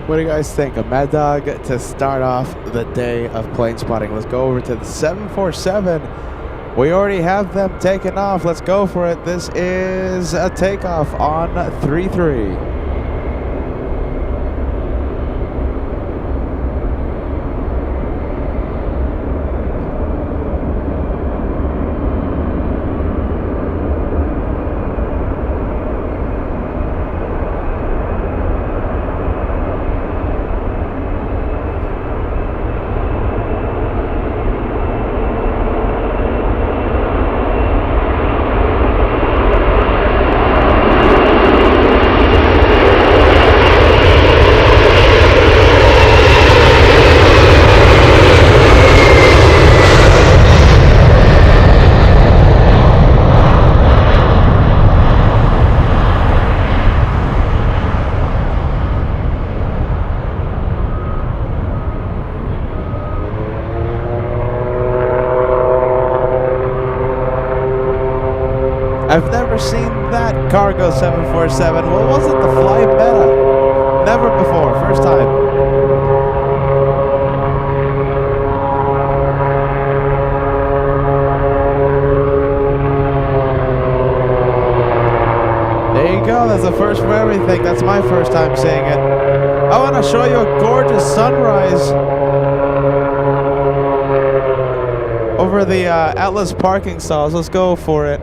What do you guys think? A Mad Dog to start off the day of plane spotting. Let's go over to the 747. We already have them taken off. Let's go for it. This is a takeoff on 3-3. I've never seen that cargo 747. What was it? The Fly Meta? Never before. First time. There you go. That's the first for everything. That's my first time seeing it. I want to show you a gorgeous sunrise over the Atlas parking stalls. Let's go for it.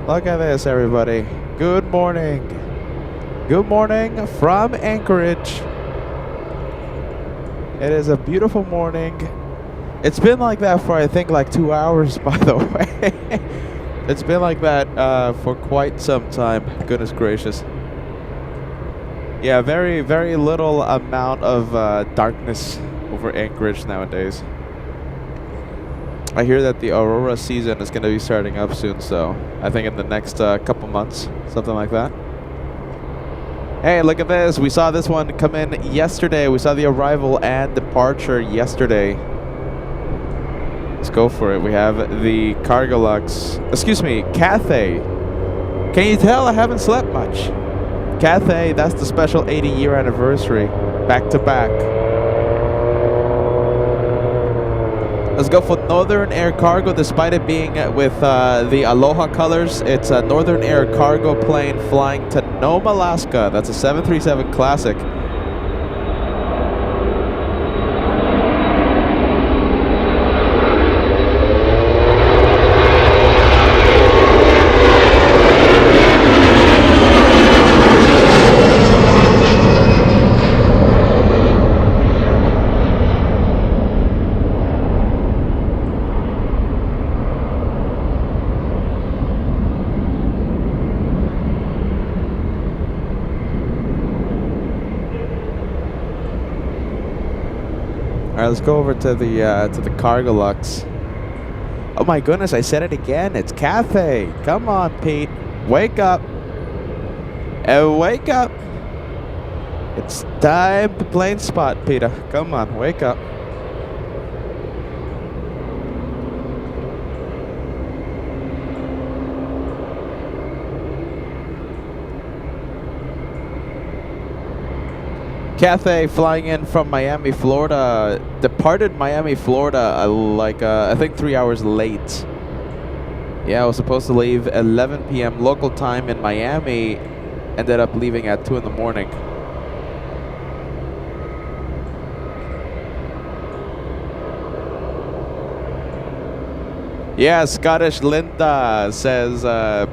Look at this, everybody. Good morning. Good morning from Anchorage. It is a beautiful morning. It's been like that for, I think, like 2 hours, by the way. It's been like that for quite some time. Goodness gracious. Yeah, very, very little amount of darkness over Anchorage nowadays. I hear that the Aurora season is going to be starting up soon, so I think in the next couple months, something like that. Hey, look at this. We saw this one come in yesterday. We saw the arrival and departure yesterday. Let's go for it. We have the Cathay. Can you tell I haven't slept much? Cathay, that's the special 80-year anniversary, back to back. Let's go for Northern Air Cargo, despite it being with the Aloha colors. It's a Northern Air Cargo plane flying to Nome, Alaska. That's a 737 Classic. All right, let's go over to the Cargo Lux. Oh my goodness, I said it again. It's Cathay. Come on, Pete. Wake up. Wake up. It's time to plane spot, Peter. Come on, wake up. Cathay flying in from Miami, Florida. Departed Miami, Florida, I think 3 hours late. Yeah, I was supposed to leave 11 p.m. local time in Miami. Ended up leaving at 2 in the morning. Yeah, Scottish Linda says,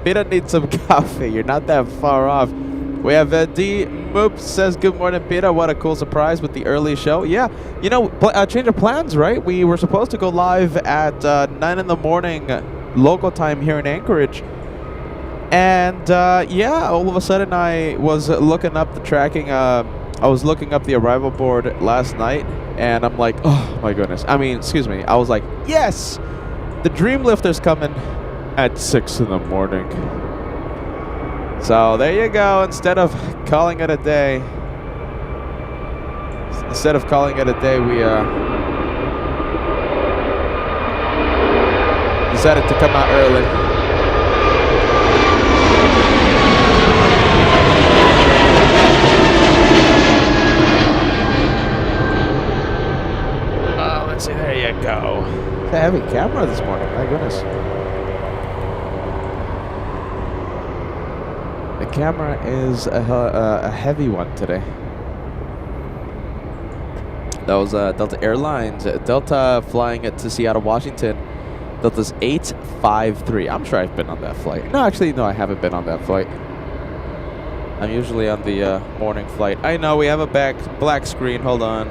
Peter needs some coffee. You're not that far off. We have D. Moop says, good morning, Peter. What a cool surprise with the early show. Yeah, you know, change of plans, right? We were supposed to go live at 9 in the morning local time here in Anchorage. And, yeah, all of a sudden I was looking up the tracking. I was looking up the arrival board last night, and I'm like, oh, my goodness. I mean, excuse me. I was like, yes, the Dreamlifter's coming at 6 in the morning. So there you go. Instead of calling it a day, we decided to come out early. you go. It's a heavy camera this morning. My goodness. The camera is a heavy one today. That was Delta Airlines. Delta flying to Seattle, Washington. Delta's 853. I'm sure I've been on that flight. No, actually, no, I haven't been on that flight. I'm usually on the morning flight. I know, we have a black screen. Hold on.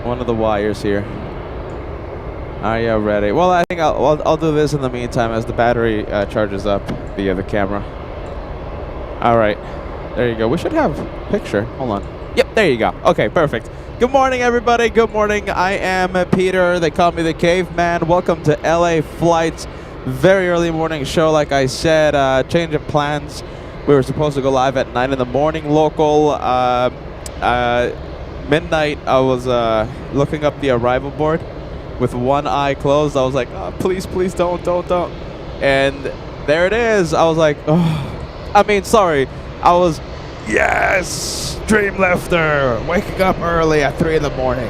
One of the wires here. Are you ready? Well, I think I'll do this in the meantime as the battery charges up the camera. All right. There you go. We should have a picture. Hold on. Yep, there you go. Okay, perfect. Good morning, everybody. Good morning. I am Peter. They call me the Caveman. Welcome to LA Flights. Very early morning show, like I said. Change of plans. We were supposed to go live at 9 in the morning local. Midnight, I was looking up the arrival board with one eye closed. I was like, oh, please, please don't. And there it is. I was like, oh. I mean, sorry. I was... Yes! Dreamlifter! Waking up early at 3 in the morning.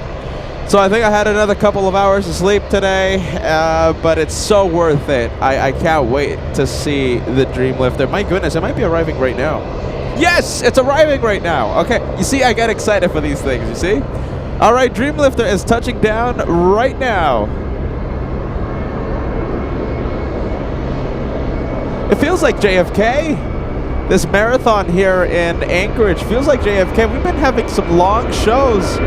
So I think I had another couple of hours of sleep today, but it's so worth it. I can't wait to see the Dreamlifter. My goodness, it might be arriving right now. Yes! It's arriving right now! Okay, you see, I get excited for these things, you see? Alright, Dreamlifter is touching down right now. It feels like JFK. This marathon here in Anchorage feels like JFK. We've been having some long shows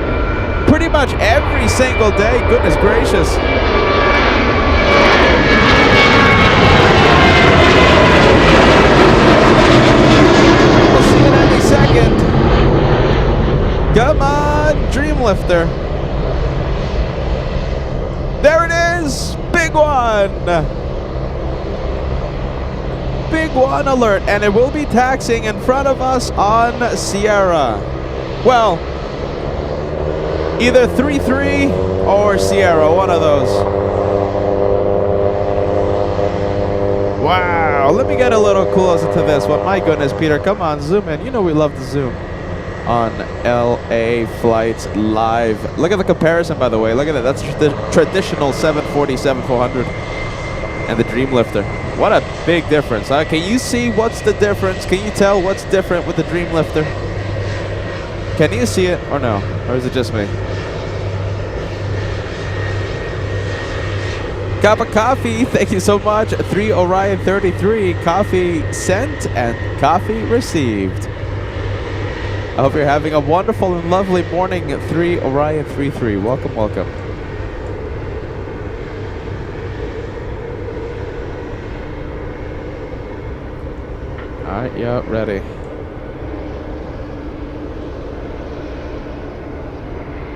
pretty much every single day. Goodness gracious. We'll see it any second. Come on, Dreamlifter. There it is. Big one. Big one alert, and it will be taxiing in front of us on Sierra. Well, either 3-3 or Sierra, one of those. Wow, let me get a little closer to this one. My goodness, Peter, come on, zoom in. You know we love to zoom on LA Flights Live. Look at the comparison, by the way. Look at that. That's the traditional 747-400 and the Dreamlifter. What a big difference, huh? Can you see what's the difference? Can you tell what's different with the Dreamlifter? Can you see it or no? Or is it just me? Cup of coffee, thank you so much. 3 Orion 33, coffee sent and coffee received. I hope you're having a wonderful and lovely morning. 3 Orion 33, welcome, welcome. Alright, yeah, ready.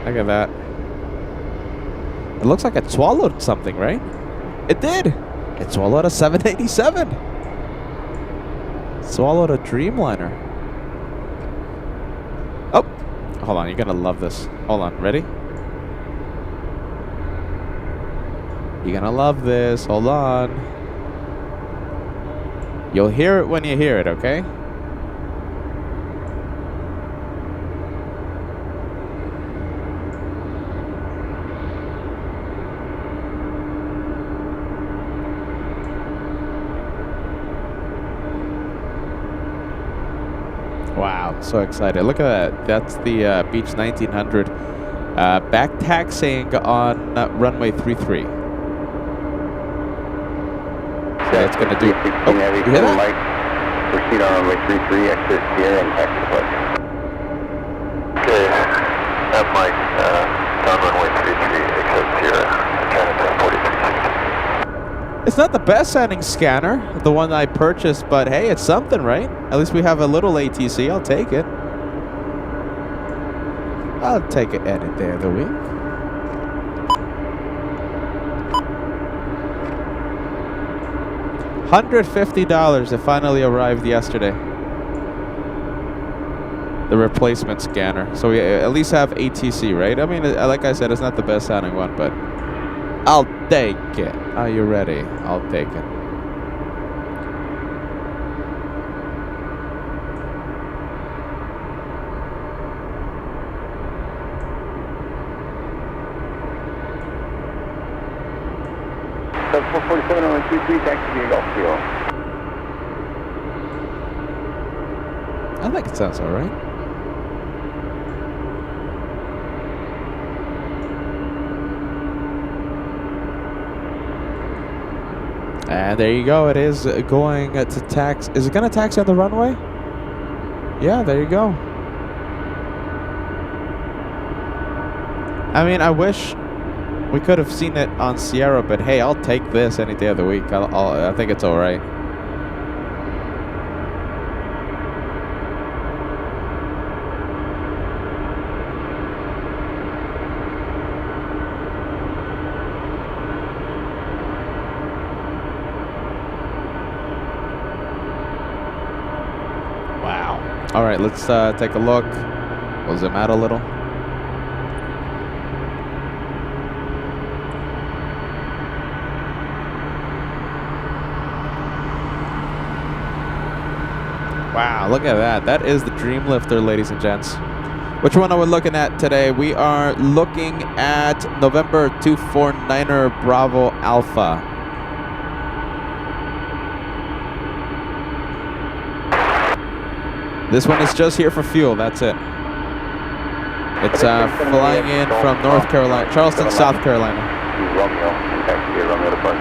Look at that. It looks like it swallowed something, right? It did! It swallowed a 787! Swallowed a Dreamliner. Oh! Hold on, you're gonna love this. Hold on, ready? You're gonna love this. Hold on. You'll hear it when you hear it, okay? Wow, so excited. Look at that. That's the Beech 1900 back taxiing on runway 33. So that's going to do... Oh, you hear that? Proceed on runway 33, exit Sierra and taxi flight. Okay, that Mike, down runway 33, exit Sierra, Canada 1043. It's not the best sounding scanner, the one I purchased, but hey, it's something, right? At least we have a little ATC. I'll take it. I'll take it any day of the week. $150. It finally arrived yesterday. The replacement scanner. So we at least have ATC, right? I mean, like I said, it's not the best sounding one, but I'll take it. Are you ready? I'll take it. Sub 447 on 33, taxi to Golf Kilo. I think it sounds all right. And there you go. It is going to tax. Is it going to taxi on the runway? Yeah, there you go. I mean, I wish we could have seen it on Sierra, but hey, I'll take this any day of the week. I think it's all right. All right, let's take a look. We'll zoom out a little. Wow, look at that. That is the Dreamlifter, ladies and gents. Which one are we looking at today? We are looking at November 249er Bravo Alpha. This one is just here for fuel, that's it. It's flying in from North Carolina, Charleston, South Carolina. Romeo, taxi to Romeo Departure.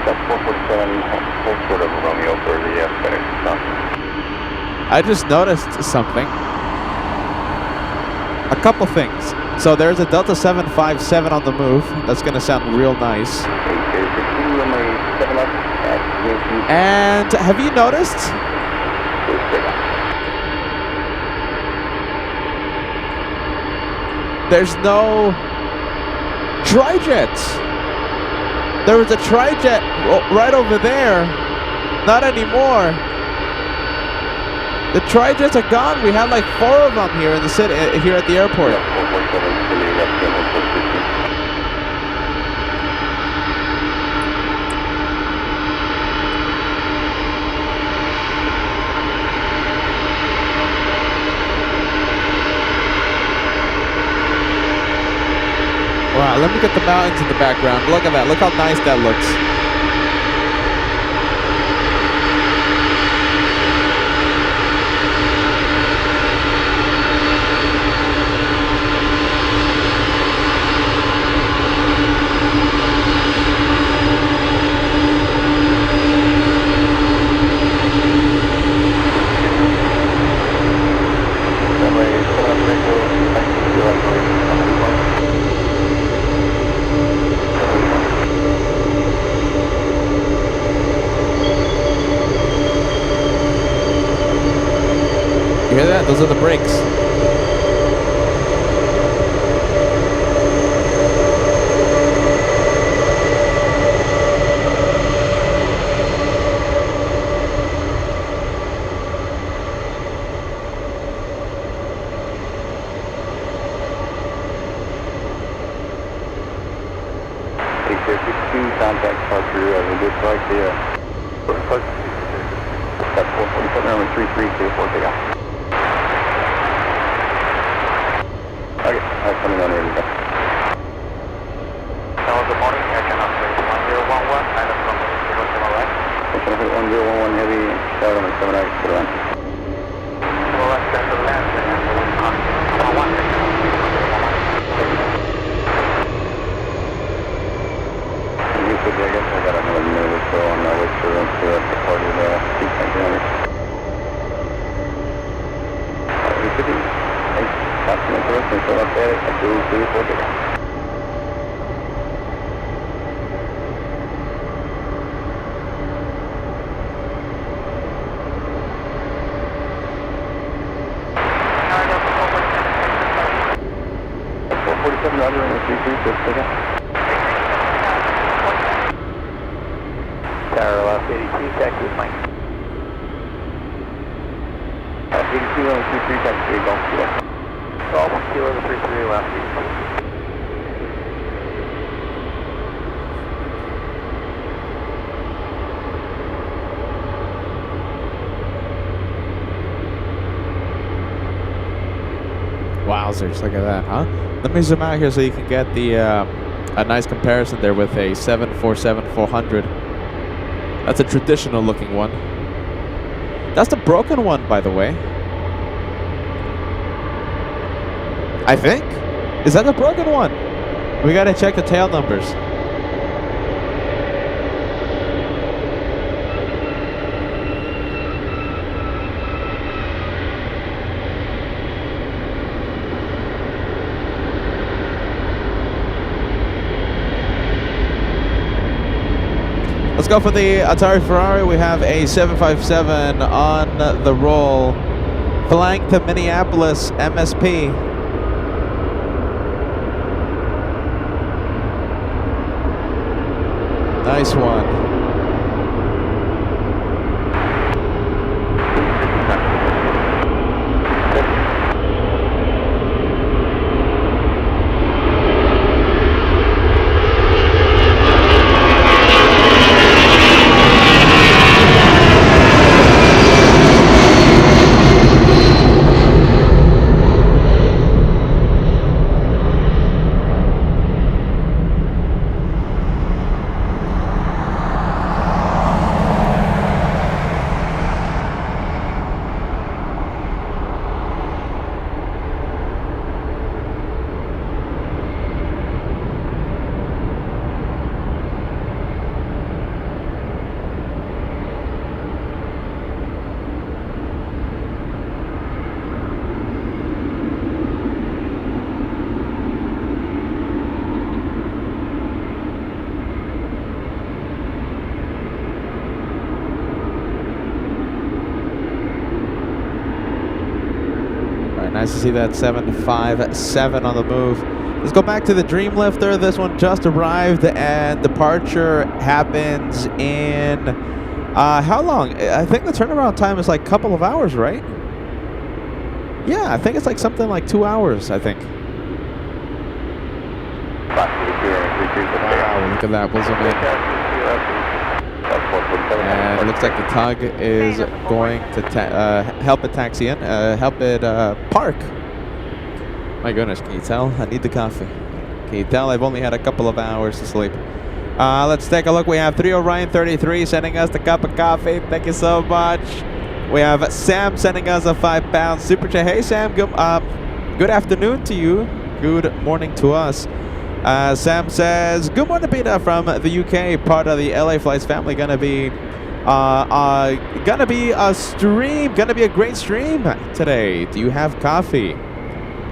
That's 447, full short of Romeo for the FedEx stop. I just noticed something. A couple things. So there's a Delta 757 on the move. That's going to sound real nice. And have you noticed? There's no tri-jet. There was a tri-jet right over there. Not anymore. The tri-jets are gone. We had like 4 of them here in the city, here at the airport. Wow, let me get the mountains in the background. Look at that. Look how nice that looks. You hear that? Those are the brakes. Contact departure, we did right there. That's 447, number 33, K4 takeoff. Okay, I'm coming on ready to go. Hello, good morning, Air Channel 1011, island from 070 right. Air Channel 1011 heavy, shout on the 7 right, to the land. Well, that's the land, and the 1 I guess I got another minute or so on my way to the party of the C-Container. We could be. Thanks. Passing for us and show up there at 234. Roger, and 336, take off. Tower left 82, taxi Mike. 82 on 23, taxi Golf Kilo. Golf Kilo to 33, left 82. Wowzers, look at that, huh? Let me zoom out here so you can get the a nice comparison there with a 747-400. That's a traditional looking one. That's the broken one, by the way. I think. Is that the broken one? We gotta check the tail numbers. Let's go for the Atari Ferrari. We have a 757 on the roll. Flying to Minneapolis, MSP. Nice one. Nice to see that 757 on the move. Let's go back to the Dreamlifter. This one just arrived and departure happens in how long? I think the turnaround time is like a couple of hours, right? Yeah, I think it's like something like 2 hours, I think. Wow, look at that. We'll zoom in. And it looks like the tug is going to help it taxi in, help it park. My goodness, can you tell? I need the coffee. Can you tell I've only had a couple of hours to sleep? Let's take a look. We have 3 Orion 33 sending us the cup of coffee. Thank you so much. We have Sam sending us a 5-pound super chat. Hey Sam, good afternoon to you. Good morning to us. Sam says, good morning, Peter, from the UK, part of the LA Flights family. Gonna be a great stream today. Do you have coffee?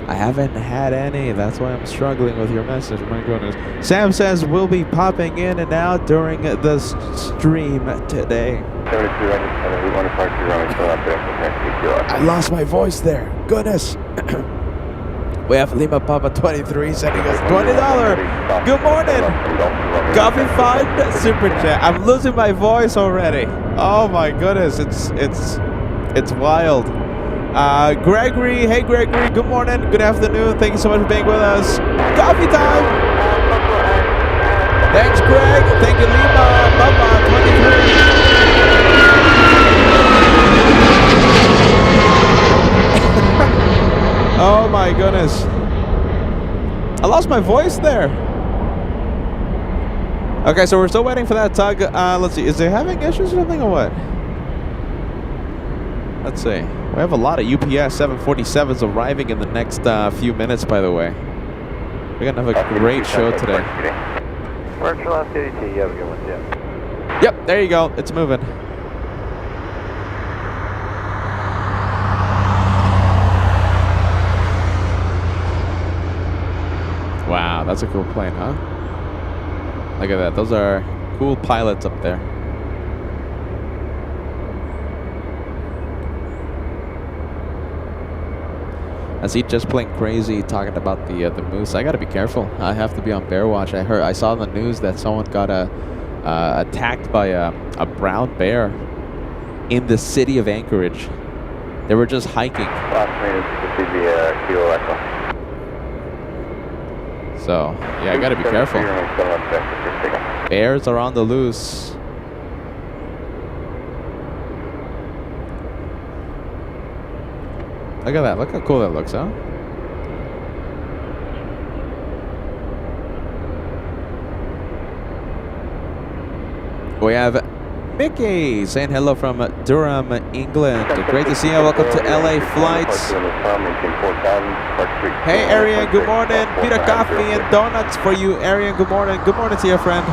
I haven't had any. That's why I'm struggling with your message. My goodness. Sam says we'll be popping in and out during the stream today. I lost my voice there. Goodness. We have Lima Papa 23 sending us $20. Good morning. Coffee Fund Super Chat. I'm losing my voice already. Oh my goodness, it's wild. Gregory, hey Gregory, good morning, good afternoon. Thank you so much for being with us. Coffee time. Thanks, Greg. Thank you, Lima Papa 23. Oh my goodness. I lost my voice there. Okay, so we're still waiting for that tug. Let's see. Is it having issues or something or what? Let's see. We have a lot of UPS 747s arriving in the next few minutes, by the way. We're going to have a great show today. Virtual CDT, you have a good one, yeah. Yep, there you go. It's moving. Wow, that's a cool plane, huh? Look at that. Those are cool pilots up there. I see just playing crazy talking about the moose. I gotta be careful. I have to be on bear watch. I saw on the news that someone got attacked by a brown bear in the city of Anchorage. They were just hiking. So, yeah, I gotta be careful. Bears are on the loose. Look at that. Look how cool that looks, huh? We have Mickey saying hello from Durham, England. Great to see you. Welcome to LA Flights. Hey, Arian, good morning. Peter Coffee and Donuts for you, Arian. Good morning. Good morning to your friend.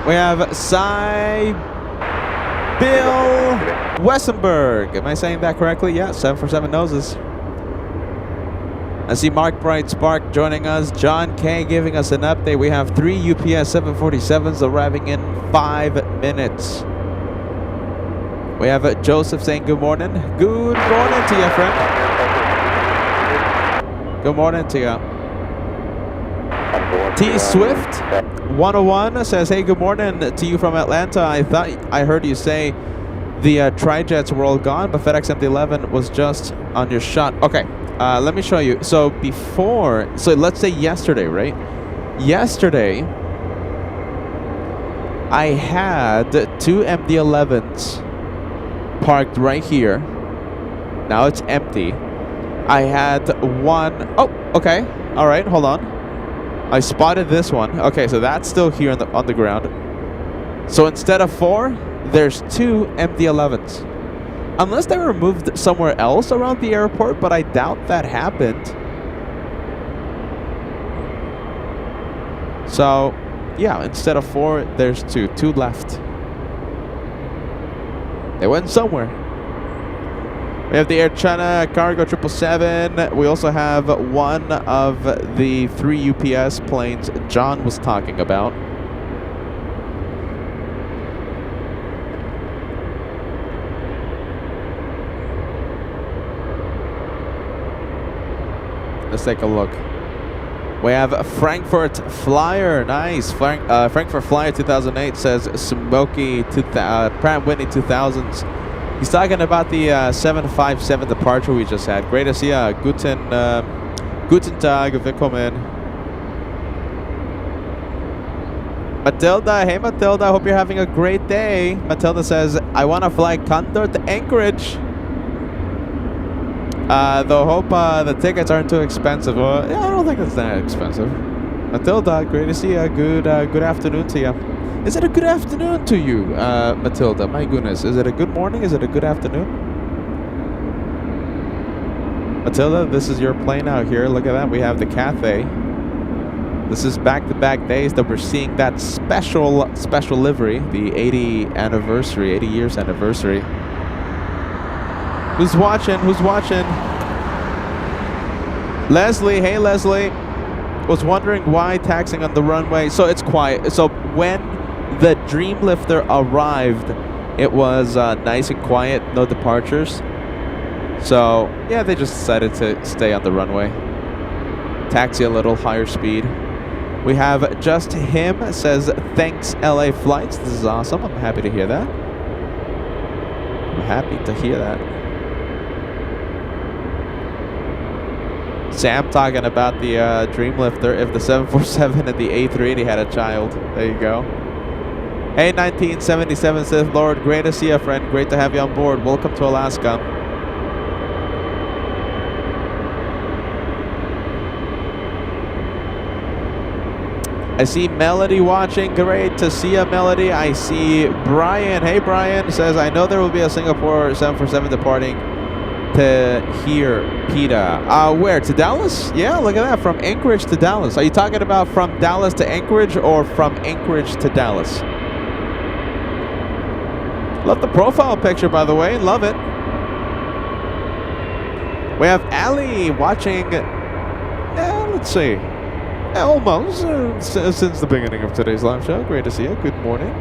We have Bill Wessenberg. Am I saying that correctly? Yeah, 747 noses. I see Mark Bright Spark joining us. John K giving us an update. We have 3 UPS 747s arriving in 5 minutes. We have Joseph saying good morning. Good morning to you, friend. Good morning to you. T Swift 101 says, hey, good morning to you from Atlanta. I thought I heard you say the Trijets were all gone, but FedEx MD-11 was just on your shot. Okay, let me show you. So before, so let's say yesterday, right? Yesterday, I had 2 MD-11s parked right here. Now it's empty. I had one, oh, okay. All right, hold on. I spotted this one. Okay, so that's still here on the ground. So instead of 4, there's 2 MD-11s. Unless they were moved somewhere else around the airport, but I doubt that happened. So, yeah, instead of 4, there's 2. 2 left. They went somewhere. We have the Air China Cargo 777. We also have one of the 3 UPS planes John was talking about. Let's take a look. We have a Frankfurt Flyer. Nice. Frankfurt Flyer 2008 says Smoky Pratt Whitney 2000s. He's talking about the 757 departure we just had. Great to see you. Guten Tag. Willkommen. Matilda. Hey, Matilda. Hope you're having a great day. Matilda says, I want to fly Condor to Anchorage. Though hope the tickets aren't too expensive. Well, yeah, I don't think it's that expensive. Matilda, great to see you. Good afternoon to you. Is it a good afternoon to you, Matilda? My goodness, is it a good morning? Is it a good afternoon? Matilda, this is your plane out here. Look at that. We have the Cathay. This is back-to-back days that we're seeing that special livery, the 80 years anniversary. Who's watching? Who's watching? Leslie. Hey, Leslie. Was wondering why taxiing on the runway. So it's quiet. So when the Dreamlifter arrived, it was nice and quiet. No departures. So, yeah, they just decided to stay on the runway. Taxi a little higher speed. We have Just Him says, thanks LA Flights. This is awesome. I'm happy to hear that. I'm happy to hear that. Sam talking about the Dreamlifter. If the 747 and the A380 had a child. There you go. Hey, 1977 says, Lord, great to see you, friend. Great to have you on board. Welcome to Alaska. I see Melody watching. Great to see you, Melody. I see Brian. Hey, Brian says, I know there will be a Singapore 747 departing to here, PETA. Where? To Dallas? Yeah, look at that. From Anchorage to Dallas. Are you talking about from Dallas to Anchorage or from Anchorage to Dallas? Love the profile picture, by the way. Love it. We have Ali watching. Let's see. Almost since the beginning of today's live show. Great to see you. Good morning.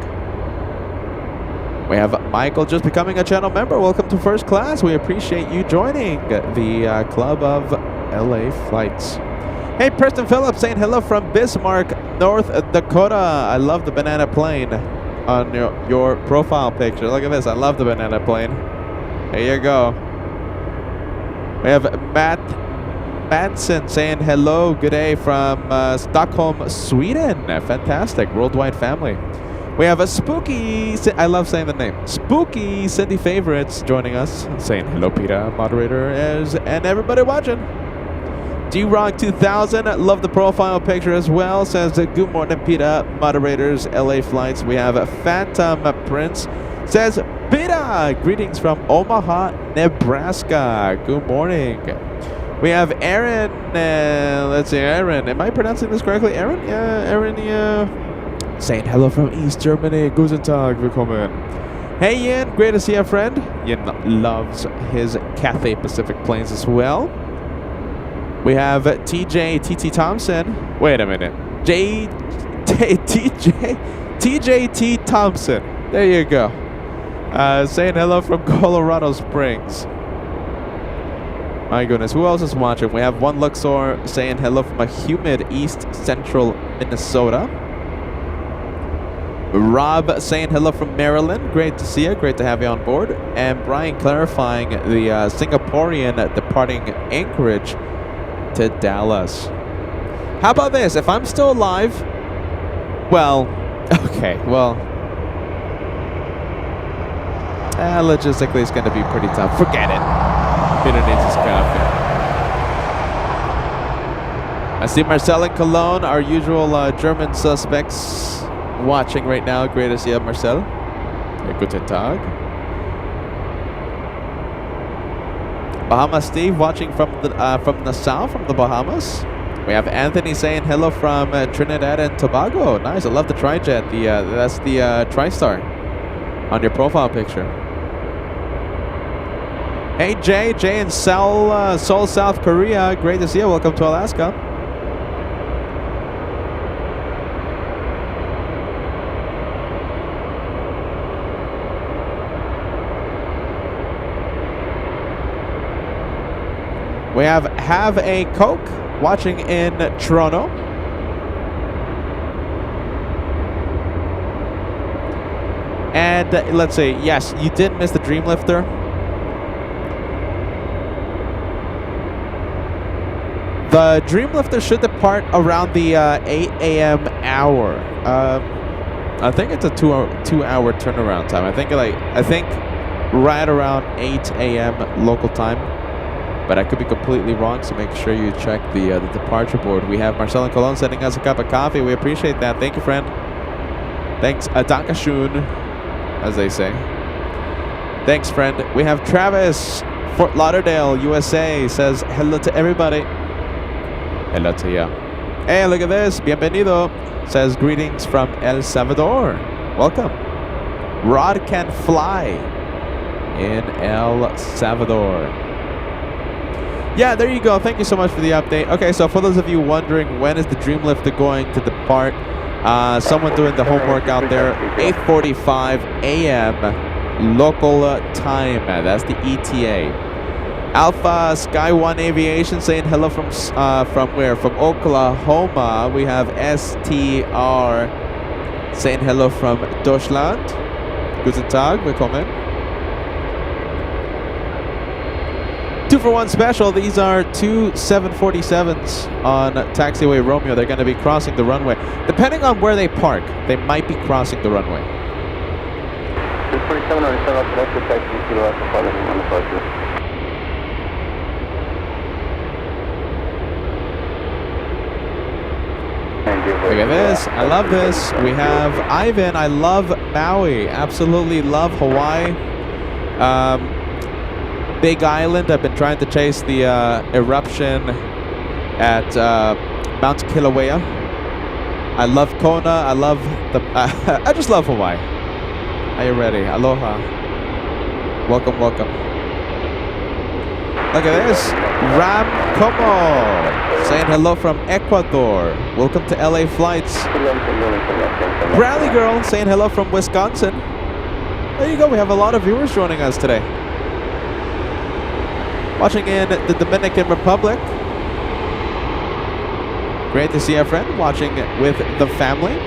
We have Michael just becoming a channel member. Welcome to First Class. We appreciate you joining the club of LA Flights. Hey, Preston Phillips saying hello from Bismarck, North Dakota. I love the banana plane on your profile picture. Look at this. I love the banana plane. There you go. We have Matt Manson saying hello. Good day from Stockholm, Sweden. Fantastic. Worldwide family. We have a Spooky, I love saying the name, Spooky Cindy Favorites joining us, saying hello, Peter, moderator, and everybody watching. G-Rock 2000, love the profile picture as well. Says, good morning, Peter. Moderators, LA flights. We have Phantom Prince. Says, Peter, greetings from Omaha, Nebraska. Good morning. We have Aaron. Let's see, Aaron. Am I pronouncing this correctly? Aaron? Yeah, Aaron, yeah. Saying hello from East Germany. Guten Tag, willkommen. Hey, Ian. Great to see you, friend. Ian loves his Cathay Pacific planes as well. We have TT Thompson. Wait a minute. TJT Thompson. There you go. Saying hello from Colorado Springs. My goodness, who else is watching? We have one Luxor saying hello from a humid East Central Minnesota. Rob saying hello from Maryland. Great to see you. Great to have you on board. And Brian clarifying the Singaporean departing Anchorage to Dallas. How about this? If I'm still alive, well, okay, well, logistically it's going to be pretty tough. Forget it. Peter needs his coffee. I see Marcel in Cologne, our usual German suspects watching right now. Great to see you, Marcel. Guten Tag. Bahama Steve watching from the south, from the Bahamas. We have Anthony saying hello from Trinidad and Tobago. Nice, I love the Trijet. That's the TriStar on your profile picture. Hey Jay in Seoul, South Korea. Great to see you. Welcome to Alaska. We have a Coke watching in Toronto. And let's see. Yes, you did miss the Dreamlifter. The Dreamlifter should depart around the 8 a.m. hour. I think it's a two-hour turnaround time. I think right around 8 a.m. local time. But I could be completely wrong, so make sure you check the departure board. We have Marcel and Cologne sending us a cup of coffee. We appreciate that. Thank you, friend. Thanks, Dankeschön, as they say. Thanks, friend. We have Travis, Fort Lauderdale, USA, says hello to everybody. Hello to you. Hey, look at this. Bienvenido. Says greetings from El Salvador. Welcome. Rod can fly in El Salvador. Yeah, there you go. Thank you so much for the update. Okay, so for those of you wondering when is the Dreamlifter going to depart, someone doing the homework out there, 8:45 a.m. local time. That's the ETA. Alpha Sky One Aviation saying hello from where? From Oklahoma. We have STR saying hello from Deutschland. Guten Tag, willkommen. 2-for-1 special. These are two 747s on Taxiway Romeo. They're going to be crossing the runway. Depending on where they park, they might be crossing the runway. 247 on taxi kilo on departure. Look at this. I love this. We have Ivan. I love Maui. Absolutely love Hawaii. Big Island. I've been trying to chase the eruption at Mount Kilauea. I love Kona. I love the. I just love Hawaii. Are you ready? Aloha. Welcome, welcome. Look at this. Ram Como saying hello from Ecuador. Welcome to LA Flights. Bradley Girl saying hello from Wisconsin. There you go. We have a lot of viewers joining us today. Watching in the Dominican Republic. Great to see our friend watching with the family.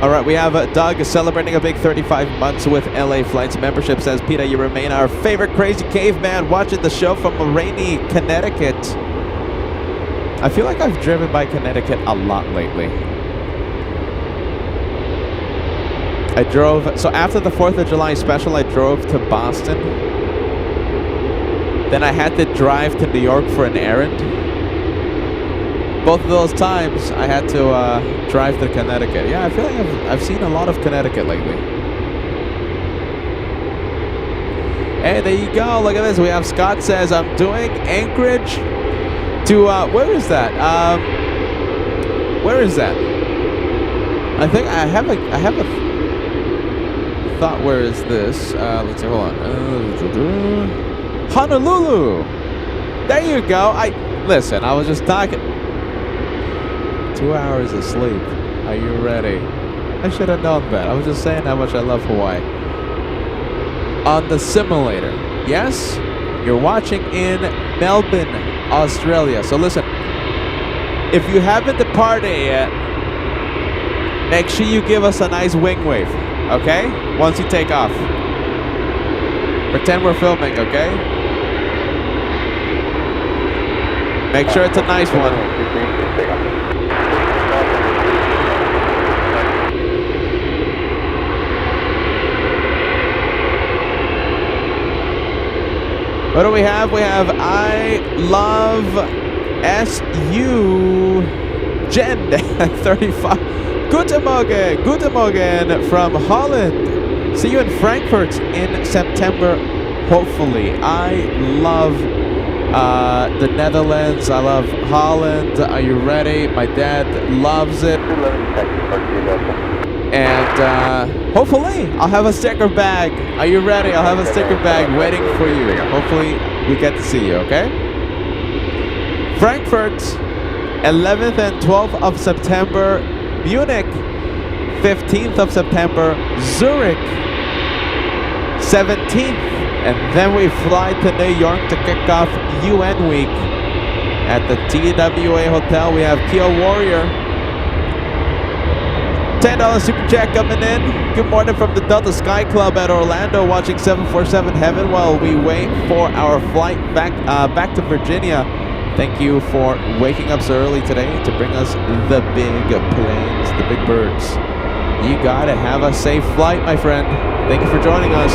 All right, we have Doug celebrating a big 35 months with LA Flights membership. Says, Peter, you remain our favorite crazy caveman watching the show from rainy Connecticut. I feel like I've driven by Connecticut a lot lately. I drove, so after the 4th of July special, I drove to Boston. Then I had to drive to New York for an errand. Both of those times, I had to drive to Connecticut. Yeah, I feel like I've seen a lot of Connecticut lately. Hey, there you go. Look at this. We have Scott says, I'm doing Anchorage to, where is that? Where is that? I think I have a thought. Where is this? Let's see, hold on. Honolulu. There you go. Listen, I was just talking. 2 hours of sleep. Are you ready? I should have known that. I was just saying how much I love Hawaii. On the simulator. Yes, you're watching in Melbourne, Australia. So listen, if you haven't departed yet, make sure you give us a nice wing wave, okay? Once you take off. Pretend we're filming, okay? Make sure it's a nice one. What do we have? We have I love SU Jen 35. Guten Morgen from Holland. See you in Frankfurt in September, hopefully. I love the Netherlands. I love Holland. Are you ready? My dad loves it. And hopefully I'll have a sticker bag. Are you ready? I'll have a sticker bag waiting for you. Hopefully we get to see you, okay? Frankfurt, 11th and 12th of September. Munich, 15th of September. Zurich, 17th. And then we fly to New York to kick off UN Week. At the TWA Hotel, we have Keo Warrior. $10 super chat coming in. Good morning from the Delta Sky Club at Orlando, watching 747 Heaven while we wait for our flight back to Virginia. Thank you for waking up so early today to bring us the big planes, the big birds. You gotta have a safe flight, my friend. Thank you for joining us.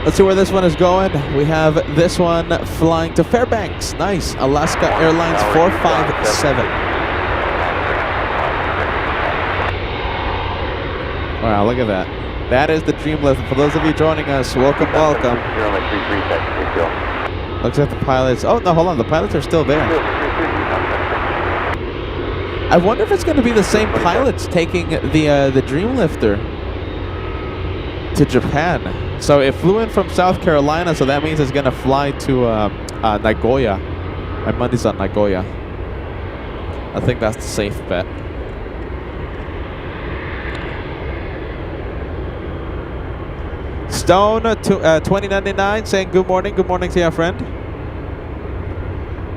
Let's see where this one is going. We have this one flying to Fairbanks. Nice. Alaska Airlines 457. Wow, look at that. That is the Dream Lift. For those of you joining us, welcome. Looks like the pilots. Oh, no, hold on. The pilots are still there. I wonder if it's going to be the same pilots taking the Dream Lifter to Japan. So it flew in from South Carolina, so that means it's going to fly to Nagoya. My money's on Nagoya. I think that's the safe bet. Stone 2099 saying good morning to your friend.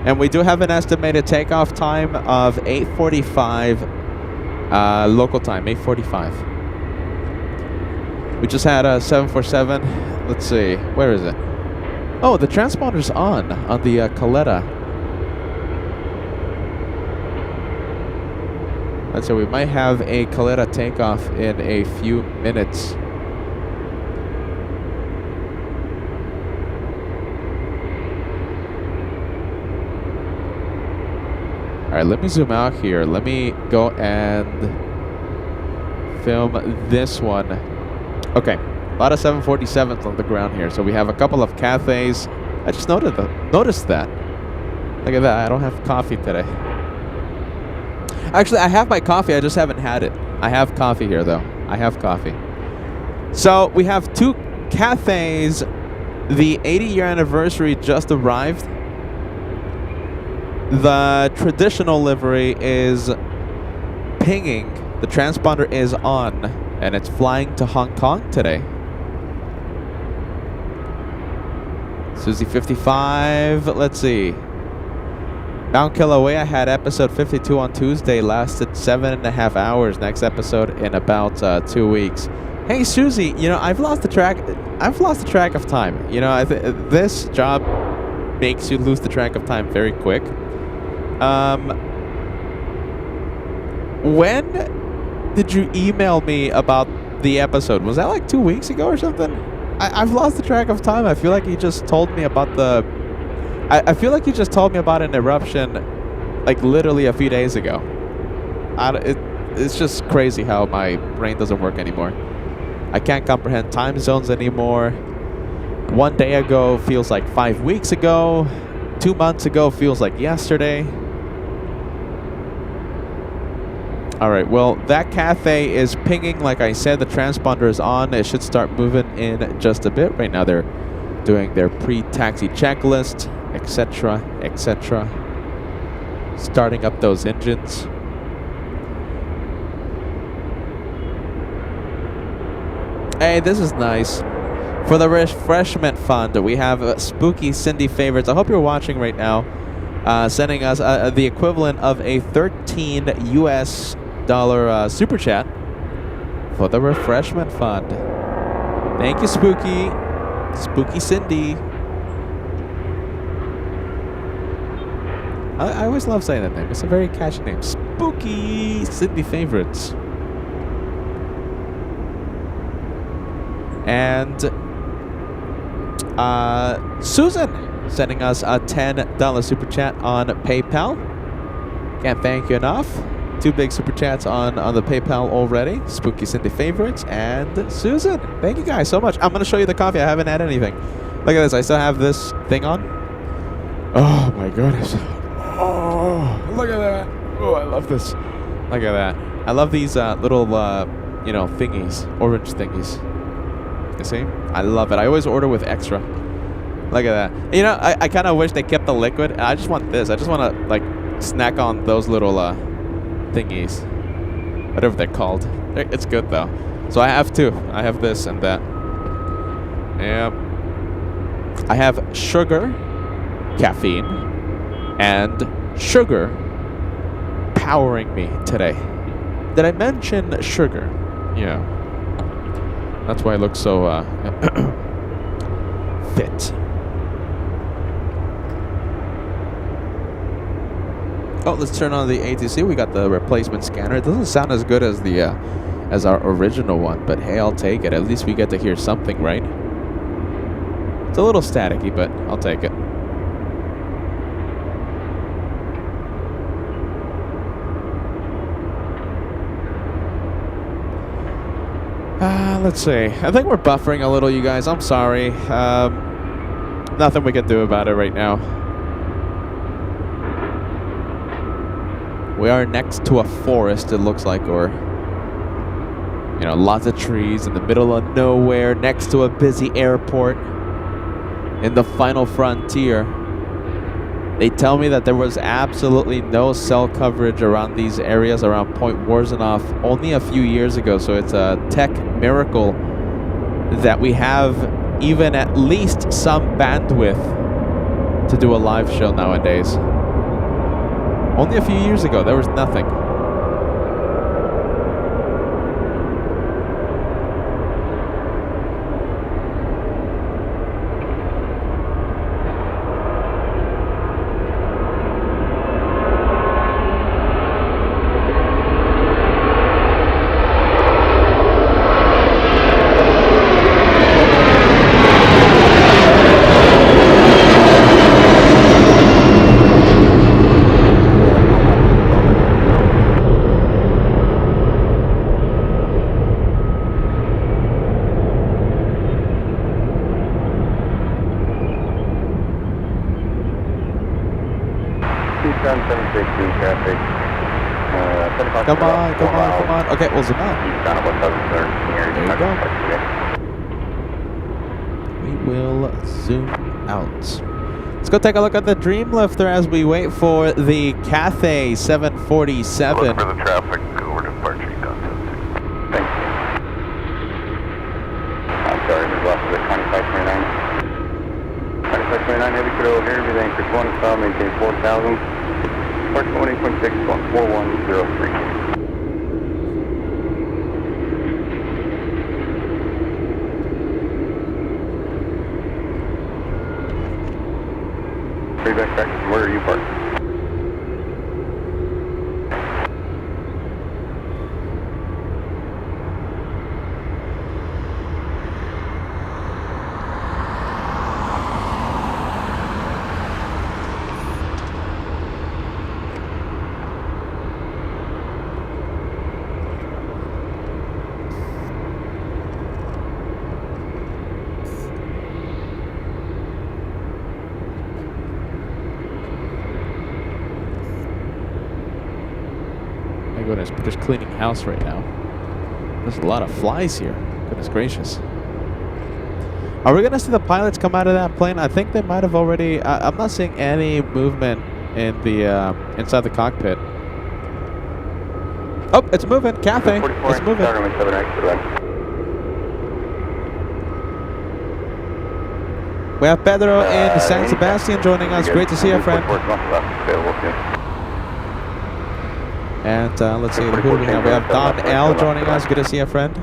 And we do have an estimated takeoff time of 8:45 local time, 8:45. We just had a 747. Let's see, where is it? Oh, the transponder's on the Coletta. Let's say we might have a Coletta takeoff in a few minutes. All right, let me zoom out here. Let me go and film this one. Okay, a lot of 747s on the ground here. So we have a couple of Cathays. I just noticed that. Look at that. I don't have coffee today. Actually, I have my coffee. I just haven't had it. I have coffee here, though. I have coffee. So we have two Cathays. The 80-year anniversary just arrived. The traditional livery is pinging. The transponder is on, and it's flying to Hong Kong today. Susie 55. Let's see. Bound Kilauea had episode 52 on Tuesday. Lasted 7.5 hours. Next episode in about 2 weeks. Hey Susie, you know I've lost the track of time. You know this job makes you lose the track of time very quick. When did you email me about the episode? Was that like 2 weeks ago or something? I've lost the track of time. I feel like you just told me about the... I feel like you just told me about an eruption like literally a few days ago. It's just crazy how my brain doesn't work anymore. I can't comprehend time zones anymore. 1 day ago feels like 5 weeks ago. 2 months ago feels like yesterday. Alright, well, that Cathay is pinging. Like I said, the transponder is on. It should start moving in just a bit. Right now they're doing their pre-taxi checklist, etc., etc. Starting up those engines. Hey, this is nice. For the refreshment fund, we have Spooky Cindy Favorites. I hope you're watching right now. Sending us the equivalent of a $13 US super chat for the refreshment fund. Thank you, Spooky. Spooky Cindy. I always love saying that name. It's a very catchy name. Spooky Cindy Favorites. And Susan sending us a $10 super chat on PayPal. Can't thank you enough. 2 big super chats on the PayPal already. Spooky Cindy Favorites and Susan. Thank you guys so much. I'm going to show you the coffee. I haven't had anything. Look at this. I still have this thing on. Oh my goodness. Oh, look at that. Oh, I love this. Look at that. I love these little, thingies. Orange thingies. You see? I love it. I always order with extra. Look at that. You know, I kind of wish they kept the liquid. I just want this. I just want to, like, snack on those little thingies. Whatever they're called. It's good, though. So I have two. I have this and that. Yep. I have sugar, caffeine, and sugar powering me today. Did I mention sugar? Yeah. That's why I look so fit. Oh, let's turn on the ATC. We got the replacement scanner. It doesn't sound as good as the as our original one, but hey, I'll take it. At least we get to hear something, right? It's a little staticky, but I'll take it. Let's see. I think we're buffering a little, you guys. I'm sorry. Nothing we can do about it right now. We are next to a forest, it looks like, or, you know, lots of trees in the middle of nowhere, next to a busy airport in the final frontier. They tell me that there was absolutely no cell coverage around these areas around Point Warzenow only a few years ago, so it's a tech miracle that we have even at least some bandwidth to do a live show nowadays. Only a few years ago, there was nothing. Come on. Okay, well, zoom out. There you go. We will zoom out. Let's go take a look at the Dreamlifter as we wait for the Cathay 747. Look for the traffic over departure done. Thank you. I'm sorry, we lost the 2529. 9 Heavy Cadet here with Anchorage 1, style maintain 4000. Park 1.6, 4103. Back practice, where are you parked? Goodness, we're just cleaning house right now. There's a lot of flies here. Goodness gracious. Are we gonna see the pilots come out of that plane? I think they might have already. I'm not seeing any movement in the inside the cockpit. Oh, it's moving. Cathay, it's moving. We have Pedro in San Sebastian joining us. Great to see you, friend. And let's see who we have. We have Don L joining us. Good to see you, friend.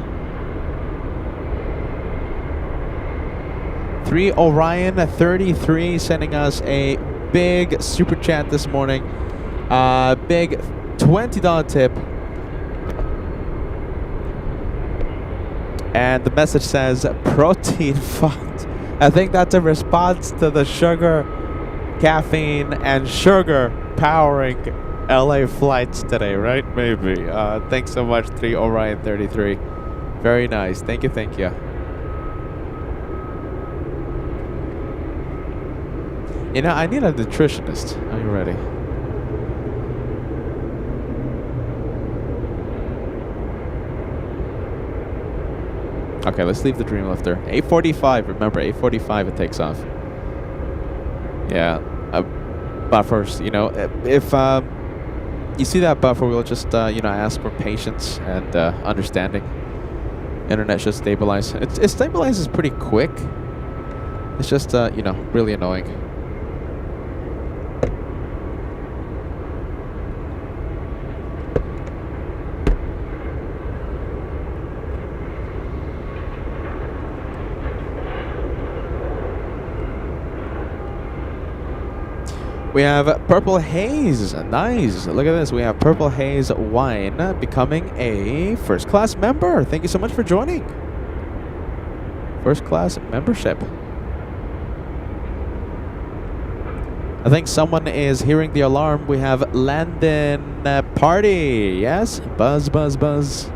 3 Orion 33 sending us a big super chat this morning. Big $20 tip. And the message says protein font. I think that's a response to the sugar, caffeine, and sugar powering LA flights today, right? Maybe. Thanks so much, 3 Orion 33. Very nice. Thank you, thank you. You know, I need a nutritionist. Are you ready? Okay, let's leave the Dreamlifter. 8:45, remember, 8:45 it takes off. Yeah. But first, you know, if you see that buffer, we'll just, you know, ask for patience and understanding. Internet should stabilize. It stabilizes pretty quick. It's just, you know, really annoying. We have Purple Haze. Nice. Look at this. We have Purple Haze Wine becoming a first class member. Thank you so much for joining. First class membership. I think someone is hearing the alarm. We have Landon Party. Yes. Buzz, buzz, buzz.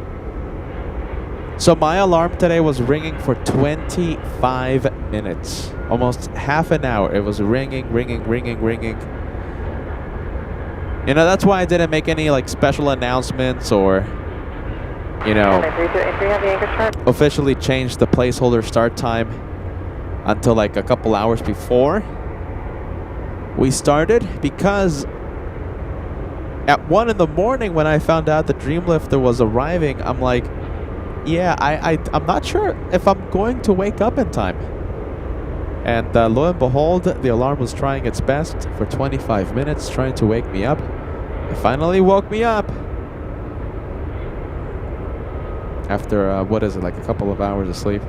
So my alarm today was ringing for 25 minutes. Almost half an hour. It was ringing, ringing, ringing, ringing. You know, that's why I didn't make any like special announcements or, you know, officially change the placeholder start time until like a couple hours before we started, because at 1 in the morning when I found out the Dreamlifter was arriving, I'm like, yeah, I'm not sure if I'm going to wake up in time. And lo and behold, the alarm was trying its best for 25 minutes, trying to wake me up. It finally woke me up. After, what is it, like a couple of hours of sleep.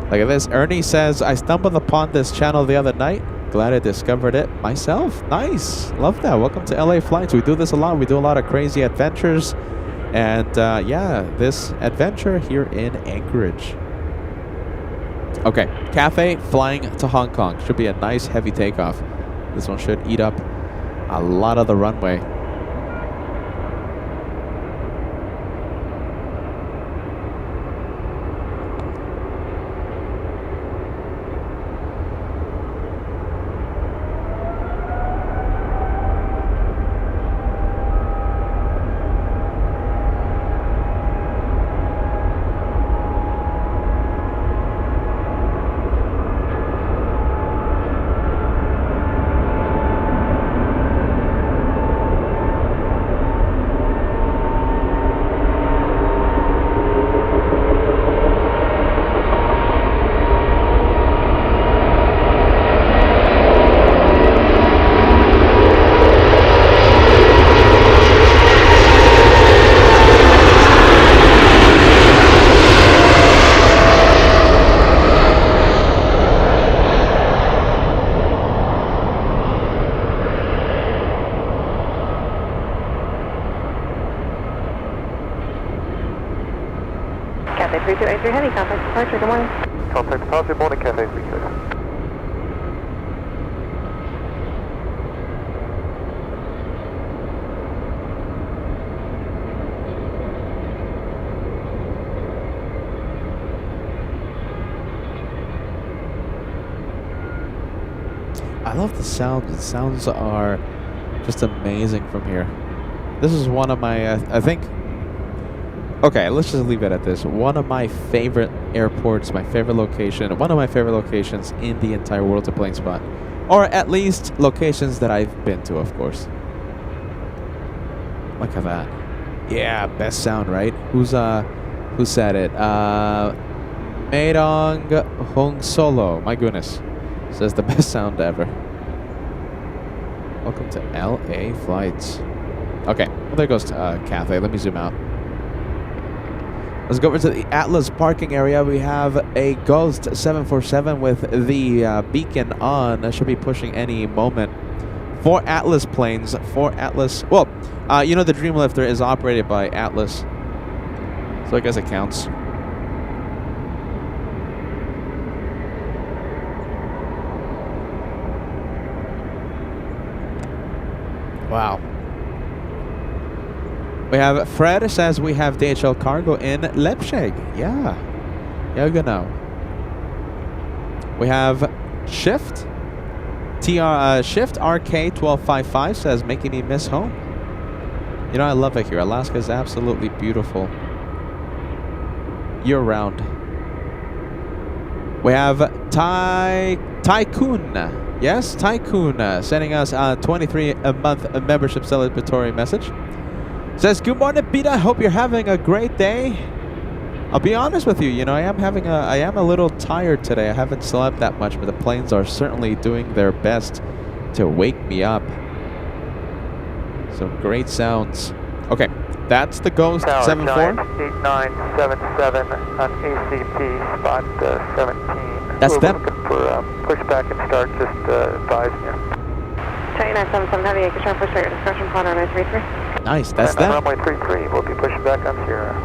Look at this. Ernie says, I stumbled upon this channel the other night. Glad I discovered it myself. Nice. Love that. Welcome to LA Flights. We do this a lot. We do a lot of crazy adventures. And yeah, this adventure here in Anchorage. Okay, Cathay flying to Hong Kong. Should be a nice heavy takeoff. This one should eat up a lot of the runway. Cathay 3283 Heavy, contact departure, good morning. Contact departure, morning, Cathay 32. I love the sounds. The sounds are just amazing from here. This is one of my, I think, okay, let's just leave it at this. One of my favorite airports, my favorite location, one of my favorite locations in the entire world to plane spot. Or at least locations that I've been to, of course. Look at that. Yeah, best sound, right? Who said it? Meidong Hong Solo. My goodness. Says the best sound ever. Welcome to LA flights. Okay, well, there goes Cathay. Let me zoom out. Let's go over to the Atlas parking area. We have a Ghost 747 with the beacon on. Should be pushing any moment. 4 Atlas planes. 4 Atlas. Well, you know the Dreamlifter is operated by Atlas, so I guess it counts. Wow. We have Fred says we have DHL cargo in Leipzig. Yeah. Yeah, genau. We have Shift. Shift RK1255 says making me miss home. You know, I love it here. Alaska is absolutely beautiful year round. We have Tycoon. Yes, Tycoon sending us a 23-month membership celebratory message. Says, good morning, Pita. Hope you're having a great day. I'll be honest with you, you know, I am a little tired today. I haven't slept that much, but the planes are certainly doing their best to wake me up. Some great sounds. Okay, that's the Ghost 74. 8977 on ACP, spot 17. That's them. Looking for pushback and start, just advising you. China 977 Heavy, Yankee Sharp, push start your discretion, plan runway 33. Nice, that's them. Runway 33, we'll be pushing back on Sierra.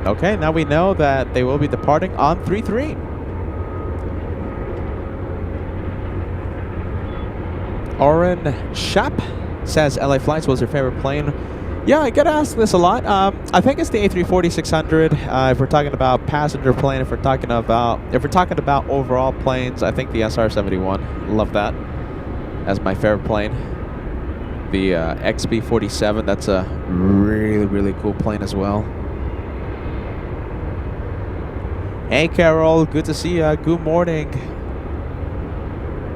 Okay, now we know that they will be departing on 33. Oren Shap says LA Flights was your favorite plane. Yeah, I get asked this a lot. I think it's the A340-600. If we're talking about passenger plane, if we're talking about overall planes, I think the SR-71. Love that as my favorite plane. The XB-47, that's a really, really cool plane as well. Hey, Carol, good to see you. Good morning.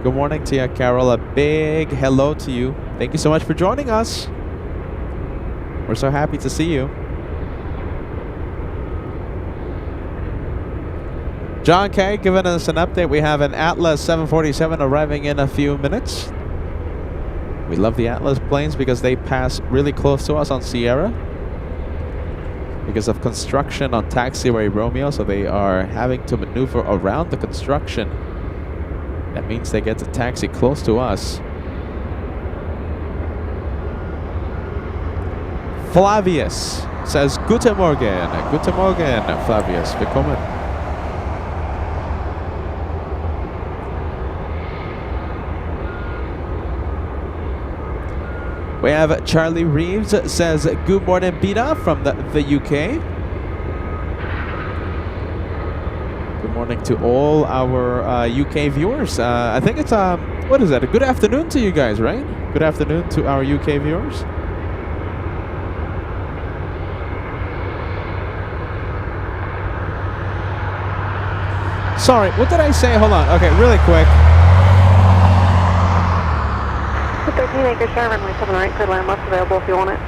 Good morning to you, Carol. A big hello to you. Thank you so much for joining us. We're so happy to see you. John K. giving us an update. We have an Atlas 747 arriving in a few minutes. We love the Atlas planes because they pass really close to us on Sierra because of construction on Taxiway Romeo, so they are having to maneuver around the construction. That means they get to taxi close to us. Flavius says, Guten Morgen. Guten Morgen, Flavius. Willkommen. We have Charlie Reeves says, good morning, Beta, from the UK. Good morning to all our UK viewers. I think it's, what is that? A good afternoon to you guys, right? Good afternoon to our UK viewers. Sorry, what did I say? Hold on. Okay, really quick. 13 acres, Sherman, runway 7 right, clear land left available if you want it.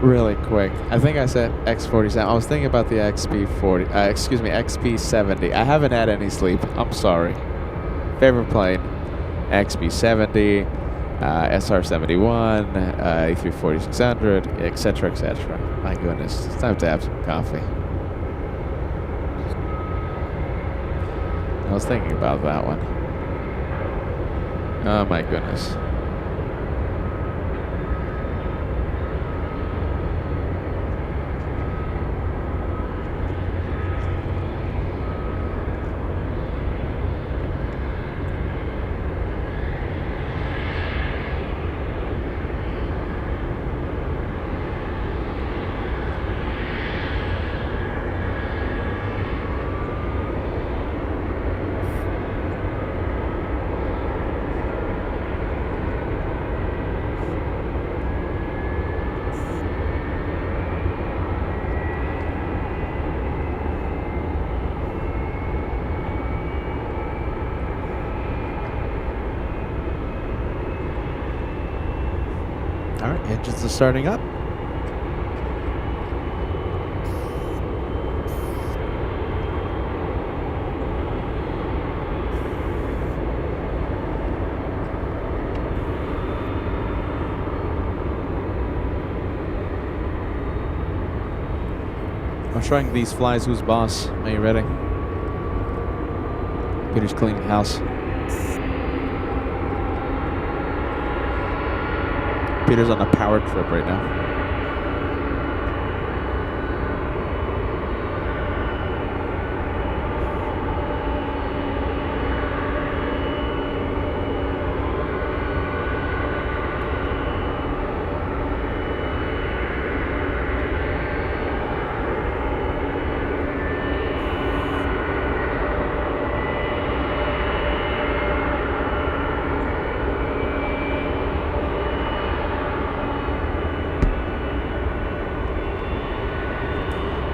Really quick. I think I said X47. I was thinking about the XP70. I haven't had any sleep. I'm sorry. Favorite plane, XP70, SR-71, A340-600, etc., etc. My goodness, it's time to have some coffee. I was thinking about that one. Oh my goodness. Engines are starting up. I'm showing these flies who's boss. Are you ready? Peter's cleaning house. Peter's on a power trip right now.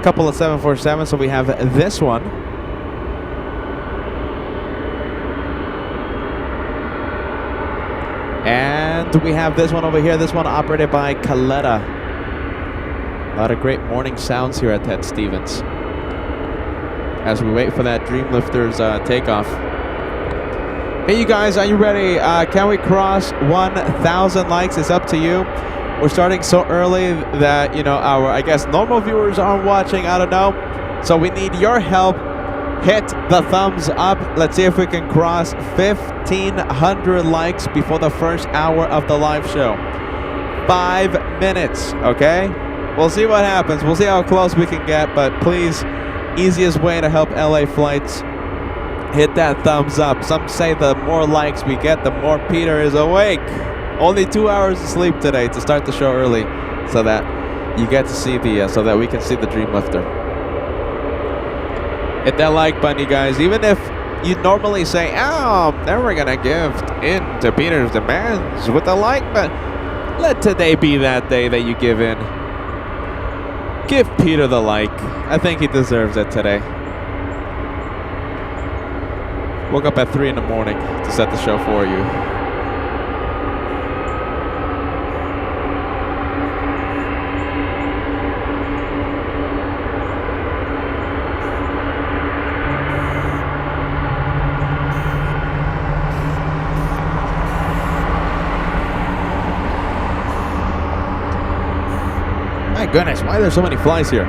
Couple of 747s, so we have this one. And we have this one over here, this one operated by Coletta. A lot of great morning sounds here at Ted Stevens as we wait for that Dreamlifter's takeoff. Hey you guys, are you ready? Can we cross 1,000 likes? It's up to you. We're starting so early that, you know, our, I guess, normal viewers aren't watching. I don't know. So we need your help. Hit the thumbs up. Let's see if we can cross 1,500 likes before the first hour of the live show. 5 minutes, okay? We'll see what happens. We'll see how close we can get. But please, easiest way to help LA flights, hit that thumbs up. Some say the more likes we get, the more Peter is awake. Only 2 hours of sleep today to start the show early, so that you get to see the, so that we can see the Dreamlifter. Hit that like button, you guys. Even if you normally say, "Oh, I'm never gonna give in to Peter's demands with the like button," let today be that day that you give in. Give Peter the like. I think he deserves it today. Woke up at 3 in the morning to set the show for you. My goodness, why are there so many flies here?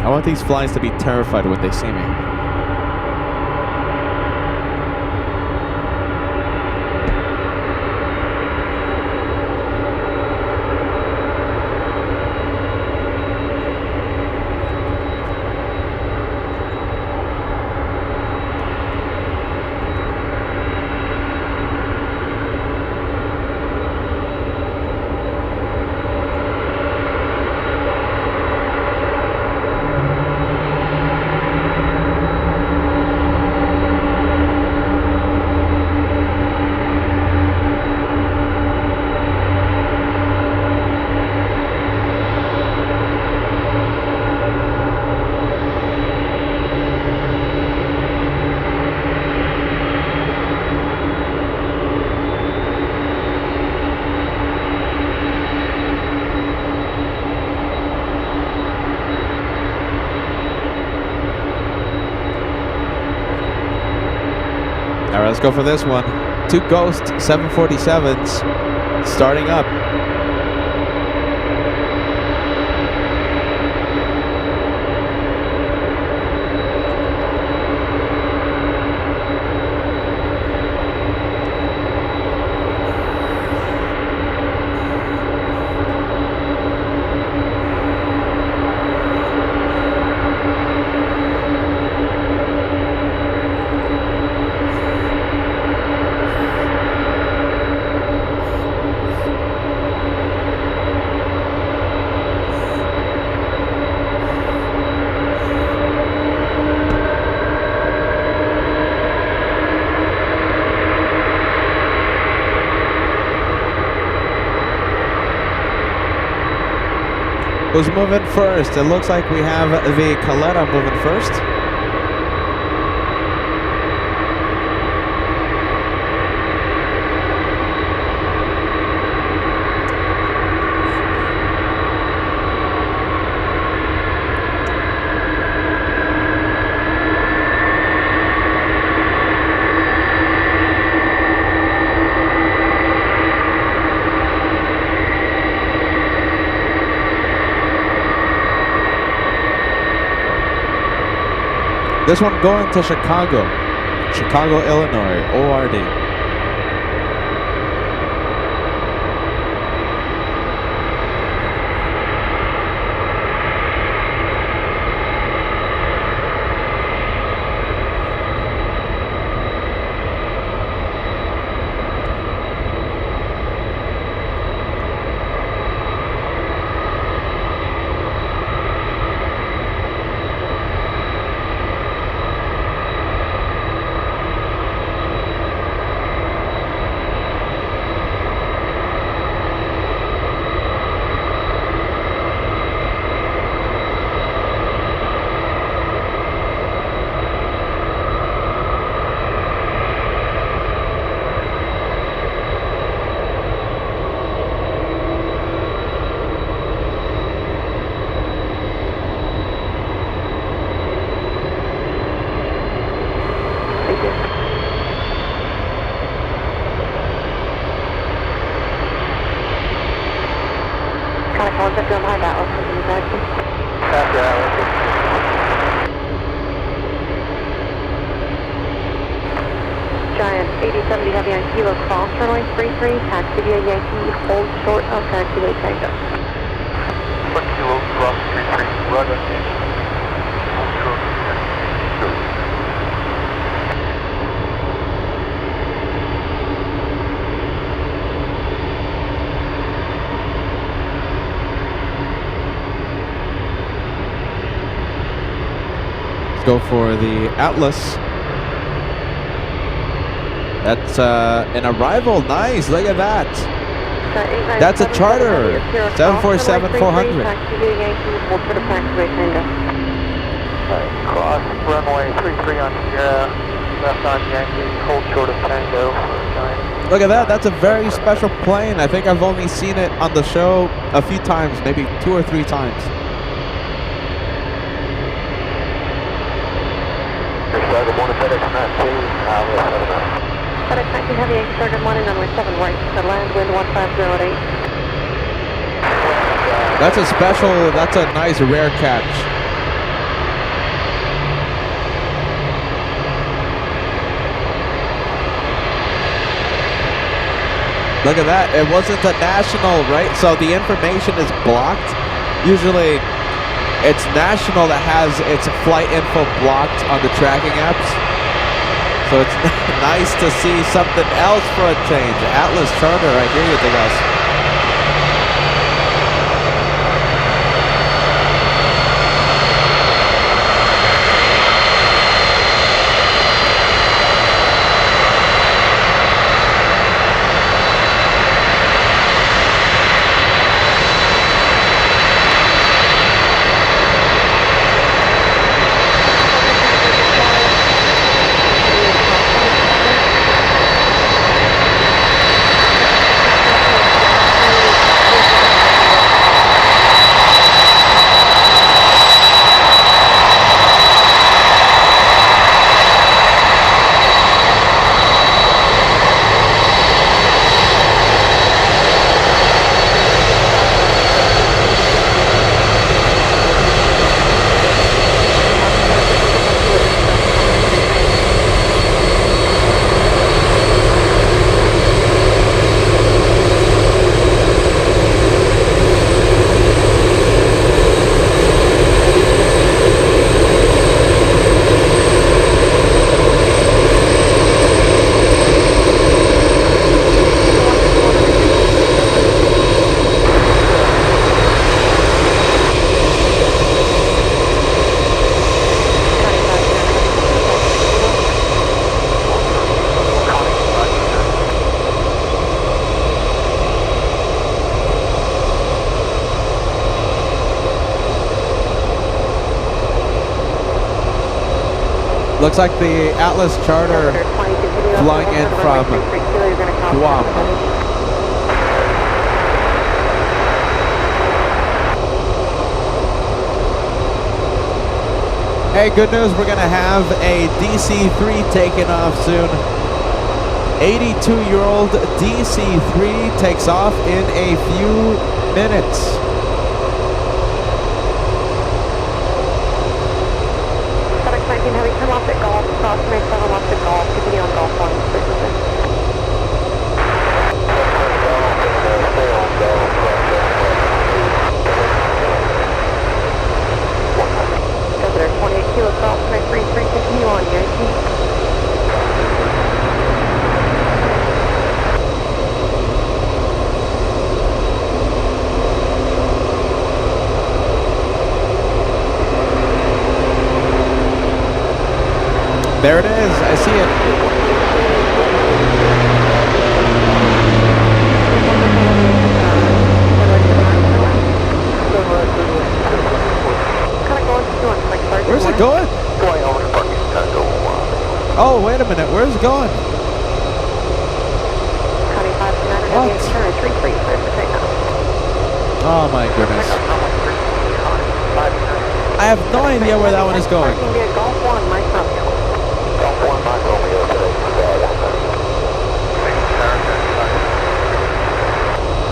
I want these flies to be terrified when they see me. All right, let's go for this one. 2 Ghost 747s starting up. Who's moving first? It looks like we have the Calera moving first. This one going to Chicago, Illinois, ORD. Giant 8070 Heavy on Kilo Cross runway 33, taxi via Yankee, hold short of taxiway Tango. 1 Kilo Cross 33, run on Yankee, hold short of taxiway. Let's go for the Atlas. That's an arrival. Nice. Look at that. That's a charter. 747-400. Cross runway 33 on Sierra, left on Yankee, hold short of Tango. Look at that. That's a very special plane. I think I've only seen it on the show a few times, maybe 2 or 3 times. Chicago morning, FedEx 19, FedEx 19 Heavy, Anchorage, good morning, runway 7 right, to land, wind 150 at 8. That's a special, that's a nice rare catch. Look at that, it wasn't a national, right? So the information is blocked. Usually it's national that has its flight info blocked on the tracking apps. So it's nice to see something else for a change. Atlas Charter right here with us. Looks like the Atlas charter flying in from Guam. Hey, good news, we're gonna have a DC-3 taking off soon. 82-year-old DC-3 takes off in a few minutes. Heavy, come off at Golf, cross 97 left at Golf, continue on Golf 1, frequency. Over there, 28 kilo Golf, 933, continue on, Yankee. There it is. I see it. Where's it going? Oh, wait a minute. Where's it going? What? Oh my goodness. I have no idea where that one is going.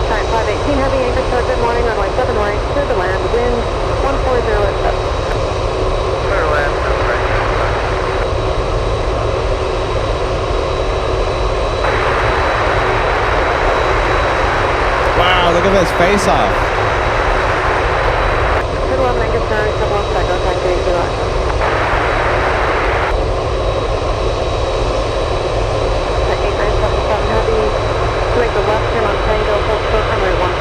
Time 518 heavy, Anchorage, good morning, runway 7 right, clear to land, wind 140 at 7. Clear to land, Wow, look at this face off. Good 11 Anchorage, double up, go taxi 8 kilo. Make the left turn on Tango, hold short runway 15.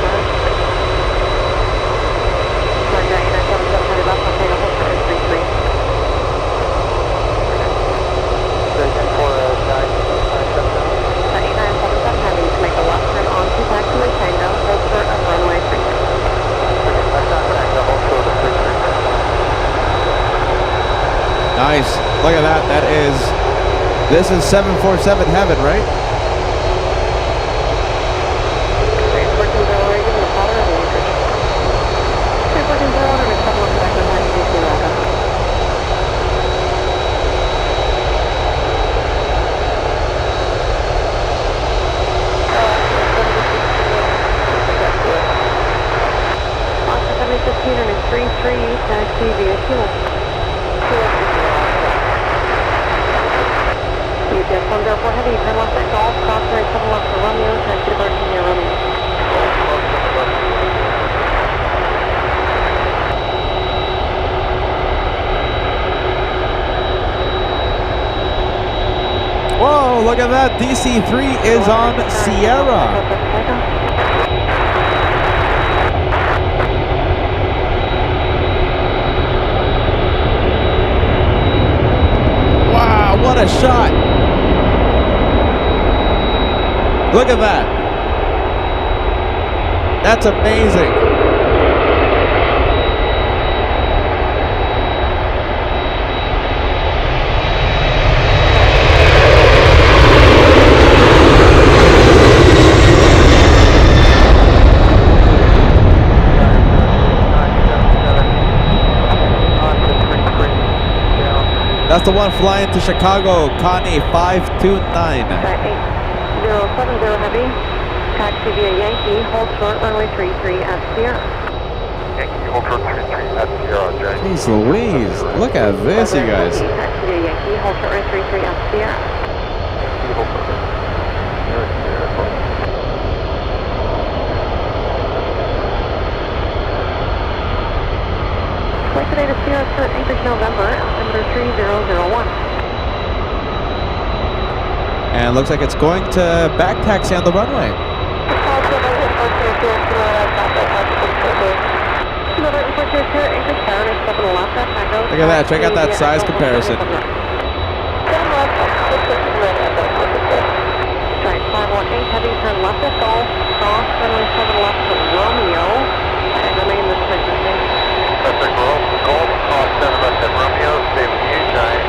Sorry, 977 heavy left on Tango, hold short 33. Station 4 8977 heavy, to make the left turn on to taxiway Tango, hold short of runway 33. Nice. Look at that. This is 747 heaven, right? Taxi via fuel. UTS 104 heavy, turn left at Golf, cross right 7 left for Romeo, taxi departure near Romeo. Whoa, look at that. DC-3 is on Sierra. What a shot! Look at that. That's amazing. That's the one flying to Chicago, Connie 529. 8070 heavy, taxi via Yankee, hold short, runway 33 at Sierra. Yankee, hold short 33 at Sierra, Jack. Jeez Louise, look at this, you guys. Taxi via Yankee, hold short, runway 33 at Sierra. Flight today to Sierra for Anchorage, November, altimeter 3001. And looks like it's going to back taxi on the runway. Look at that, check out that size comparison. Right, 518 heavy, turn left at Golf, cross, runway 7 left to Romeo, and remain this frequency. Perfect, Golf, cross 7 left at Romeo, stay with you, Giant.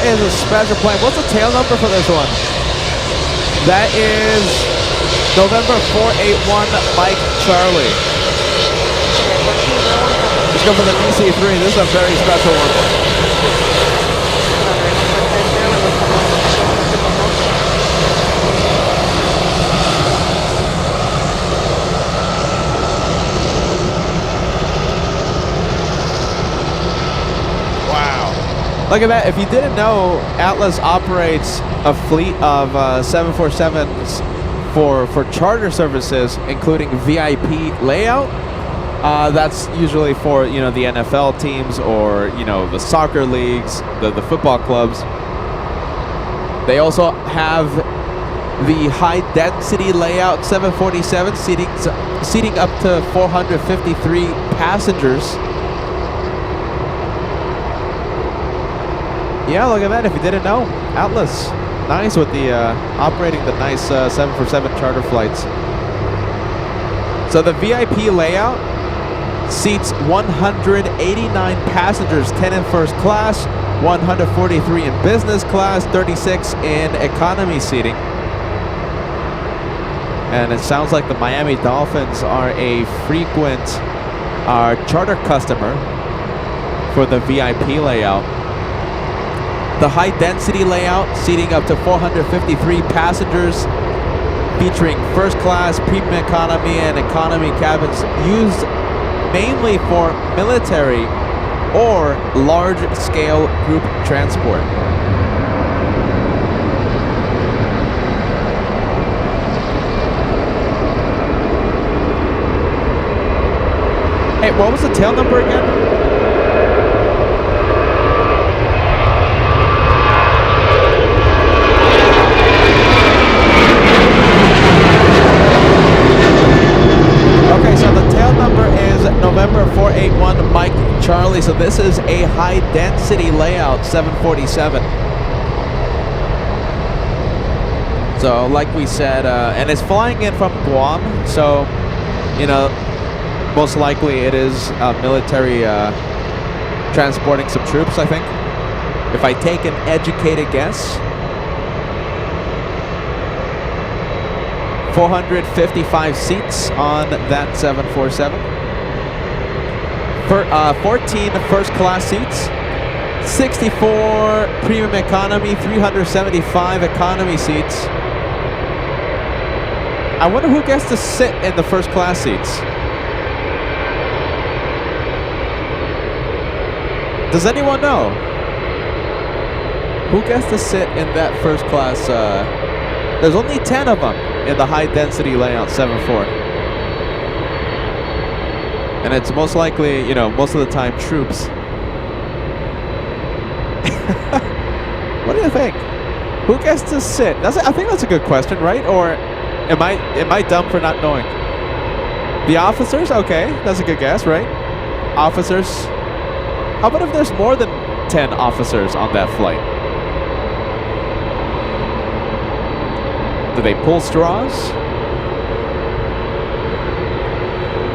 is a special plane. What's the tail number for this one? That is November 481 Mike Charlie. Let's go for the DC-3. This is a very special one. Look at that. If you didn't know, Atlas operates a fleet of 747s for charter services, including VIP layout. That's usually for, you know, the NFL teams or, you know, the soccer leagues, the football clubs. They also have the high density layout 747 seating up to 453 passengers. Yeah, look at that. If you didn't know, Atlas, nice with the operating the nice 747 charter flights. So the VIP layout seats 189 passengers, 10 in first class, 143 in business class, 36 in economy seating. And it sounds like the Miami Dolphins are a frequent charter customer for the VIP layout. The high-density layout, seating up to 453 passengers, featuring first-class, premium economy, and economy cabins used mainly for military or large-scale group transport. Hey, what was the tail number again? Okay, so the tail number is November 481 Mike Charlie. So this is a high density layout 747. So like we said, and it's flying in from Guam. So, you know, most likely it is military transporting some troops, I think. If I take an educated guess. 455 seats on that 747. 14 first class seats. 64 premium economy, 375 economy seats. I wonder who gets to sit in the first class seats. Does anyone know? Who gets to sit in that first class? There's only 10 of them in the high density layout 7-4. And it's most likely, you know, most of the time troops. What do you think? Who gets to sit? I think that's a good question, right? Or am I dumb for not knowing? The officers? Okay, that's a good guess, right? Officers. How about if there's more than 10 officers on that flight? Do they pull straws?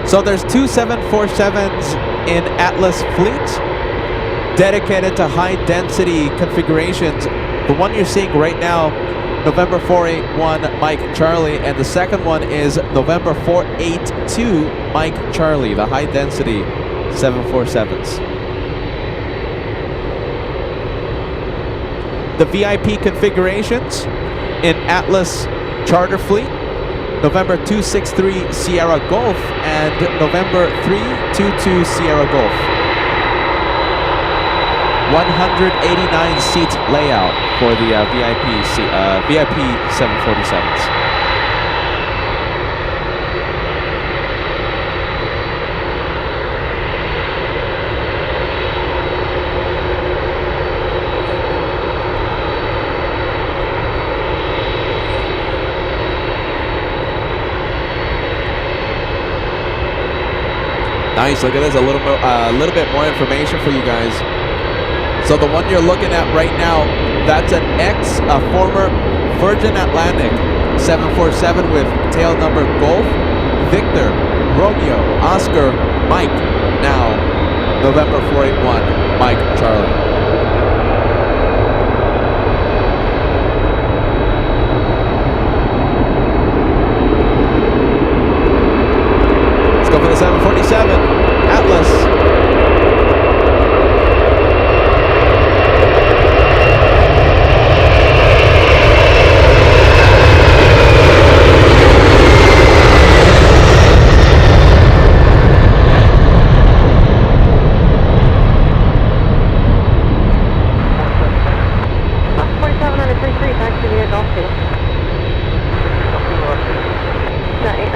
So there's two 747s in Atlas fleet dedicated to high density configurations. The one you're seeing right now, November 481 Mike Charlie, and the second one is November 482 Mike Charlie, the high density 747s. The VIP configurations in Atlas Charter Fleet, November 263 Sierra Golf and November 322 Sierra Golf. 189 seat layout for the VIP 747s. Nice, look at this, a little bit more information for you guys. So the one you're looking at right now, that's a former Virgin Atlantic 747 with tail number Golf, Victor, Romeo, Oscar, Mike. Now, November 481, Mike Charlie. 747 Atlas.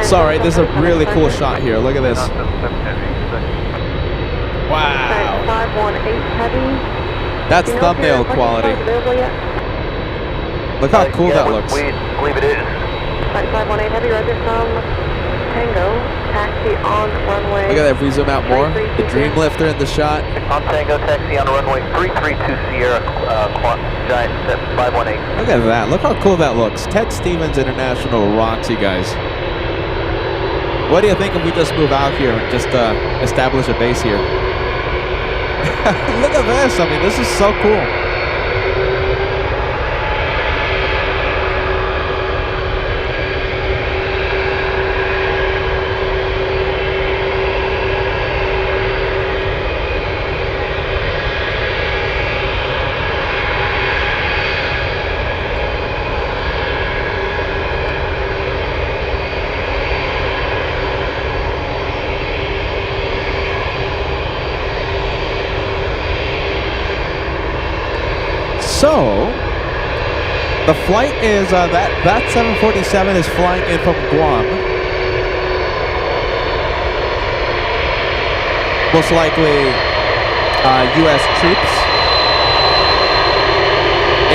Sorry, there's a really cool shot here. Look at this. Wow. 518 heavy. That's thumbnail quality. Look how cool that looks. We believe it is. 518 heavy, roger from Tango. Taxi on runway. Look at that. If we zoom out more, the Dream Lifter in the shot. On Tango, taxi on runway 332 Sierra, Giant 518. Look at that. Look how cool that looks. Ted Stevens International rocks, you guys. What do you think if we just move out here and just establish a base here? Look at this. I mean, this is so cool. So, the flight is, that 747 is flying in from Guam. Most likely, U.S. troops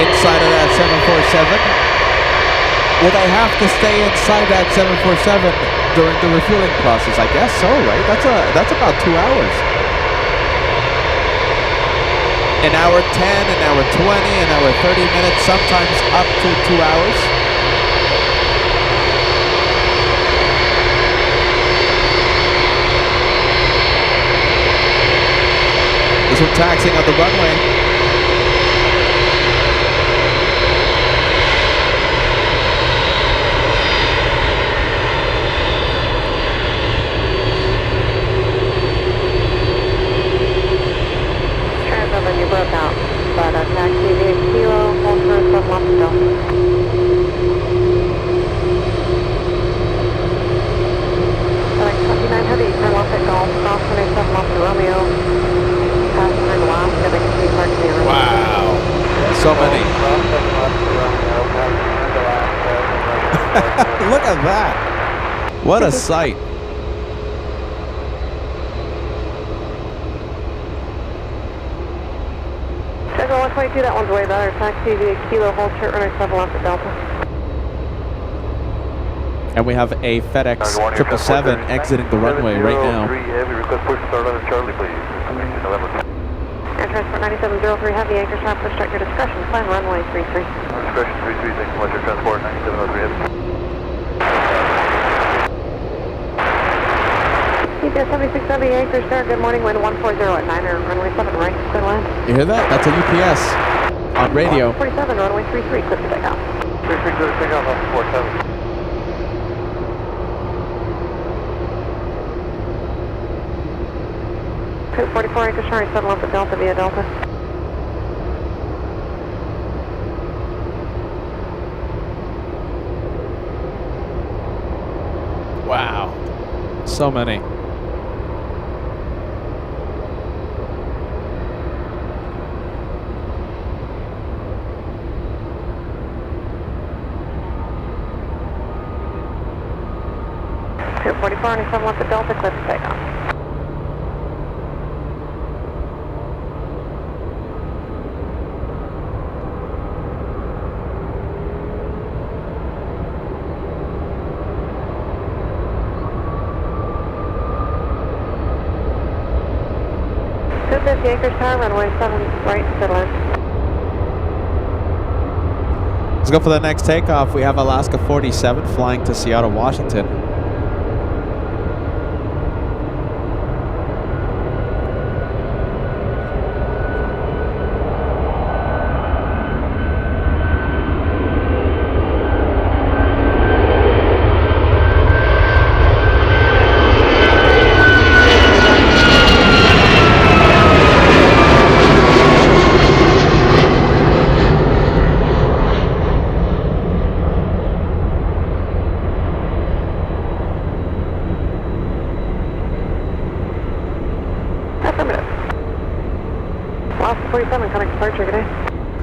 inside of that 747. Will they have to stay inside that 747 during the refueling process? I guess so, right? That's about 2 hours. An hour 10, an hour 20, an hour 30 minutes, sometimes up to 2 hours. This one taxiing on the runway. Broke out, but taxi via Kilo, hold for some Lobster. Select 29 heavy, turn left at Golf, cross 27 Lobster Romeo, pass behind Alaska, they can see park near. Wow, so many. Look at that. What a sight. Check 122, that one's way better. Taxi via Kilo, hold short runner 7 left at Delta. And we have a FedEx 777 exiting the runway right now. Heavy, request push start on Charlie, please. Air Transport 9703 Heavy, anchor sharp, push start your discretion. Climb runway 33. Discretion 33, thanks so much. Air Transport 9703 Heavy. CBS 7670 anchor start, good morning, wind 140 at 9er, runway 7 right, clear land. You hear that? That's a UPS on radio. 47, runway 33, clear to take off. 33, clear to take off on 47. 244 anchor start, 7 left at Delta via Delta. Wow. So many. Two 44 and 7 left at Delta, clear to take off. Anchor tower, runway 7 right, clear land. Let's go for the next takeoff. We have Alaska 47 flying to Seattle, Washington. 747, connect departure, good day.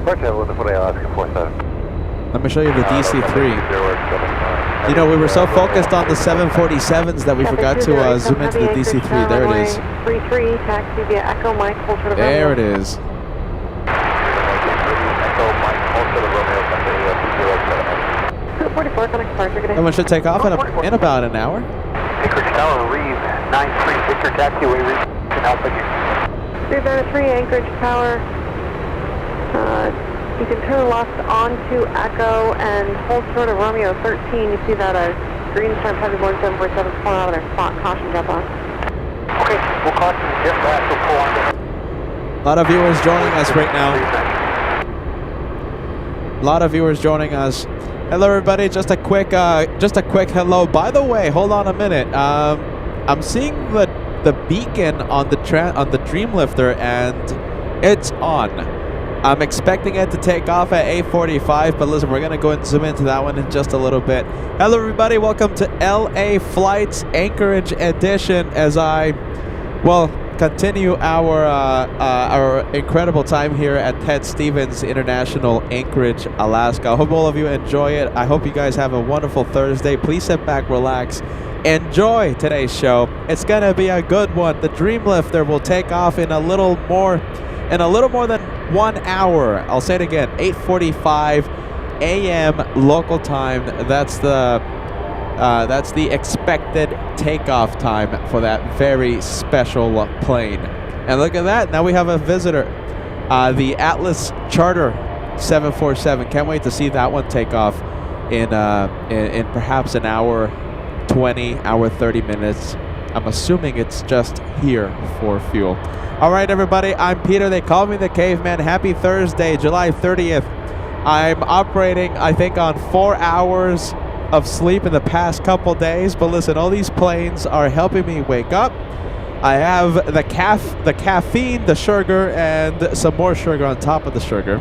Departure with the Alaska 47. Let me show you the DC-3. You know, we were so focused on the 747s that we forgot to zoom into the DC-3. There it is. 33, taxi via Echo Mike, hold for the There it is. Echo Mike, hold for the Romeo, 44, connect departure, good day. And we should take off in about an hour. Anchorage Tower, Reeve, 93, Victor taxiway, Reeve, and Alpha Union. 303, Anchorage Tower. You can turn left onto Echo and hold short of Romeo 13. You see that green stripe heavy Boeing 747 pulling out of their spot. Caution, jet blast. Okay, we'll caution jet blast. We'll pull on to... A lot of viewers joining us right now. A lot of viewers joining us. Hello, everybody. Just a quick hello. By the way, hold on a minute. I'm seeing the beacon on the Dreamlifter, and it's on. I'm expecting it to take off at 8:45, but listen, we're going to go and zoom into that one in just a little bit. Hello, everybody. Welcome to LA Flights Anchorage edition as I, continue our incredible time here at Ted Stevens International Anchorage, Alaska. I hope all of you enjoy it. I hope you guys have a wonderful Thursday. Please sit back, relax, enjoy today's show. It's going to be a good one. The Dreamlifter will take off in a little more than 1 hour. I'll say it again, 8:45 a.m. local time. That's the expected takeoff time for that very special plane. And look at that, now we have a visitor. The Atlas Charter 747. Can't wait to see that one take off in perhaps an hour 20, hour 30 minutes. I'm assuming it's just here for fuel. All right, everybody, I'm Peter. They call me the Caveman. Happy Thursday, July 30th. I'm operating, I think, on 4 hours of sleep in the past couple days. But listen, all these planes are helping me wake up. I have the caffeine, the sugar, and some more sugar on top of the sugar.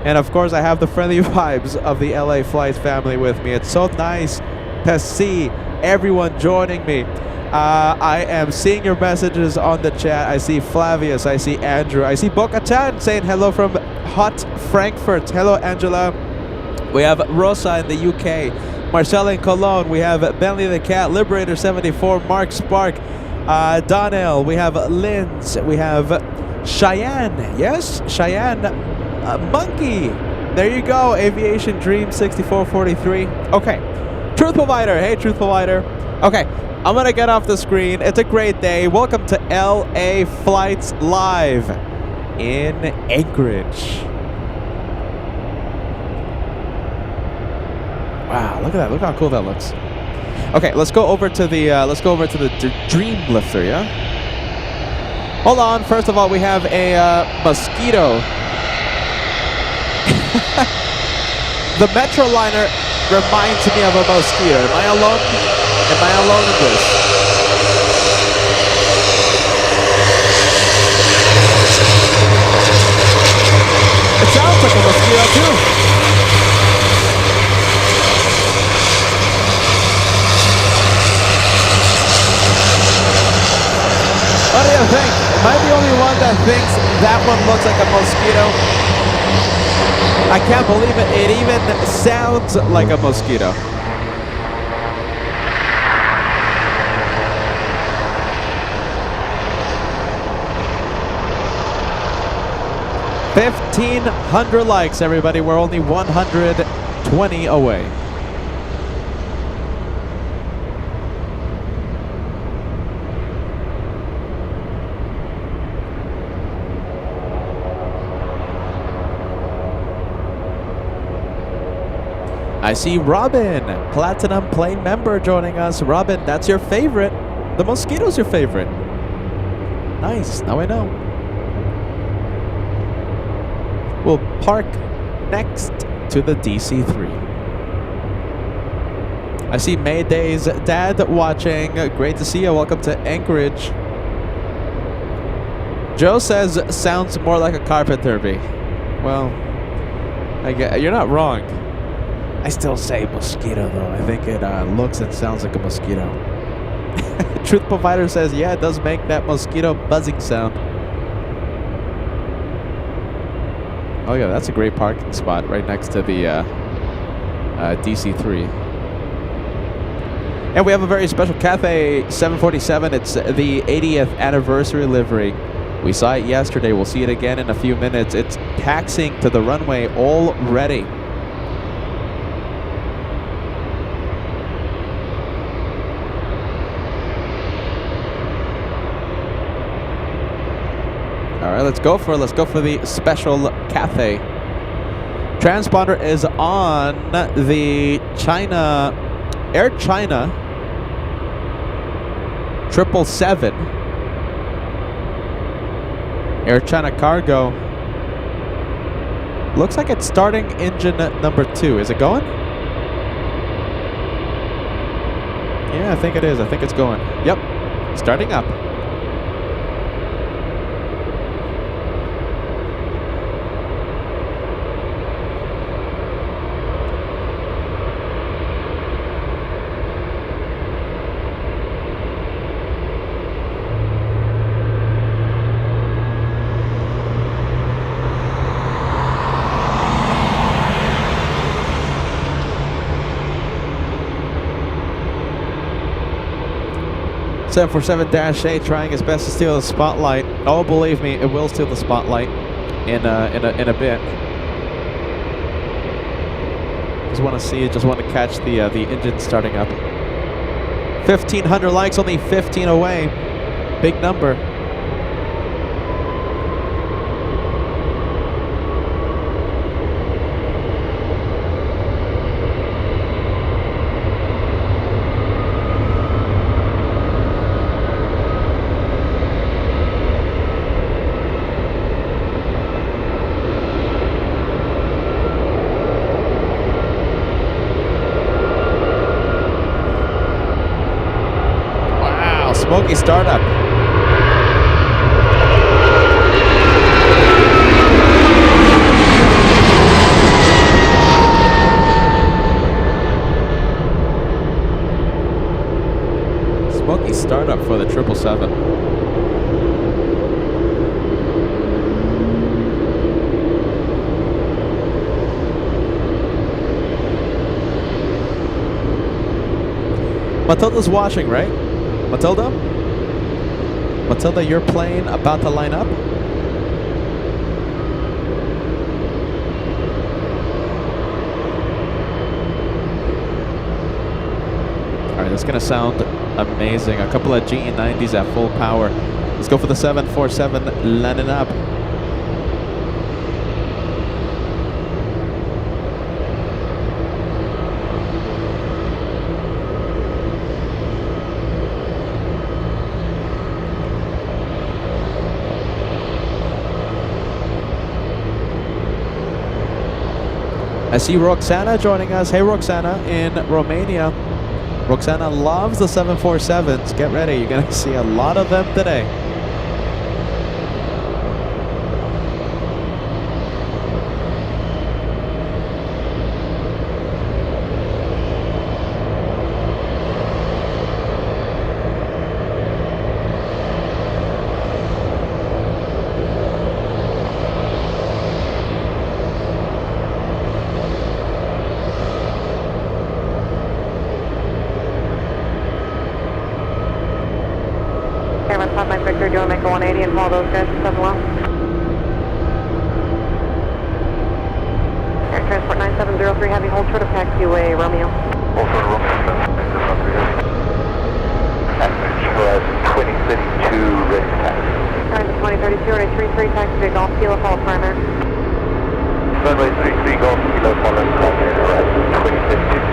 And, of course, I have the friendly vibes of the LA Flights family with me. It's so nice to see everyone joining me. I am seeing your messages on the chat. I see Flavius, I see Andrew, I see Boca-Chan saying hello from hot Frankfurt. Hello, Angela. We have Rosa in the UK, Marcella in Cologne. We have Bentley the Cat, Liberator 74, Mark Spark, Donnell. We have Linz. We have Cheyenne. Yes, Cheyenne. Monkey. There you go. Aviation Dream 6443. Okay. Truth Provider. Hey, Truth Provider. Okay. I'm going to get off the screen. It's a great day. Welcome to LA Flights Live in Anchorage. Wow, look at that. Look how cool that looks. Okay, let's go over to the Dreamlifter, yeah? Hold on. First of all, we have a mosquito. The Metroliner reminds me of a mosquito. Am I alone? Am I alone in this? It sounds like a mosquito too. What do you think? Am I the only one that thinks that one looks like a mosquito? I can't believe it. It even sounds like a mosquito. $1,500 likes, everybody. We're only 120 away. I see Robin, Platinum Plane member, joining us. Robin, that's your favorite. The mosquito's your favorite. Nice. Now I know. We'll park next to the DC-3. I see Mayday's dad watching. Great to see you. Welcome to Anchorage. Joe says sounds more like a carpet derby. Well, you're not wrong. I still say mosquito though. I think it looks and sounds like a mosquito. Truth Provider says, yeah, it does make that mosquito buzzing sound. Oh yeah, that's a great parking spot right next to the DC-3. And we have a very special Cathay 747. It's the 80th anniversary livery. We saw it yesterday. We'll see it again in a few minutes. It's taxiing to the runway already. All right, let's go for the special Cathay. Transponder is on the Air China 777. Air China Cargo. Looks like it's starting engine number 2. Is it going? Yeah, I think it is. I think it's going. Yep, starting up. Seven 747-8 trying his best to steal the spotlight. Oh, believe me, it will steal the spotlight in a bit. Just want to see it. Just want to catch the engine starting up. 1,500 likes, only 15 away. Big number. Smoky startup. Smoky startup for the 777. Matilda's watching, right? Matilda? Matilda, your plane about to line up? Alright, that's gonna sound amazing. A couple of GE90s at full power. Let's go for the 747 landing up. I see Roxana joining us. Hey, Roxana in Romania. Roxana loves the 747s. Get ready. You're going to see a lot of them today. Mike Victor, do you want to make a 180 and follow those guys to 7 along? Air Transport 9703 Heavy, hold short of taxiway Romeo. Hold short of Romeo, 9703 Heavy. Anchorage, horizon 2032, ready to taxi. Horizon 2032, runway 33, taxi to Golf Kilo, follow primary. Runway 33, Golf Kilo, follow primary, horizon 2032.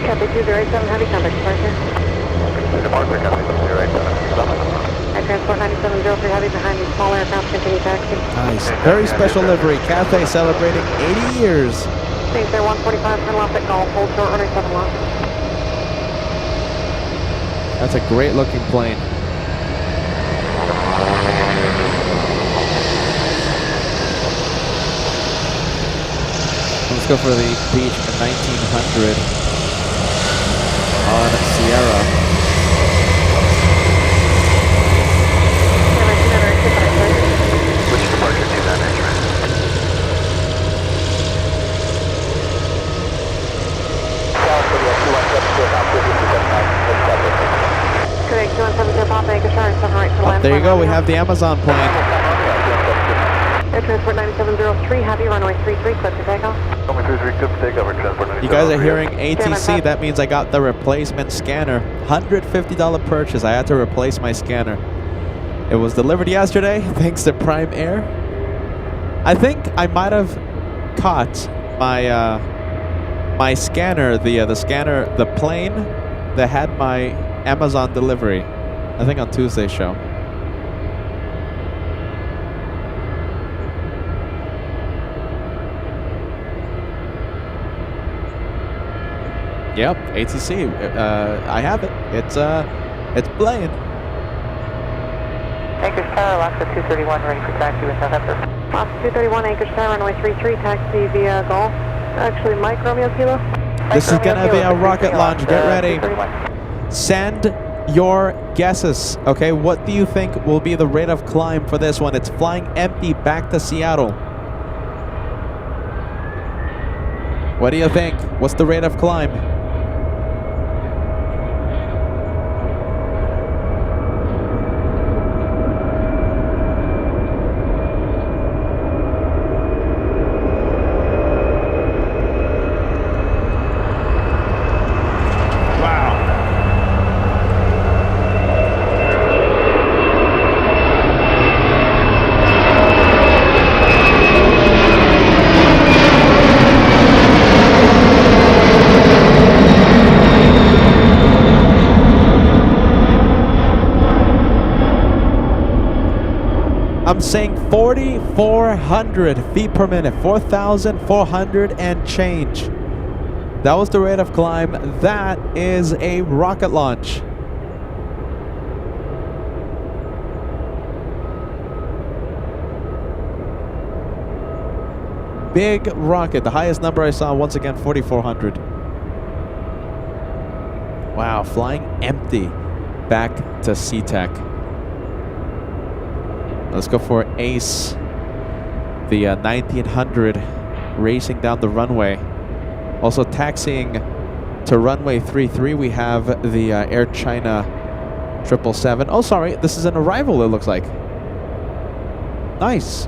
Copy 207, heavy contact departure. Departure, copy 207. Air Transport 9703 Heavy behind the small aircraft, continue taxi. Nice. Very special livery. Cathay celebrating 80 years. Things there 145, turn left at Gulf, hold short, runway 7 left. That's a great looking plane. Let's go for the beach 1900 on Sierra. Which departure to that Anchorage? Correct, 2170 Papa, Anchorage, turn 7 right to land. There you go, we have the Amazon plane. Air Transport 9703 Heavy, runway 33, clear for takeoff. Runway 33, clear for takeoff, Air Transport 9703. You guys are hearing ATC, that means I got the replacement scanner. $150 purchase, I had to replace my scanner. It was delivered yesterday, thanks to Prime Air. I think I might have caught my my scanner, the scanner, the plane that had my Amazon delivery. I think on Tuesday's show. Yep, ATC. I have it. It's playing. Anchorage Tower, ALAKSA 231, ready for taxi with November. ALAKSA 231, Anchorage Tower, runway 33, taxi via Gulf. Actually, Mike Romeo Kilo. This is gonna be a rocket launch. Get ready. Send your guesses. Okay, what do you think will be the rate of climb for this one? It's flying empty back to Seattle. What do you think? What's the rate of climb? I'm saying 4,400 feet per minute, 4,400 and change. That was the rate of climb. That is a rocket launch. Big rocket. The highest number I saw, once again, 4,400. Wow, flying empty back to SeaTac. Let's go for Ace, the 1900 racing down the runway. Also taxiing to runway 33, we have the Air China 777. Oh, sorry, this is an arrival, it looks like. Nice.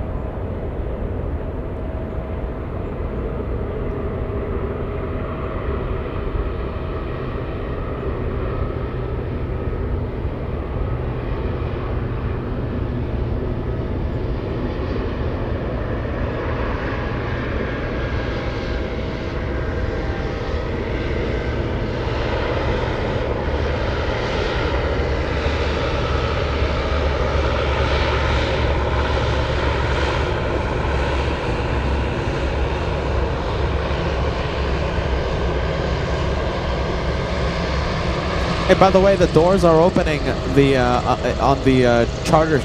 Hey, by the way, the doors are opening the on the Charter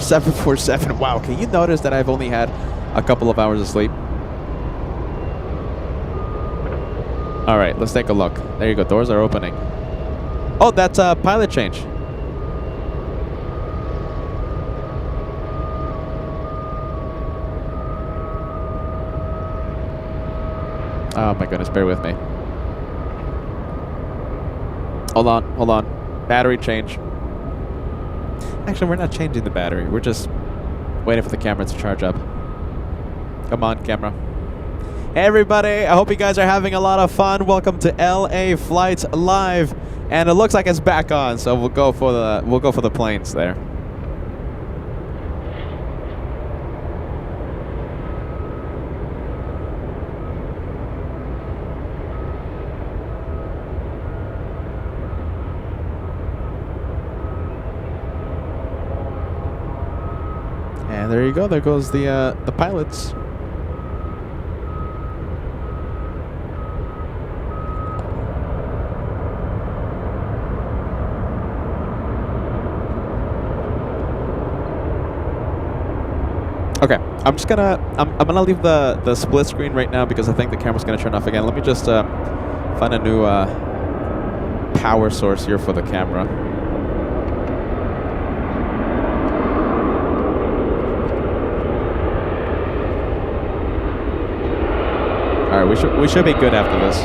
747. Wow, can you notice that I've only had a couple of hours of sleep? All right, let's take a look. There you go, doors are opening. Oh, that's a pilot change. Oh my goodness, bear with me. Hold on. Battery change. Actually, we're not changing the battery. We're just waiting for the camera to charge up. Come on, camera. Hey, everybody. I hope you guys are having a lot of fun. Welcome to LA Flights Live. And it looks like it's back on, so we'll go for the planes there. there you go. There goes the pilots. Okay, I'm gonna leave the split screen right now because I think the camera's gonna turn off again. Let me just find a new power source here for the camera. All right, we should be good after this.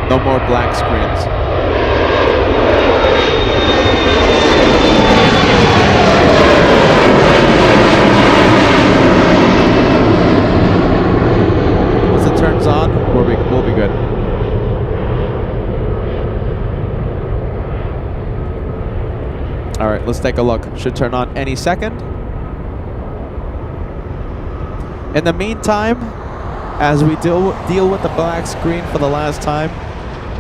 No more black screens. Turns on, we'll be good. All right, let's take a look. Should turn on any second. In the meantime, as we deal with the black screen for the last time,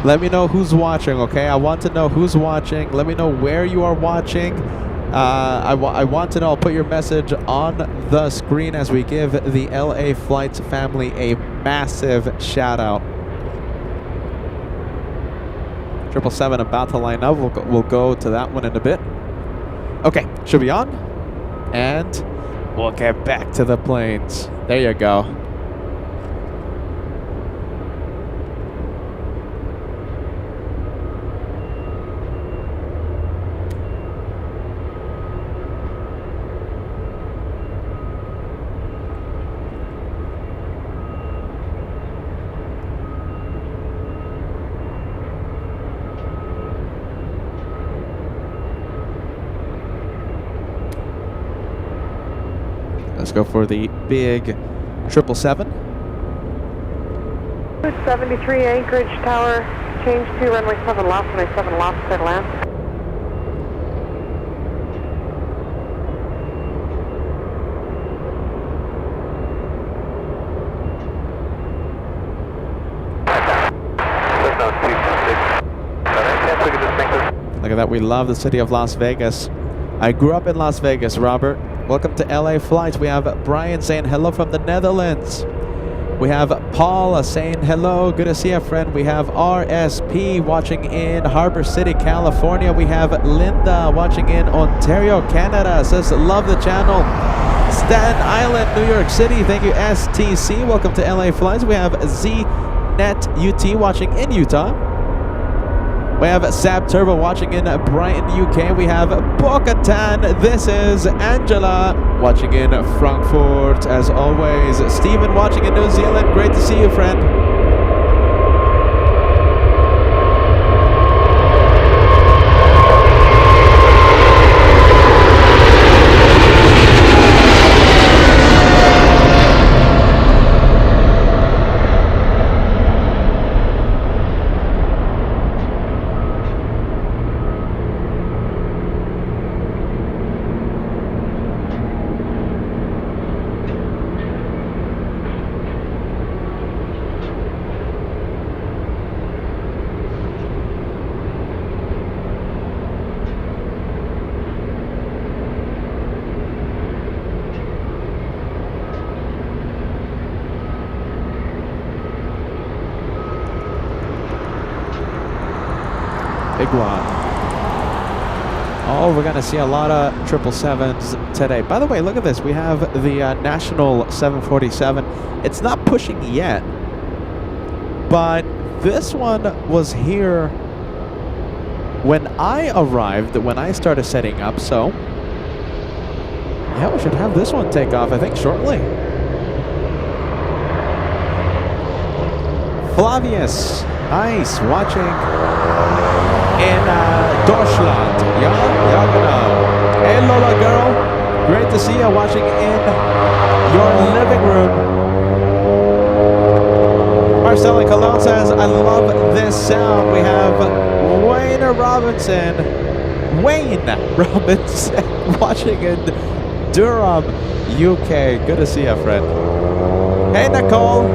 let me know who's watching, okay? I want to know who's watching. Let me know where you are watching. I want to know. I'll put your message on the screen as we give the LA Flights family a massive shout out. 777 about to line up. We'll go to that one in a bit. Okay, should be on. And we'll get back to the planes. There you go. Let's go for the big 777. 73 Anchorage Tower, change to runway 7 left, runway 7 left, clear to land. Look at that, we love the city of Las Vegas. I grew up in Las Vegas, Robert. Welcome to LA Flights. We have Brian saying hello from the Netherlands. We have Paul saying hello. Good to see you, friend. We have RSP watching in Harbor City, California. We have Linda watching in Ontario, Canada. Says love the channel. Staten Island, New York City. Thank you, STC. Welcome to LA Flights. We have ZNet UT watching in Utah. We have Sab Turbo watching in Brighton, UK. We have Bo-Katan. This is Angela watching in Frankfurt, as always. Stephen watching in New Zealand. Great to see you, friend. Big one. Oh, we're going to see a lot of 777s today. By the way, look at this. We have the National 747. It's not pushing yet, but this one was here when I arrived, when I started setting up. So, yeah, we should have this one take off, I think, shortly. Flavius, nice, watching in Deutschland. Ja, genau. Hey Lola girl, great to see you watching in your living room. Marcella Colon says, I love this sound. We have Wayne Robinson watching in Durham, UK. Good to see you, friend. Hey Nicole,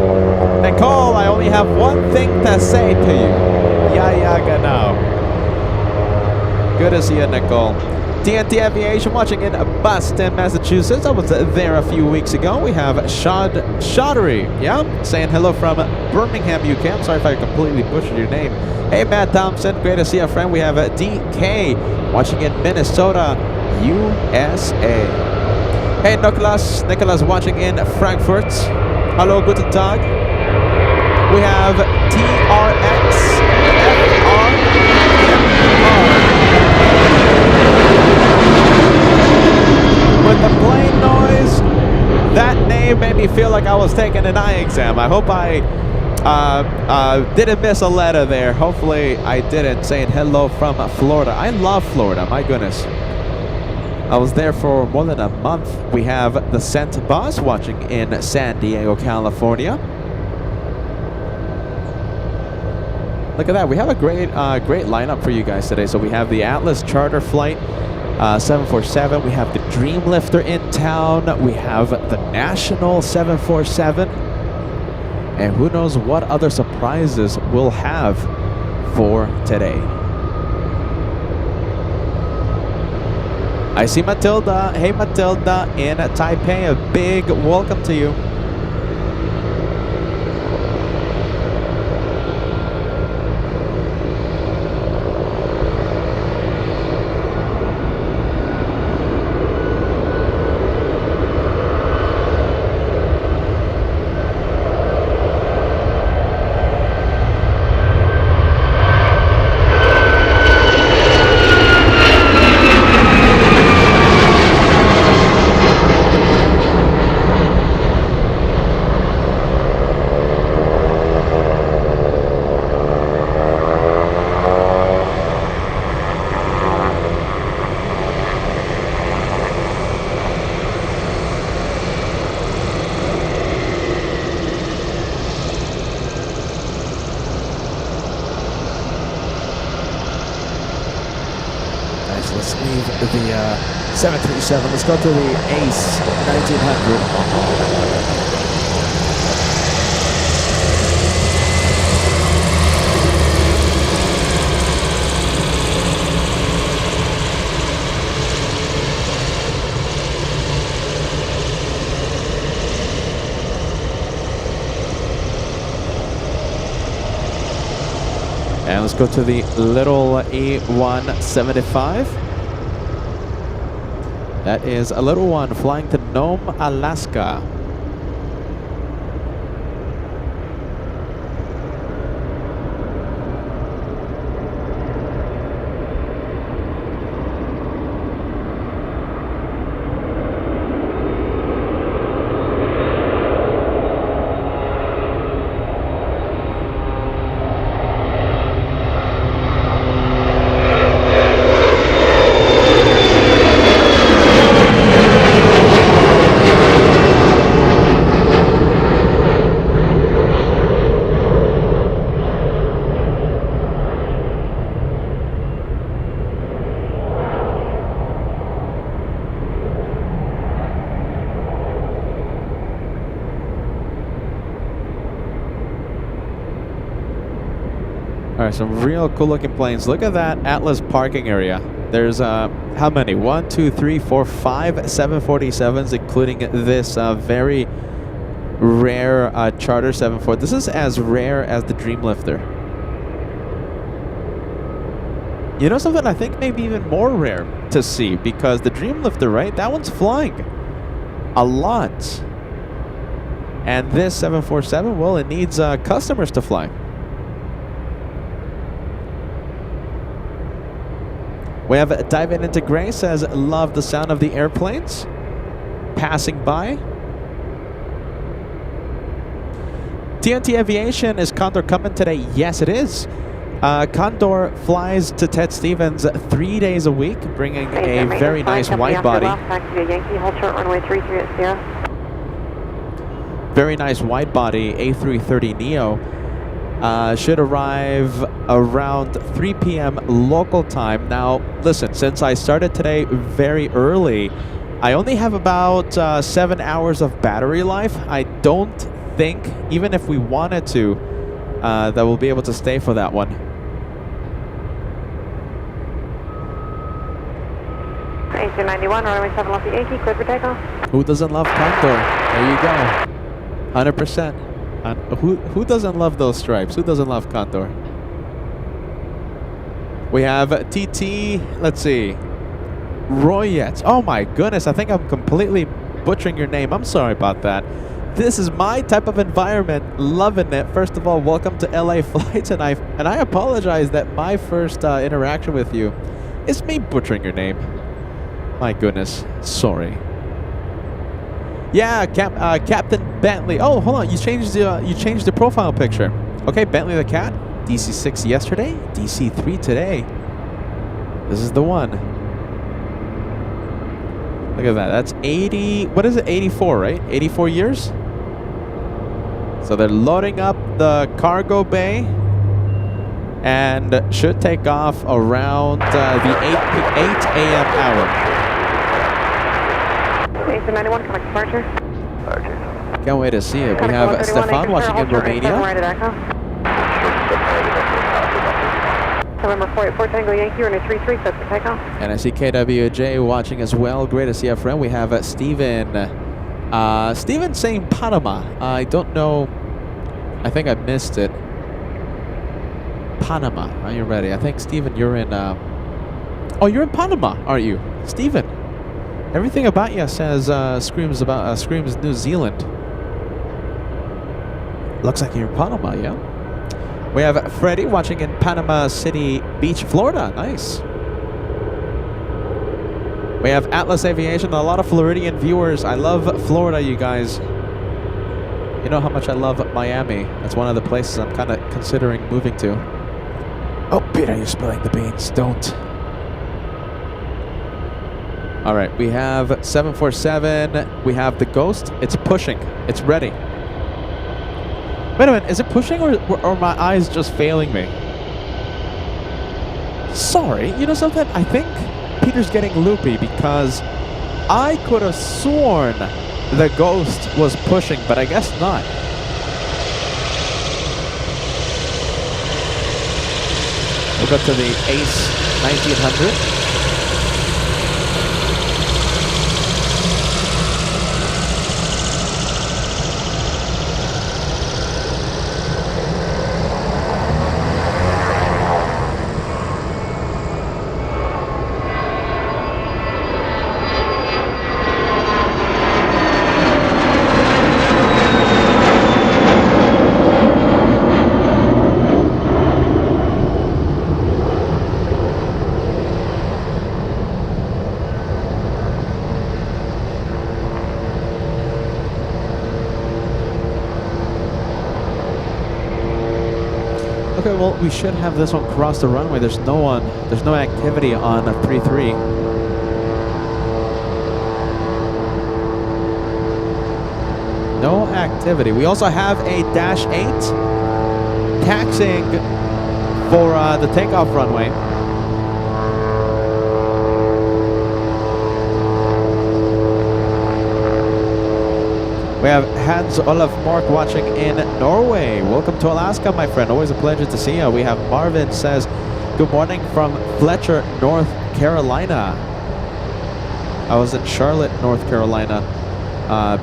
I only have one thing to say to you. Ja, genau. Good to see you, Nicole. TNT Aviation watching in Boston, Massachusetts. I was there a few weeks ago. We have Shottery, yeah, saying hello from Birmingham, UK. I'm sorry if I completely butchered your name. Hey, Matt Thompson, great to see our friend. We have DK watching in Minnesota, USA. Hey, Nicholas watching in Frankfurt. Hello, guten Tag. We have TRX FR. With the plane noise, that name made me feel like I was taking an eye exam. I hope I didn't miss a letter there. Hopefully I didn't. Saying hello from Florida. I love Florida, my goodness. I was there for more than a month. We have the Scent Boss watching in San Diego, California. Look at that. We have a great lineup for you guys today. So we have the Atlas charter flight 747. We have the Dreamlifter in town. We have the National 747. And who knows what other surprises we'll have for today. I see Matilda. Hey, Matilda in Taipei. A big welcome to you. Let's leave the 737. Let's go to the Ace 1900. And let's go to the little E-175. That is a little one flying to Nome, Alaska. Alright, some real cool looking planes. Look at that Atlas parking area. There's how many? 1, 2, 3, 4, 5 747s, including this very rare charter 74. This is as rare as the Dreamlifter. You know something? I think maybe even more rare to see, because the Dreamlifter, right? That one's flying a lot. And this 747, well, it needs customers to fly. We have Diving Into Gray says, love the sound of the airplanes passing by. TNT Aviation, is Condor coming today? Yes, it is. Condor flies to Ted Stevens 3 days a week, bringing a very nice wide body. Very nice wide body A330neo. Should arrive around 3 p.m. local time. Now, listen, since I started today very early, I only have about 7 hours of battery life. I don't think, even if we wanted to, that we'll be able to stay for that one. AC91, runway 7 left Yankee, clear for takeoff. Who doesn't love Condor? There you go. 100%. And who doesn't love those stripes? Who doesn't love Condor? We have TT, let's see, Royets. Oh my goodness, I think I'm completely butchering your name. I'm sorry about that. This is my type of environment, loving it. First of all, welcome to LA Flights, and I apologize that my first interaction with you is me butchering your name. My goodness, sorry. Yeah, Captain Bentley. Oh, hold on, you changed the profile picture. Okay, Bentley the cat. DC6 yesterday, DC3 today. This is the one. Look at that. That's 80. What is it? 84, right? 84 years. So they're loading up the cargo bay and should take off around the 8 a.m. hour. AC91, coming departure. Can't wait to see it. We have Stefan watching in Romania. November 484 Tango Yankee, runway 33, set for takeoff. And I see KWJ watching as well. Great to see our friend. We have Steven. Steven saying Panama. I don't know. I think I missed it. Panama. Are you ready? I think, Steven, you're in... Oh, you're in Panama, aren't you? Steven. Everything about you says screams New Zealand. Looks like you're in Panama, yeah? We have Freddie watching in Panama City Beach, Florida. Nice. We have Atlas Aviation, a lot of Floridian viewers. I love Florida, you guys. You know how much I love Miami. That's one of the places I'm kind of considering moving to. Oh, Peter, you're spilling the beans. Don't. All right, we have 747. We have the Ghost. It's pushing. It's ready. Wait a minute, is it pushing or are my eyes just failing me? Sorry, you know something? I think Peter's getting loopy because I could have sworn the Ghost was pushing, but I guess not. We'll go to the Ace 1900. Okay, well, we should have this one cross the runway. There's no activity on 3-3. No activity. We also have a Dash 8 taxiing for the takeoff runway. We have Hans Olaf Mark watching in Norway. Welcome to Alaska, my friend. Always a pleasure to see you. We have Marvin says, good morning from Fletcher, North Carolina. I was in Charlotte, North Carolina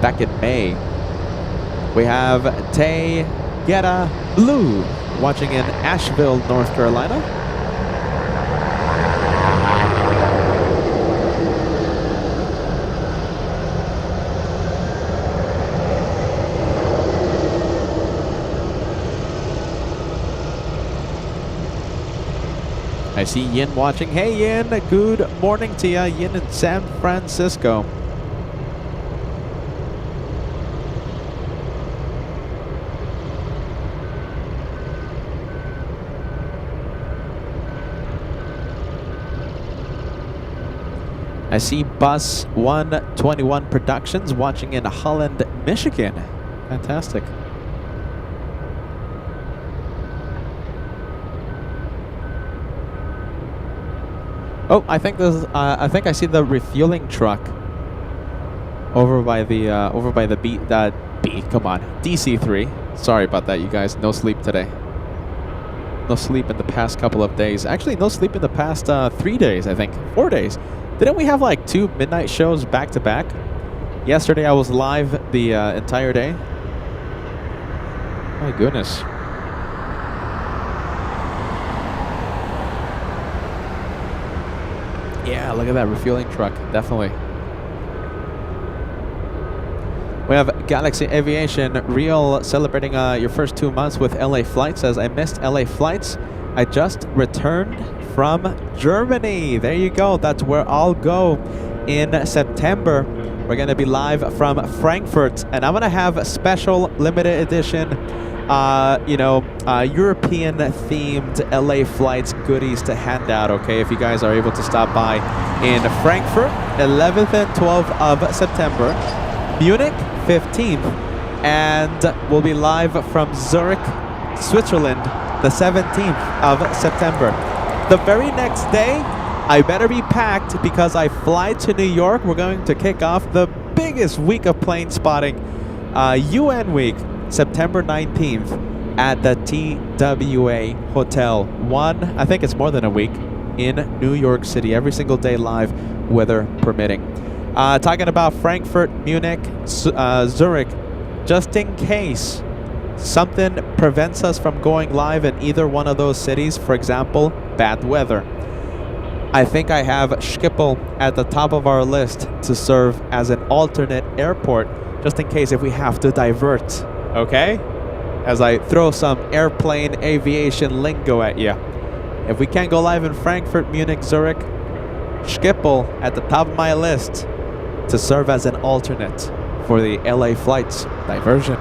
back in May. We have Tay Geta Blue watching in Asheville, North Carolina. I see Yin watching. Hey Yin, good morning to you. Yin in San Francisco. I see Bus 121 Productions watching in Holland, Michigan. Fantastic. Oh, I think this. I think I see the refueling truck over by the B. Come on, DC3. Sorry about that, you guys. No sleep today. No sleep in the past couple of days. Actually, no sleep in the past 3 days. I think 4 days. Didn't we have like 2 midnight shows back to back? Yesterday I was live the entire day. My goodness. Yeah, look at that refueling truck. Definitely. We have Galaxy Aviation Real celebrating your first 2 months with LA flights. Says, I missed LA flights. I just returned from Germany. There you go. That's where I'll go in September. We're going to be live from Frankfurt. And I'm going to have a special limited edition, European themed LA flights goodies to hand out. Okay, if you guys are able to stop by in Frankfurt, 11th and 12th of September. Munich, 15th, and we'll be live from Zurich, Switzerland, the 17th of September. The very next day, I better be packed because I fly to New York. We're going to kick off the biggest week of plane spotting, UN Week, September 19th at the TWA Hotel. I think it's more than a week, in New York City, every single day live, weather permitting. Talking about Frankfurt, Munich, Zurich, just in case something prevents us from going live in either one of those cities, for example, bad weather. I think I have Schiphol at the top of our list to serve as an alternate airport, just in case if we have to divert, okay? As I throw some airplane aviation lingo at you. If we can't go live in Frankfurt, Munich, Zurich, Schiphol at the top of my list to serve as an alternate for the LA flights diversion.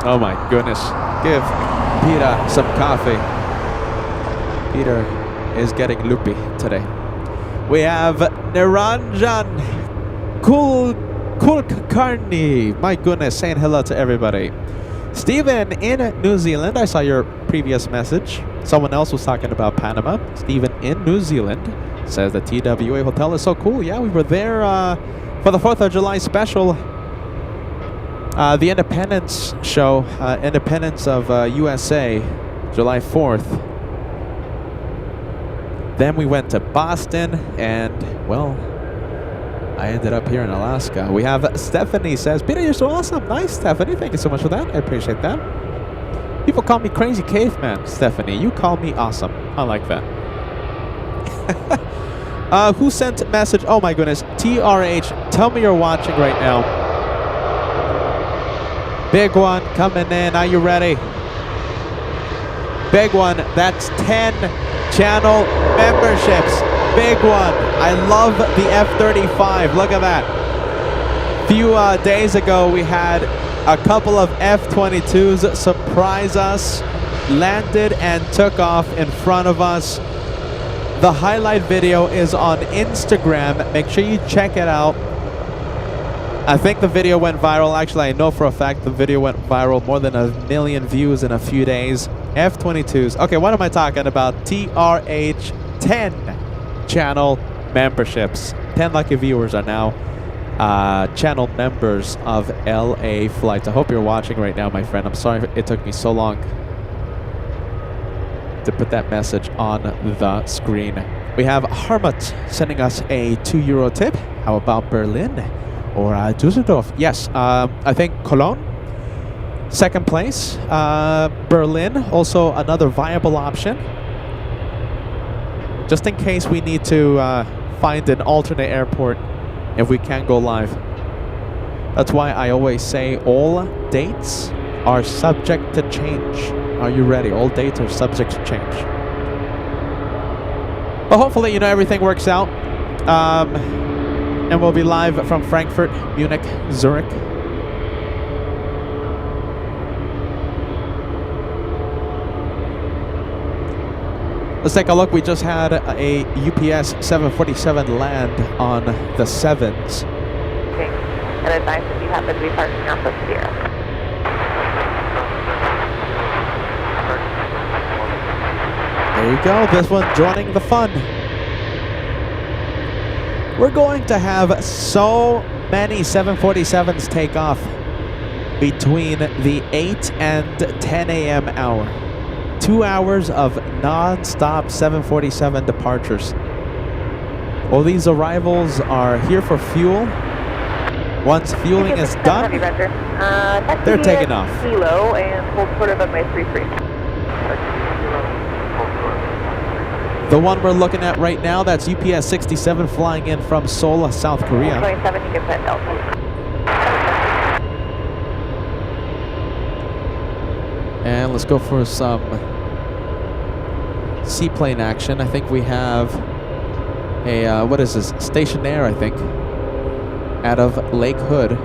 Oh my goodness. Give Peter some coffee. Peter is getting loopy today. We have Niranjan Kulkarni. My goodness, saying hello to everybody. Stephen in New Zealand. I saw your previous message. Someone else was talking about Panama. Stephen in New Zealand says the TWA Hotel is so cool. Yeah, we were there for the 4th of July special. The Independence show, Independence of USA, July 4th. Then we went to Boston, and, well, I ended up here in Alaska. We have Stephanie says, Peter, you're so awesome. Nice, Stephanie. Thank you so much for that. I appreciate that. People call me Crazy Caveman, Stephanie. You call me awesome. I like that. Who sent a message? Oh my goodness. TRH, tell me you're watching right now. Big one coming in. Are you ready? Big one. That's 10 channel memberships. Big one. I love the F-35. Look at that. A few days ago, we had a couple of F-22s surprise us, landed and took off in front of us. The highlight video is on Instagram. Make sure you check it out. I think the video went viral. Actually, I know for a fact the video went viral. More than 1 million views in a few days. F-22s. Okay, what am I talking about? TRH 10 channel memberships. 10 lucky viewers are now channel members of LA Flights. I hope you're watching right now, my friend. I'm sorry it took me so long to put that message on the screen. We have Harmut sending us a €2 tip. How about Berlin or Dusseldorf? Yes, I think Cologne. Second place. Berlin, also another viable option. Just in case we need to find an alternate airport if we can't go live. That's why I always say all dates are subject to change. Are you ready? All dates are subject to change. But hopefully, everything works out. And we'll be live from Frankfurt, Munich, Zurich. Let's take a look. We just had a UPS 747 land on the 7s. Okay. And advise if you happen to be parking off of Sierra. There you go. This one joining the fun. We're going to have so many 747s take off between the 8 and 10 a.m. hour. 2 hours of non-stop 747 departures. All these arrivals are here for fuel. Once fueling is done, they're taking off. Kilo and hold short of runway 33. The one we're looking at right now, that's UPS 67 flying in from Seoul, South Korea. 27, you can put Delta. And let's go for some seaplane action. I think we have a, what is this? Stationair, I think, out of Lake Hood.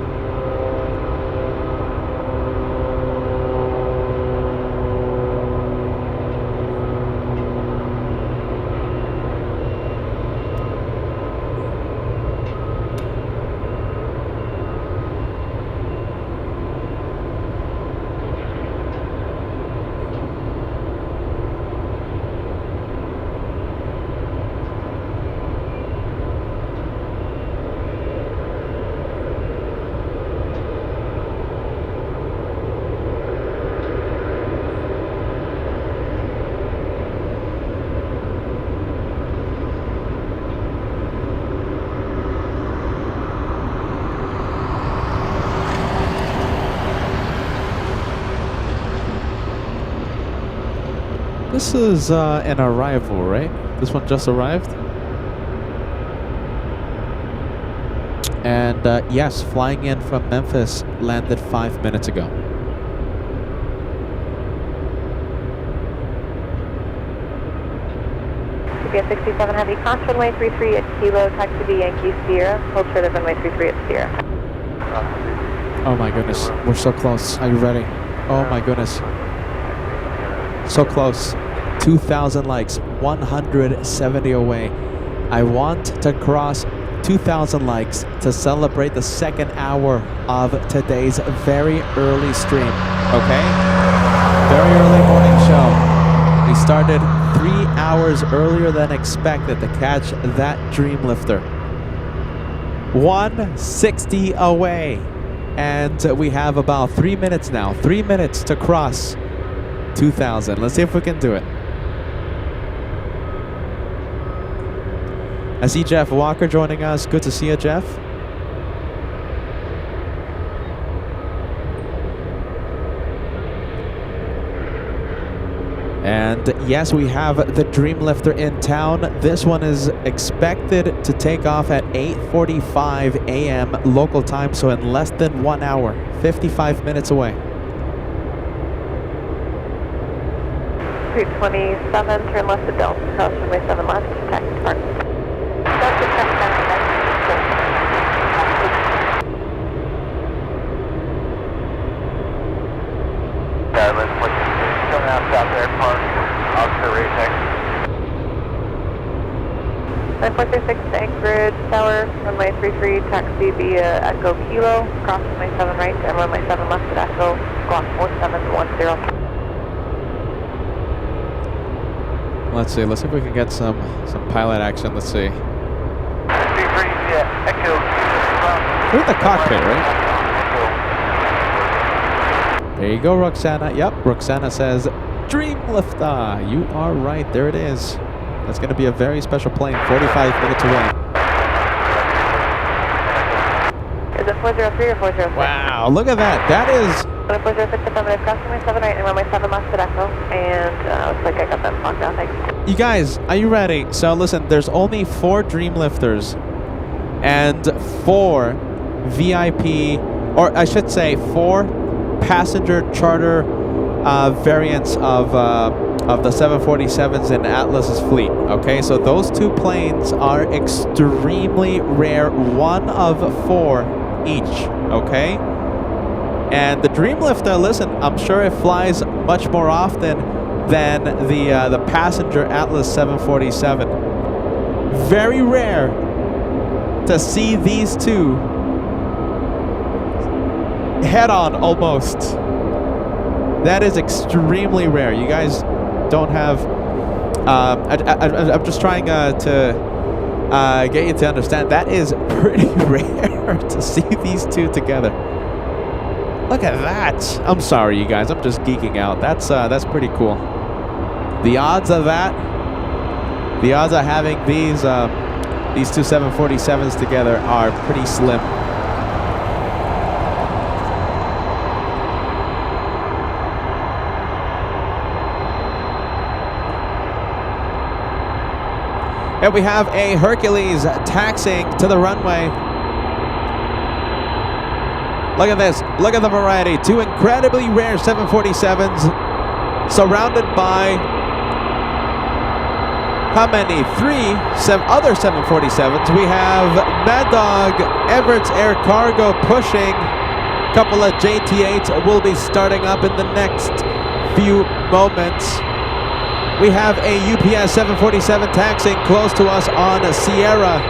This is an arrival, right? This one just arrived? And yes, flying in from Memphis, landed 5 minutes ago. UPS 67 Heavy, cross runway 33 at Kilo, taxi to Yankee Sierra, hold short of runway 33 at Sierra. Oh my goodness, we're so close. Are you ready? Oh my goodness. So close. 2,000 likes, 170 away. I want to cross 2,000 likes to celebrate the second hour of today's very early stream, okay? Very early morning show. We started 3 hours earlier than expected to catch that Dreamlifter. 160 away. And we have about 3 minutes now. 3 minutes to cross 2,000. Let's see if we can do it. I see Jeff Walker joining us. Good to see you, Jeff. And yes, we have the Dreamlifter in town. This one is expected to take off at 8:45 a.m. local time, so in less than 1 hour, 55 minutes away. 227, turn left to Delta, cross runway 7 left, taxi to park. Delta, let's put coming out South Airport, Officer Raytech. 9436 to Anchorage Tower, runway 33, taxi via Echo Kilo, cross runway 7 right, and runway 7 left at Echo, squawk 4710. Let's see if we can get some pilot action. Let's see. We're in the cockpit, right? There you go, Roxana. Yep, Roxana says, Dreamlifter. You are right. There it is. That's going to be a very special plane, 45 minutes away. Is it 403 or 406? Wow, look at that. That is... 406 affirmative, cross runway 7 right and runway 7 left at Echo. And looks like I got them locked down. Thanks. You guys, are you ready? So listen, there's only 4 Dreamlifters and 4 VIP, or I should say 4 passenger charter variants of the 747s in Atlas's fleet. Okay, so those 2 planes are extremely rare, 1 of 4 each. Okay, and the Dreamlifter, listen, I'm sure it flies much more often than the passenger Atlas 747. Very rare to see these 2 head on almost. That is extremely rare. You guys don't have... I'm just trying to get you to understand. That is pretty rare to see these 2 together. Look at that. I'm sorry, you guys. I'm just geeking out. That's pretty cool. The odds of that, the odds of having these These two 747s together are pretty slim. And we have a Hercules taxiing to the runway. Look at this. Look at the variety. Two incredibly rare 747s surrounded by how many? Other 747s. We have Mad Dog, Everett's Air Cargo pushing. A couple of JT8s will be starting up in the next few moments. We have a UPS 747 taxiing close to us on Sierra.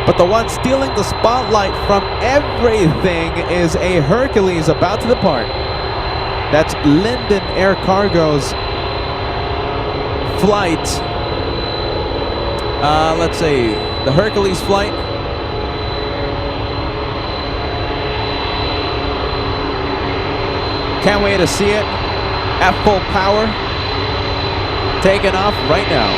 But the one stealing the spotlight from everything is a Hercules about to depart. That's Linden Air Cargo's flight. Let's see, the Hercules flight. Can't wait to see it at full power. Taking off right now.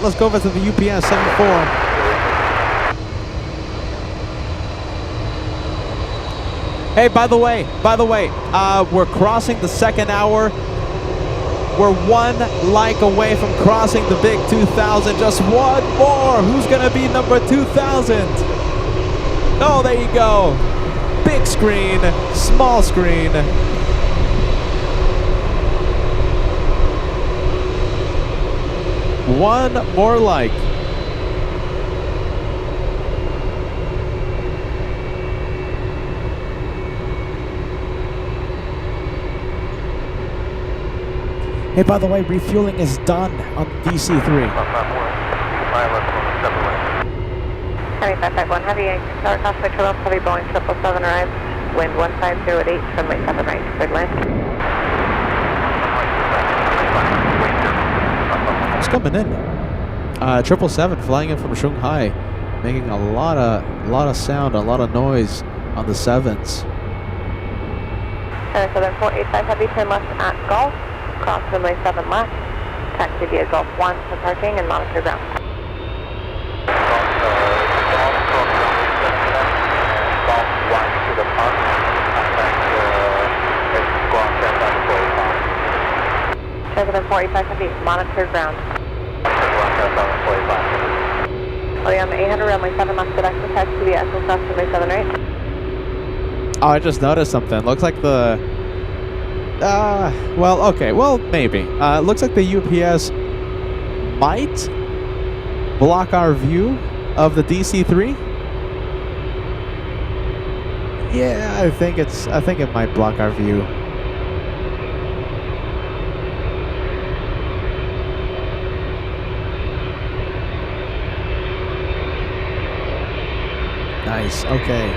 Let's go over to the UPS 74. Hey, by the way, we're crossing the second hour. We're one like away from crossing the big 2,000. Just one more. Who's gonna be number 2,000? Oh, there you go. Big screen, small screen. One more like. Hey, by the way, refueling is done on DC3. Heavy 551, heavy anchor, tower cross by Trillum, heavy Boeing 777 arrives, wind 1508, runway 7 right, third line. It's coming in. 777 flying in from Shanghai, making a lot of sound, a lot of noise on the sevens. Southern 485 heavy, turn left at Golf, cross runway 7 left, taxi via Golf 1 for parking and monitor ground. Golf 1 to the park, Southern 485 heavy, monitor ground. Oh, yeah, on the 800 runway 7 left at ALAKSA, taxi via Echo cross runway 7 right. Oh, I just noticed something. Looks like the... well, okay. Well, maybe. Looks like the UPS might block our view of the DC3. Yeah, I think it might block our view. Nice. Okay.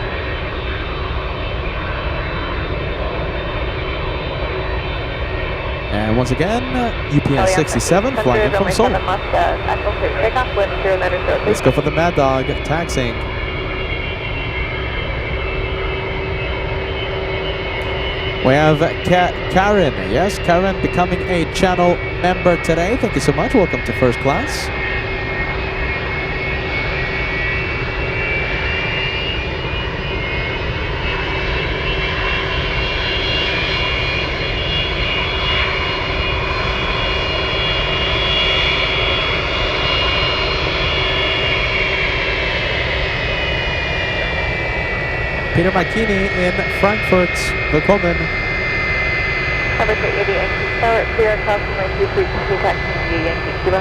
And once again, UPS 67 flying in from Seoul. Let's go for the Mad Dog, taxiing. We have Karen. Yes, Karen becoming a channel member today. Thank you so much. Welcome to first class. Peter Makini in Frankfurt. Willkommen. Cover for Yankee Tower, clear across from my 232 taxi via Yankee Kilo.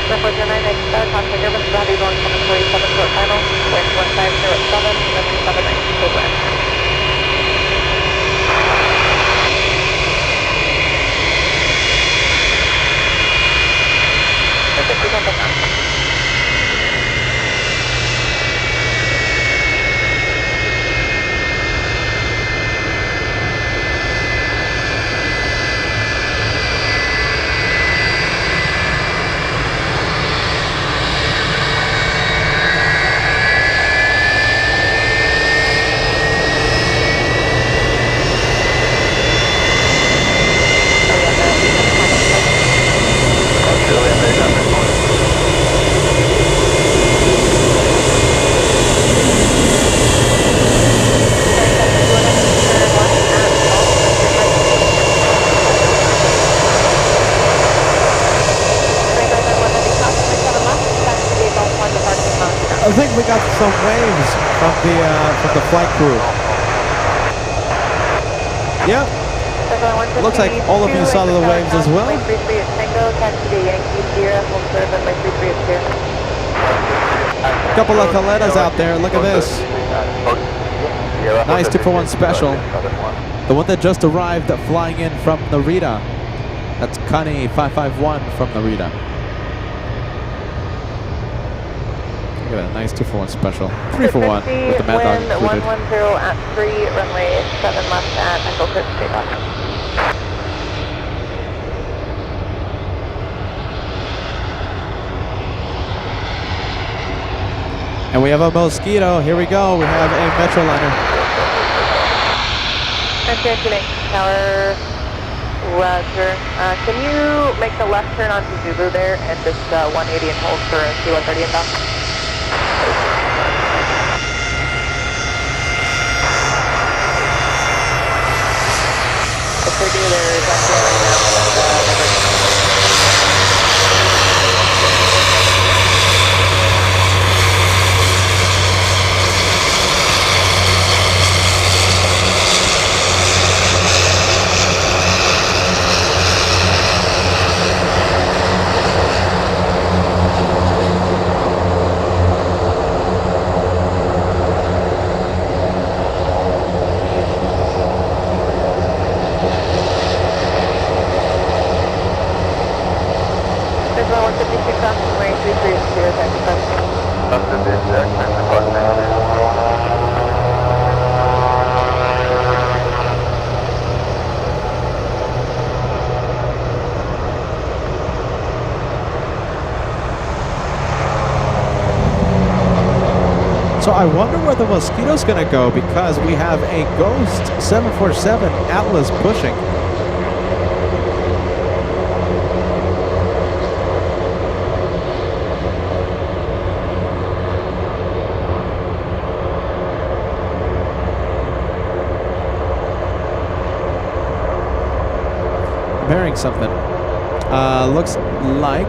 Report 09, next start, contact Airbus, Bobby going from the 47-foot final, wind 1507, number 79, take land. Perfect, we can take on. I think we got some waves from the flight crew. Yeah. Looks like all of you saw the waves as well. Couple of Colettas out there. Look at this. Nice 2-for-1 special. The one that just arrived flying in from Narita. That's Kani 551 from Narita. Look at that, nice 2-for-1 special. 3-for-1 with the Mad Dog included. 110 at 3, runway 7 left at Echo Chris, take off. And we have a Mosquito. Here we go. We have a Metroliner. Tower, Roger. Can you make the left turn onto Zulu there and just 180 and hold for C-130 inbound? It's right now. So I wonder where the Mosquito's gonna go, because we have a Ghost 747 Atlas pushing. Bearing something. Looks like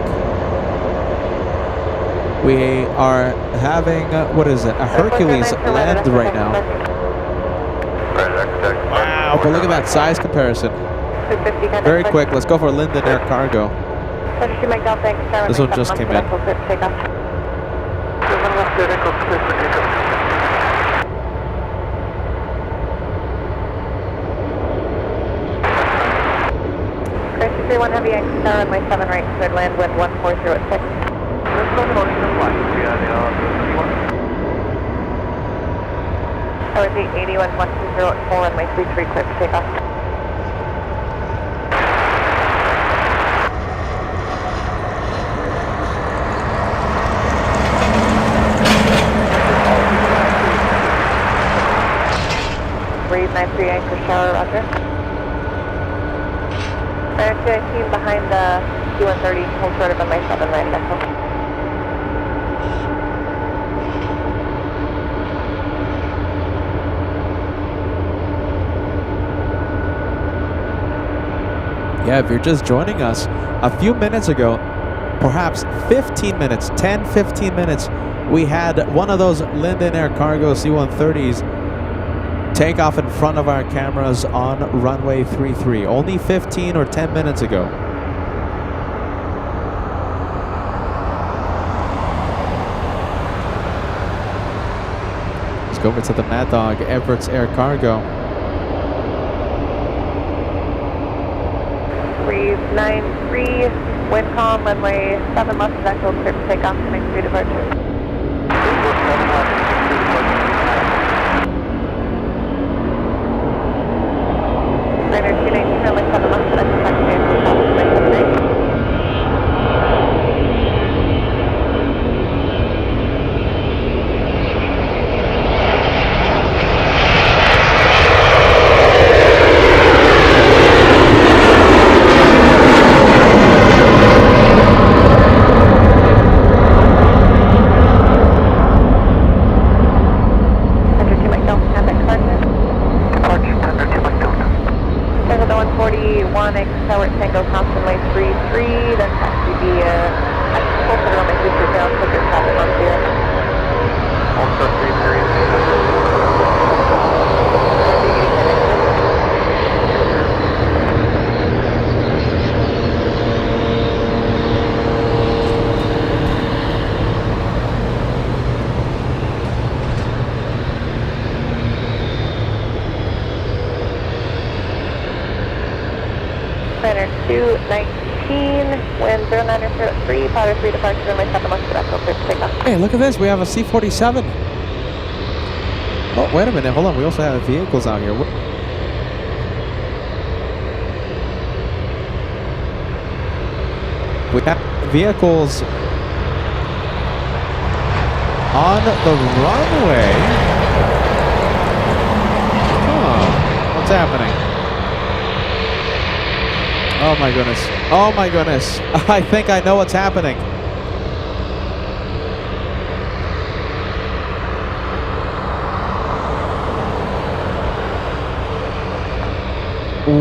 we are having, what is it, a Hercules land right now. Wow, but look at that size comparison. Very quick, let's go for Linden Air Cargo. This one just came in. 331 Heavy Anchorage Tower on my 7 right, cleared land wind 1406. Tower 81 1204 on my 33 cleared for takeoff. Breeze 93 Anchorage Tower, roger. Fire 219 behind the C-130, hold short of on my 7 right, echo. Yeah, if you're just joining us, a few minutes ago, perhaps 15 minutes, 10, 15 minutes, we had one of those Linden Air Cargo C-130s take off in front of our cameras on runway 33, only 15 or 10 minutes ago. Let's go over to the Mad Dog, Everett's Air Cargo. Breeze 93, wind calm, runway 7 left of echo, clear to take off, connect 3 departure. Runway 219, runway 7 left of echo, taxi and stop, runway 7 right. Tower Tango Compton Way 33, then taxi via full set on my 33 down, put your traffic on 0. Also 33. Center 219, wind 0903, powder 3 departure, runway 7 left of echo, clear to take off. Hey, look at this. We have a C-47. Oh, wait a minute. Hold on. We also have vehicles out here. We have vehicles on the runway. Huh. What's happening? Oh my goodness. Oh my goodness. I think I know what's happening.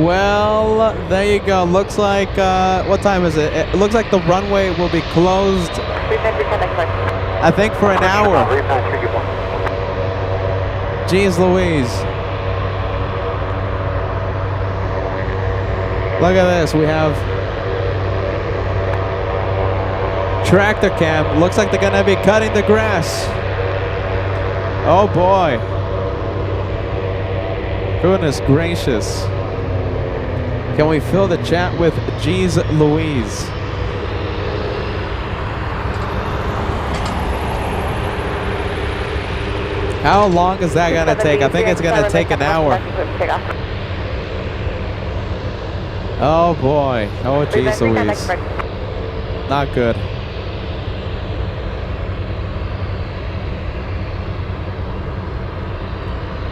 Well, there you go. Looks like, what time is it? It looks like the runway will be closed, I think, for an hour. Jeez Louise. Look at this. We have tractor cam. Looks like they're going to be cutting the grass. Oh boy. Goodness gracious. Can we fill the chat with Jeez Louise? How long is that going to take? I think it's going to take an hour. Oh boy. Oh jeez Louise. Not good.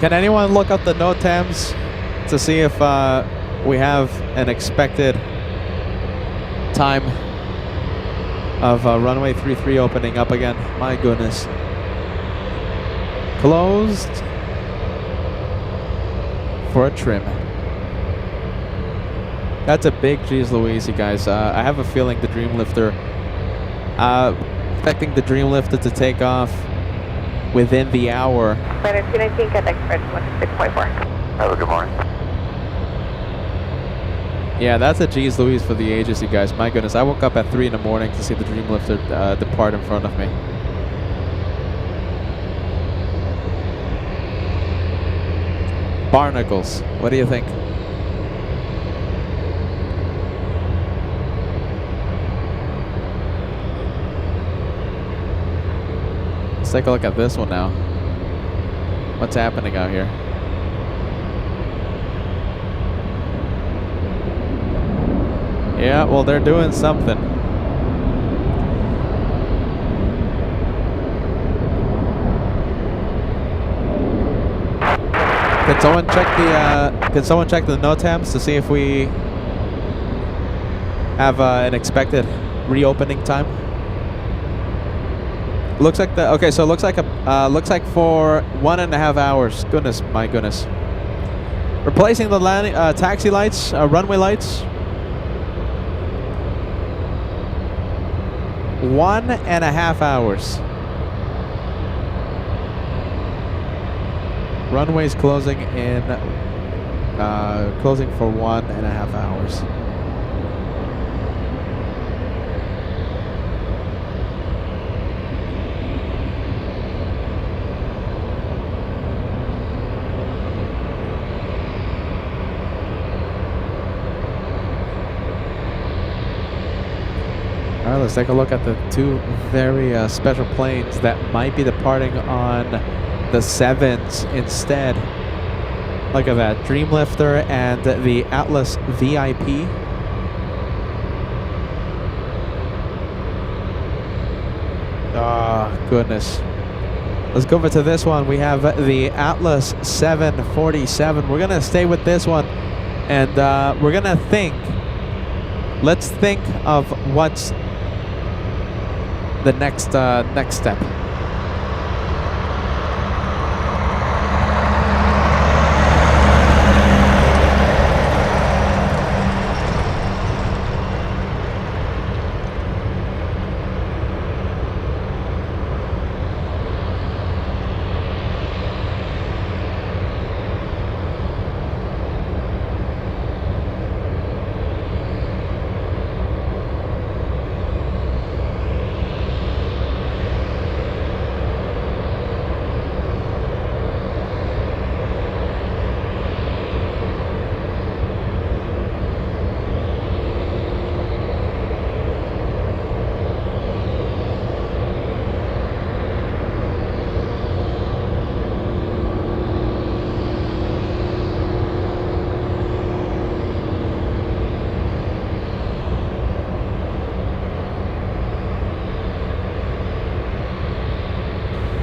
Can anyone look up the NOTAMs to see if we have an expected time of runway 33 opening up again? My goodness. Closed for a trim. That's a big Jeez Louise, you guys. I have a feeling the Dreamlifter, expecting the Dreamlifter to take off within the hour. Planner 219, contact spread 6.4. Have a good morning. Yeah, that's a Jeez Louise for the ages, you guys. My goodness, I woke up at 3 in the morning to see the Dreamlifter depart in front of me. Barnacles, what do you think? Let's take a look at this one now. What's happening out here? Yeah, well, they're doing something. Can someone check the NOTAMs to see if we have an expected reopening time? Looks like so it looks like for 1.5 hours. Goodness, my goodness. Replacing the landing taxi lights, runway lights. 1.5 hours. Runways closing in closing for 1.5 hours. All right, let's take a look at the two very special planes that might be departing on the 7s instead. Look at that, Dreamlifter and the Atlas VIP. Oh, goodness. Let's go over to this one. We have the Atlas 747. We're gonna stay with this one, and we're gonna think. Let's think of what's the next step.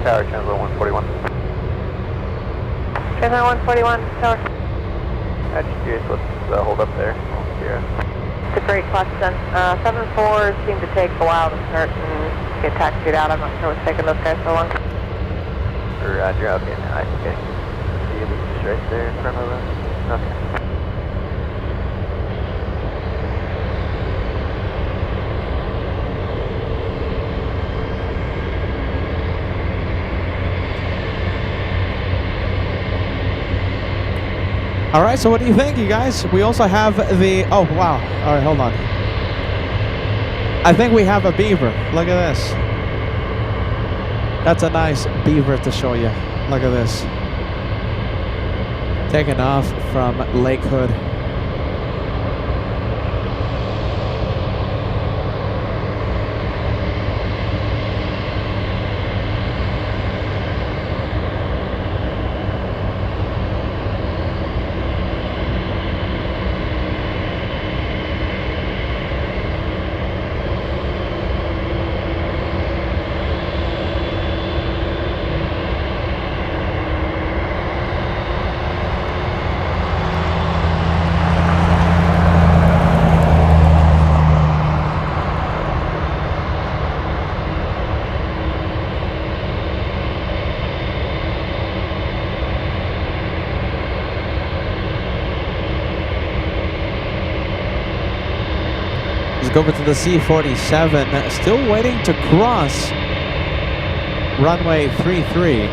Tower, Transit 141. Transit 141, tower. I'm just curious what's the hold up there. It's a great question. 7-4s seem to take a while to start and get taxied out. I'm not sure what's taking those guys so long. Roger, okay, nice, okay. See you just right there in front of us. Okay. All right, so what do you think, you guys? We also have the, oh, wow. All right, hold on. I think we have a beaver. Look at this. That's a nice beaver to show you. Look at this. Taking off from Lake Hood. Let's go over to the C-47, still waiting to cross runway 33.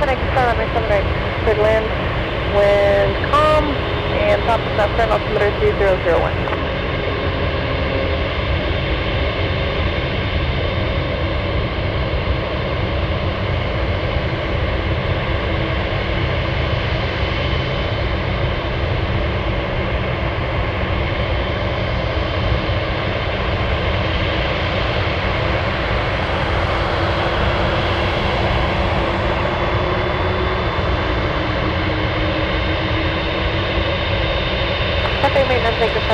Anchorage, start on my 7 right. Clear to land. Wind calm. And top of that front altimeter 3001.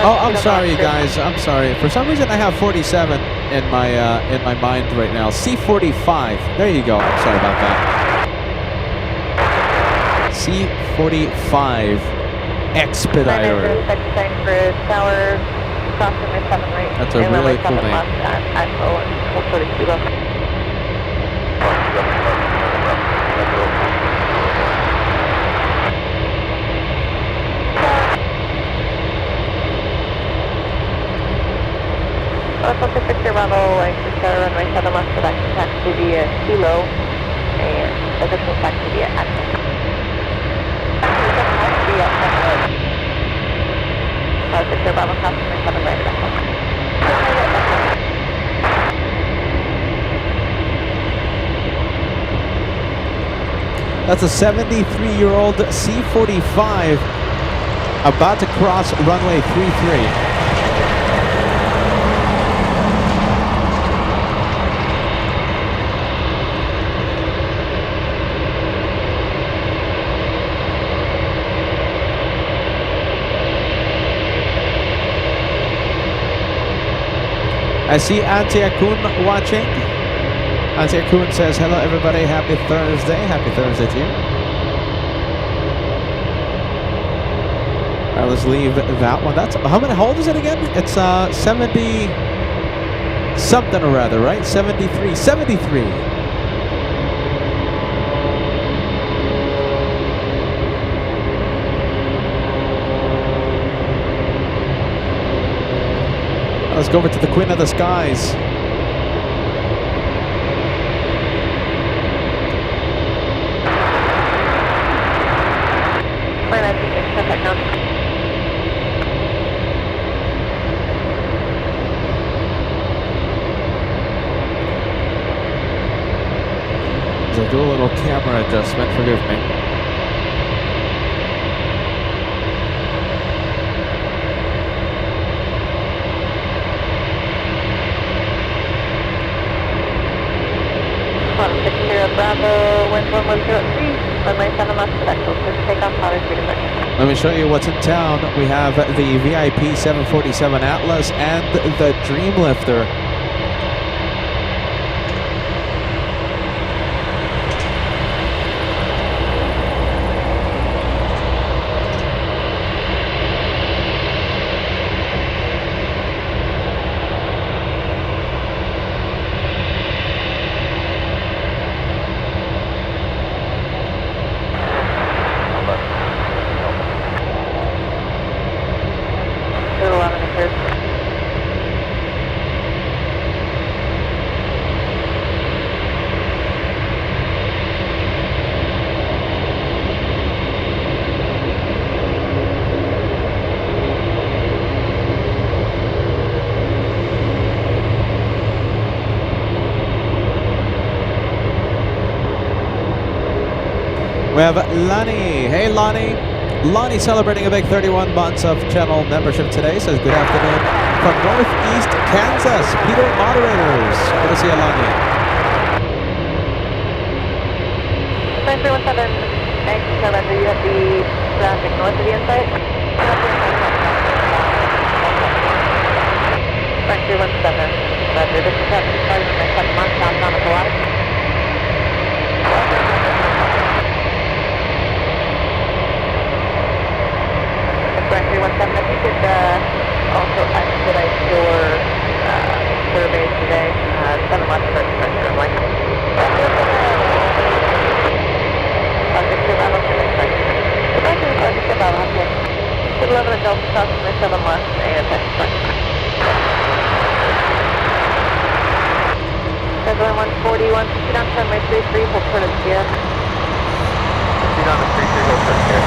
Oh, I'm sorry, you guys. I'm sorry. For some reason, I have 47 in my mind right now. C45. There you go. I'm sorry about that. C45 Expediter. That's a really cool name. Pacific Bravo, like runway 7 left, so that can taxi via Kilo, and additional taxi via Action. Pacific Bravo, runway 7 right at Echo. That's a 73-year-old C45 about to cross runway 33. I see Auntie Akun watching. Auntie Akun says, hello everybody, happy Thursday. Happy Thursday to you. Alright, let's leave that one. That's how old is it again? It's 70 something or other, right? 73. 73. Let's go over to the Queen of the Skies. As I do a little camera adjustment, forgive me. Bravo, wind 1103, runway 7 left, Echo, clear to take off, powder 3 to section. Let me show you what's in town. We have the VIP 747 Atlas and the Dreamlifter. We have Lonnie. Hey, Lonnie. Lonnie celebrating a big 31 months of channel membership today. Says good afternoon from Northeast Kansas. Peter Moderators. Good to see you, Lonnie. 9317, thanks, November. You have the traffic north of the insight. 9317, Roger. This is traffic starting in my 7 months southbound of ALAKSA. 9317, if you could also expedite your survey today, 7 left first pressure, I'm like. Victor Bravo, Victor Bravo, okay. 11 at Delta South, 7 left, and text pressure. 7141, 60 down, runway 33, hold for the Sierra. proceed on the 33 Hotel here.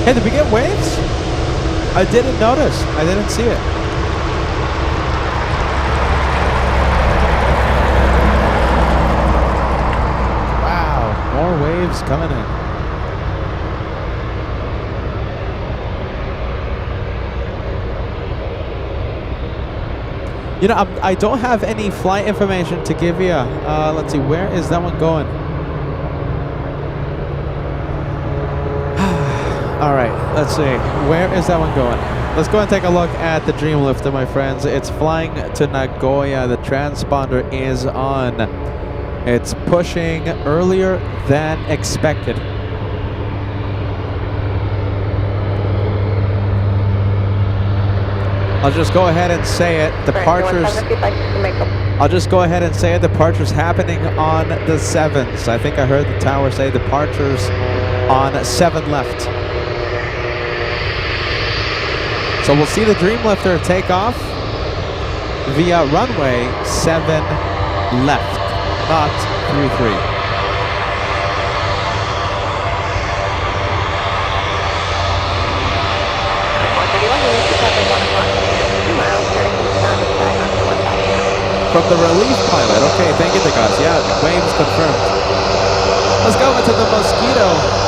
Hey, did we get waves? I didn't notice. I didn't see it. Wow, more waves coming in. You know, I don't have any flight information to give you. Let's see, where is that one going? All right, let's see. Where is that one going? Let's go and take a look at the Dreamlifter, my friends. It's flying to Nagoya. The transponder is on. It's pushing earlier than expected. I'll just go ahead and say it. Departures. I'll just go ahead and say it. Departures happening on the 7th. I think I heard the tower say departures on 7 left. So we'll see the Dreamlifter take off via runway 7 left, not 33. From the relief pilot. Okay, thank you, Degas. Yeah, waves confirmed. Let's go into the Mosquito.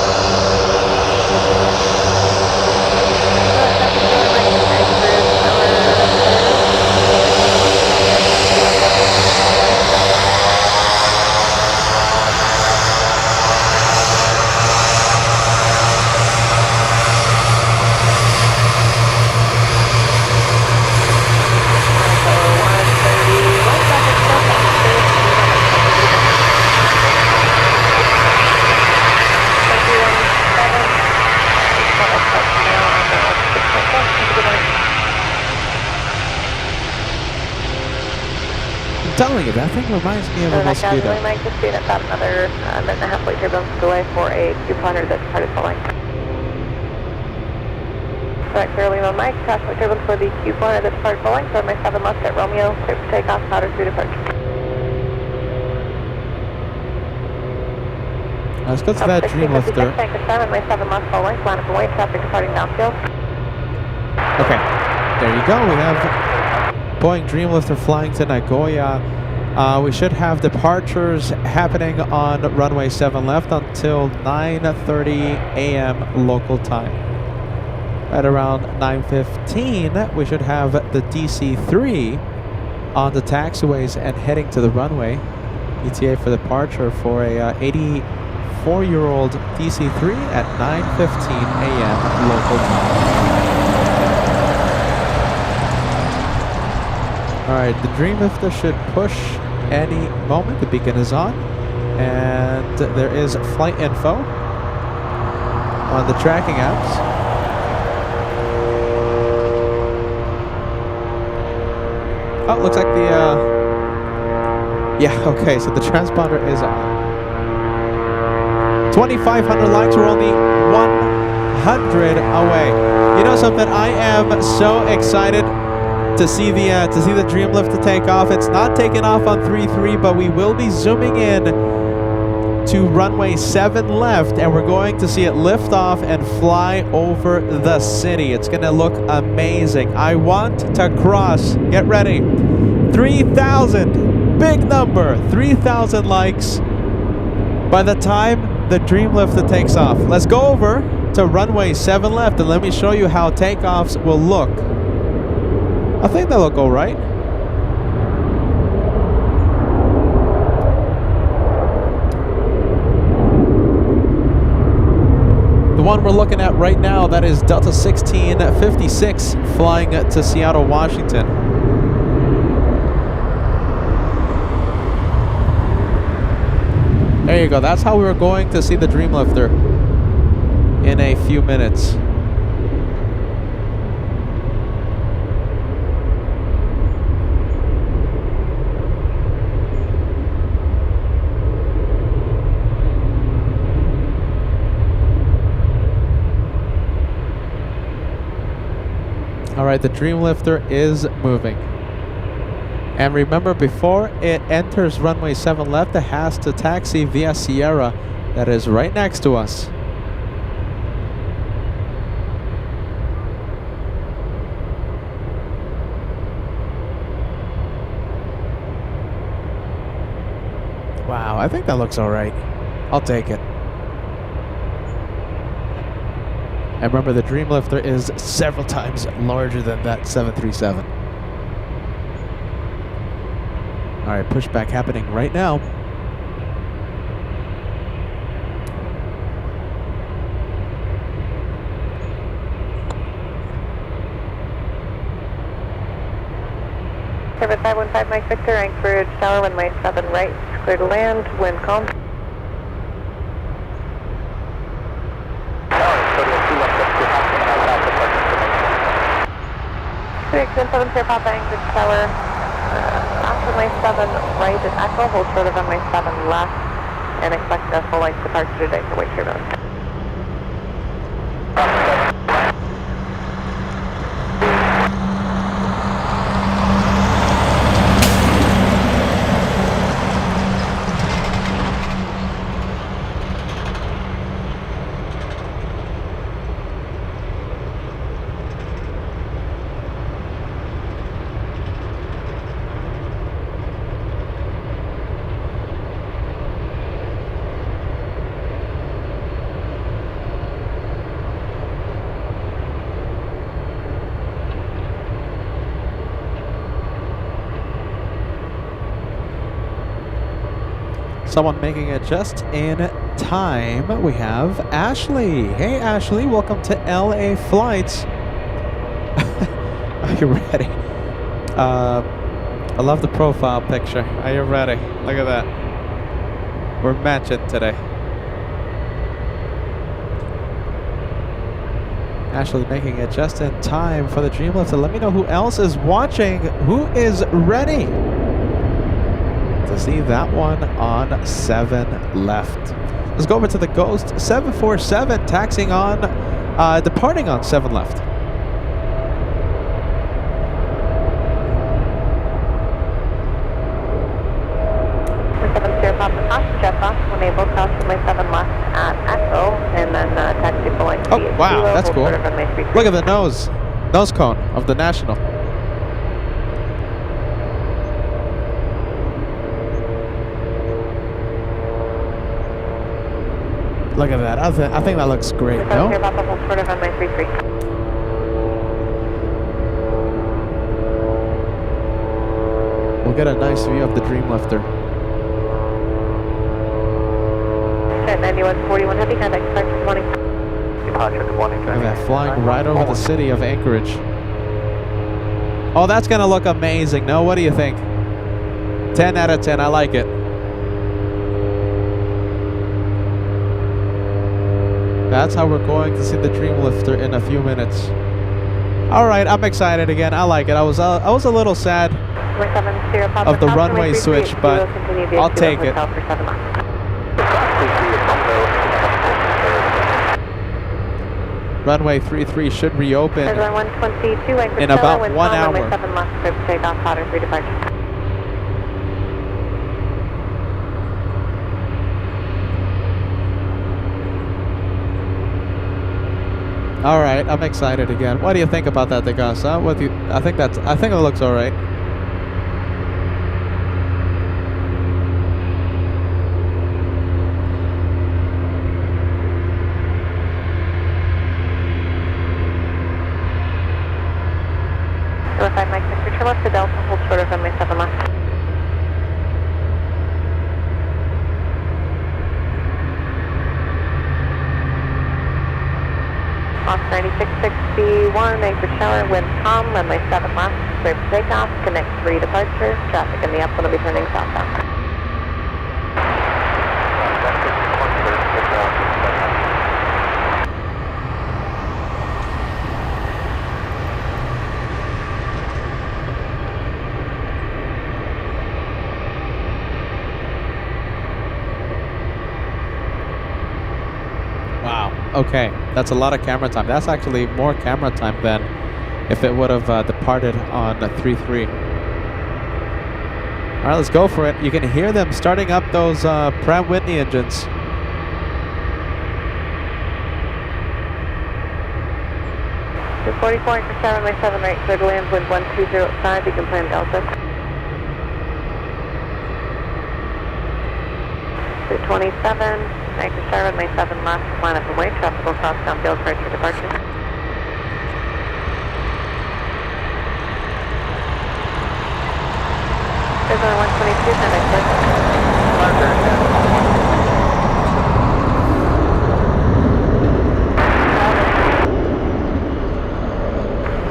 I'm telling you, that thing reminds me of a Mosquito. Mike, just being about another minute and a half late turbulence delay for a couponer that departed Falling. Correct, Lima Mike, crash late turbulence for the couponer that departed Falling, so my 7 left at Romeo, clear for takeoff, powder 3 departure. Let's go to that Dreamlifter. Thank you, Simon, my 7 left Falling, line up and wait, traffic departing downfield. Okay, there you go. We have Boeing Dreamlifter flying to Nagoya. We should have departures happening on runway 7 left until 9:30 a.m. local time. At around 9:15, we should have the DC-3 on the taxiways and heading to the runway. ETA for departure for a 84-year-old DC-3 at 9:15 a.m. local time. Alright, the Dreamlifter should push any moment. The beacon is on. And there is flight info. on the tracking apps. Oh, looks like the, yeah, okay, so the transponder is on. 2,500 likes, we're only 100 away. You know something, I am so excited to see the Dreamlifter take off. It's not taking off on 3-3, but we will be zooming in to runway 7 left, and we're going to see it lift off and fly over the city. It's gonna look amazing. I want to cross, get ready, 3,000, big number, 3,000 likes by the time the Dreamlifter takes off. Let's go over to runway 7 left and let me show you how takeoffs will look. I think they look all right. The one we're looking at right now, that is Delta 1656 flying to Seattle, Washington. There you go. That's how we were going to see the Dreamlifter in a few minutes. All right, the Dreamlifter is moving. And remember, before it enters runway 7 left, it has to taxi via Sierra that is right next to us. Wow, I think that looks all right. I'll take it. And remember, the Dreamlifter is several times larger than that 737. All right, pushback happening right now. Service 515 Mike Victor, Anchorage Tower, runway 7 right, clear to land, wind calm. Exit 7 clear Papa, Anchorage Tower. Runway 7 right is Echo, hold short of runway 7 left, and expect a full length departure today for White Road. Someone making it just in time. We have Ashley. Hey, Ashley, welcome to LA Flights. Are you ready? I love the profile picture. Are you ready? Look at that. We're matching today. Ashley making it just in time for the Dreamlifter. Let me know who else is watching. Who is ready to see that one on 7 left? Let's go over to the Ghost 747 taxiing on, departing on 7 left. Enable cross runway 7 left at Echo, and then taxi full length. Oh, wow, that's cool. Look at the nose cone of the National. Look at that. I think that looks great, no? We'll get a nice view of the Dreamlifter. 9141 heavy, contact departure, good morning. Departure, good morning. Look at that, flying right over the city of Anchorage. Oh, that's gonna look amazing, no? What do you think? 10 out of 10, I like it. That's how we're going to see the Dreamlifter in a few minutes. All right, I'm excited again. I like it. I was a little sad of the runway switch, but I'll take it. Runway 33 should reopen in about 1 hour. All right, I'm excited again. What do you think about that, Degasa? What do you? I think it looks all right. Verified Mike, Mr. Turn left to Delta, hold short of runway 7 left. Off 9661, anchor shower, wind calm, runway 7 left, clear for takeoff, connect 3 departures, traffic in the upwind will be turning southbound. Okay, that's a lot of camera time. That's actually more camera time than if it would have departed on 3-3. All right, let's go for it. You can hear them starting up those Pratt Whitney engines. The 44 anchor shower, runway 7 right, clear to land, wind 1205, you can plan Delta. 227, anchor shower, runway 7 left, line up and wait, traffic will cross downfield for your departure. There's only 122, send it, please.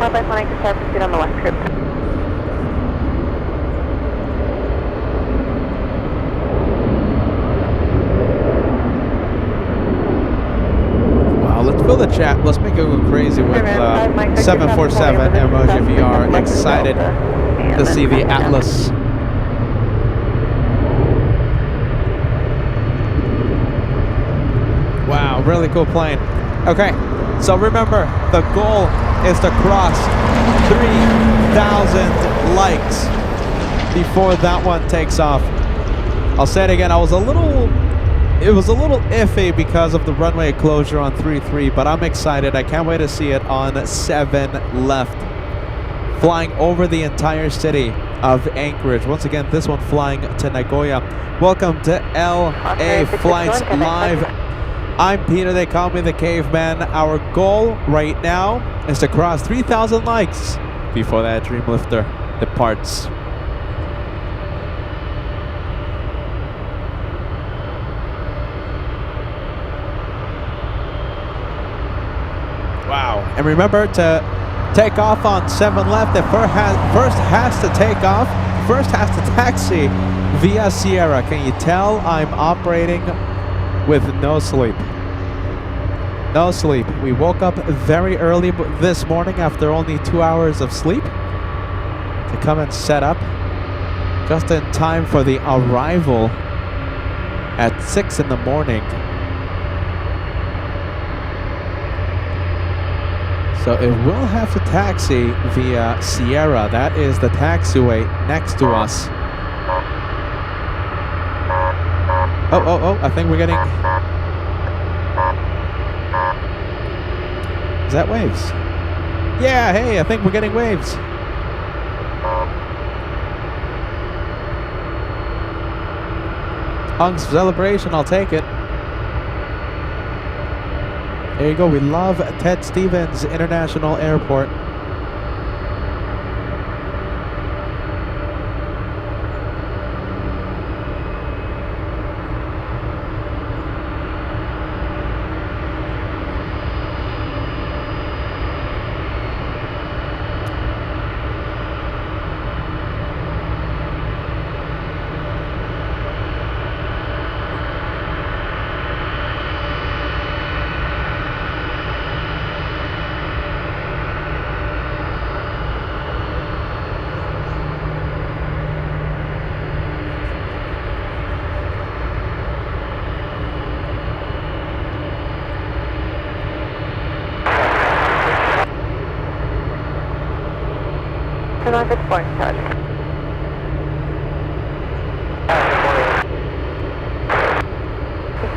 Wildlife 1 anchor shower, proceed on the left trip. Fill the chat. Let's make it go crazy with 747 emoji VR. Excited to see the Atlas. Wow, really cool plane. Okay, so remember, the goal is to cross 3,000 likes before that one takes off. I'll say it again. It was a little iffy because of the runway closure on 3-3, but I'm excited. I can't wait to see it on 7 left. Flying over the entire city of Anchorage. Once again, this one flying to Nagoya. Welcome to LA Flights Live. I'm Peter, they call me the Caveman. Our goal right now is to cross 3,000 likes before that Dreamlifter departs. Wow. And remember to take off on 7 left. It first has to take off. First has to taxi via Sierra. Can you tell I'm operating with no sleep? No sleep. We woke up very early this morning after only 2 hours of sleep to come and set up just in time for the arrival at 6 in the morning. So it will have to taxi via Sierra. That is the taxiway next to us. Oh, I think we're getting... Is that waves? Yeah, hey, I think we're getting waves. Hunk's celebration, I'll take it. There you go. We love Ted Stevens International Airport. North, it's boring, charge.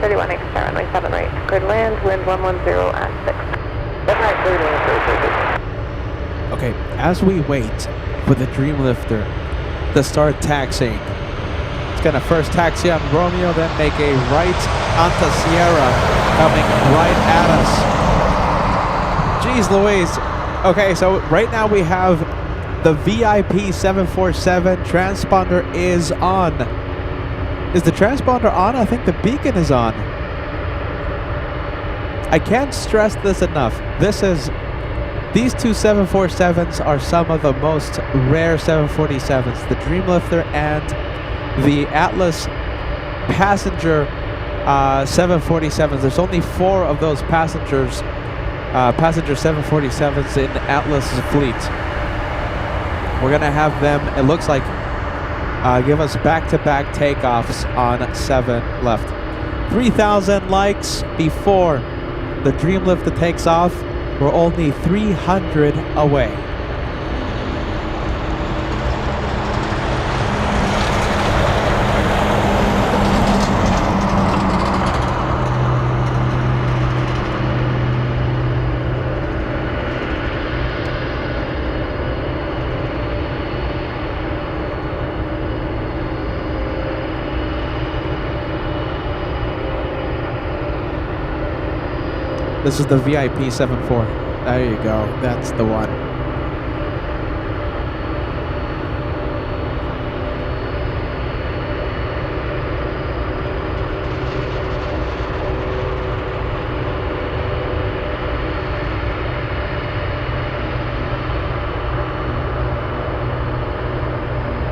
31 X, runway 7 right, grid land, wind 110 at 6. That's right, 31 Okay, as we wait for the Dreamlifter to start taxiing, it's gonna first taxi on Romeo, then make a right onto Sierra, coming right at us. Jeez Louise. Okay, so right now we have the VIP 747 transponder is on. Is the transponder on? I think the beacon is on. I can't stress this enough. These two 747s are some of the most rare 747s. The Dreamlifter and the Atlas passenger 747s. There's only 4 of those passenger 747s in Atlas's fleet. We're gonna have them, it looks like, give us back-to-back takeoffs on 7 left. 3,000 likes before the Dreamlifter takes off. We're only 300 away. This is the VIP 74. There you go. That's the one.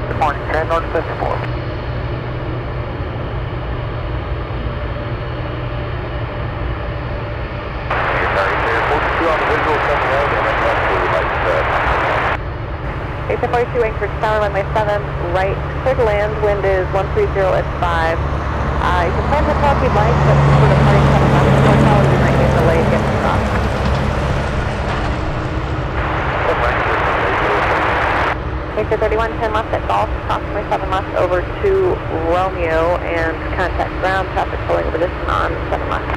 Good morning, Grand North 54. Basic 42 Anchorage Tower, runway 7 right, clear to land, wind is 130 at 5. You can plan the call if you'd like, but for the party coming up, the hotel we might get delayed getting off. Basic 31, 10 left at Golf, approximately 7 left over to Romeo, and contact ground traffic pulling over distance on 7 left.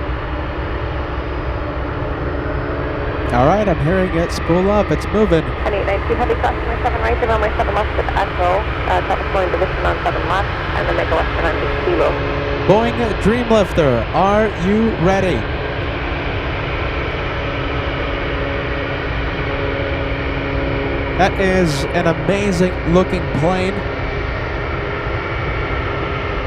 Alright, I'm hearing it spool up. It's moving. 892 heavy crossing 7 right, and runway 7 left with Echo. Traffic pulling position on 7 left, and then make a left turn on Kilo. Boeing Dreamlifter, are you ready? That is an amazing looking plane.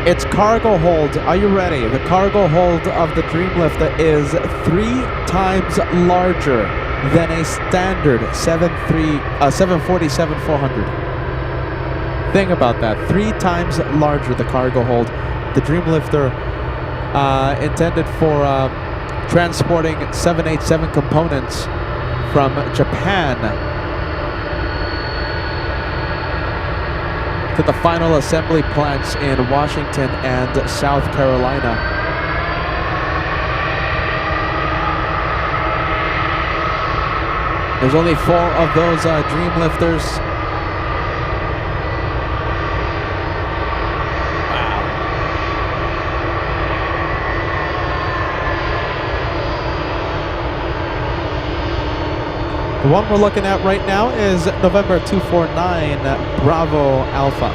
Its cargo hold, are you ready? The cargo hold of the Dreamlifter is 3 times larger than a standard 747-400. Think about that. 3 times larger the cargo hold. The Dreamlifter intended for transporting 787 components from Japan to the final assembly plants in Washington and South Carolina. There's only 4 of those Dreamlifters. Wow. The one we're looking at right now is November 249 Bravo Alpha.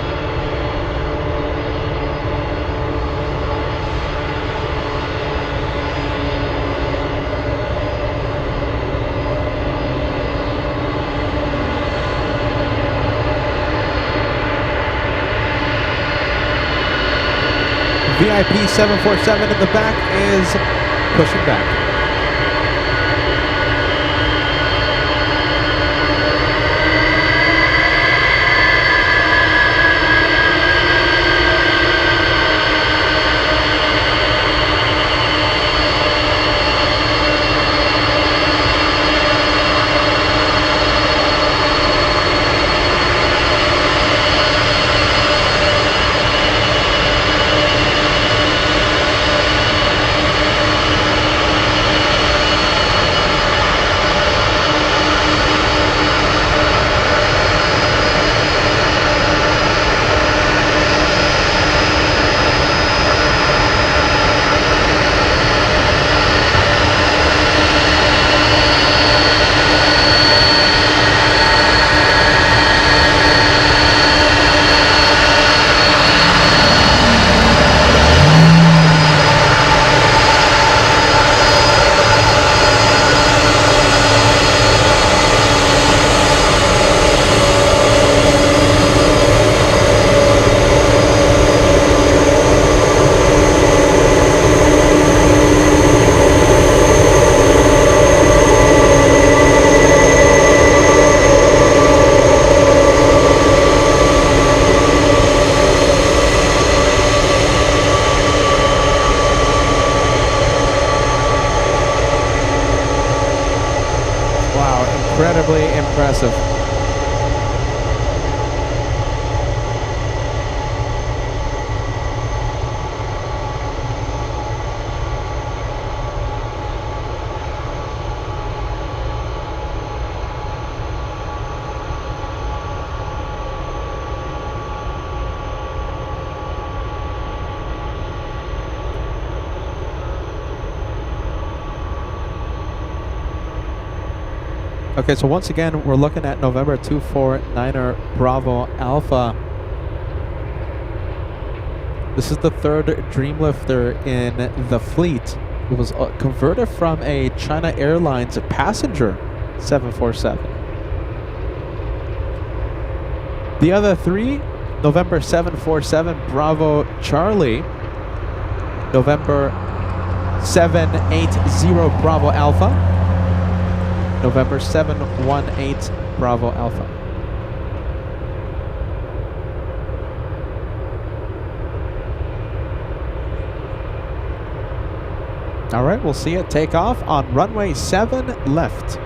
VIP 747 in the back is pushing back. incredibly impressive. Okay, so once again, we're looking at November 249er Bravo Alpha. This is the third Dreamlifter in the fleet. It was converted from a China Airlines passenger 747. The other three, November 747 Bravo Charlie, November 780 Bravo Alpha, November 718 Bravo Alpha. All right, we'll see it take off on runway 7 left.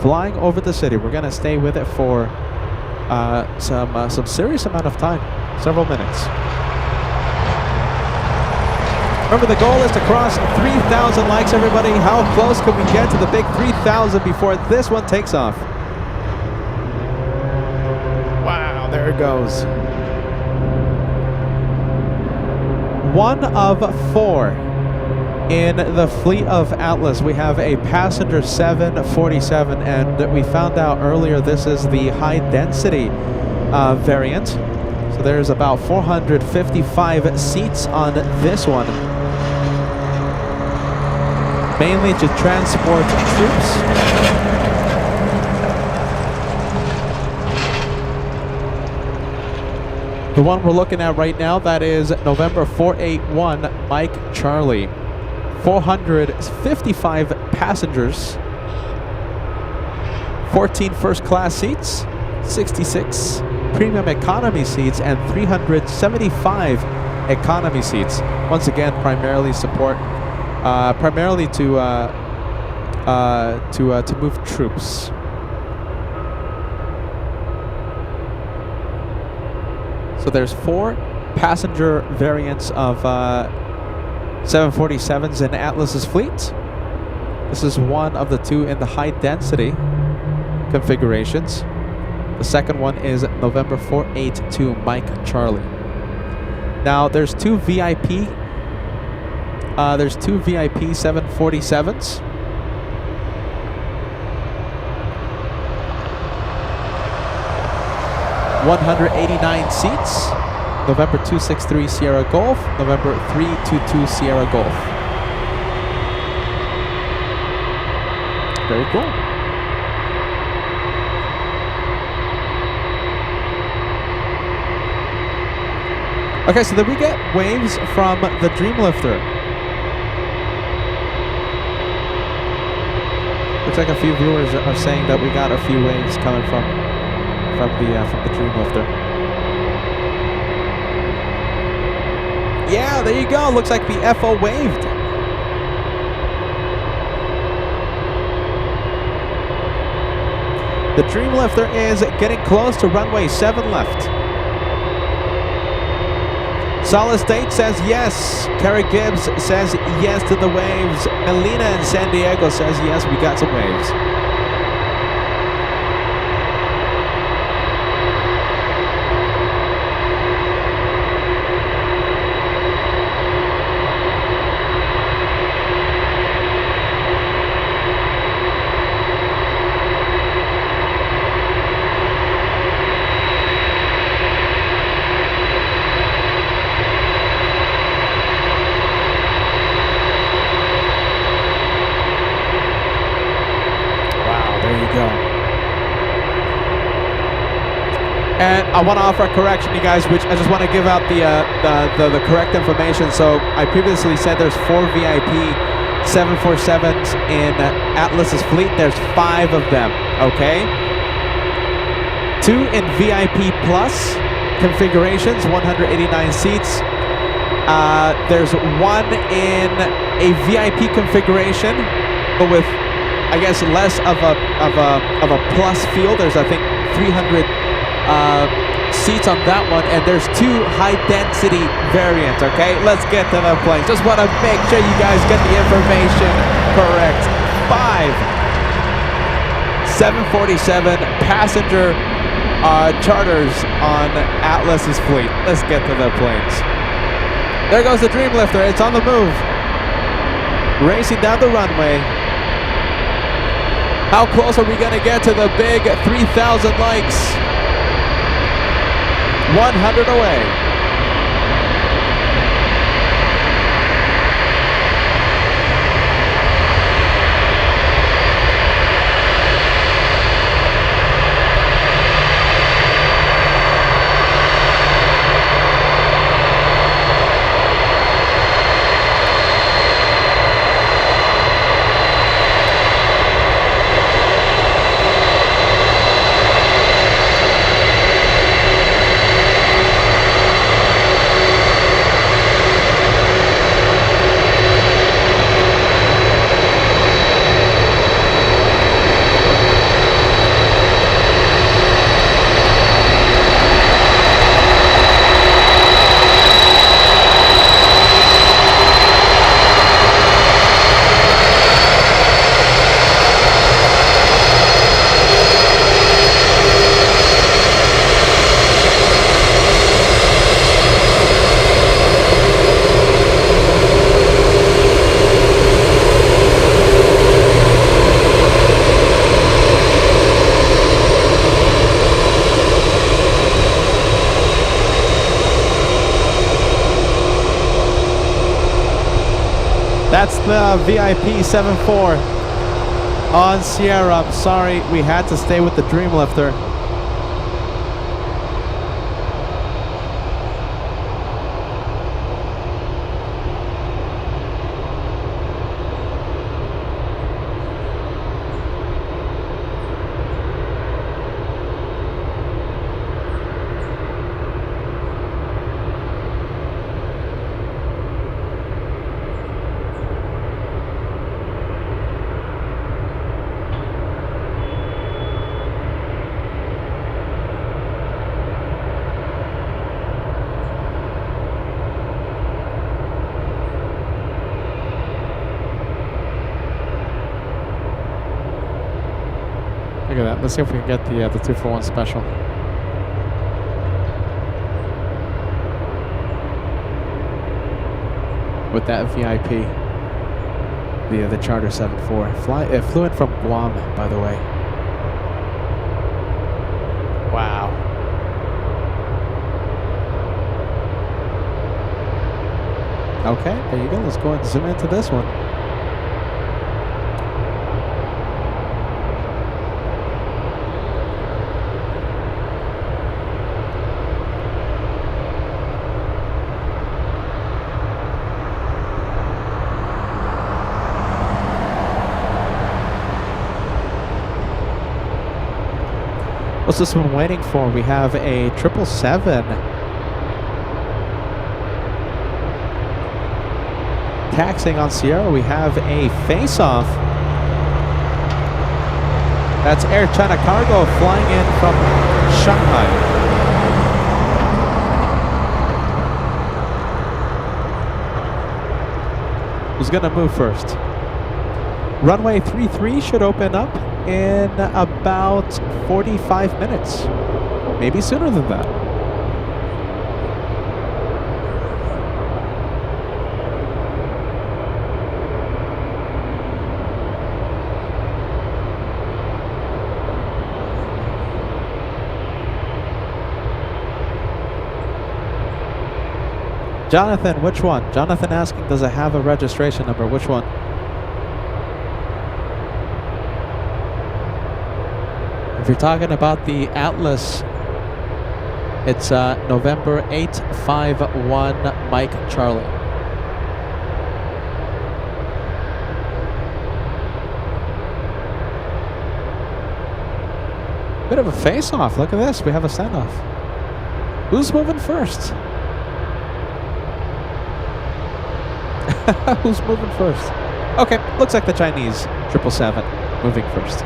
Flying over the city. We're gonna stay with it for some serious amount of time, several minutes. Remember, the goal is to cross 3,000 likes, everybody. How close can we get to the big 3,000 before this one takes off? Wow, there it goes. One of four in the fleet of Atlas. We have a passenger 747, and we found out earlier this is the high density variant. So there's about 455 seats on this one, mainly to transport troops. The one we're looking at right now, that is November 481 Mike Charlie. 455 passengers, 14 first class seats, 66 premium economy seats, and 375 economy seats. Once again, primarily to move troops. So there's 4 passenger variants of 747s in Atlas's fleet. This is one of the 2 in the high density configurations. The second one is November 482 Mike Charlie. Now there's 2 VIP 747s. (189 seats). November 263 Sierra Golf, November 322 Sierra Golf. Very cool. Okay, so then we get waves from the Dreamlifter. Looks like a few viewers are saying that we got a few waves coming from the Dreamlifter. Yeah, there you go. Looks like the FO waved. The Dreamlifter is getting close to runway 7 left. Solid State says yes. Kerry Gibbs says yes to the waves. Melina in San Diego says yes, we got some waves. And I want to offer a correction, you guys, which I just want to give out the correct information. So I previously said there's 4 VIP 747s in Atlas's fleet. There's 5 of them, okay? 2 in VIP Plus configurations, 189 seats. There's 1 in a VIP configuration, but with I guess, less of a plus feel. There's, I think, 300 seats on that one, and there's 2 high-density variants, okay? Let's get to the planes. Just want to make sure you guys get the information correct. 5 747 passenger charters on Atlas's fleet. Let's get to the planes. There goes the Dreamlifter. It's on the move. Racing down the runway. How close are we going to get to the big 3,000 likes? 100 away. That's the VIP 7-4 on Sierra. I'm sorry, we had to stay with the Dreamlifter. Look at that. Let's see if we can get the 2-for-1 special. With that VIP, the Charter 7-4. It flew in from Guam, by the way. Wow. Okay, there you go. Let's go and zoom into this one. What's this one waiting for? We have a 777. Taxiing on Sierra, we have a face-off. That's Air China Cargo flying in from Shanghai. Who's gonna move first? Runway 33 should open up in about 45 minutes. Maybe sooner than that. Jonathan, which one? Jonathan asking, does it have a registration number? Which one? If you're talking about the Atlas, it's November 851 Mike Charlie. Bit of a face-off. Look at this. We have a standoff. Who's moving first? Who's moving first? Okay, looks like the Chinese 777. moving first.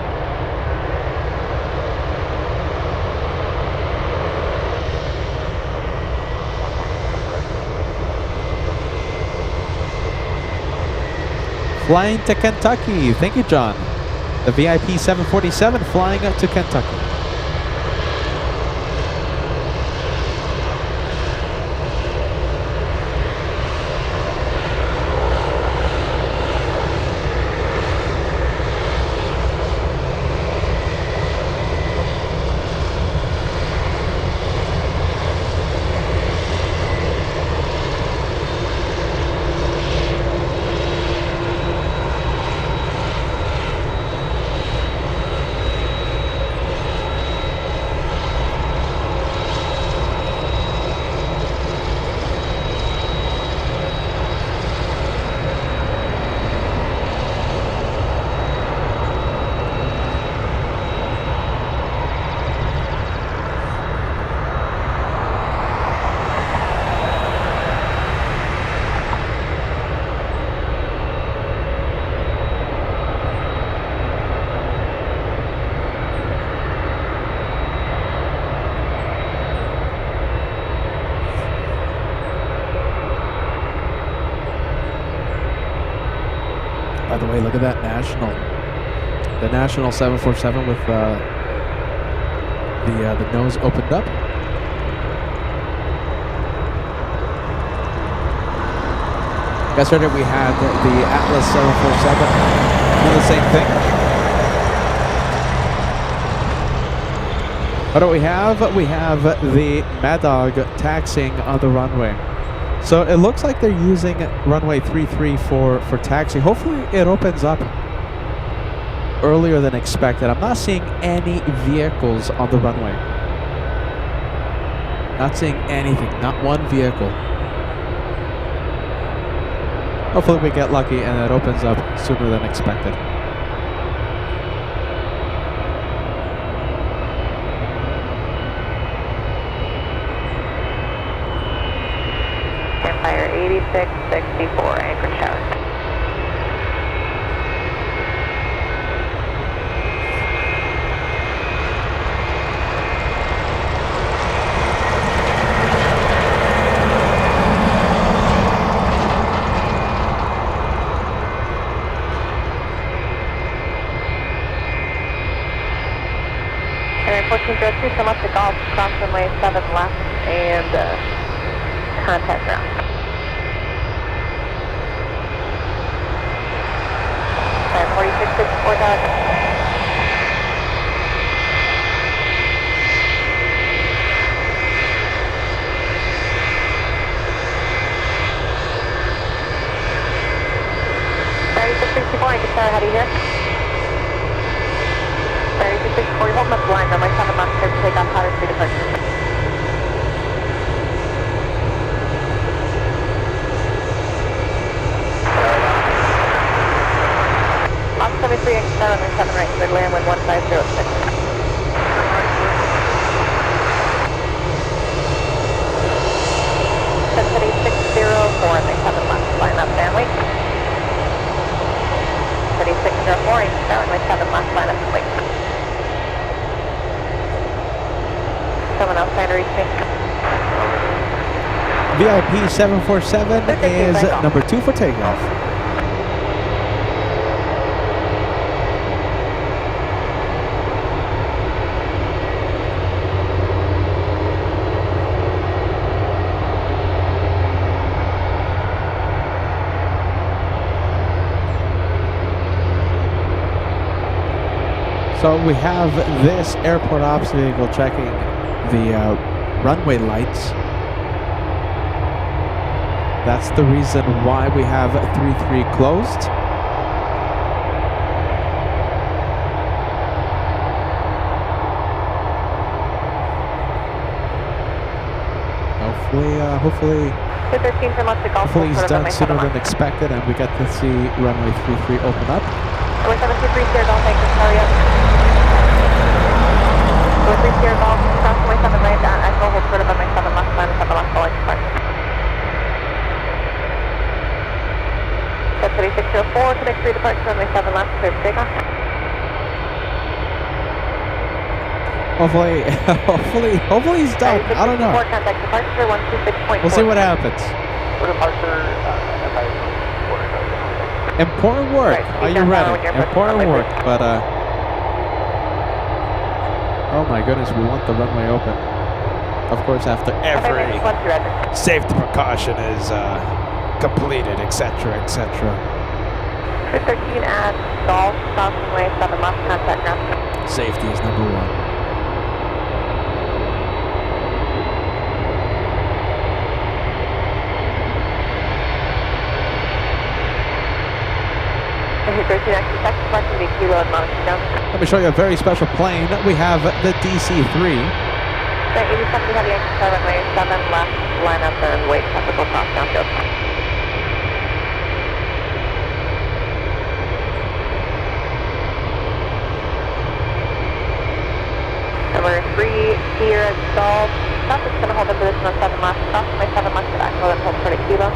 Flying to Kentucky. Thank you, John. The VIP 747 flying to Kentucky. By the way, look at that national. The national 747 with the nose opened up. Yesterday we had the Atlas 747 do the same thing. What do we have? We have the Mad Dog taxiing on the runway. So it looks like they're using runway 33 for taxi. Hopefully it opens up earlier than expected. I'm not seeing any vehicles on the runway. Not seeing anything, not one vehicle. Hopefully we get lucky and it opens up sooner than expected. Empire 8664, Anchorage Tower. And 1402, come up to Golf, cross runway 7 left, and contact ground. Time 4664, dog. How do you hear? 3664, you're holding up the line, runway 7 left, clear to take off, powder speed departure. Lock 73, runway 7 right, clear to land, wind 1506. 604, and they 7 left, line up family. 604, runway 7 left, line up complete. Someone else trying to reach me. VIP 747 is number 2 for takeoff. So we have this airport ops vehicle checking the runway lights. That's the reason why we have 33 closed. Hopefully he's done sooner than expected, and we get to see runway 33 open up. Runway 723, clear golf, thank you, hurry up. Runway 3 clear golf, cross runway 7 right, actual hold short of runway 7 left, line 7 left, falling departure. 3604, connect 3 departure, runway 7 left, clear to take off. Hopefully he's done. I don't know. Contact departure 126.4. We'll see what happens. For departure, Important work. Right, Are you ready? Important work, but oh my goodness, we want the runway open. Of course, after every safety precaution is completed, etc., etc. 13 at Golf, south runway 7 left, contact ground. Safety is number one. Let me show you a very special plane. We have the DC-3. Right, 87, we have the Yankee runway 7 left, line up and wait, typical cross downfield. Number 3, here at Golf. South is going to hold the position on 7 left. Cross my 7 left to back, hold and hold for the kilo.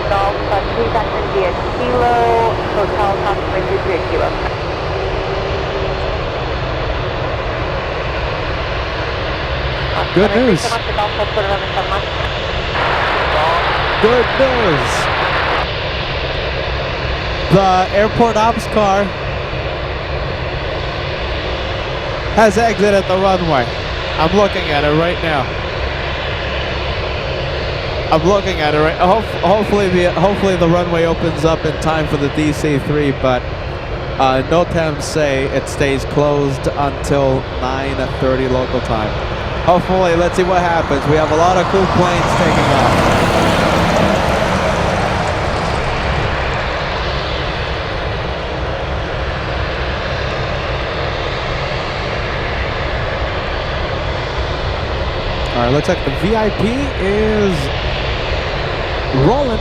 Golf, please action via Kilo, Hotel, approximately 23 Kilo. Good news. Good news. The airport ops car has exited the runway. I'm looking at it right now. I'm looking at it right. Hopefully the runway opens up in time for the DC-3, but no temps say it stays closed until 9:30 local time. Hopefully, let's see what happens. We have a lot of cool planes taking off. All right, looks like the VIP is rolling.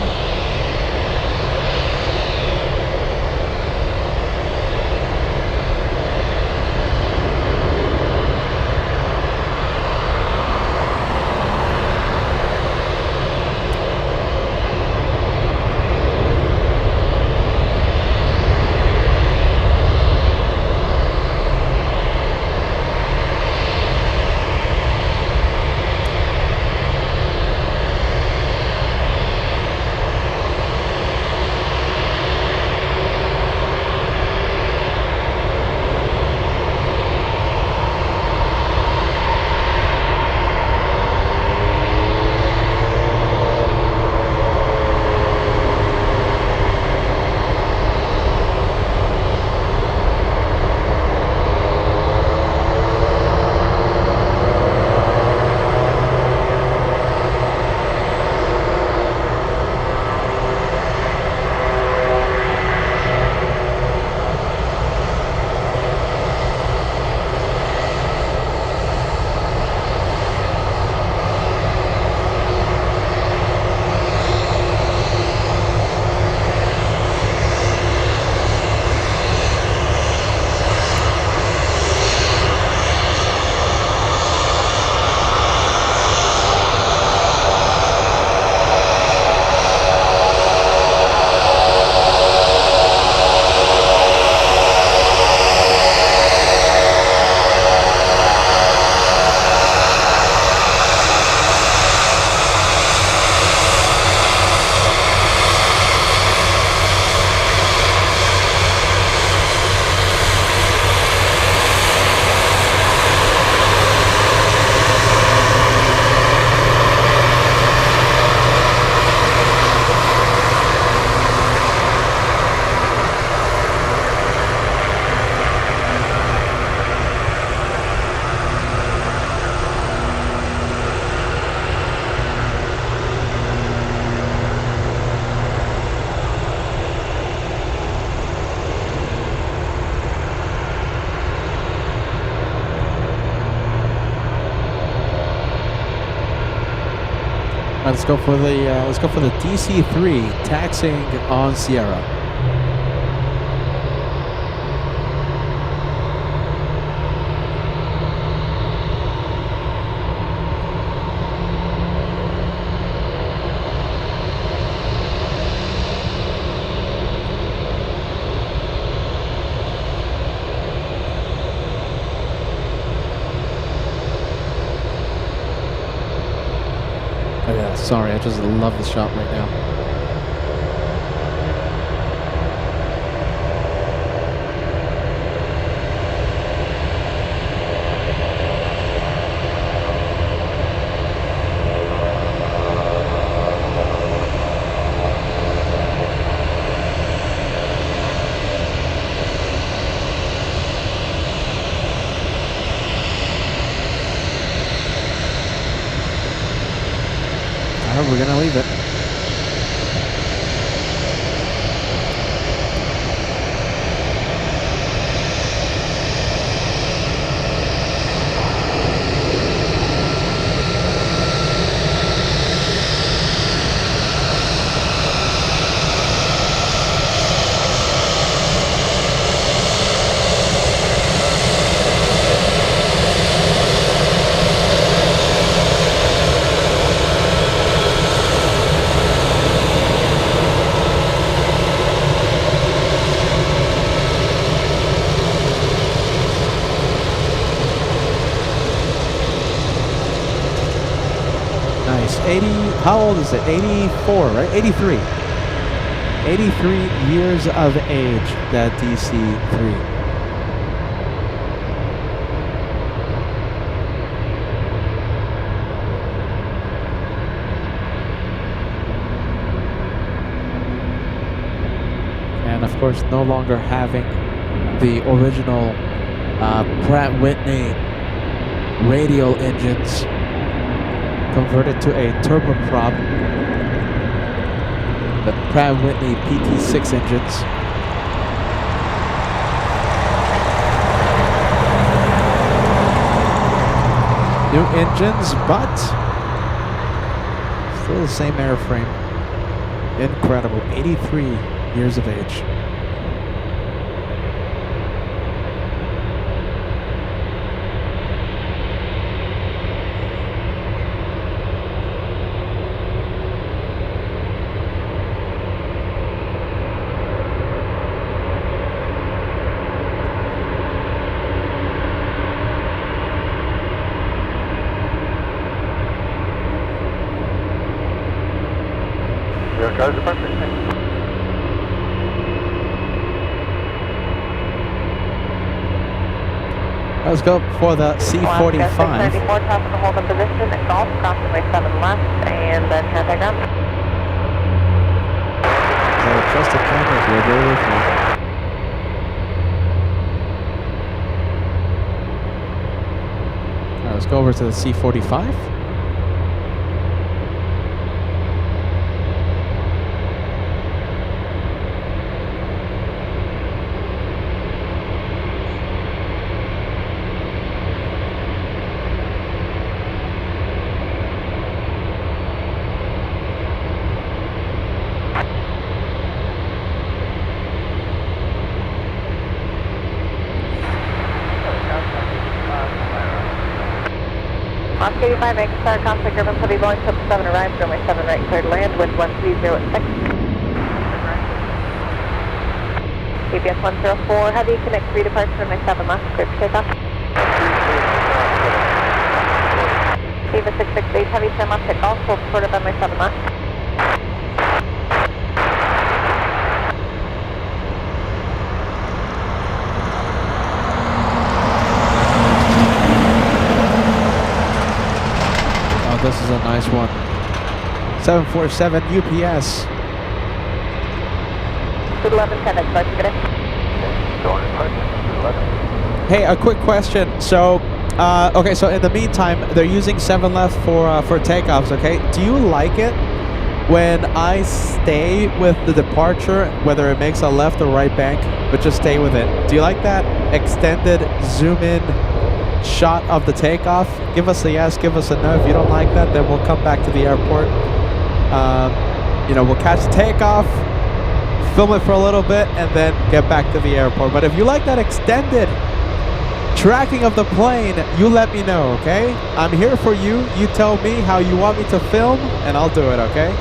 Let's go for the DC-3 taxiing on Sierra. Oh yeah, sorry, I just love the shot right now. We're gonna leave it. Nice. 80, how old is it? 84, right? 83. 83 years of age, that DC-3. And of course, no longer having the original Pratt Whitney radial engines, converted to a turboprop, the Pratt Whitney PT6 engines. New engines, but still the same airframe. Incredible. 83 years of age. Your car's departure. Let's go for the C-45. 694, top of the hold in position, golf, crossing way 7 left, and then contact ground. Trust the camera here, bear with me. Alright, let's go over to the C-45. Oscar 85, make a start, contact Urban City, Boeing 77 arrives, runway 7 right, cleared land, wind 130 at 6. GPS 104, heavy, connect 3 departure, runway 7 left, cleared for takeoff. Viva 668, heavy, 10 left, hit golf, hold short of runway 7 left. This is a nice one. 747 UPS. 211, contact departure, good day. Going departure, 211. Hey, a quick question. So, okay, so in the meantime, they're using 7 left for takeoffs, okay? Do you like it when I stay with the departure, whether it makes a left or right bank, but just stay with it? Do you like that extended zoom in shot of the takeoff, give us a yes, give us a no. If you don't like that, then we'll come back to the airport. You know, we'll catch the takeoff, film it for a little bit, and then get back to the airport. But if you like that extended tracking of the plane, you let me know, okay? I'm here for you. You tell me how you want me to film, and I'll do it, okay?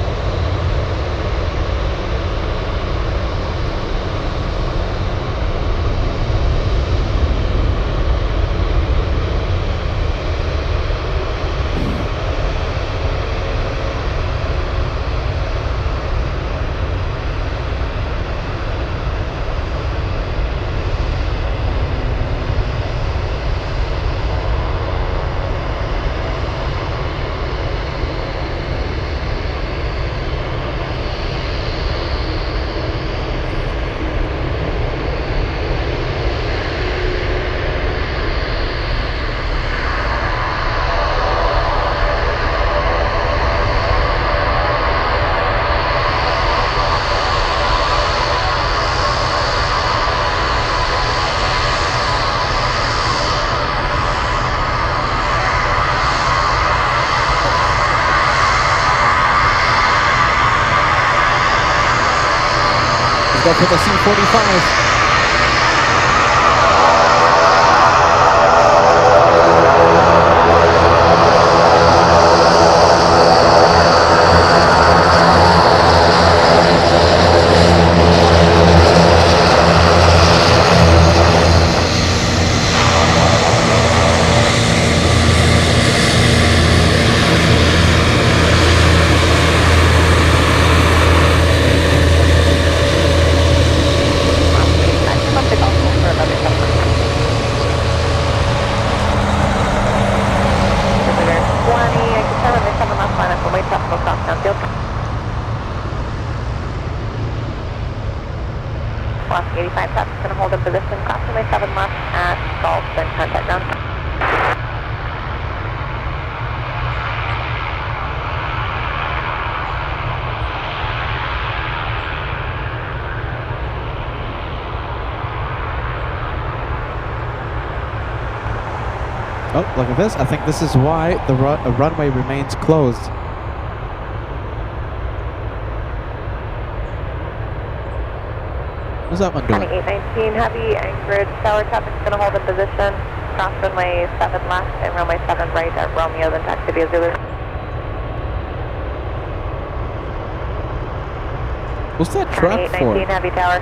Go for the C-45. Velocity 85 knots, going to hold in position, cross runway 7 left at Gulf, then contact ground. Oh, look at this. I think this is why the runway remains closed. What's that one doing? 2819 Heavy, Anchorage, tower traffic is going to hold in position. Cross runway 7 left and runway 7 right at Romeo, then taxi via Zulu. What's that truck for? 2819 Heavy, tower.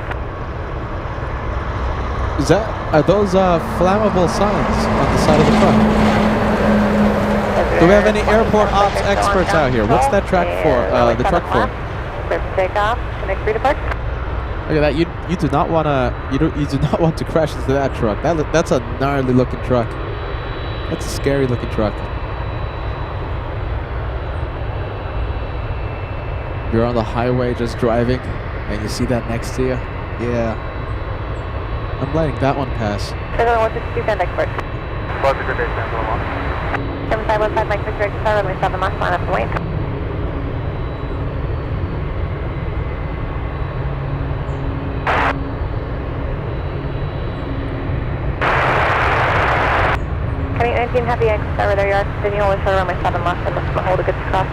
Are those flammable signs on the side of the truck? Do we have any airport ops experts out here? What's that truck for? The truck for? Clear for takeoff. Connect 3 to park. Look at that. You do not want to. You do not want to crash into that truck. That's a gnarly looking truck. That's a scary looking truck. You're on the highway just driving, and you see that next to you. Yeah. I'm letting that one pass. 7162 contact port. Good day, San 7515 Mike Victor, runway 7 left, line up and wait. Heavy 19 Heavy, Anchorage, there you are. Continue holding short runway 7 left and hold a good cross.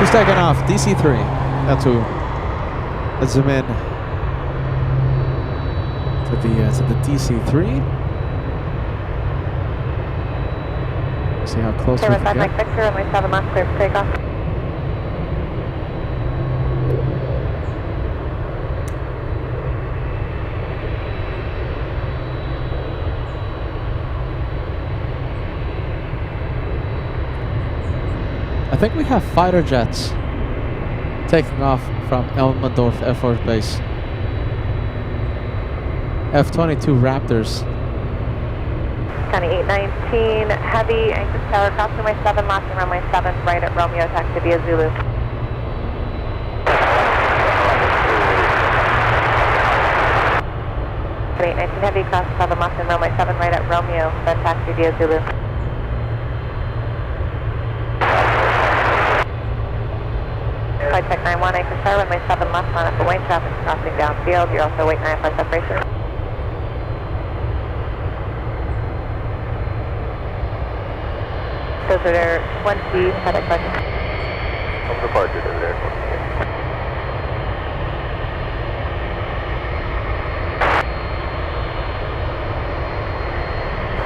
Who's taking off? DC3. That's who. Let's zoom in to the DC3. See how close we can get. Mike Victor, runway 7 left, clear for takeoff. I think we have fighter jets taking off from Elmendorf Air Force Base. F-22 Raptors. County 819 Heavy, Anchorage Tower, cross runway 7 left and runway 7 right at Romeo, taxi via Zulu. County 819 Heavy, cross 7 left and runway 7 right at Romeo, then taxi via Zulu. Check 91, Anchorage Tower, runway 7 left, line up for Wayne, traffic crossing downfield. You're also waiting IFR separation. Desert Air 20, FedEx question. From departure, Desert Air 20.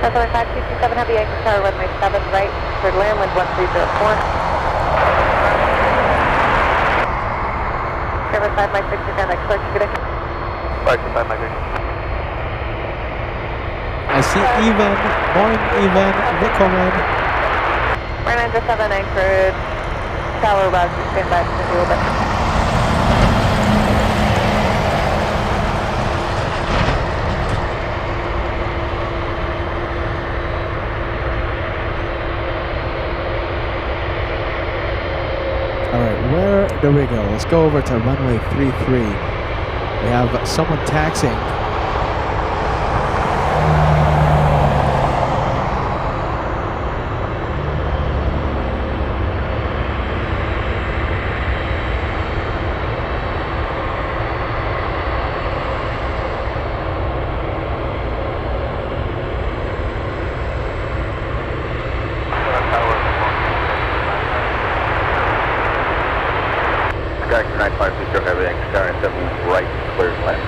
Desert 5227 Heavy Anchor Tower, runway 7 right, cleared land, wind 1304. Riverside, Mike 6, again, clear to good. Riverside, Mike 6. I see even, morning even, Vickerman. Runway 97 Anchorage Tower, Roger, stand by for a little bit. Alright, where do we go? Let's go over to runway 33. We have someone taxiing. Skyactor 9560 Heavy Anchor Tower 7 right, clear land.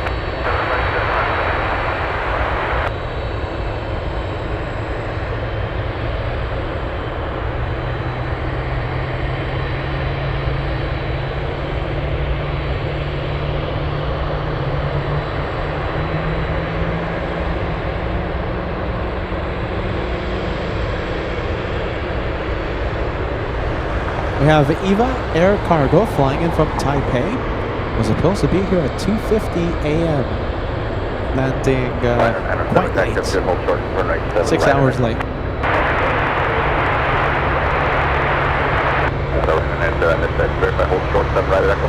We have Eva Air Cargo flying in from Taipei. Was supposed to be here at 2:50 a.m. Landing quite late. 6 hours late. Hold short 7 right echo.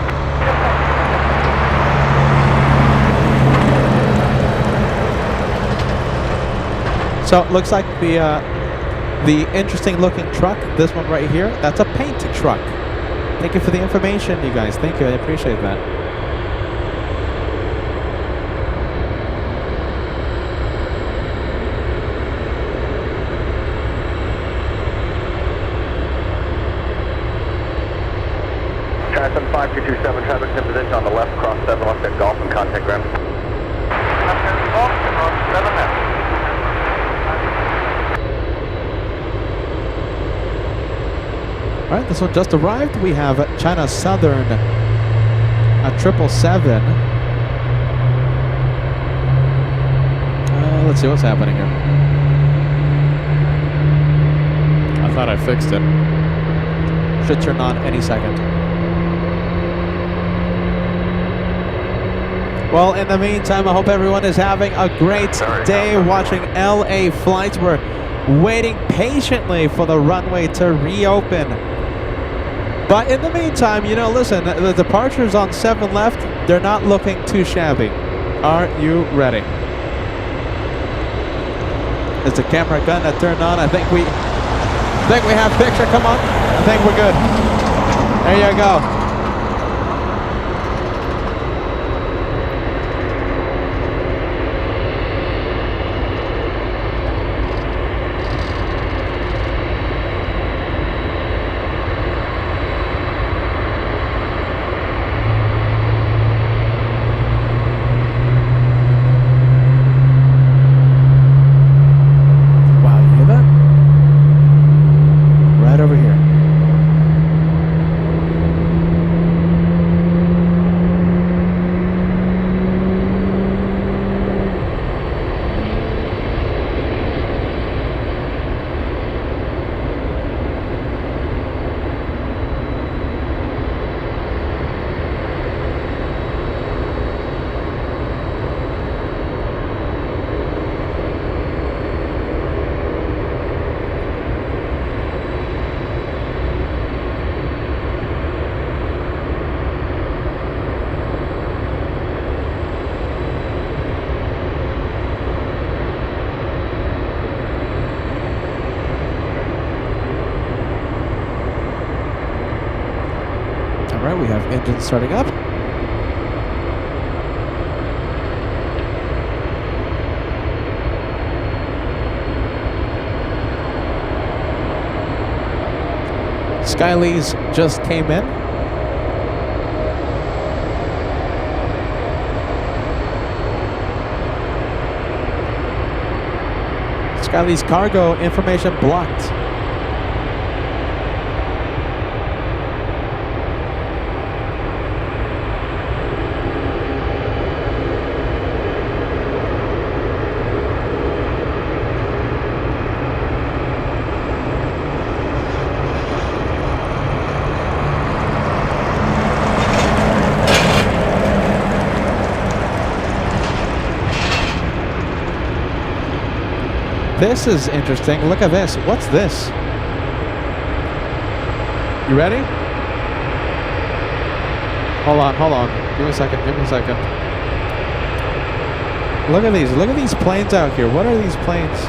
So it looks like the interesting looking truck, this one right here, that's a paint truck. Thank you for the information, you guys. Thank you, I appreciate that. China 75227, traffic in position on the left, cross 7 left at Golf and contact ground. Left hand Golf, cross 7 left. All right, this one just arrived. We have China Southern, a 777. Let's see what's happening here. I thought I fixed it. Should turn on any second. Well, in the meantime, I hope everyone is having a great day watching LA flights. We're waiting patiently for the runway to reopen. But in the meantime, you know, listen, the departures on 7 left, they're not looking too shabby. Are you ready? Is the camera gonna turn on? I think we have picture. Come on. I think we're good. There you go. Over here. Alright, we have engines starting up. Skyleys just came in. Skyleys cargo information blocked. This is interesting. Look at this. What's this? You ready? Hold on. Give me a second. Look at these. Look at these planes out here. What are these planes?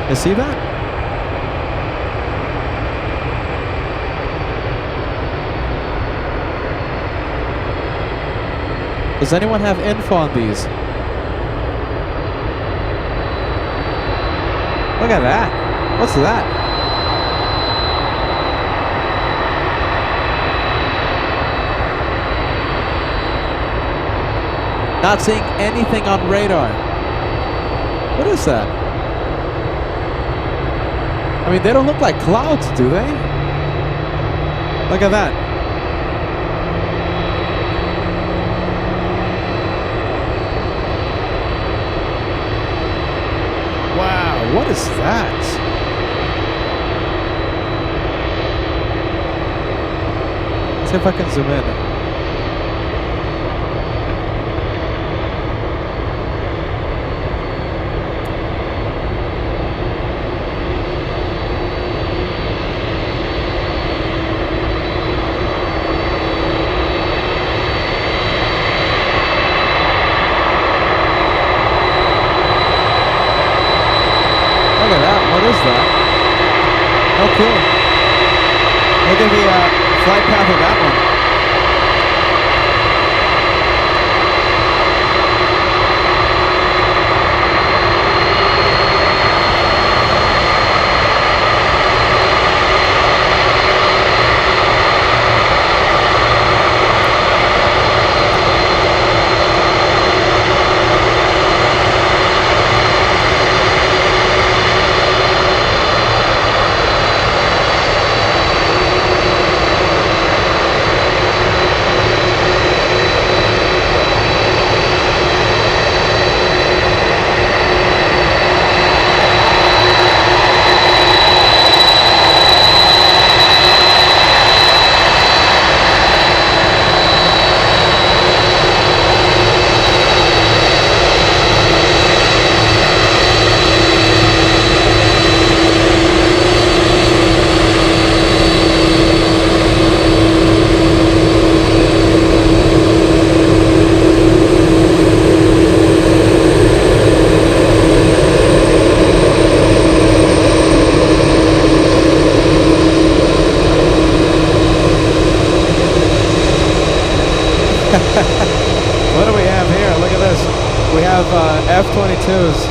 You see that? Does anyone have info on these? Look at that. What's that? Not seeing anything on radar. What is that? I mean, they don't look like clouds, do they? Look at that. Wow, what is that? Let's see if I can zoom in. Look at the flight path of that one. What do we have here? Look at this. We have F-22s.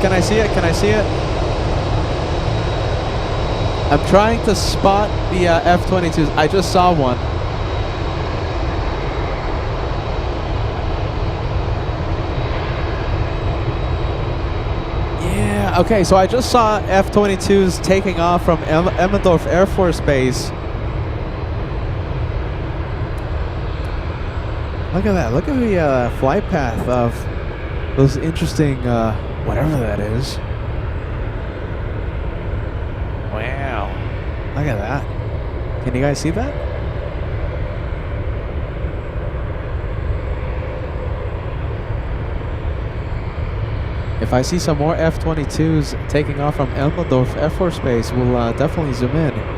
Can I see it? Can I see it? I'm trying to spot the F-22s. I just saw one. Yeah, okay, so I just saw F-22s taking off from Emmendorf Air Force Base. Look at that. Look at the flight path of those interesting, whatever that is. Wow. Look at that. Can you guys see that? If I see some more F-22s taking off from Emmendorf Air Force Base, we'll definitely zoom in.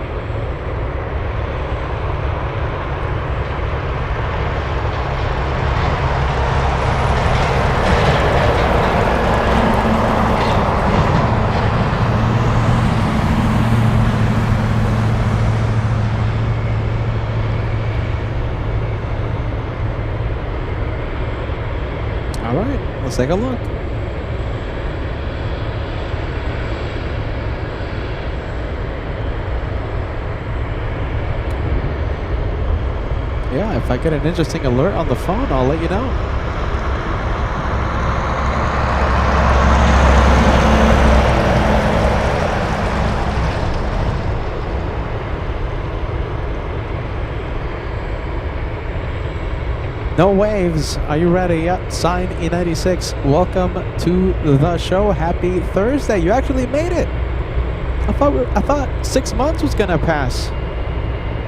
All right, let's take a look. Yeah, if I get an interesting alert on the phone, I'll let you know. No waves. Are you ready? Yep. Sign E96. Welcome to the show. Happy Thursday. You actually made it. I thought 6 months was gonna pass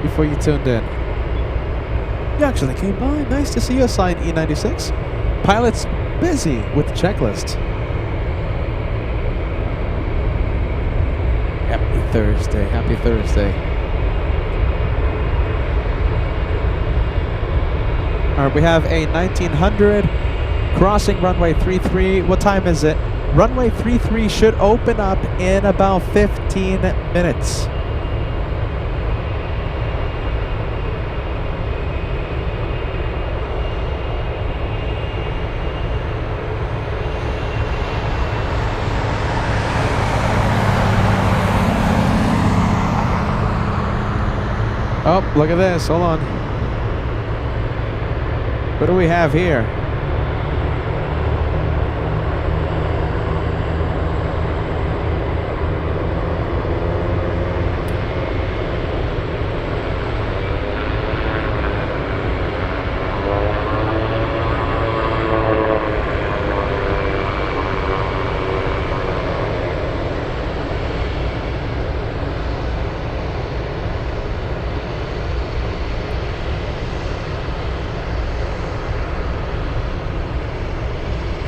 before you tuned in. You actually came by. Nice to see you. Sign E96. Pilot's busy with the checklist. Happy Thursday. Happy Thursday. All right, we have a 1900 crossing runway 33. What time is it? Runway 33 should open up in about 15 minutes. Oh, look at this. Hold on. What do we have here?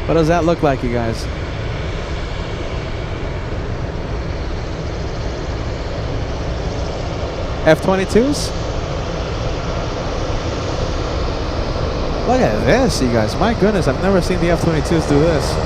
What does that look like, you guys? F-22s? Look at this, you guys. My goodness, I've never seen the F-22s do this.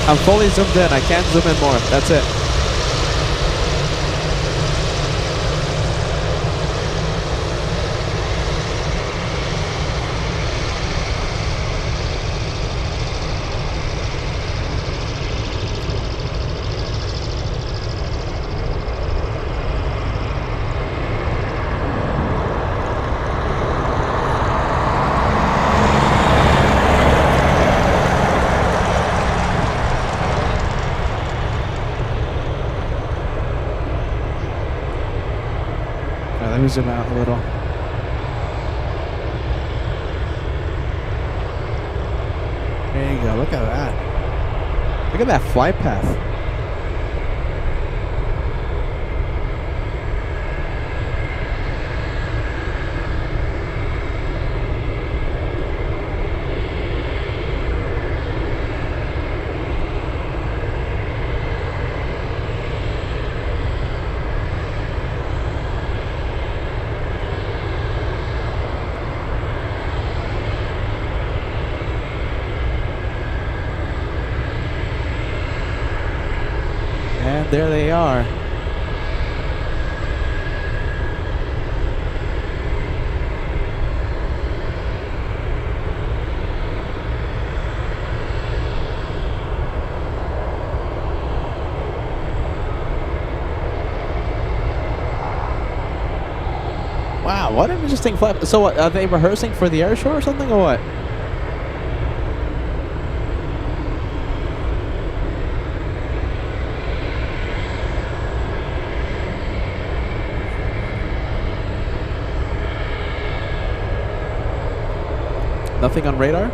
I'm fully zoomed in. I can't zoom in more. That's it. Let me zoom out a little. There you go. Look at that. Look at that flight path. And there they are. Wow, what an interesting flight. So what, are they rehearsing for the air show or something, or what? Nothing on radar?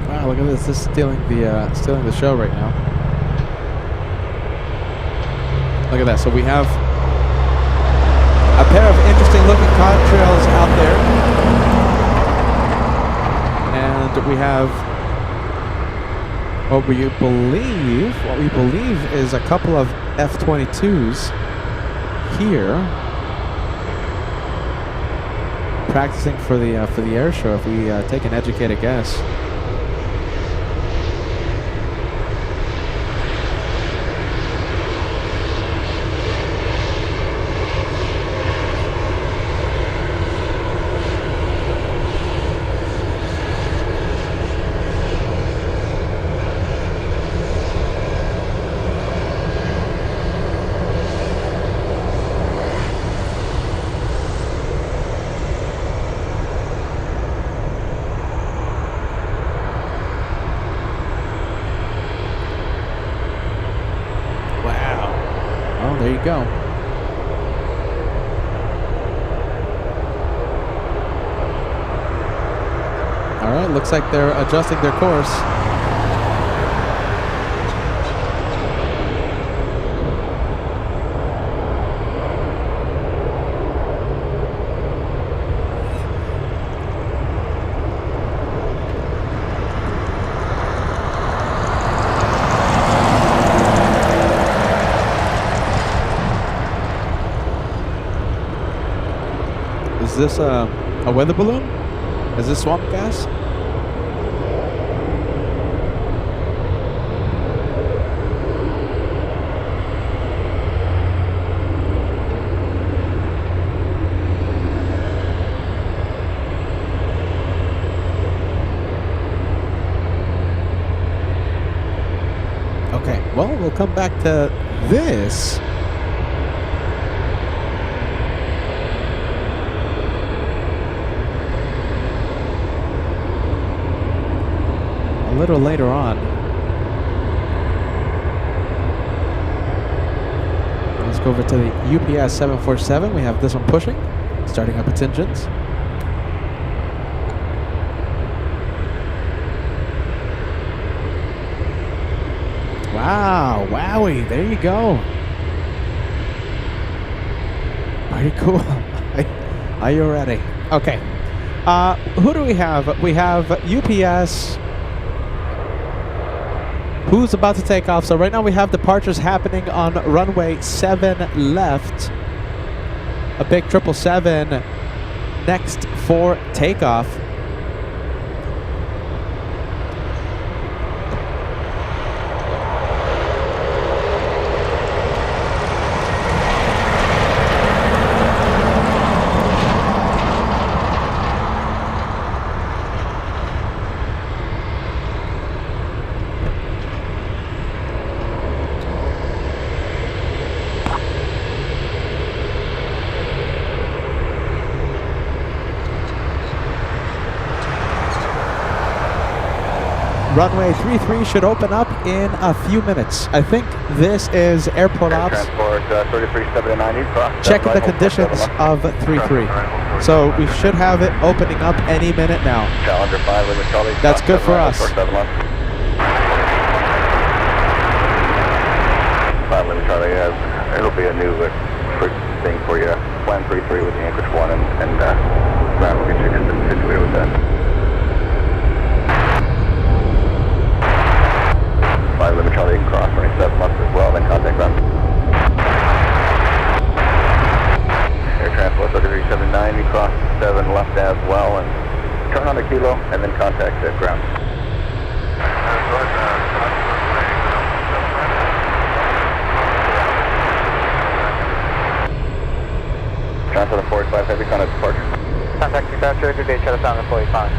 Wow, look at this. This is stealing the show right now. Look at that. So we have a pair of interesting looking have what we believe is a couple of F-22s here practicing for the air show. If we take an educated guess. There you go. All right, looks like they're adjusting their course. Is this a weather balloon? Is this swamp gas? Okay, well, we'll come back to this. A little later on. Let's go over to the UPS 747. We have this one pushing, starting up its engines. Wow, wowie, there you go. Pretty cool. Are you ready? Okay. Who do we have? We have UPS. Who's about to take off? So right now we have departures happening on runway 7 left. A big 777 next for takeoff. Runway 33 should open up in a few minutes. I think this is airport ops. Transport 337090 cross. Checking the conditions of 33. So we should have it opening up any minute now. Challenger 5 with Charlie. That's good for us. 5 with Charlie. It'll be a new thing for you. Plan 33 with the Anchorage 1 and Brad will get you situated with that. 5 Lima Charlie, you can cross 27 left as well, then contact ground. Air Transport 3379, you cross 7 left as well, and turn on the kilo, and then contact at ground. Transport 45 Heavy, contact departure. Contact dispatcher, good day, shut us down at 45.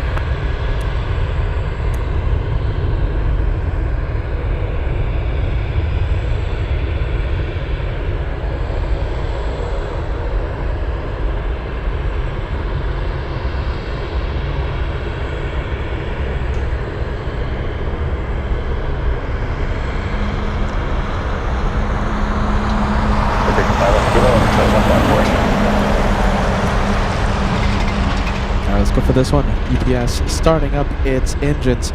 Let's go for this one. UPS starting up its engines.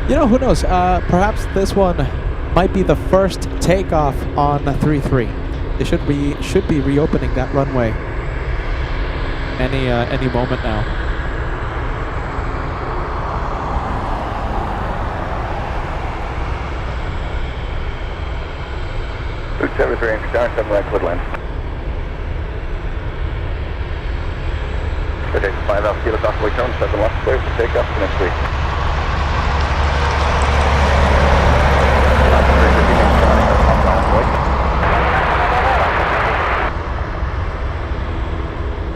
You know, who knows? Perhaps this one might be the first takeoff on 33. They should be reopening that runway any moment now. 33 Anchorage, Tower 7 right, clear to land. Good day, 5 altitude, off the way tone, 7 left, clear for takeoff next week.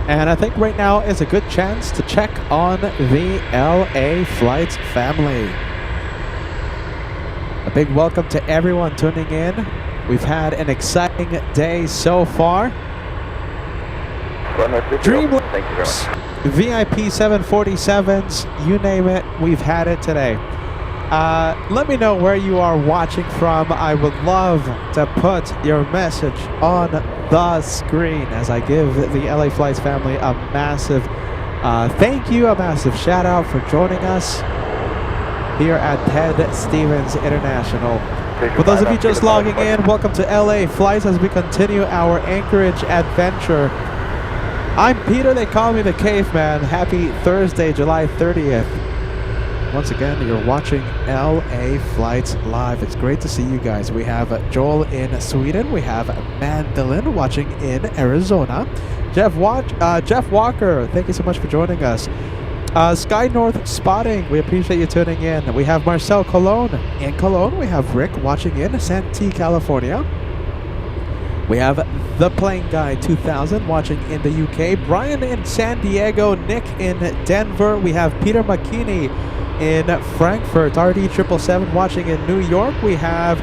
And I think right now is a good chance to check on the LA Flights family. A big welcome to everyone tuning in. We've had an exciting day so far. Dreamliners, VIP 747s, you name it, we've had it today. Let me know where you are watching from. I would love to put your message on the screen as I give the LA Flights family a massive thank you, a massive shout out for joining us here at Ted Stevens International. For those of you just logging in, welcome to LA Flights as we continue our Anchorage adventure. I'm Peter, they call me the Caveman. Happy Thursday, July 30th. Once again, you're watching LA Flights Live. It's great to see you guys. We have Joel in Sweden. We have Mandolin watching in Arizona. Jeff Walker, thank you so much for joining us. Sky North Spotting, we appreciate you tuning in. We have Marcel Cologne in Cologne. We have Rick watching in Santee, California. We have The Plane Guy 2000 watching in the UK. Brian in San Diego. Nick in Denver. We have Peter McKinney in Frankfurt. RD777 watching in New York. We have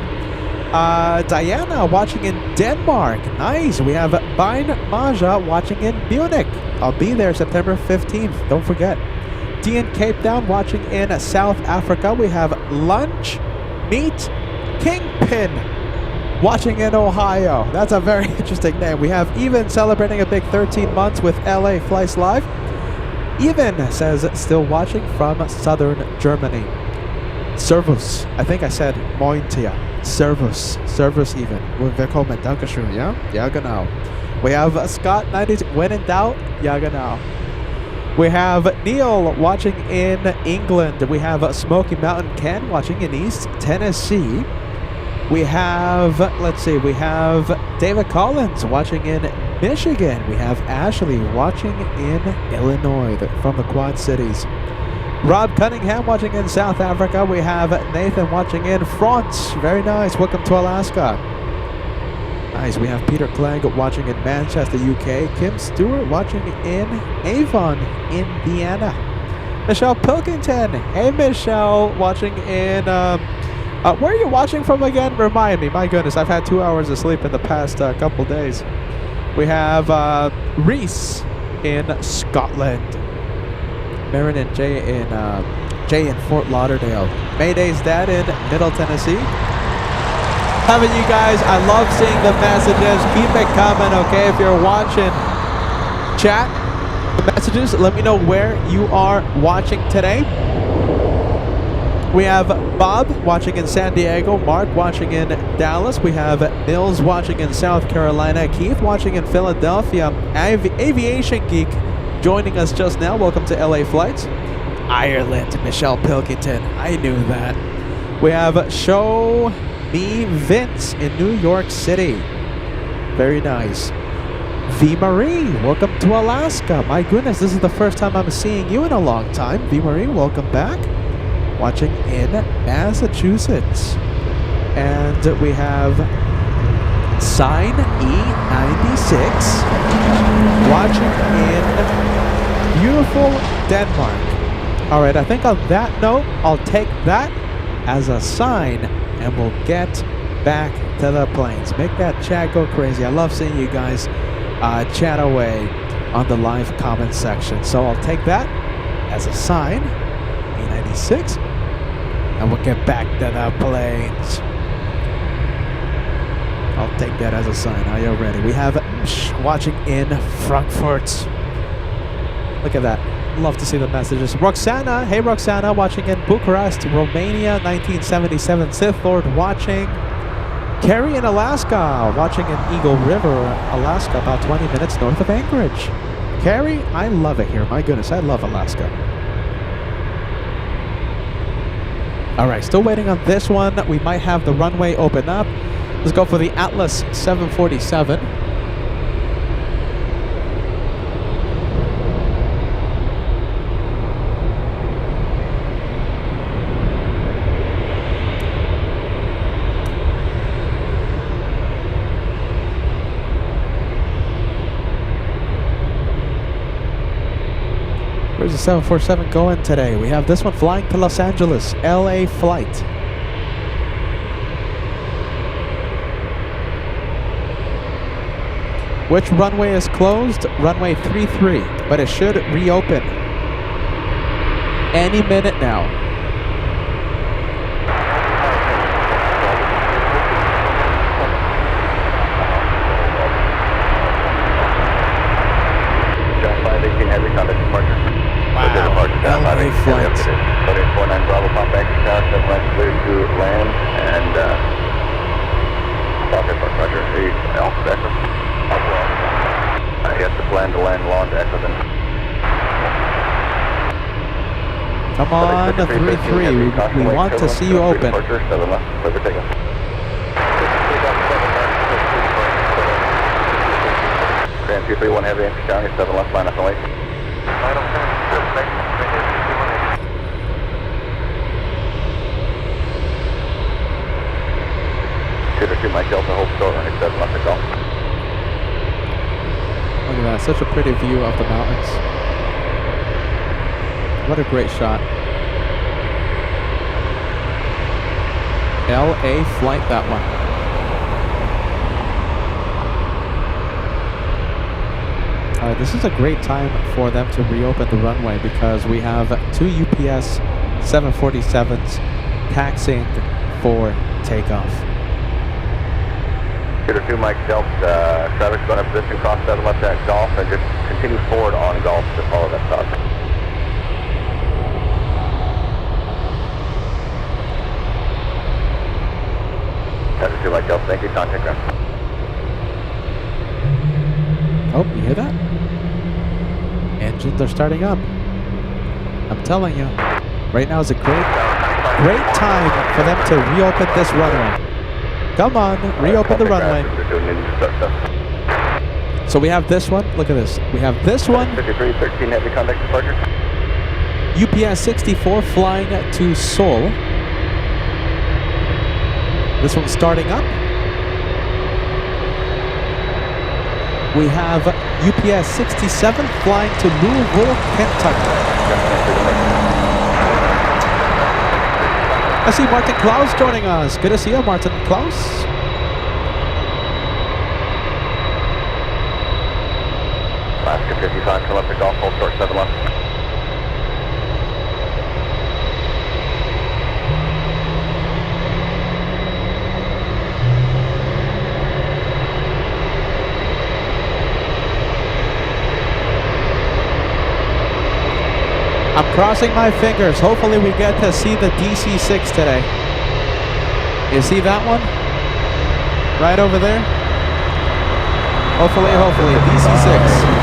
Diana watching in Denmark. Nice. We have Bain Maja watching in Munich. I'll be there September 15th. Don't forget. D in Cape Town watching in South Africa. We have Lunch Meat Kingpin watching in Ohio. That's a very interesting name. We have Even celebrating a big 13 months with LA Flights Live. Even says still watching from southern Germany. Servus. I think I said Mointia. Servus. Servus even. Willkommen. Dankeschön, ja? Ja, genau. We have Scott 90. When in doubt, ja, genau. We have Neil watching in England. We have Smoky Mountain Ken watching in East Tennessee. We have, let's see, we have David Collins watching in Michigan. We have Ashley watching in Illinois from the Quad Cities. Rob Cunningham watching in South Africa. We have Nathan watching in France. Very nice. Welcome to Alaska. Nice. We have Peter Clegg watching in Manchester, UK. Kim Stewart watching in Avon, Indiana. Michelle Pilkington. Hey, Michelle, watching in... where are you watching from again? Remind me. My goodness, I've had 2 hours of sleep in the past couple days. We have Reese in Scotland. Marin and Jay in Fort Lauderdale. Mayday's dad in Middle Tennessee. Having you guys, I love seeing the messages. Keep it coming, okay? If you're watching, chat the messages. Let me know where you are watching today. We have Bob watching in San Diego, Mark watching in Dallas. We have Mills watching in South Carolina, Keith watching in Philadelphia. Aviation Geek joining us just now. Welcome to LA Flights. Ireland, Michelle Pilkington. I knew that. We have Show Me Vince in New York City. Very nice. V. Marie, welcome to Alaska. My goodness, this is the first time I'm seeing you in a long time. V. Marie, welcome back. Watching in Massachusetts. And we have Sign E96 watching in beautiful Denmark. All right, I think on that note, I'll take that as a sign and we'll get back to the planes. Make that chat go crazy. I love seeing you guys chat away on the live comment section. So I'll take that as a sign. 96, and we'll get back to the planes. I'll take that as a sign. Are you ready? We have watching in Frankfurt. Look at that. Love to see the messages. Roxana, hey Roxana, watching in Bucharest, Romania, 1977. Sith Lord watching. Carrie in Alaska, watching in Eagle River, Alaska, about 20 minutes north of Anchorage. Carrie, I love it here. My goodness, I love Alaska. All right, still waiting on this one. We might have the runway open up. Let's go for the Atlas 747. Where's the 747 going today? We have this one flying to Los Angeles, LA flight. Which runway is closed? Runway 33, but it should reopen any minute now. LA flight. 49 Bravo, contact tower, 7 left, clear to land, and Falcon Park, Roger, Alpha Echo. Yes, the plan to land launch Echo then. Come on, 3-3, we want to see you open. 7 left, clear for takeoff. Grand 231 heavy entry down, 7 left, line up and wait. Mike Delta, hold short, running 7 left to go. Look at that, such a pretty view of the mountains. What a great shot. LA flight, that one. This is a great time for them to reopen the runway because we have 2 UPS 747s taxiing for takeoff. Shooter 2, Mike Delta, traffic's going to position cross 7 left at Golf and just continue forward on Golf to follow that stop. Shooter 2, Mike Delta, thank you, contact ground. Oh, you hear that? Engines are starting up. I'm telling you, right now is a great time for them to reopen this runway. Come on, reopen the runway. So we have this one. Look at this. We have this one. 5313 heavy contact departure. UPS 64 flying to Seoul. This one's starting up. We have UPS 67 flying to Louisville, Kentucky. I see Martin Klaus joining us. Good to see you, Martin Klaus. Alaska 55, come up to Golf, hold short 7 left. I'm crossing my fingers. Hopefully we get to see the DC-6 today. You see that one? Right over there? Hopefully, DC-6.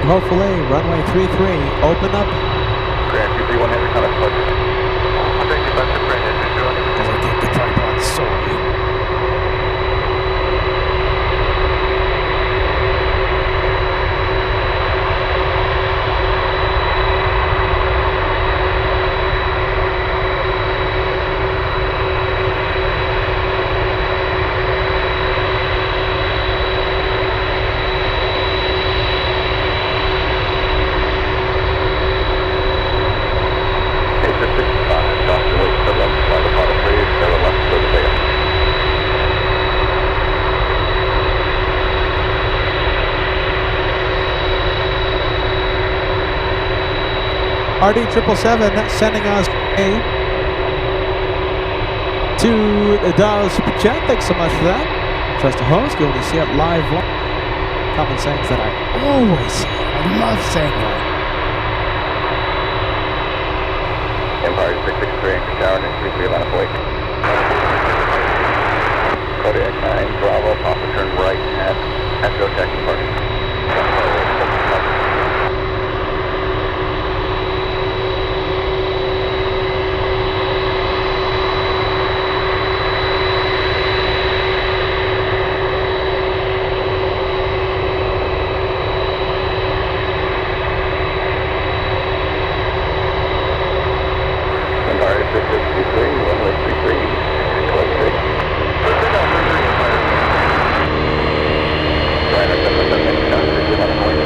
Hopefully, runway 33, open up. Grand 231 heavy contact departure. As I get the tripod, sorry. RD777 sending us $2 super chat. Thanks so much for that. Trust the host. You only see it live. common sayings that I always say. I love saying that. Empire 663, Anchorage Tower, next 33 line of wake. Kodiak 9, Bravo, Papa, turn right at Astro Taxi Party. Empire 663, runway 33, close 6. Right, I'm going to make down 60 line of wake.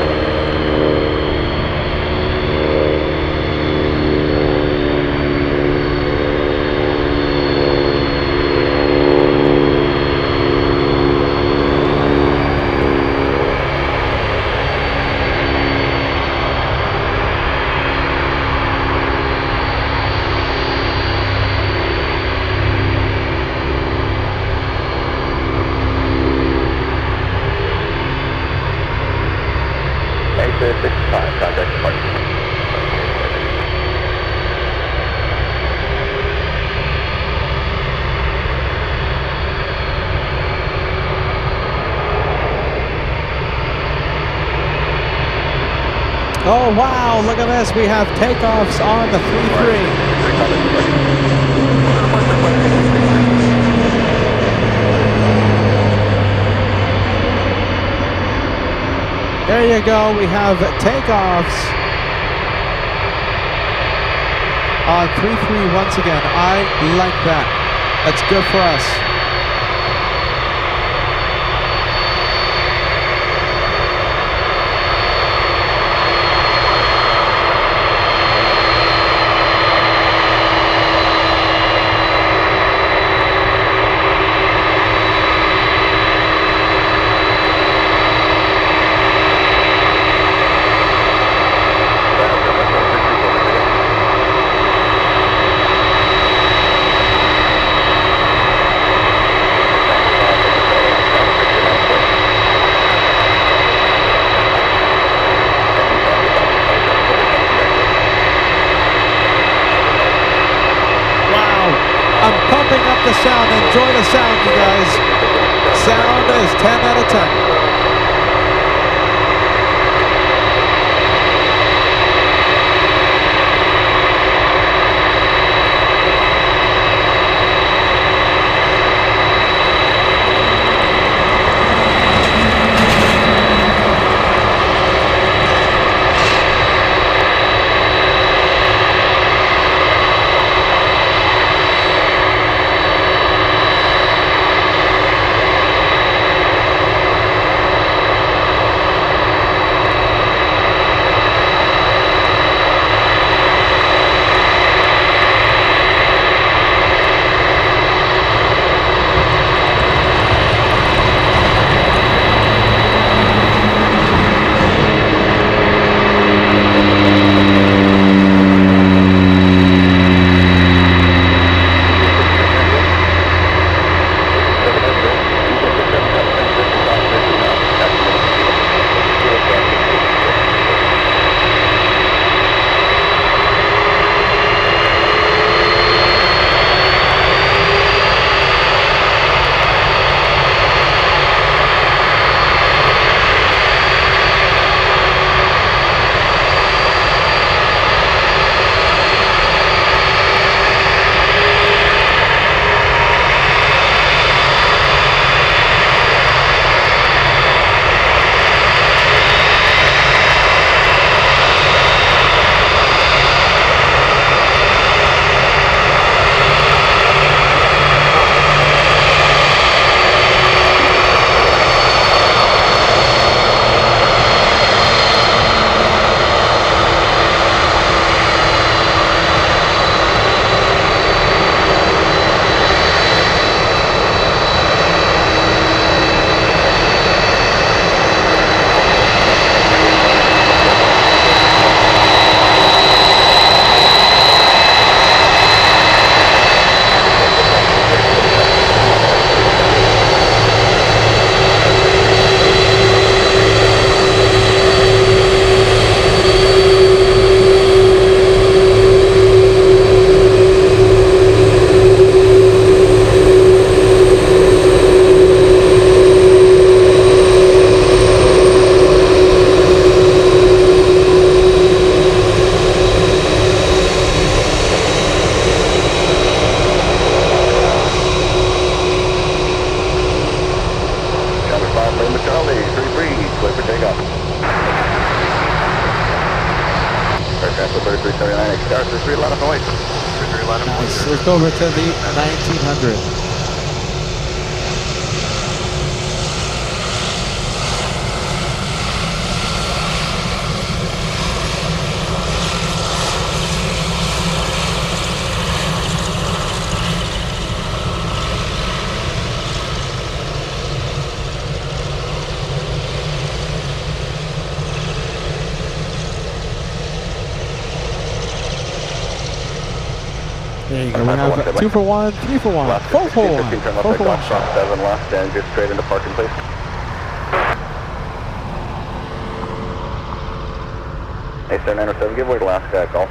Exit 65, contact party. Oh, wow, look at this. We have takeoffs on the 3-3. There you go. We have takeoffs on 3-3 once again. I like that. That's good for us. I'm pumping up the sound. Enjoy the sound, you guys. Sound is 10 out of 10. guys. Let's go over to the 1900. There you go. We have 2 for 1, 3 for 1, 4 for 1, 4 for 1 shot. 7 left and just straight into parking, please. Hey, sir, 907, give way to ALAKSA at golf.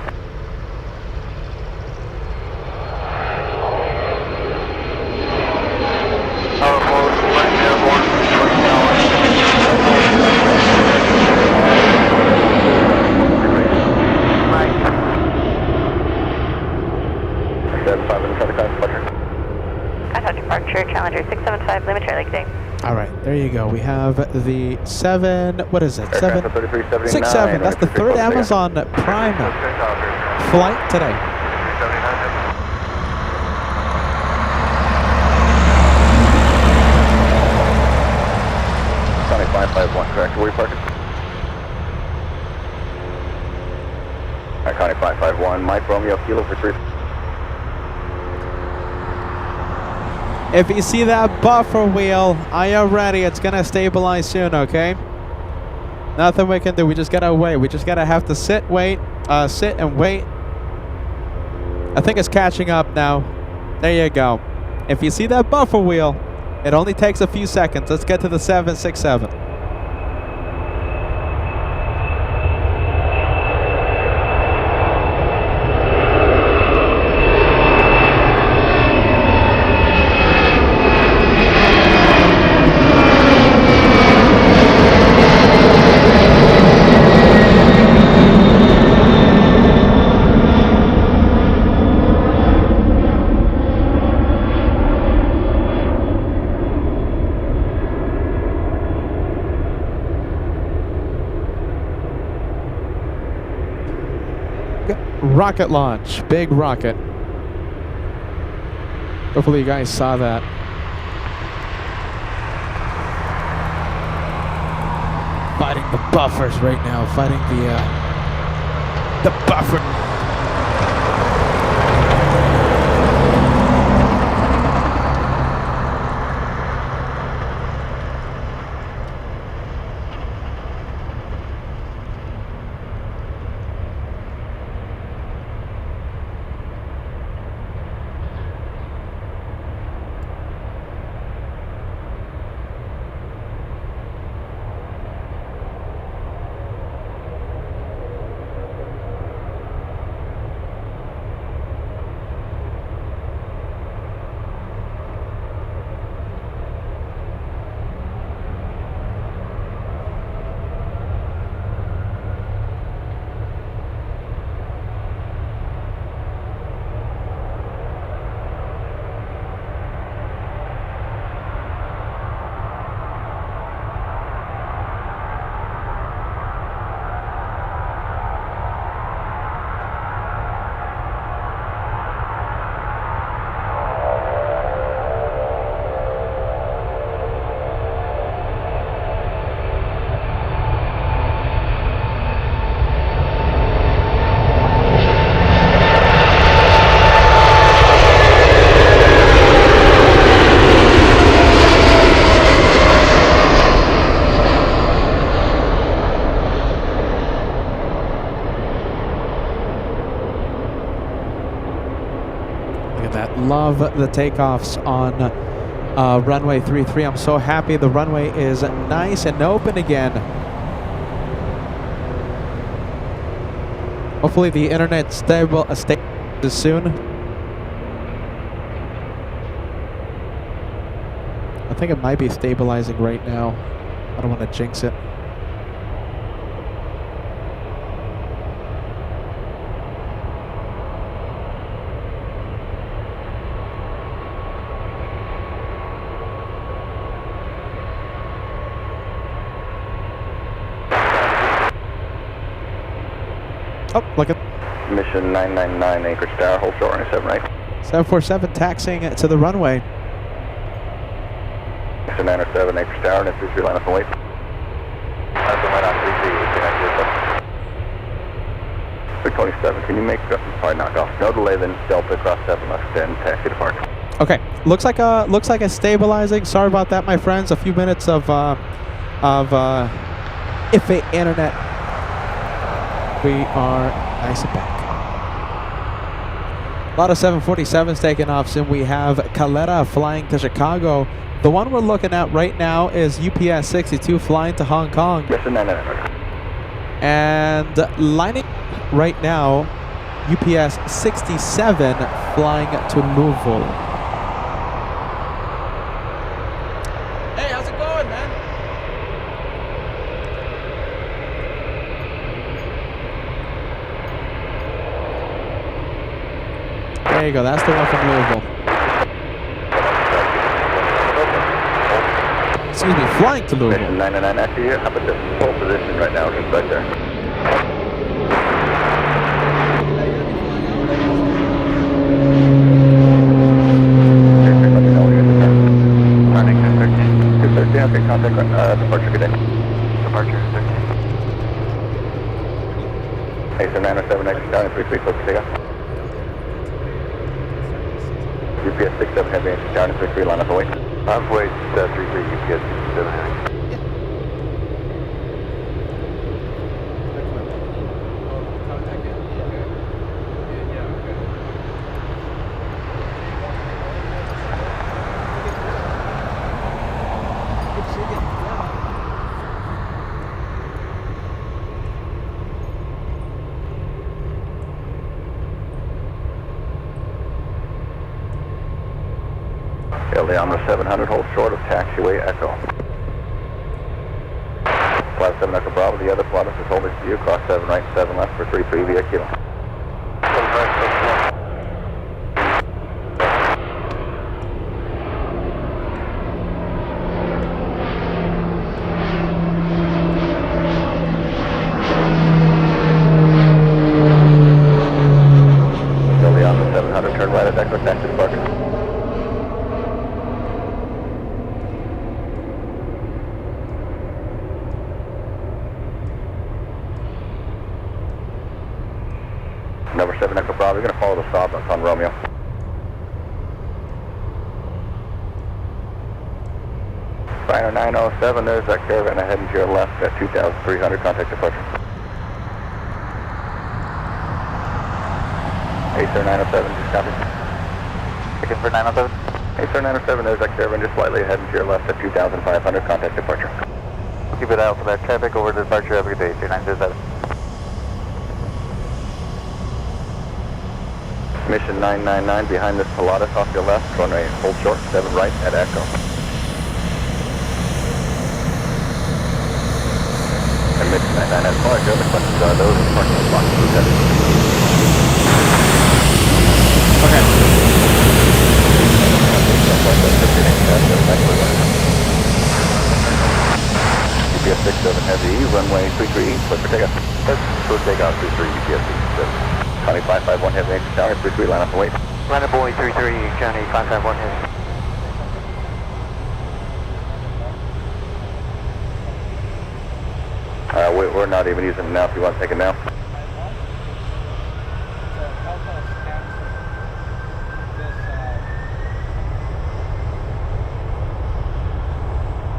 Challenger 675, limit your leg day. All right, there you go. We have the 7, what is it? 767. That's the third Amazon Prime flight today. Sonic 551, correct. Where are you parking? Iconic 551, Mike Romeo, Kilo for 3. If you see that buffer wheel, are you ready? It's gonna stabilize soon, okay? Nothing we can do. We just gotta wait. We just gotta have to sit and wait. I think it's catching up now. There you go. If you see that buffer wheel, it only takes a few seconds. Let's get to the 767. Rocket launch, big rocket. Hopefully you guys saw that. Fighting the buffers right now, fighting the buffer. Love the takeoffs on runway 33. I'm so happy the runway is nice and open again. Hopefully the internet stabilizes soon. I think it might be stabilizing right now. I don't want to jinx it. Oh, look at Mission 999 Anchorage Tower, hold short on 7 right. 747 taxiing to the runway. Mr. 907, Anchorage Tower, and 33 line up and wait. That's the line on 33, 27, can you make, sorry, knock off. No delay, then Delta across 7 left 10, taxi to park. Okay, looks like a stabilizing. Sorry about that, my friends. A few minutes of iffy internet. We are nice and back. A lot of 747s taking off soon. We have Calera flying to Chicago. The one we're looking at right now is UPS 62 flying to Hong Kong. Mr. 999. And lining right now, UPS 67 flying to Louisville. Hey, how's it going, man? There you go, that's the one from Louisville. Excuse me, flying to Louisville. Mission 99, actually, how about the full position right now, just right there. Let me know when you're at the turn. Running 213. 213, okay, contact, departure, good day. Departure, 13. ASA 907, exit down, 33, focus, take off. UPS 67, heavy engine down, 33, line up and wait. Wait, 33, UPS 67, heavy. Leon 700, hold short of taxiway Echo. Flight 7 Echo Bravo, the other Pilatus is holding to you, cross 7 right, 7 left for 33 via kilo. Leon 700, turn right at Echo, taxi departure. Number 7 Echo Bravo, you're going to follow the stop on Romeo. Rhino 907, there's that caravan heading to your left at 2,300, contact departure. Acer 907, just copy. Looking for 907? Acer 907, there's that caravan just slightly heading to your left at 2,500, contact departure. Keep it out for that traffic over to departure, have a good day, Acer 907. Mission 999 behind this Pilatus off your left, runway hold short, 7 right at Echo. And Mission 99 at far, go, the questions are those in the parking lot, Lieutenant. Okay. UPS 67 heavy, runway 33, clear for takeoff. Go takeoff 33, UPS 67. County 551 heavy, exit tower, 33, line up and wait. Line up and wait, 33, County 551 heavy. We're not even using it now if you want to take it now.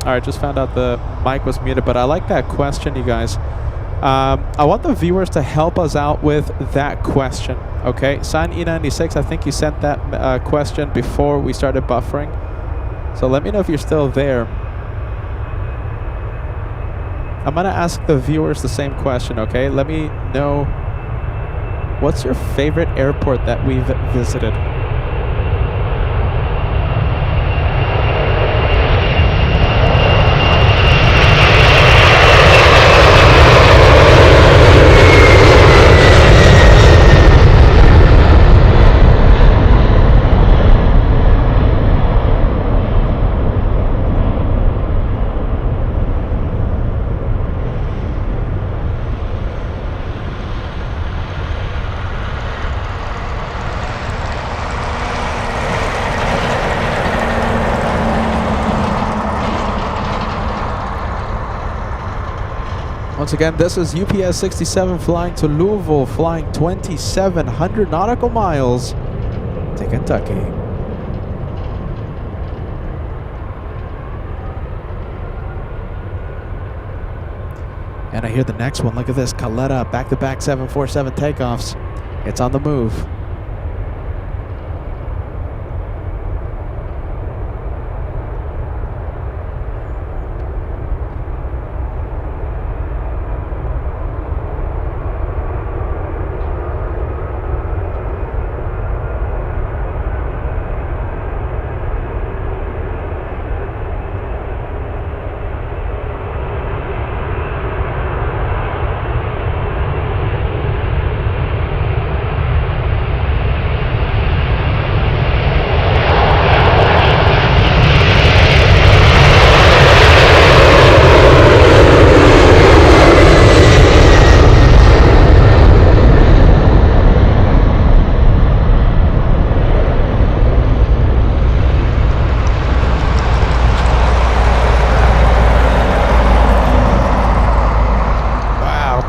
Alright, just found out the mic was muted, but I like that question, you guys. I want the viewers to help us out with that question, okay? Sign E96, I think you sent that question before we started buffering. So let me know if you're still there. I'm gonna ask the viewers the same question, okay? Let me know, what's your favorite airport that we've visited? Once again, this is UPS 67 flying to Louisville, flying 2,700 nautical miles to Kentucky. And I hear the next one. Look at this. Coletta, back-to-back 747 takeoffs. It's on the move.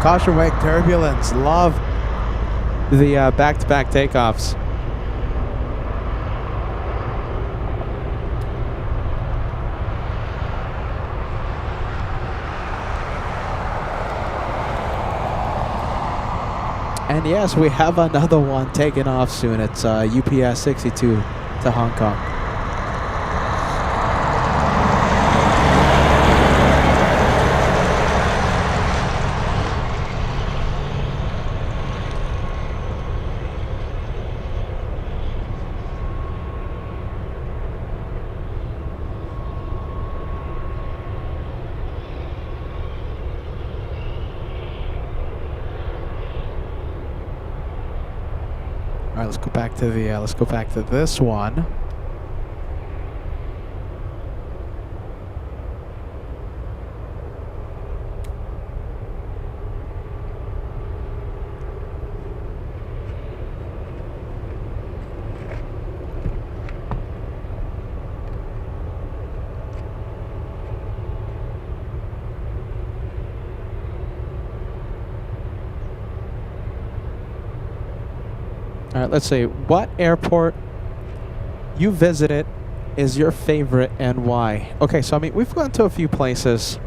Caution wake turbulence. Love the back-to-back takeoffs. And yes, we have another one taking off soon. It's UPS 62 to Hong Kong. All right, let's go back to the let's go back to this one. All right, let's see. What airport you visited is your favorite and why? Okay, so I mean, we've gone to a few places.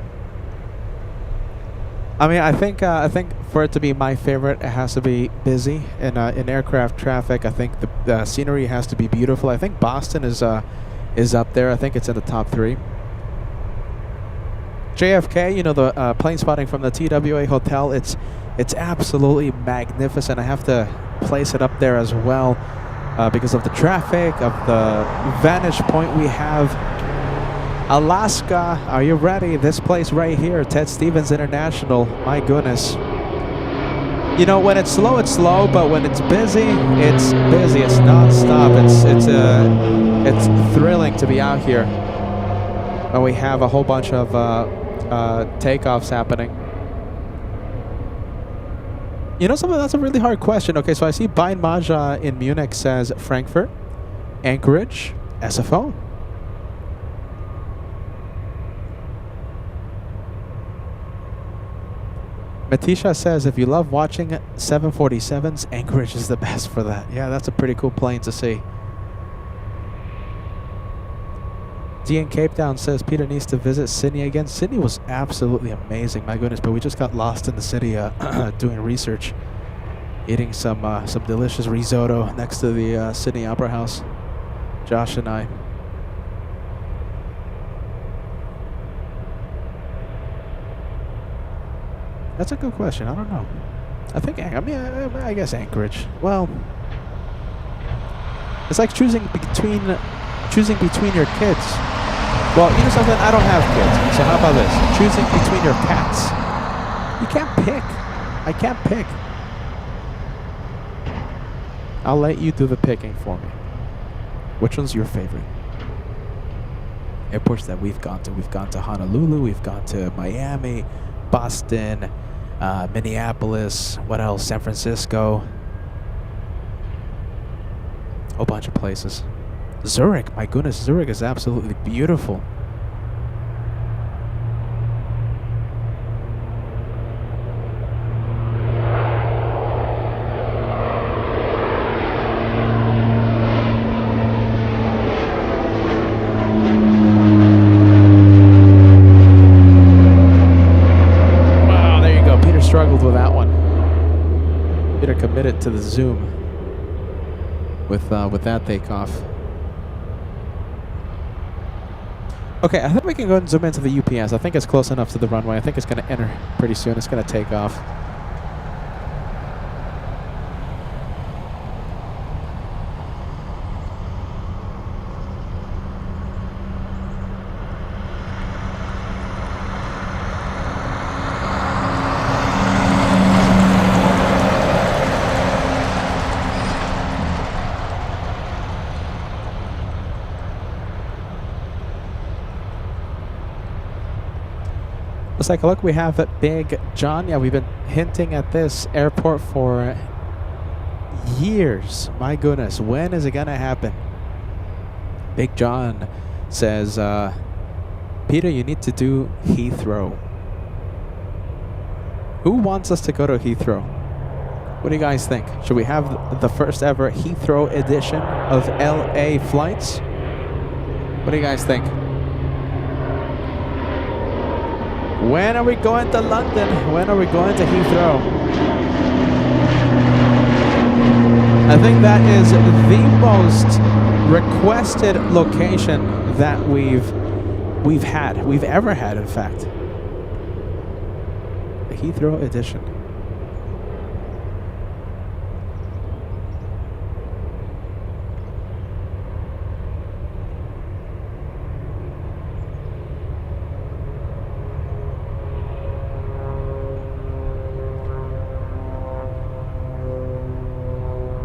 I mean, I think for it to be my favorite, it has to be busy in aircraft traffic. I think the scenery has to be beautiful. I think Boston is up there. I think it's in the top 3. JFK, you know, the plane spotting from the TWA Hotel. It's absolutely magnificent. I have to place it up there as well because of the traffic, of the vantage point we have. Alaska, are you ready? This place right here, Ted Stevens International. My goodness. You know, when it's slow, but when it's busy, it's busy. It's non-stop. It's thrilling to be out here. And we have a whole bunch of takeoffs happening. You know something? That's a really hard question. Okay, so I see Bain Maja in Munich says Frankfurt, Anchorage, SFO. Matisha says if you love watching 747s, Anchorage is the best for that. Yeah, that's a pretty cool plane to see. D in Cape Town says Peter needs to visit Sydney again. Sydney was absolutely amazing, my goodness, but we just got lost in the city doing research, eating some delicious risotto next to the Sydney Opera House, Josh and I. That's a good question. I don't know. I guess Anchorage. Well, it's like choosing between your kids. Well, you know something? I don't have kids, so how about this? Choosing between your cats. You can't pick. I can't pick. I'll let you do the picking for me. Which one's your favorite? Airports that we've gone to. We've gone to Honolulu. We've gone to Miami, Boston, Minneapolis. What else? San Francisco. A whole bunch of places. Zurich, my goodness, Zurich is absolutely beautiful. committed to the zoom with that takeoff. Okay, I think we can go and zoom into the UPS. I think it's close enough to the runway. I think it's going to enter pretty soon. It's going to take off. Let's take a look. We have Big John. Yeah, we've been hinting at this airport for years. My goodness, when is it gonna happen? Big John says, Peter, you need to do Heathrow. Who wants us to go to Heathrow? What do you guys think? Should we have the first ever Heathrow edition of LA flights? What do you guys think? When are we going to London? When are we going to Heathrow? I think that is the most requested location that we've ever had, in fact. The Heathrow edition.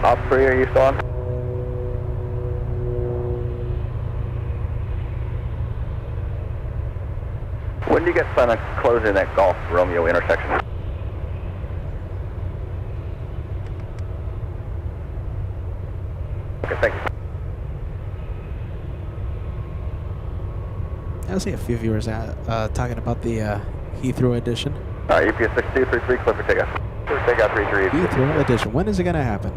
Top 3, are you still on? When do you get plan on closing that Golf Romeo intersection? Okay, thank you. I see a few viewers talking about the Heathrow edition. Alright, UPS 6233, clear for takeoff. Clear for takeoff 33. Heathrow edition. When is it going to happen?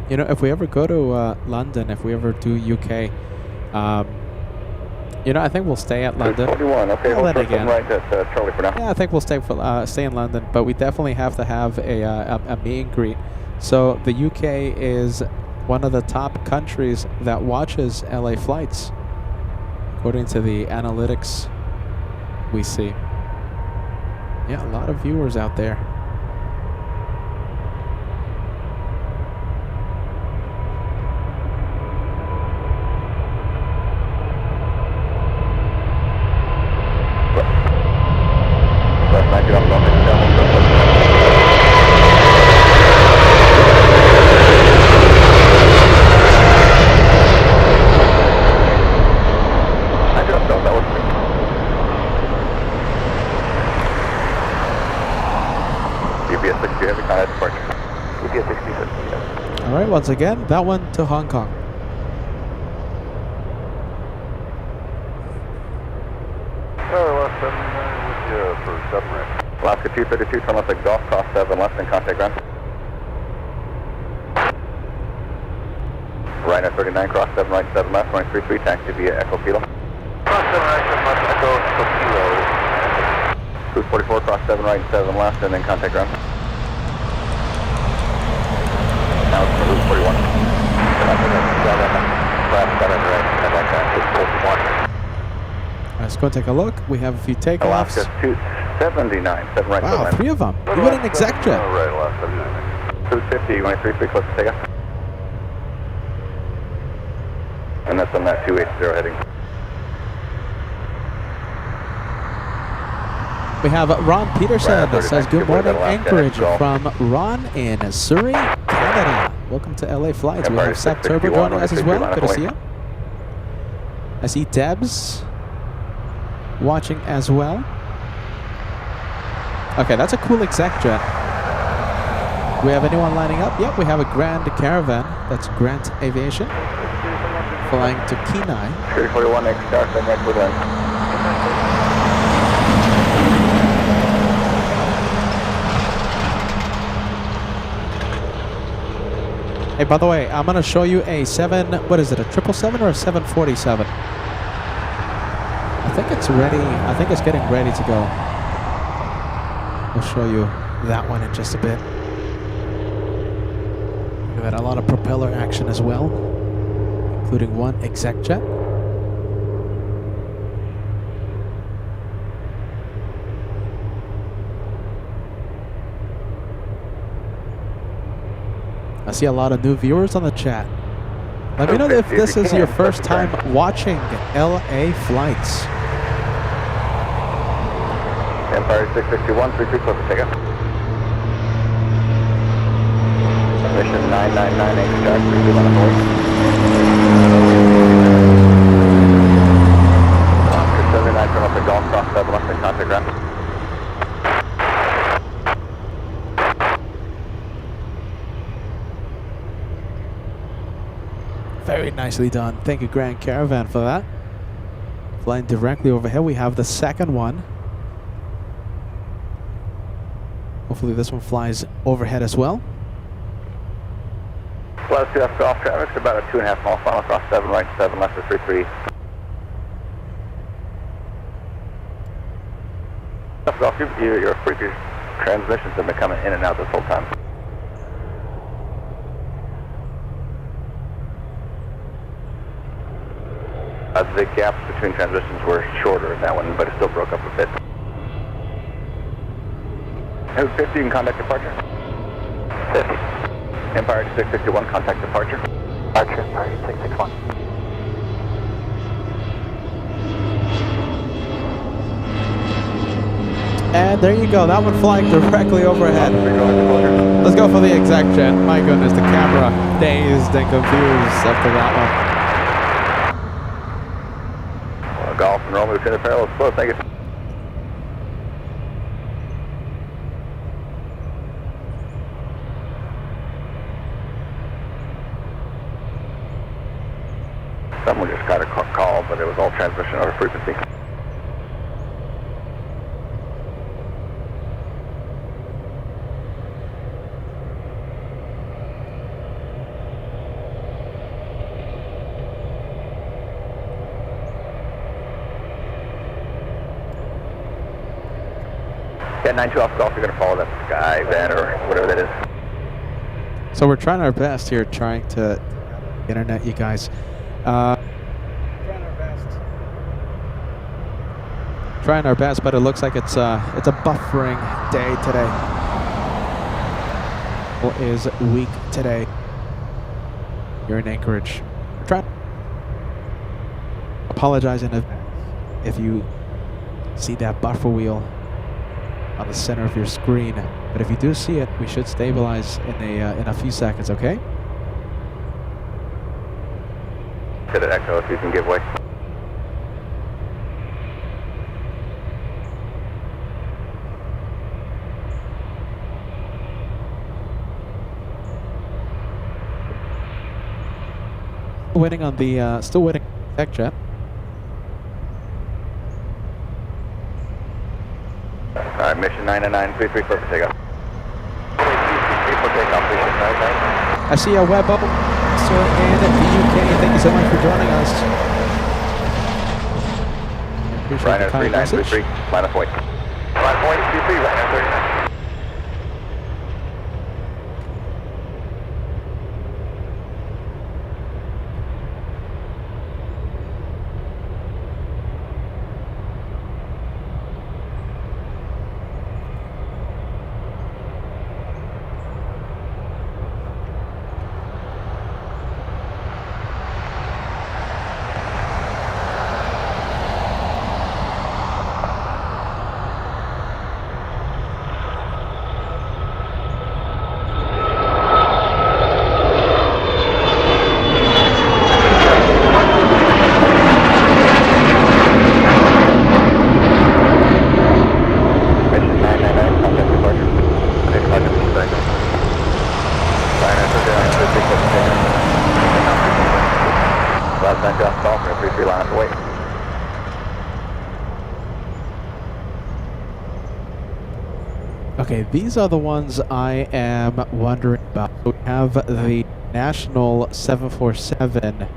You know, if we ever go to London, if we ever do UK, you know, I think we'll stay at London. 41, okay, I'll we'll let it again. right at Charlie for now. Yeah, I think we'll stay in London, but we definitely have to have a meet and greet. So the UK is one of the top countries that watches LA flights, according to the analytics we see. Yeah, a lot of viewers out there. Alright, once again, that one to Hong Kong. Alaska 232, turn left at Golf, cross 7 left and contact ground. Right at 39, cross 7 right, 7 left, running 33, taxi via Echo Kilo. Cross 7 right, 7 left, Echo Kilo. Cruise 44, cross 7 right, 7 left, and then contact ground. Now it's Cruise 41. Let's go take a look. We have a few takeoffs. Alaska 279, 7 right, 7 Wow, left. 3 of them. Even an exec jet. Right, Alaska 79. Cruise 50, running 33, close to takeoff. And that's on that 280 heading. We have Ron Peterson that says, good morning, Anchorage, Golf. from Ron in Surrey, Canada. Welcome to LA Flights. We have Seth Turbo joining us as well. Good to see you. I see Debs watching as well. Okay, that's a cool exec jet. Do we have anyone lining up? Yep, we have a Grand Caravan. That's Grant Aviation. Flying to Kenai. 341 X star, send right with Hey, by the way, I'm gonna show you a 777 or a 747? I think it's ready. I think it's getting ready to go. I'll show you that one in just a bit. We've had a lot of propeller action as well, including one exec jet. I see a lot of new viewers on the chat. Let me know if this is your first time watching LA flights. Empire 661, 33 close to takeoff. Mission 999, Anchorage, 32 on the way. Oscar 79 from up the Golf Cross, Western contact ground. Very nicely done. Thank you, Grand Caravan, for that. Flying directly overhead, we have the second one. Hopefully this one flies overhead as well. Plus 2F Golf traffic, it's about a 2.5 mile final across 7 right, 7 left of 33. Golf, your freaky transmissions have been coming in and out this whole time. The gaps between transmissions were shorter in that one, but it still broke up a bit. 50, you can contact departure. 50. Empire 661, contact departure. Departure, Empire 661. And there you go, that one flying directly overhead. Let's go for the exec jet. My goodness, the camera dazed and confused after that one. Golf and Romeo to the parallel, close, thank you. Someone just got a call, but it was all transmission over frequency. Yeah, 92 off Golf, you're going to follow that sky van or whatever that is. So we're trying our best here, trying to internet you guys. Trying our best, but it looks like it's a buffering day today. What is weak today? You're in Anchorage. We're trying. Apologizing if you see that buffer wheel on the center of your screen, but if you do see it, we should stabilize in a few seconds. Okay? To the echo, if you can give way. Waiting on the still waiting tech jet. Alright, mission 999, 33 clear for takeoff. For takeoff, mission 999. I see a web bubble, sir, in the UK. Thank you so much for joining us. I appreciate Ryanair the kind 3933, message. line of point. Line of point, QC, Ryanair 39. Okay, these are the ones I am wondering about. We have the International 747.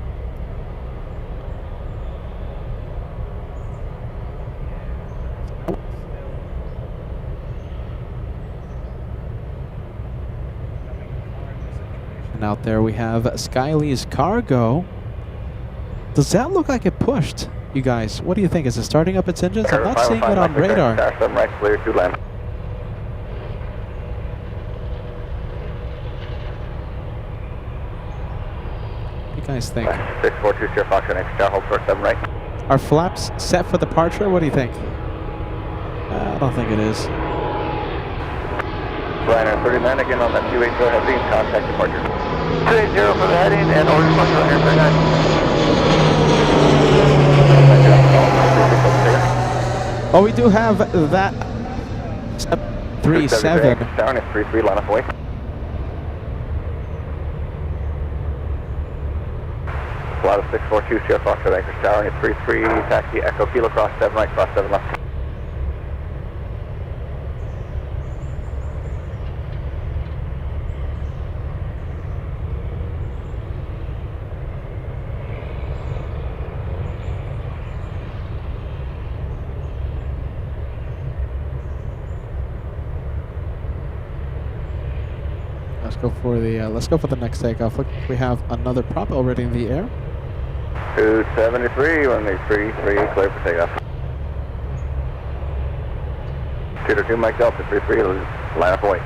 And out there we have Skylee's cargo. Does that look like it pushed, you guys? What do you think? Is it starting up its engines? I'm not seeing it on radar. Right, clear to land. What do you guys think? 642 Sierra Fox, next tower, hold for 7 right. Are flaps set for departure? What do you think? I don't think it is. Ryanair 30 man again on that 280 heading, contact departure. 280 for the heading and order departure on Air 39. Oh, we do have that 37. Down is 33, line up away. Flight of 642 Sierra Fox at Anchorage Tower, and 33, taxi Echo Kilo, cross 7 right, cross 7 left. Let's go for the next takeoff. Look, we have another prop already in the air. 273, 183, clear for takeoff. 222 Mike Delta, 33, line up away.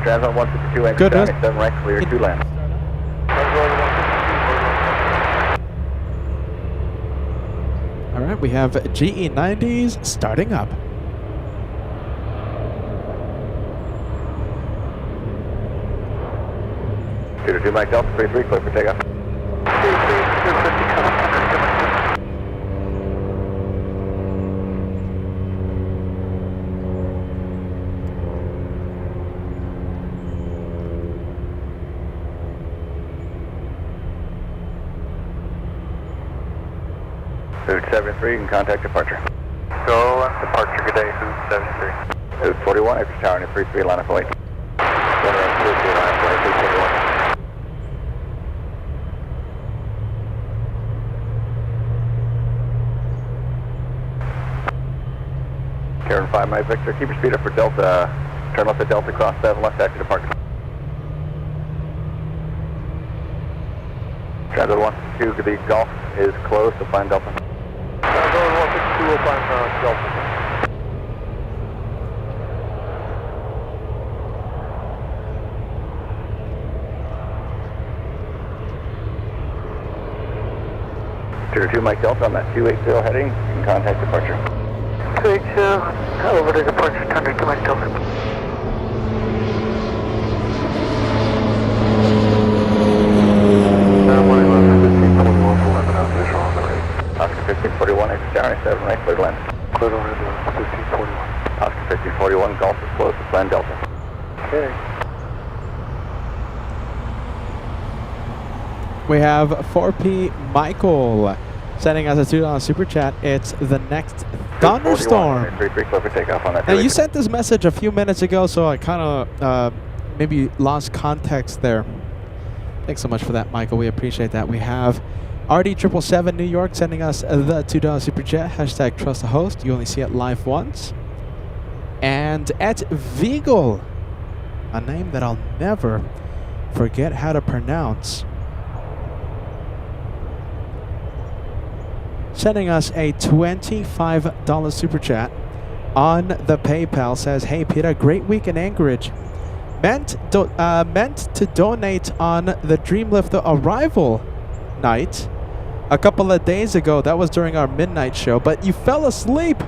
Transit 152, Anchorage Good, Tower, 7 right, clear to land. All right, we have GE90s starting up. Two Mike Delta, 33, clear for takeoff. 73, you can contact departure. Go on departure, good day, 73. 41, Anchorage Tower, and 33, line up away. 133, line up away, 241. Karen 5, Mike Victor, keep your speed up for Delta. Turn left at Delta, cross 7, left taxi departure. Transit 162, the Golf is closed, so find Delta. Transit 162 will find Delta. Two Mike Delta on that 280 heading, you can contact departure. 282, over to departure, 2 Mike Delta. Oscar 1541, Anchorage Tower, 7 right, clear to land. Clear to land, 1541. Oscar 1541, Golf is closed, to land Delta. Okay. We have 4P Michael sending us a $2 super chat. It's the next thunderstorm. 33, clear for takeoff on that. Now, you sent this message a few minutes ago, so I kind of maybe lost context there. Thanks so much for that, Michael. We appreciate that. We have RD777 New York sending us the $2 super chat. Hashtag trust the host. You only see it live once. And at Vigel, a name that I'll never forget how to pronounce, sending us a $25 super chat on the PayPal. Says, hey Peter, great week in Anchorage. Meant to donate on the Dreamlifter arrival night. a couple of days ago. That was during our midnight show, but you fell asleep.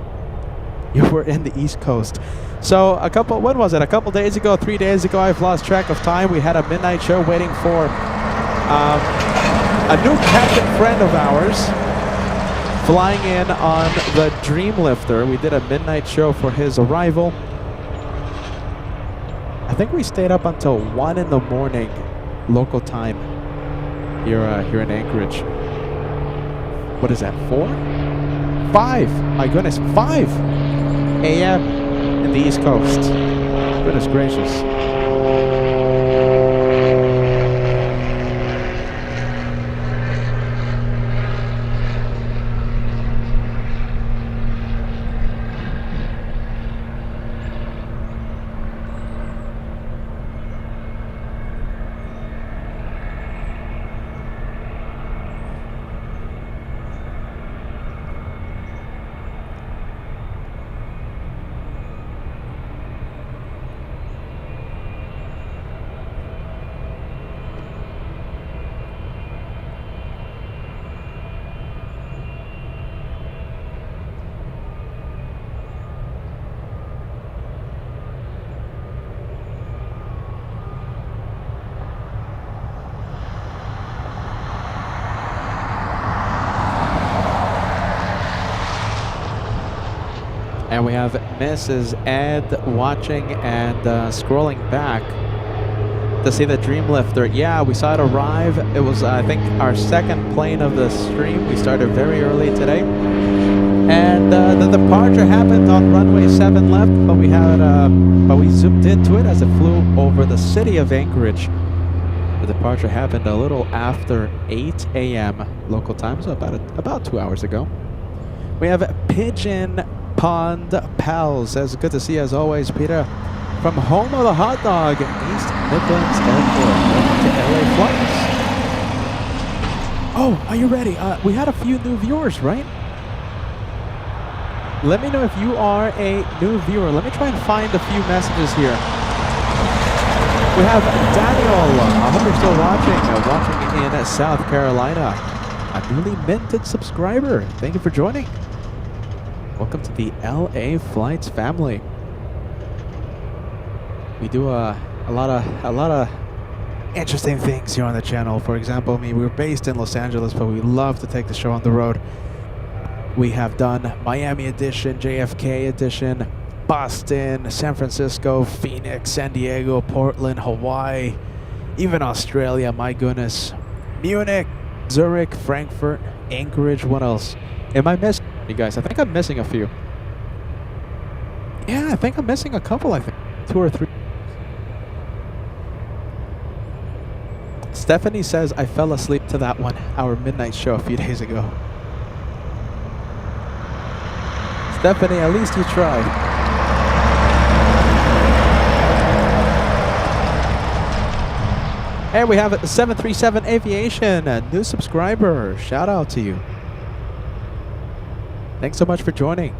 You were in the East Coast. So when was it? A couple days ago, 3 days ago, I've lost track of time. We had a midnight show waiting for a new captain friend of ours flying in on the Dreamlifter. We did a midnight show for his arrival. I think we stayed up until 1 in the morning local time here in Anchorage. What is that, 4? 5! My goodness, 5 a.m. in the East Coast. Goodness gracious. And we have Mrs. Ed watching and scrolling back to see the Dreamlifter. Yeah, we saw it arrive. It was, I think, our second plane of the stream. We started very early today. And the departure happened on runway 7 left, but we zoomed into it as it flew over the city of Anchorage. The departure happened a little after 8 a.m. local time, so about 2 hours ago. We have Pigeon Pond Pals. Says, good to see you as always, Peter. From home of the hot dog, East Midlands Airport. Welcome to LA Flights. Oh, are you ready? We had a few new viewers, right? Let me know if you are a new viewer. Let me try and find a few messages here. We have Daniel. I hope you're still watching in South Carolina. A newly minted subscriber. Thank you for joining. Welcome to the LA Flights family. We do a lot of interesting things here on the channel. For example, we're based in Los Angeles, but we love to take the show on the road. We have done Miami edition, JFK edition, Boston, San Francisco, Phoenix, San Diego, Portland, Hawaii, even Australia, my goodness. Munich, Zurich, Frankfurt, Anchorage, what else? Am I missing you guys? I think I'm missing a few. Yeah, I think I'm missing a couple, I think. 2 or 3. Stephanie says, I fell asleep to that one, our midnight show a few days ago. Stephanie, at least you tried. And we have 737 Aviation, a new subscriber. Shout out to you. Thanks so much for joining.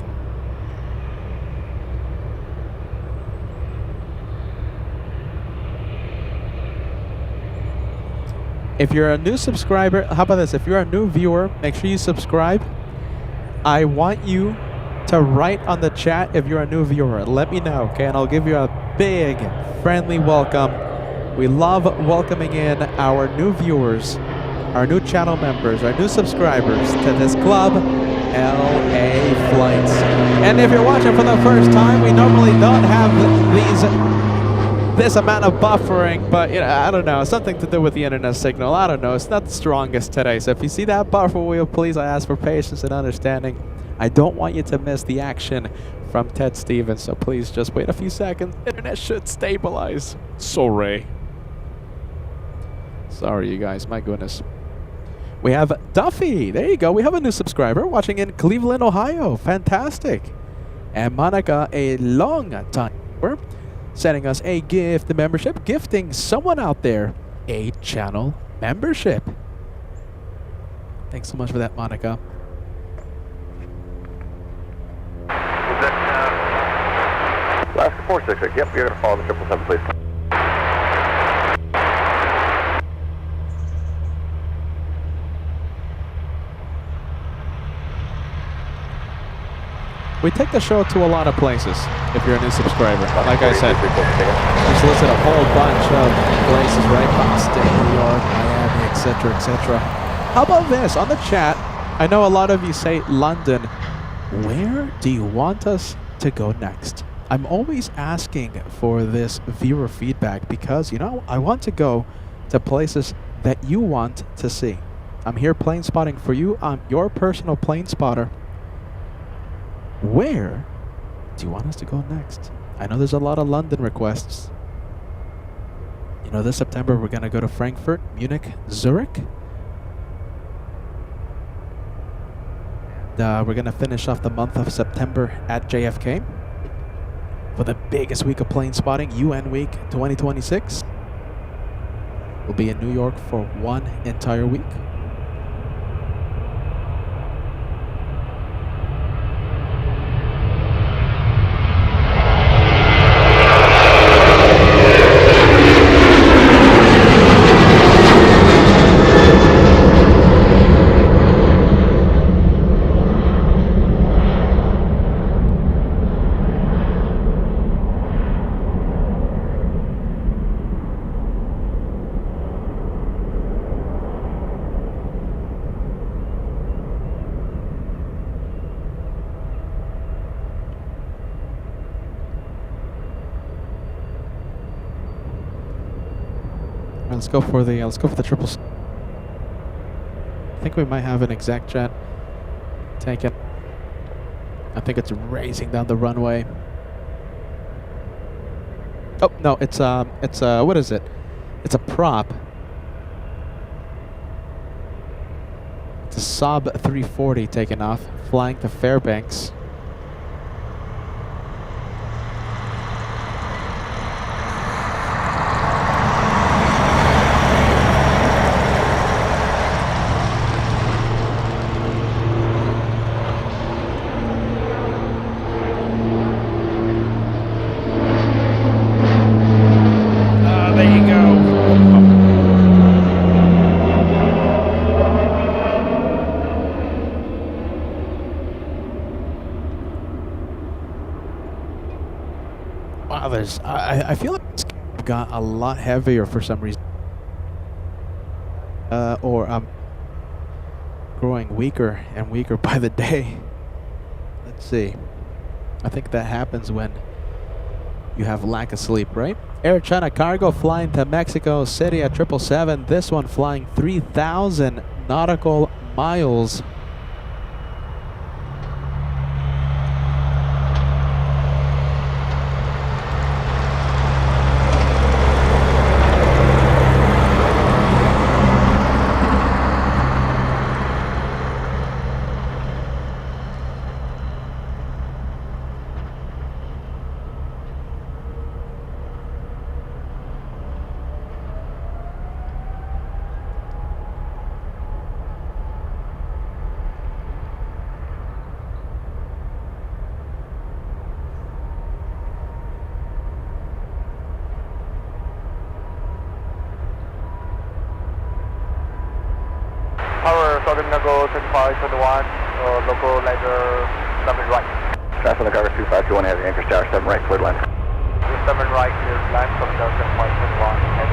If you're a new subscriber, how about this? If you're a new viewer, make sure you subscribe. I want you to write on the chat if you're a new viewer. Let me know, okay? And I'll give you a big, friendly welcome. We love welcoming in our new viewers, our new channel members, our new subscribers to this club, LA Flights. And if you're watching for the first time, we normally don't have this amount of buffering, but you know, I don't know, something to do with the internet signal. I don't know, it's not the strongest today. So if you see that buffer wheel, please, I ask for patience and understanding. I don't want you to miss the action from Ted Stevens, so please just wait a few seconds. Internet should stabilize. Sorry, you guys, my goodness. We have Duffy. There you go. We have a new subscriber watching in Cleveland, Ohio. Fantastic. And Monica, a long time viewer, sending us a gift membership, gifting someone out there a channel membership. Thanks so much for that, Monica. Alaska 466. Yep, you're going to follow the 777, please. We take the show to a lot of places if you're a new subscriber. Like I said, just listed a whole bunch of places, right? Boston, New York, Miami, etc., etc. How about this? On the chat, I know a lot of you say London. Where do you want us to go next? I'm always asking for this viewer feedback because, you know, I want to go to places that you want to see. I'm here plane spotting for you. I'm your personal plane spotter. Where do you want us to go next? I know there's a lot of London requests. You know, this September we're going to go to Frankfurt, Munich, Zurich. We're going to finish off the month of September at JFK for the biggest week of plane spotting, UN Week 2026. We'll be in New York for 1 entire week. Let's go for the triples. I think we might have an exec jet taken. I think it's racing down the runway. Oh no, it's what is it? It's a prop. It's a Saab 340 taking off, flying to Fairbanks. I feel like it's got a lot heavier for some reason. Or I'm growing weaker and weaker by the day. Let's see. I think that happens when you have lack of sleep, right? Air China Cargo flying to Mexico City at 777. This one flying 3,000 nautical miles. Power, Southern Nago 3521, local ladder 7 right. Traffic on the cargo 2521, heavy, Anchorage Tower 7 right, cleared land. 7 right, cleared land, Southern Nago 3521, heavy.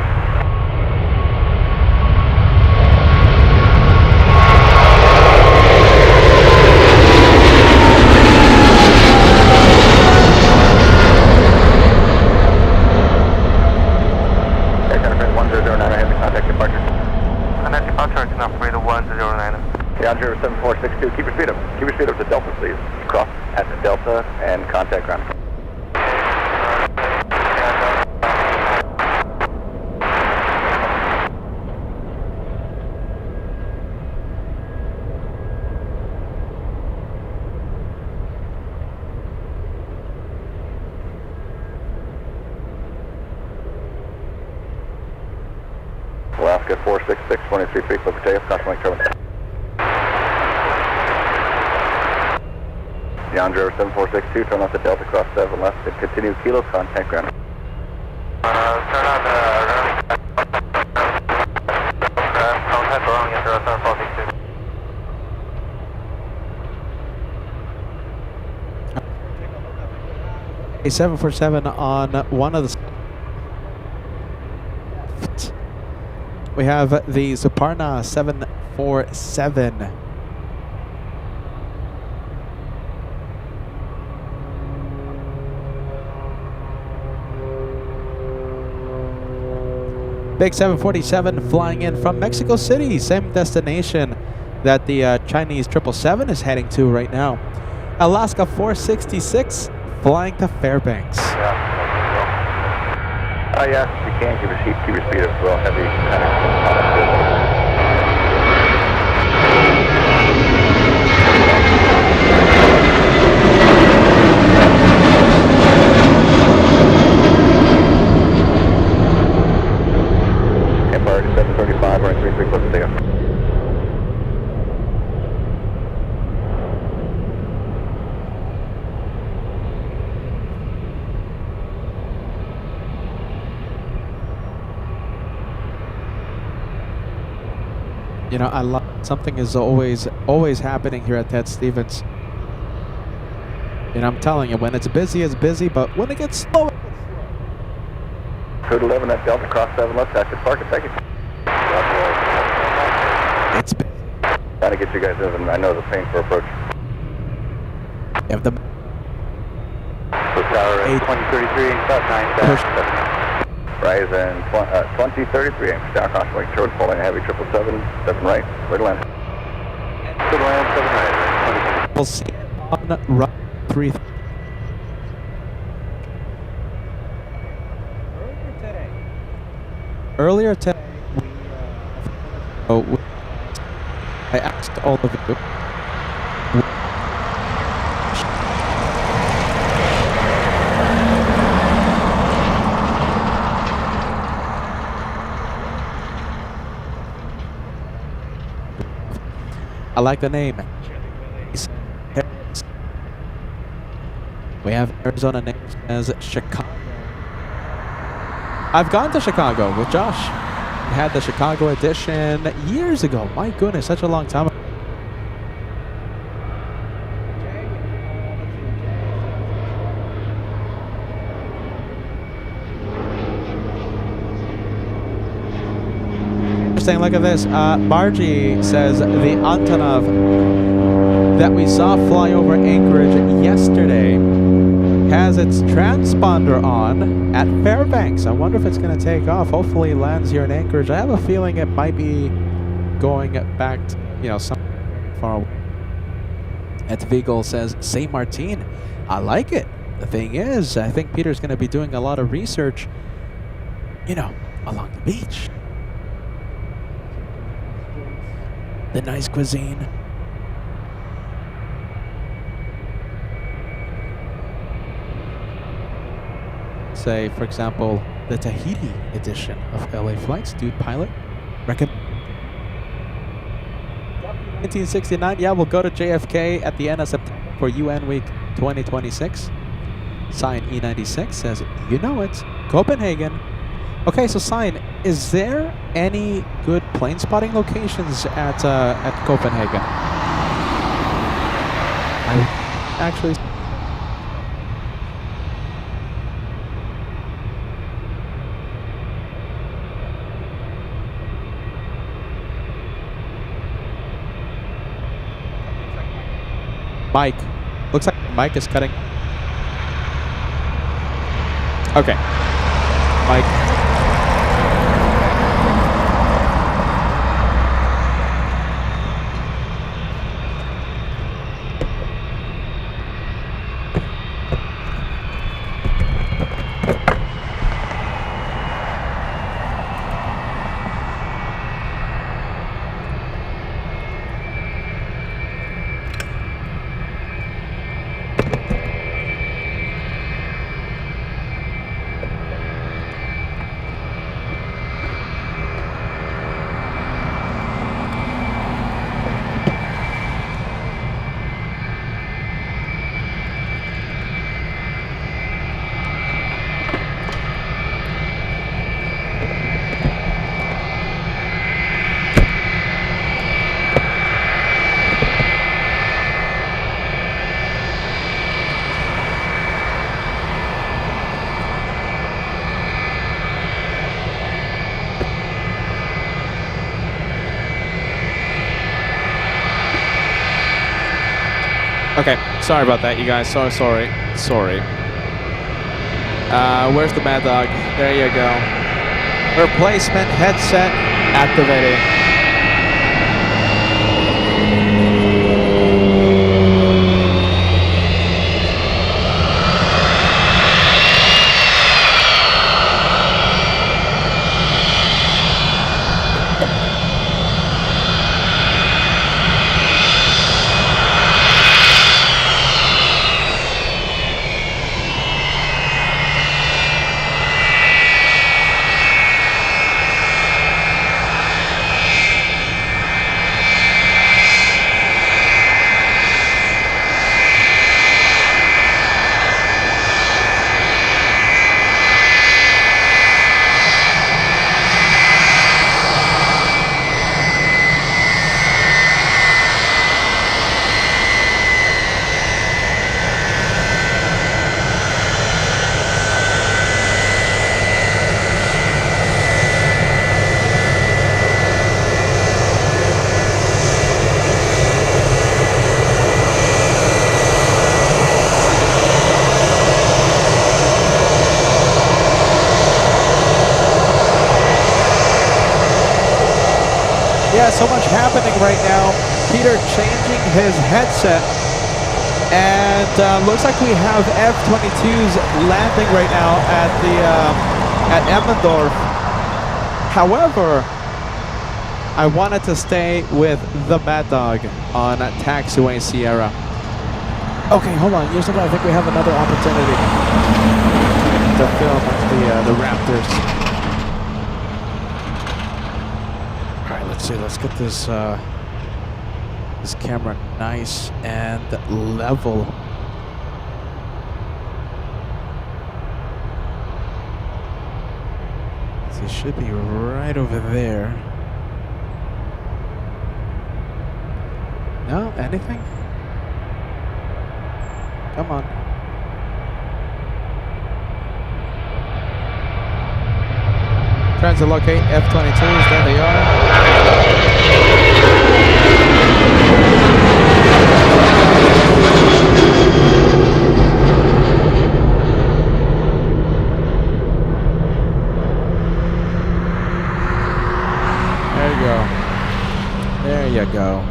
Yeah, 7462. Keep your speed up. Keep your speed up to Delta, please. Cross at Delta and contact ground. Alaska 466, 23 feet, look for takeoff, caution like turbine. Yandro 7462, turn left at Delta, cross 7 left, and continue Kilo, contact ground. Turn on the contact ground, Yandro 7462. A 747 on one of the. We have the Suparna 747. Big 747 flying in from Mexico City, same destination that the Chinese 777 is heading to right now. Alaska 466 flying to Fairbanks. Yeah. Yes, you can keep your speed up well heavy. Empire 735, running 33 close to takeoff. You know, I love something is always happening here at Ted Stevens. And I'm telling you, when it's busy, but when it gets slow, Code 11 at Delta, cross 7 left, active park, thank you. it's busy. Trying to get you guys moving. I know the pain for approach. If the So tower 2033, about 9 Horizon 2033, down crossway, short falling heavy 777, 7 right, clear to land. Clear to land, 7 right. we'll see on run 3. Earlier today, I asked all of you. I like the name. We have Arizona names as Chicago. I've gone to Chicago with Josh. We had the Chicago edition years ago. My goodness, such a long time ago. Interesting, look at this. Margie says the Antonov that we saw fly over Anchorage yesterday has its transponder on at Fairbanks. I wonder if it's going to take off. Hopefully it lands here in Anchorage. I have a feeling it might be going back to, you know, some far away. At Vigil says, St. Martin. I like it. The thing is, I think Peter's going to be doing a lot of research, you know, along the beach. The nice cuisine. Say, for example, the Tahiti edition of LA Flights. Dude Pilot. Recommend. 1969. Yeah, we'll go to JFK at the end of September for UN Week 2026. Sign E96 says, you know it. Copenhagen. Okay, so Sign, is there any good plane spotting locations at Copenhagen? I actually. Mike. Looks like Mike is cutting. Okay. Mike. Okay, sorry about that, you guys. So sorry. Sorry. Where's the Mad Dog? There you go. Replacement headset activating. Yeah, so much happening right now. Peter changing his headset. And looks like we have F-22s landing right now at the at Emmendorf. However, I wanted to stay with the Mad Dog on Taxiway Sierra. Okay, hold on. Usually I think we have another opportunity to film the Raptors. Let's see, let's get this this camera nice and level. So it should be right over there. No, anything? Come on. Trying to locate F-22s, there they are. There you go. There you go.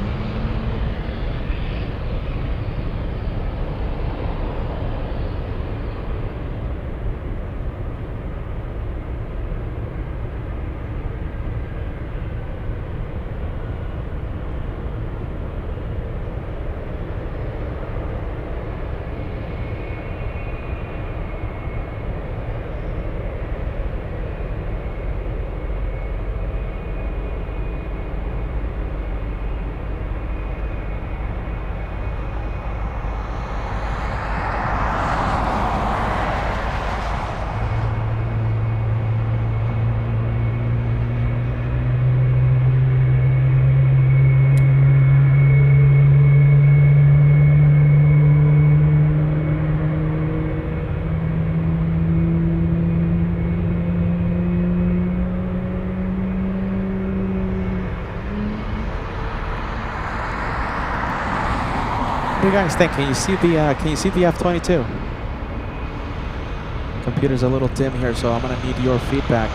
What do you guys think? Can you see the F-22? Computer's a little dim here, so I'm gonna need your feedback.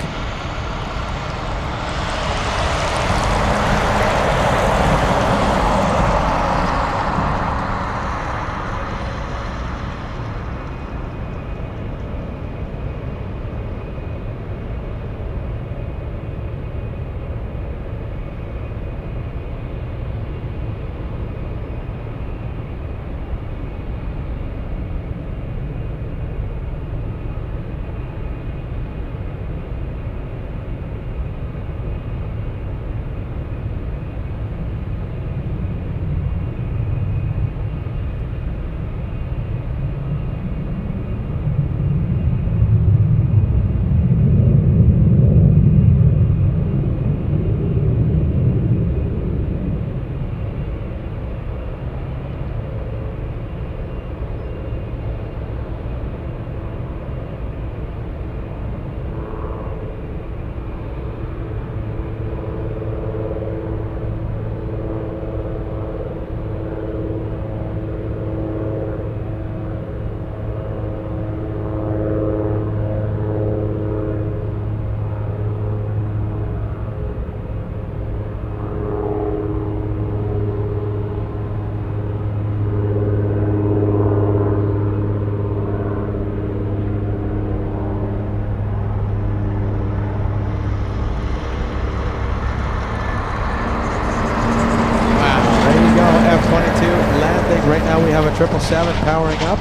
777 powering up.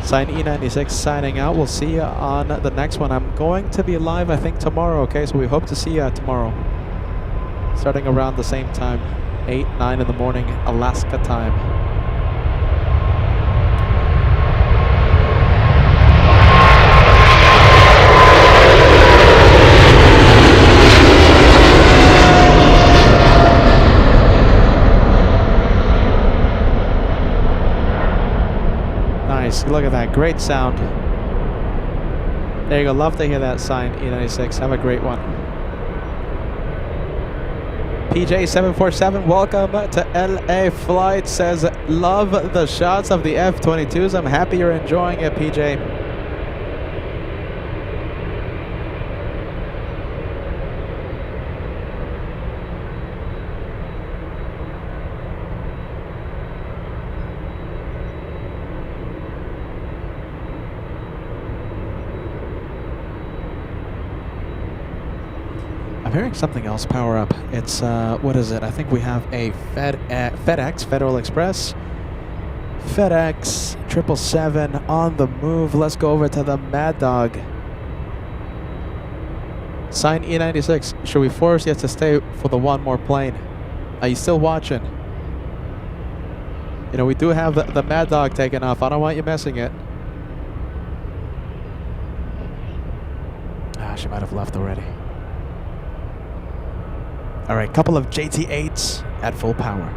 Sign E96 signing out. We'll see you on the next one. I'm going to be live, I think, tomorrow, okay? So we hope to see you tomorrow. Starting around the same time, 8, 9 in the morning, Alaska time. Nice. Look at that. Great sound. There you go. Love to hear that sign, E96. Have a great one. PJ747, welcome to LA Flight. Says, love the shots of the F-22s. I'm happy you're enjoying it, PJ. I'm hearing something else power up. It's, what is it? I think we have a FedEx, Federal Express, FedEx 777 on the move. Let's go over to the Mad Dog. Sign E96. Should we force you to stay for the one more plane? Are you still watching? You know, we do have the Mad Dog taking off. I don't want you missing it. Ah, she might have left already. All right, couple of JT8s at full power.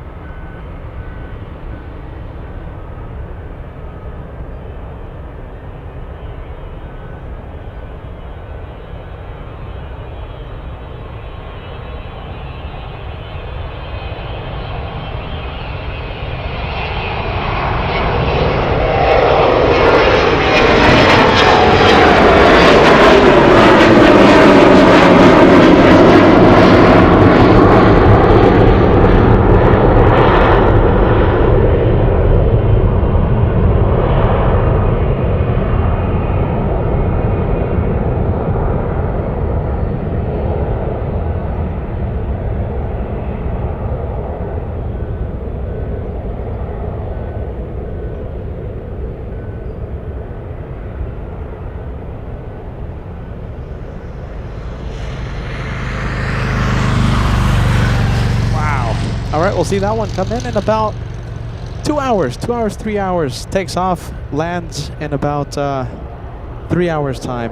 All right, we'll see that one come in about 2 hours. 2 hours, 3 hours. Takes off, lands in about 3 hours time.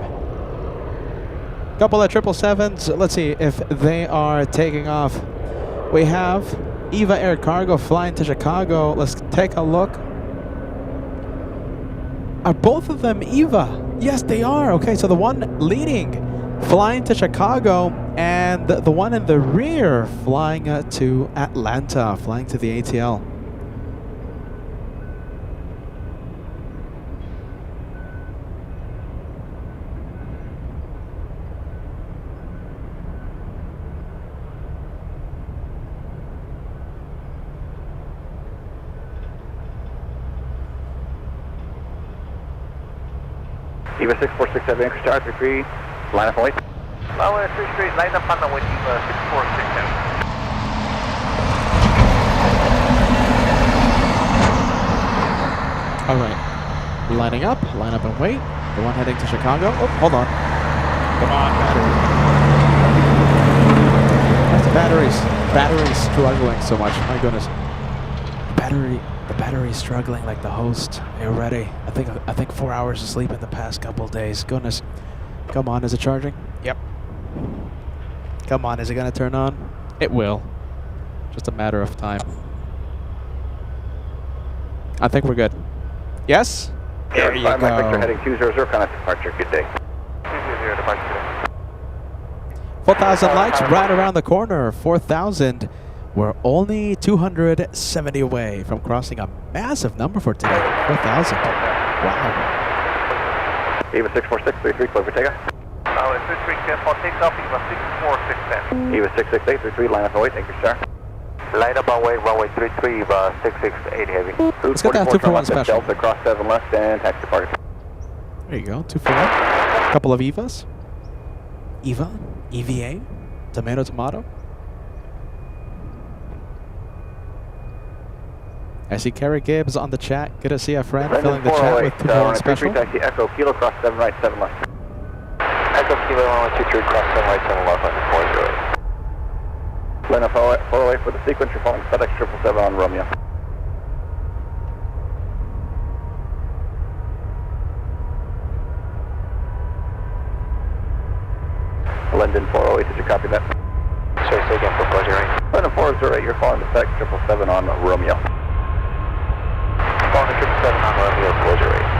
Couple of 777s. Let's see if they are taking off. We have EVA Air Cargo flying to Chicago. Let's take a look. Are both of them EVA? Yes, they are. Okay, so the one leading flying to Chicago, and the one in the rear flying to Atlanta, flying to the ATL. EVA 6467 Anchorage Tower 33, line up and wait. Lower 33, line up on the wind, EVA 6467. All right, lining up, line up and wait. The one heading to Chicago. Oh, hold on. Come on, battery. That's the batteries. Battery's struggling so much. My goodness. The battery's struggling like the host. Are you ready? I think 4 hours of sleep in the past couple days. Goodness. Come on, is it charging? Yep. Come on, is it gonna turn on? It will. Just a matter of time. I think we're good. Yes? There you go. Mike Victor heading 200, kind of departure. Good day. 200 departure. 4,000 likes right around the corner. 4,000. We're only 270 away from crossing a massive number for today. 4,000. Wow. EVA 64633, clear for takeoff. Lower 33, clear for takeoff, EVA 6467. EVA 66833, line up and wait. Thank you, sir. Line up and wait, runway 33, EVA 668 heavy. Let's get that 241 special. Delta, cross 7 left and taxi departure. There you go, 241. Couple of EVAs. EVA, EVA, tomato, tomato. I see Kerry Gibbs on the chat. Good to see a friend Linden filling the chat with 408, Kumon runway Special. 33 taxi Echo Kilo cross 7 right 7 left. Echo Kilo 1123, cross 7 right 7 left, Linden 408. Linden 408 for the sequence, you're following FedEx 777 on Romeo. Linden 408, did you copy that? Sorry, say again for closure right. Linden 408, you're following the FedEx 777 on Romeo. Following the 777 on Romeo, closure right.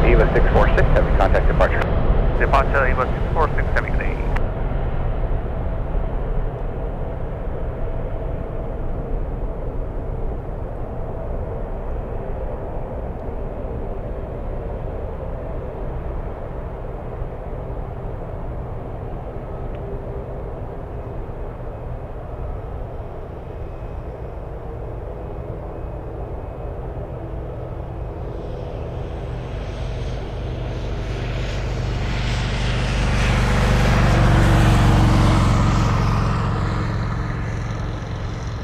EVA 646, heavy contact departure. Departure EVA 646, heavy today.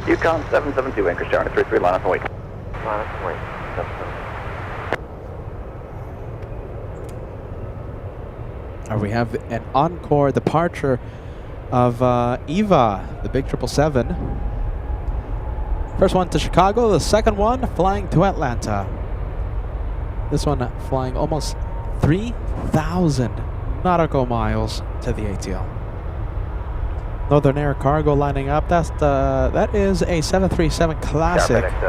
Yukon 772, Anchorage Tower, 33, line up and wait. Line up and wait. We have an encore departure of EVA, the big 777. First one to Chicago, the second one flying to Atlanta. This one flying almost 3,000 nautical miles to the ATL. Northern Air Cargo lining up. That is a 737 Classic. FedEx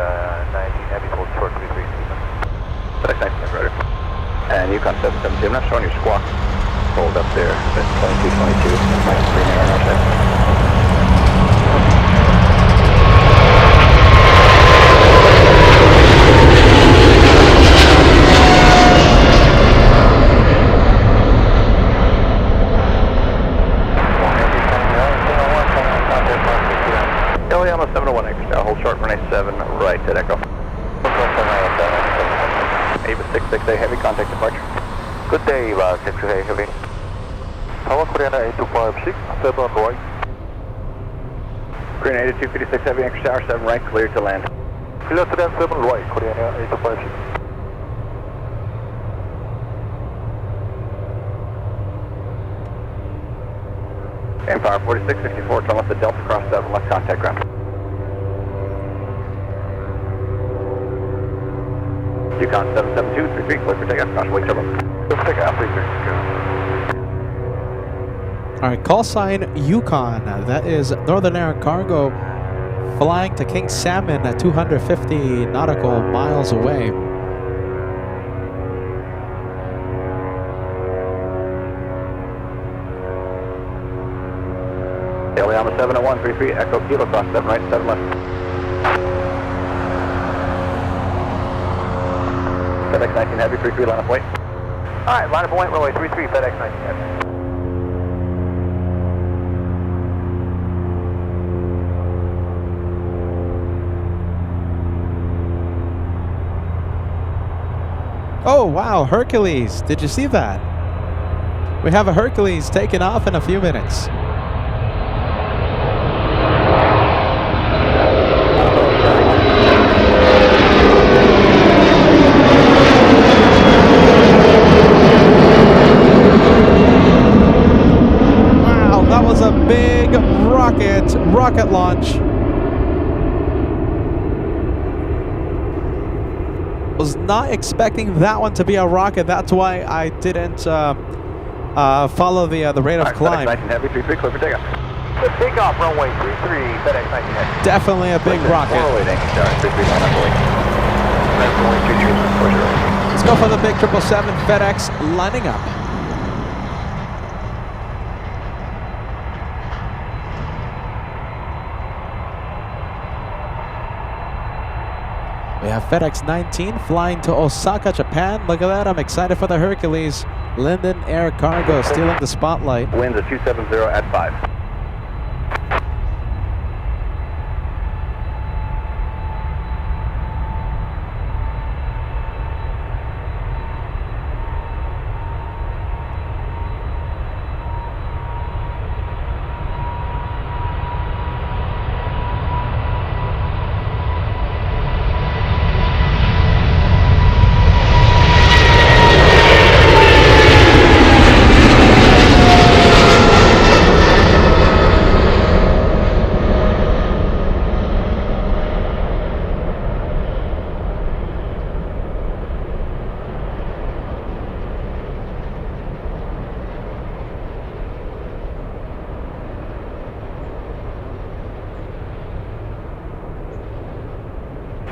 19 Heavy, hold short 33. FedEx 19 Rotor. And Yukon 772, I'm not showing your squawk. Hold up there, that's 2222, minus 3 narrow north. Yama 701 Anchorage Tower, hold short runway 7 right at Echo. Ava 668, heavy contact departure. Good day, Eva 668, heavy. Tower Koreana 8256, 7 right. Korean 8256, heavy Anchorage Tower, 7 right, clear to land. Clear to land 7 right, Koreana 8256. Empire 4664, turn left at Delta, cross 7, left contact ground. Yukon 772, 33, clear for takeoff, caution, wake turbo. Clear for takeoff, 33, All right, call sign Yukon. That is Northern Air Cargo flying to King Salmon at 250 nautical miles away. Yama 701, 33, Echo Kilo, cross 7 right, 7 left. FedEx 19 Heavy, 33, line up wait. Alright, line up and wait, runway 33, FedEx 19 Heavy. Oh, wow, Hercules. Did you see that? We have a Hercules taking off in a few minutes. Wow, that was a big rocket launch. Was not expecting that one to be a rocket. That's why I didn't follow the rate of climb. FedEx 19 Heavy, 33, clear for takeoff. Good takeoff, runway 33, FedEx 19 Heavy. Definitely a big rocket. 408 Anchorage Tower, 33, line up wait. Runway 33, closure. Let's go for the big 777 FedEx lining up. We have FedEx 19 flying to Osaka, Japan. Look at that, I'm excited for the Hercules. Linden Air Cargo stealing the spotlight. Winds at 270 at 5.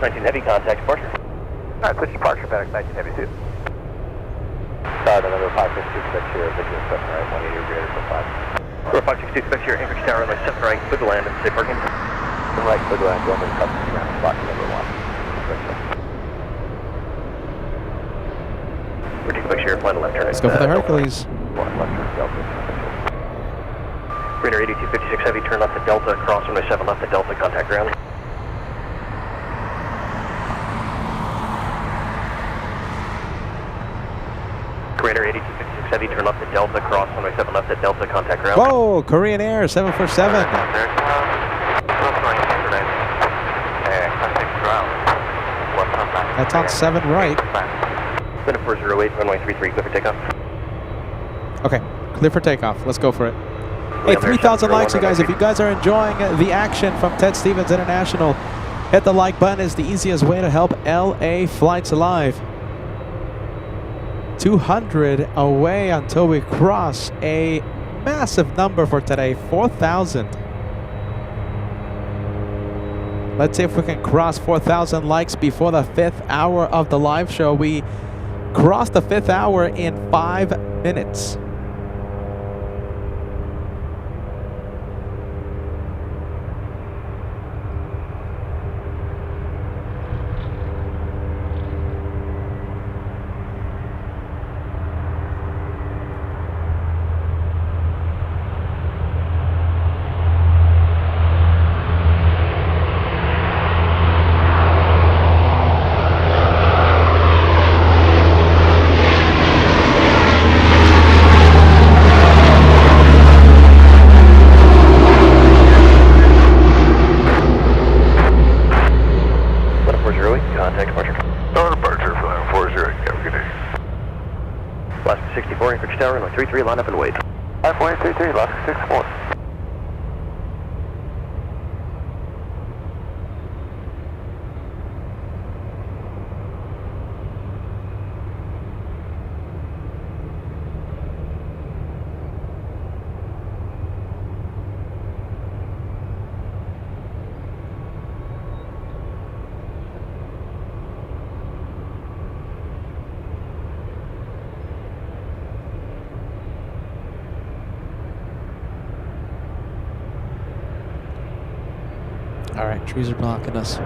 19 Heavy, contact departure. Alright, switch departure, FedEx 19 Heavy 2. The number 562, expect here, Victor, 7 right, 180 or greater for 5. Number 562, expect here, Anchorage Tower, runway 7 right, clear to land and safe parking. 7 right, clear to land, go over the customs ground, spot number 1. We're expect here, plan to left turn. Let's go for the Hercules. 1 left turn, Delta. Radar 8256 Heavy, turn left to Delta, cross runway 7 left to Delta, contact ground. Radar 8256 Heavy, turn left to Delta, cross runway 7 left to Delta, contact ground. Whoa, Korean Air 747. That's on 7 right. Minute 408, runway 33, clear for takeoff. Okay, clear for takeoff. Let's go for it. Hey, 3,000 likes, you guys. If you guys are enjoying the action from Ted Stevens International, hit the like button. Is the easiest way to help LA Flights Alive. 200 away until we cross a massive number for today, 4,000. Let's see if we can cross 4,000 likes before the 5th hour of the live show. We crossed the 5th hour in 5 minutes. Tower, runway 33, line up and wait. 5.33, last 64. All right, trees are blocking us.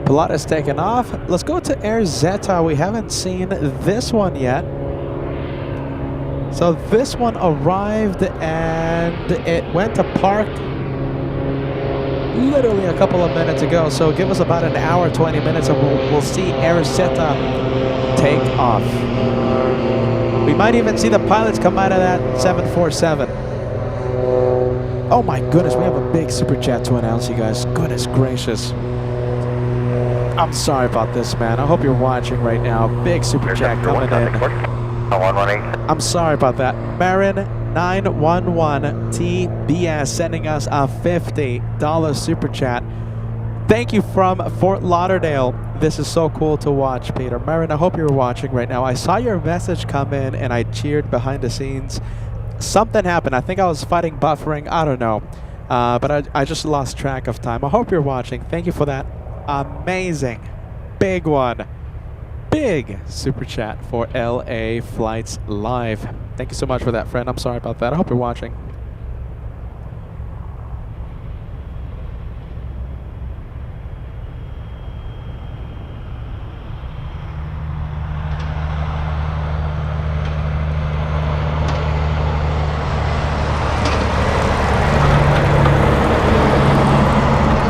Pilatus taken off. Let's go to Air Zeta. We haven't seen this one yet. So this one arrived and it went to park literally a couple of minutes ago. So give us about an hour, 20 minutes, and we'll see Air Zeta take off. We might even see the pilots come out of that 747. Oh my goodness, we have a big super chat to announce, you guys. Goodness gracious. I'm sorry about this, man. I hope you're watching right now. Big super chat coming in. I'm sorry about that. Marin 911 TBS sending us a $50 super chat. Thank you from Fort Lauderdale. This is so cool to watch, Peter. Marin, I hope you're watching right now. I saw your message come in and I cheered behind the scenes. Something happened. I think I was fighting buffering. I don't know. But I just lost track of time. I hope you're watching. Thank you for that amazing, big one. Big super chat for LA Flights Live. Thank you so much for that, friend. I'm sorry about that. I hope you're watching.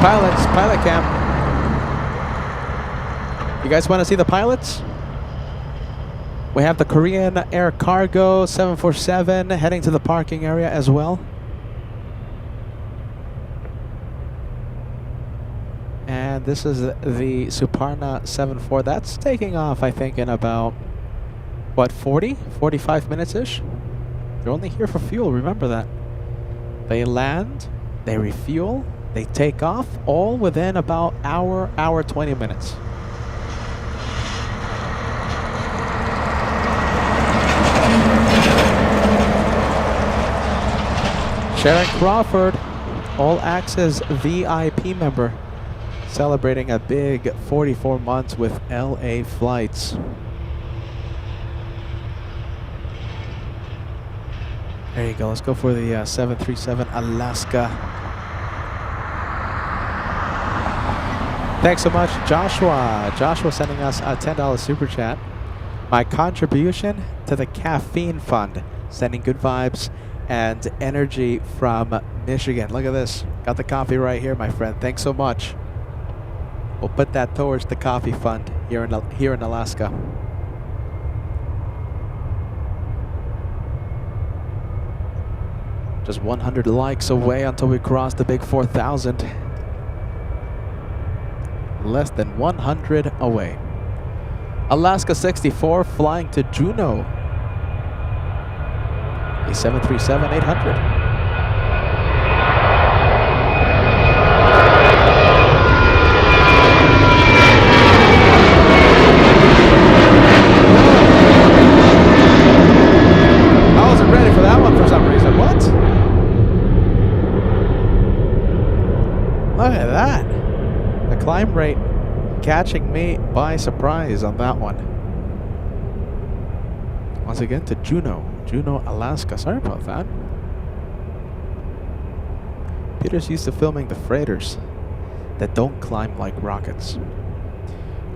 Pilots, pilot cam. You guys want to see the pilots? We have the Korean Air Cargo 747 heading to the parking area as well. And this is the Suparna 74. That's taking off, I think, in about, what, 45 minutes-ish? They're only here for fuel, remember that. They land, they refuel, they take off, all within about hour 20 minutes. Sharon Crawford All Access VIP member. Celebrating a big 44 months with LA Flights. There you go. Let's go for the 737 Alaska. Thanks so much, Joshua. Joshua sending us a $10 super chat. My contribution to the caffeine fund. Sending good vibes and energy from Michigan. Look at this. Got the coffee right here, my friend. Thanks so much. We'll put that towards the coffee fund here in Alaska. Just 100 likes away until we cross the big 4,000. Less than 100 away. Alaska 64 flying to Juneau. A 737-800. Look at that. The climb rate catching me by surprise on that one. Once again to Juneau, Alaska. Sorry about that. Peter's used to filming the freighters that don't climb like rockets.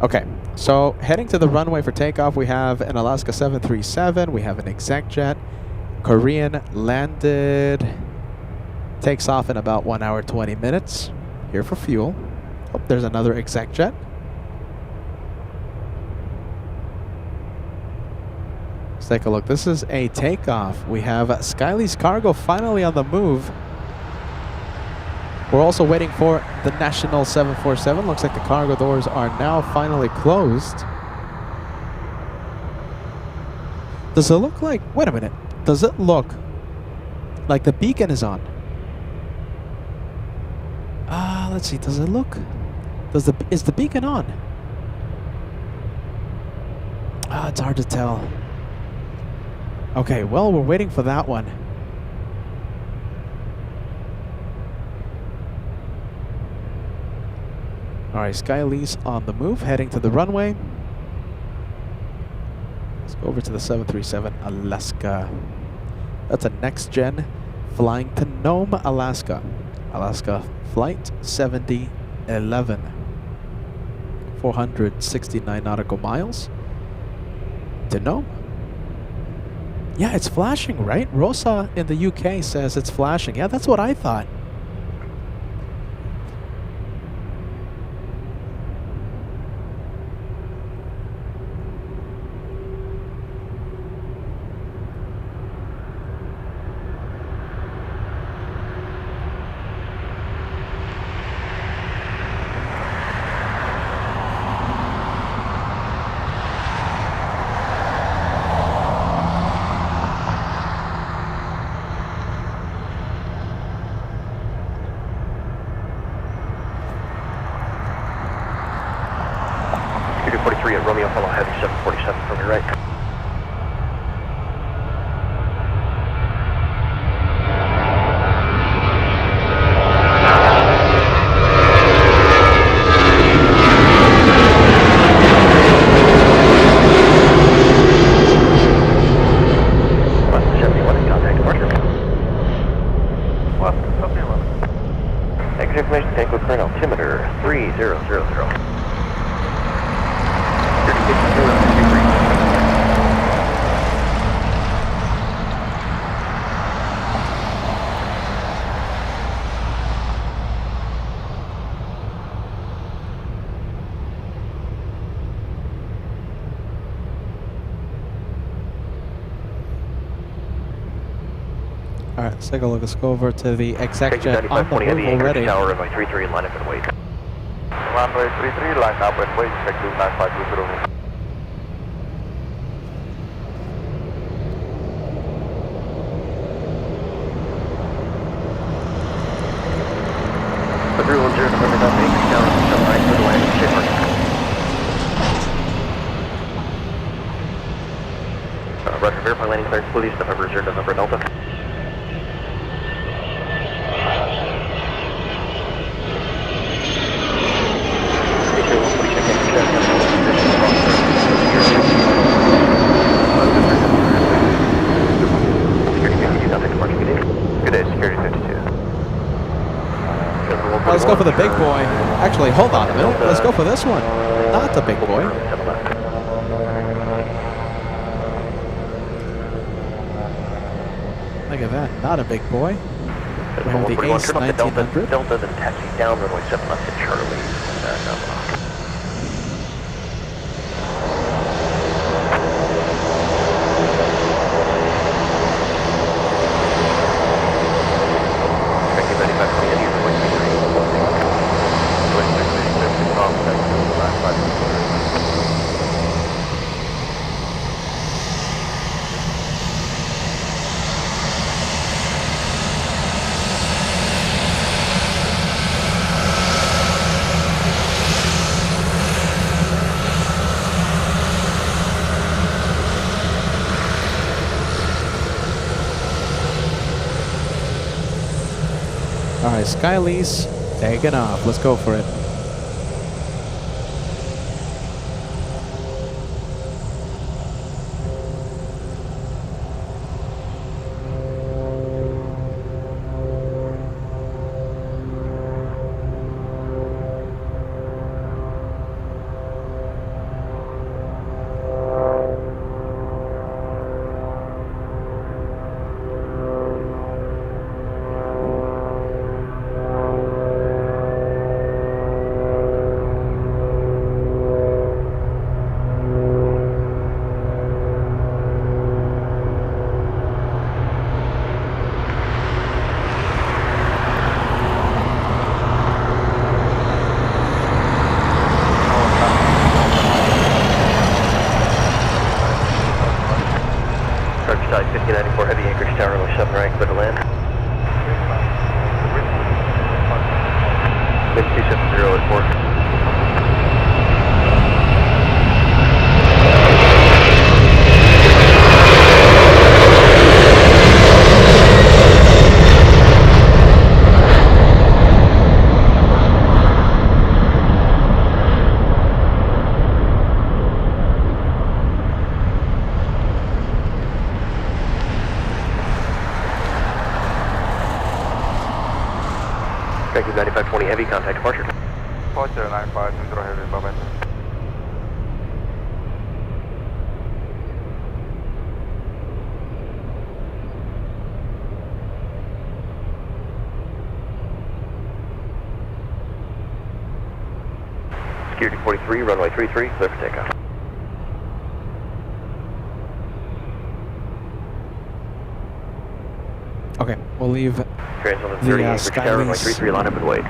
Okay, so heading to the runway for takeoff, we have an Alaska 737. We have an exec jet. Korean landed. Takes off in about 1 hour, 20 minutes. Here for fuel. Oh, there's another exec jet. Let's take a look. This is a takeoff. We have Skylee's cargo finally on the move. We're also waiting for the National 747. Looks like the cargo doors are now finally closed. Does it look like... Wait a minute. Does it look like the beacon is on? Let's see. Does it look? Is the beacon on? It's hard to tell. Okay, well, we're waiting for that one. All right, Skylee's on the move, heading to the runway. Let's go over to the 737 Alaska. That's a next gen flying to Nome, Alaska. Alaska Flight 7011. 469 nautical miles to Nome. Yeah, it's flashing, right? Rosa in the UK says it's flashing. Yeah, that's what I thought. At Romeo, follow heavy 747 from your right. Left 71 in contact departure. Left 71. Exit information, tank with current altimeter 3000. All right, let's take a look. Let's go over to the exec jet on the move already. Tower, runway 33, line up and wait. Runway 33, line up and wait, check 29520. The 310, November Delta 8, down 79 to the landing, shape mark. Roger, verify landing clearance, please, November 0, November Delta. go for the big boy. Actually, hold on a minute. Let's go for this one. Not the big boy. Look at that. Not a big boy. We have the Ace 1900. Delta, then taxi down runway 7 left to Charlie. Alright, Skylease taking off. Let's go for it. Side 5094 heavy Anchorage Tower, runway 7 right, clear to land. Wind 270 at 4. Thank you, 9520 heavy, contact departure. Departure 9520 heavy, bye-bye. Security 43, runway 33, clear for takeoff. Okay, we'll leave Trans on the 30 Anchorage Tower, runway 33, line up and wait.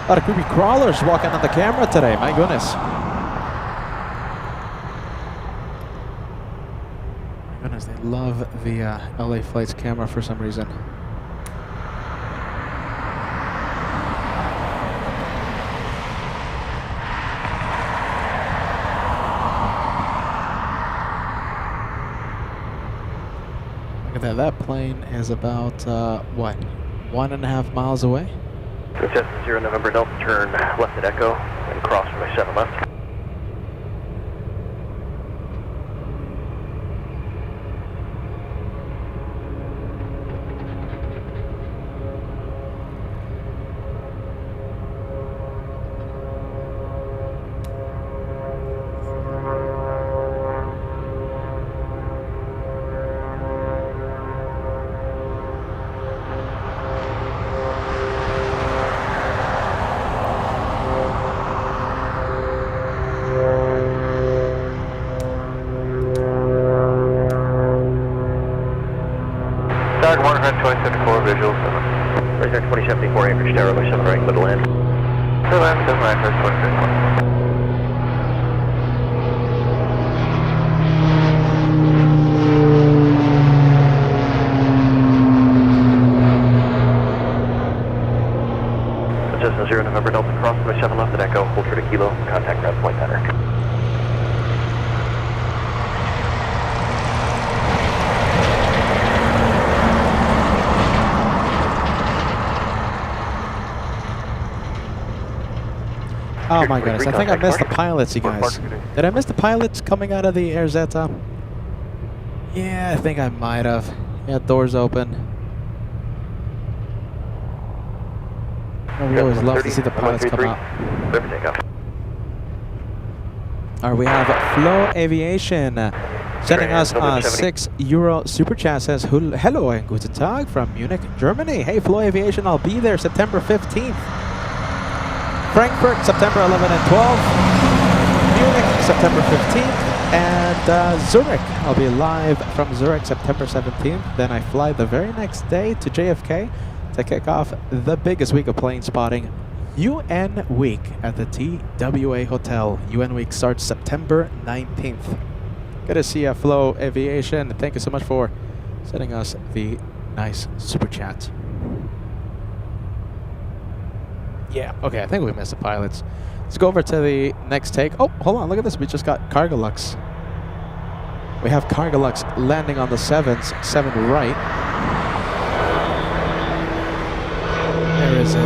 a lot of creepy crawlers walking on the camera today, my goodness. My goodness, they love the LA Flights camera for some reason. Look at that, that plane is about, what, 1.5 miles away? Cessna 0 November Delta, turn left at Echo and cross from my 7 left. Tag 12074 visual 7. Right 2074 Anchorage Tower, runway 7 right, clear to land. Clear land, 7 right, 2074. Cessna 0 November Delta, cross from my 7 left at Echo, hold for the kilo, contact ground point center. Oh my goodness, I think I missed the pilots, you guys. Did I miss the pilots coming out of the Air Zeta? Yeah, I think I might have. Yeah, doors open. Oh, we always love to see the pilots come out. Clear for takeoff. All right, we have Flow Aviation sending us a 6 euro super chat. Says hello and guten Tag from Munich, Germany. Hey, Flow Aviation, I'll be there September 15th. Frankfurt, September 11 and 12. Munich, September 15th. And Zurich, I'll be live from Zurich September 17th. Then I fly the very next day to JFK to kick off the biggest week of plane spotting, UN Week at the TWA Hotel. UN Week starts September 19th. Good to see you, Flow Aviation. Thank you so much for sending us the nice super chat. Yeah, okay, I think we missed the pilots. Let's go over to the next take. Oh, hold on, look at this. We just got Cargolux. We have Cargolux landing on the 7s, 7 right. Where is it?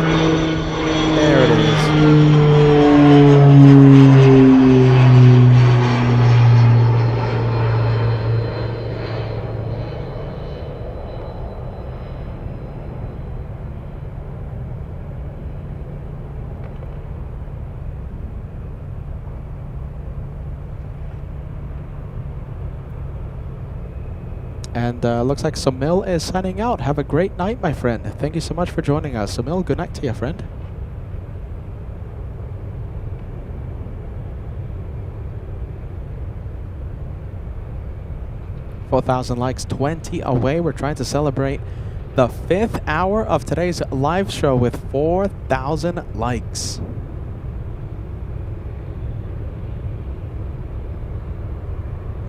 There it is. And looks like Somil is signing out. Have a great night, my friend. Thank you so much for joining us. Somil, good night to you, friend. $4,000 likes, 20 away. We're trying to celebrate the 5th hour of today's live show with 4,000 likes.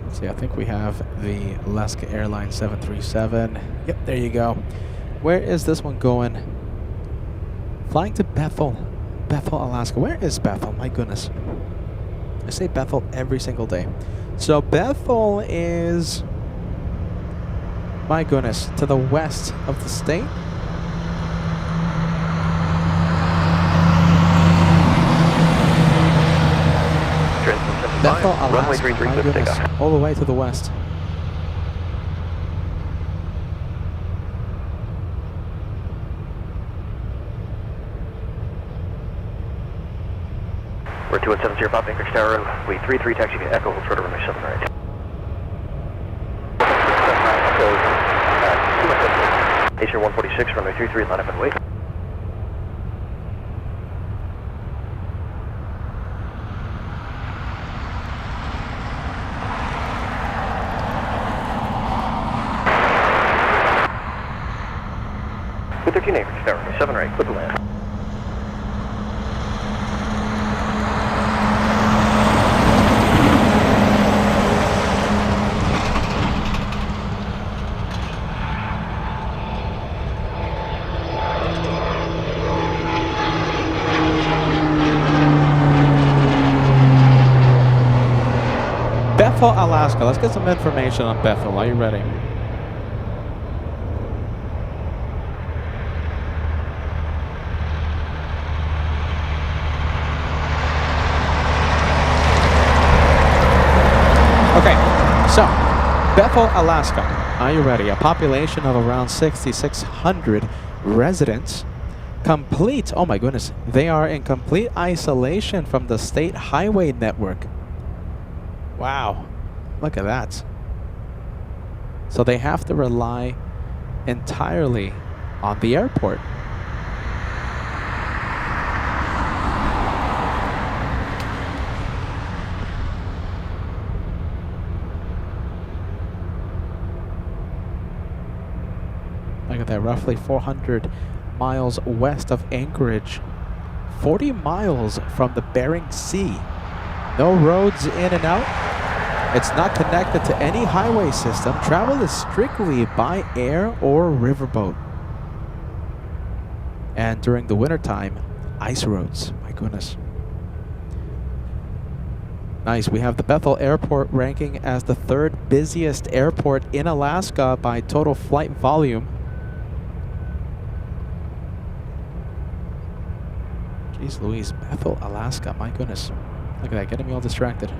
Let's see, I think we have the ALAKSA Airlines 737. Yep, there you go. Where is this one going? Flying to Bethel, Alaska. Where is Bethel? My goodness. I say Bethel every single day. So Bethel is, my goodness, to the west of the state. Bethel, Alaska, my goodness, all the way to the west. We're 2170 Pop Anchorage Tower, we 33 taxi to Echo, hold short of runway 7 right. Station 146, runway 33, line up and wait. With 13 Anchorage Tower, 7 right, clear to land. Bethel, Alaska. Let's get some information on Bethel. Are you ready? Okay, so Bethel, Alaska. Are you ready? A population of around 6,600 residents. Complete, oh my goodness, they are in complete isolation from the state highway network. Wow, look at that. So they have to rely entirely on the airport. Look at that, roughly 400 miles west of Anchorage, 40 miles from the Bering Sea. No roads in and out. It's not connected to any highway system. Travel is strictly by air or riverboat. And during the wintertime, ice roads. My goodness. Nice. We have the Bethel Airport ranking as the 3rd busiest airport in Alaska by total flight volume. Jeez Louise, Bethel, Alaska. My goodness. Look at that, getting me all distracted.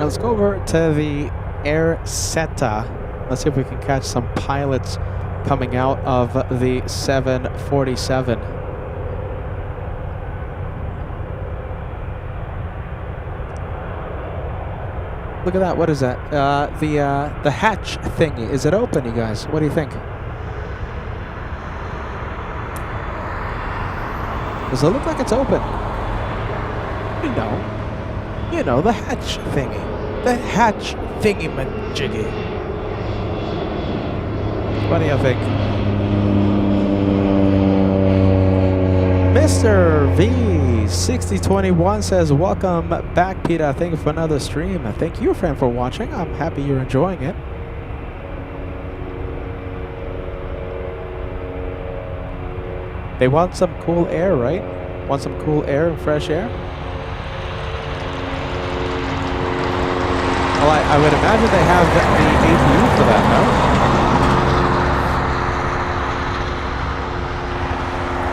Now let's go over to the ALAKSA. Let's see if we can catch some pilots coming out of the 747. Look at that. What is that? The hatch thingy. Is it open, you guys? What do you think? Does it look like it's open? You know, the hatch thingy. The hatch thingy-majiggy. What do you think? Mr. V6021 says, welcome back, Peter. Thank you for another stream. Thank you, friend, for watching. I'm happy you're enjoying it. They want some cool air, right? Want some cool air and fresh air? Well, I would imagine they have the APU for that, no?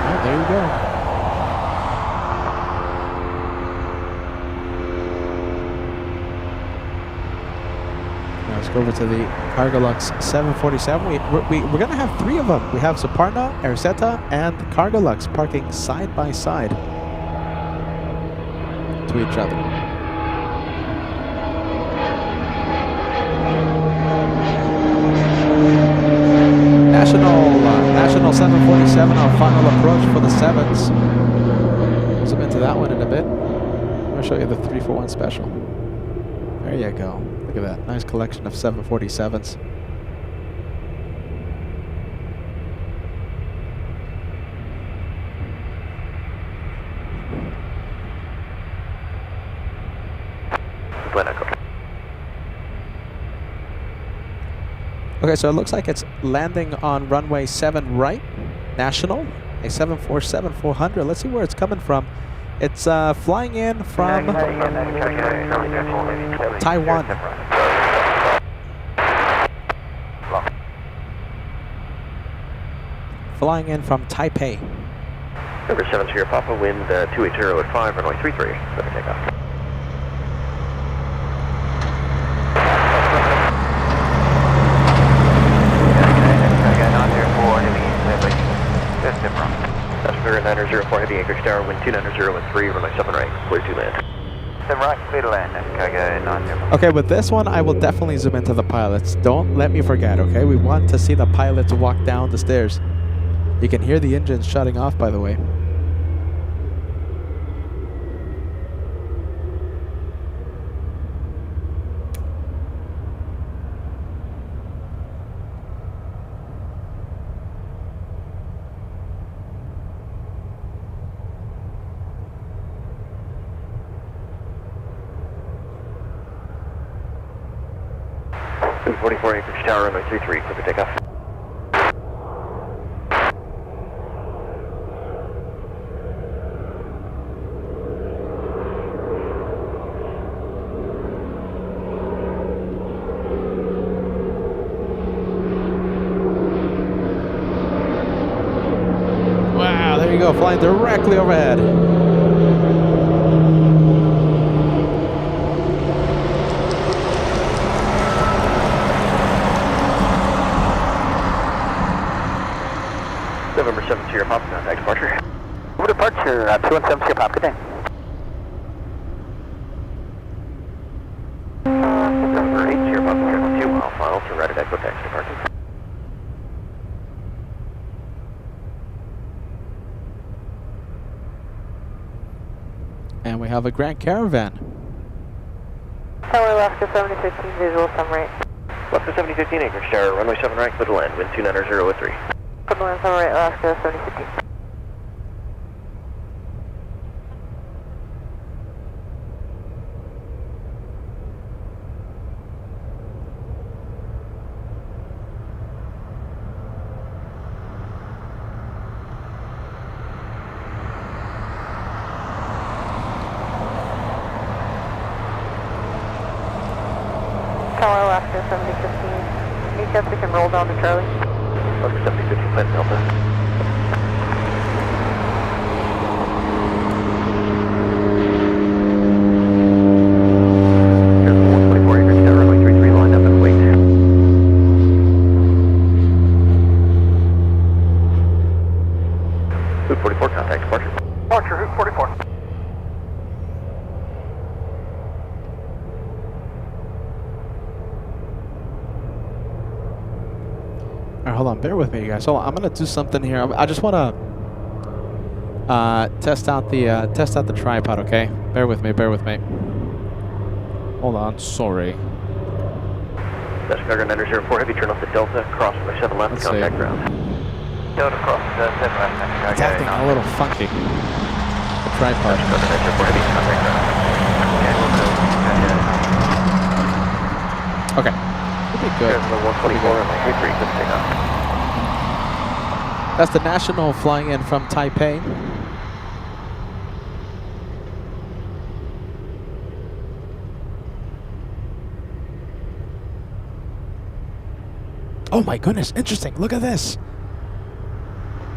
Oh, there you go. Now let's go over to the Cargolux 747. We're going to have 3 of them. We have Suparna, ALAKSA, and Cargolux parking side by side to each other. National 747, our final approach for the 7s. We'll zoom into that one in a bit. I'm going to show you the 341 special. There you go. Look at that. Nice collection of 747s. Okay, so it looks like it's landing on runway 7 right, National, a 747-400. Let's see where it's coming from. It's flying in from Taiwan. Flying in from Taipei. Number 7 to your Papa, wind 280 at 5, runway 33, ready to take off. Passenger 904 heavy Anchorage Tower, wind 290 runway 7 right, clear to land. 7 right, clear to land, Chicago 904. Okay, with this one, I will definitely zoom into the pilots. Don't let me forget, okay? We want to see the pilots walk down the stairs. You can hear the engines shutting off, by the way. Two 44 Anchorage Tower, runway 33, clear for takeoff. Wow, there you go, flying directly overhead. November 7 to your Papa, contact departure. Over departure, 217 Sierra Pop, good day. November 8 to your Papa, 2 mile final to right at Echo taxi departure. And we have a Grand Caravan. Tower Alaska 7015, visual, some right. Alaska 7015 Anchorage Tower, runway 7 right, clear to land, wind 290 at 3. Good land, some right, Alaska 7015. Tower Alaska 7015. Any chance we can roll down to Charlie? Alaska 7015, plan Delta. Here's Route 44, contact departure. Departure, Route 44. Alright, hold on. Bear with me, you guys. Hold on. I'm gonna do something here. I just wanna test out the tripod. Okay. Bear with me. Bear with me. Hold on. Sorry. That's Cargo 904 Heavy, turn off the Delta, cross by 7 left, Let's contact see. ground. Delta cross 7 left, It's acting a little funky. The tripod. That's Cargo 904 Heavy, contact ground. Okay. We'll be good. There's the 124 and my Hickory, good take off. That's the National flying in from Taipei. Oh my goodness, interesting. Look at this.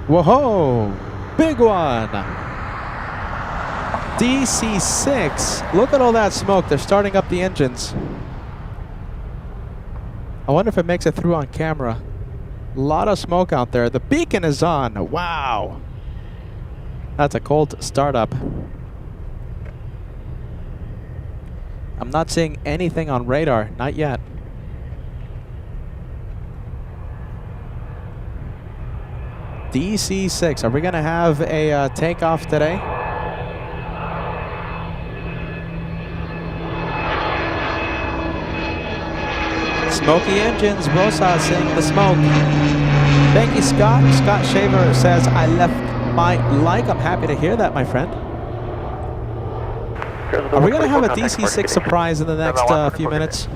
Whoa, big one. DC-6. Look at all that smoke. They're starting up the engines. I wonder if it makes it through on camera. A lot of smoke out there. The beacon is on. Wow. That's a cold startup. I'm not seeing anything on radar. Not yet. DC-6. Are we going to have a takeoff today? Smoky engines. Rosa saying the smoke. Thank you, Scott. Scott Shaver says, I left my like. I'm happy to hear that, my friend. Are we going to have a DC-6 surprise in the next few minutes?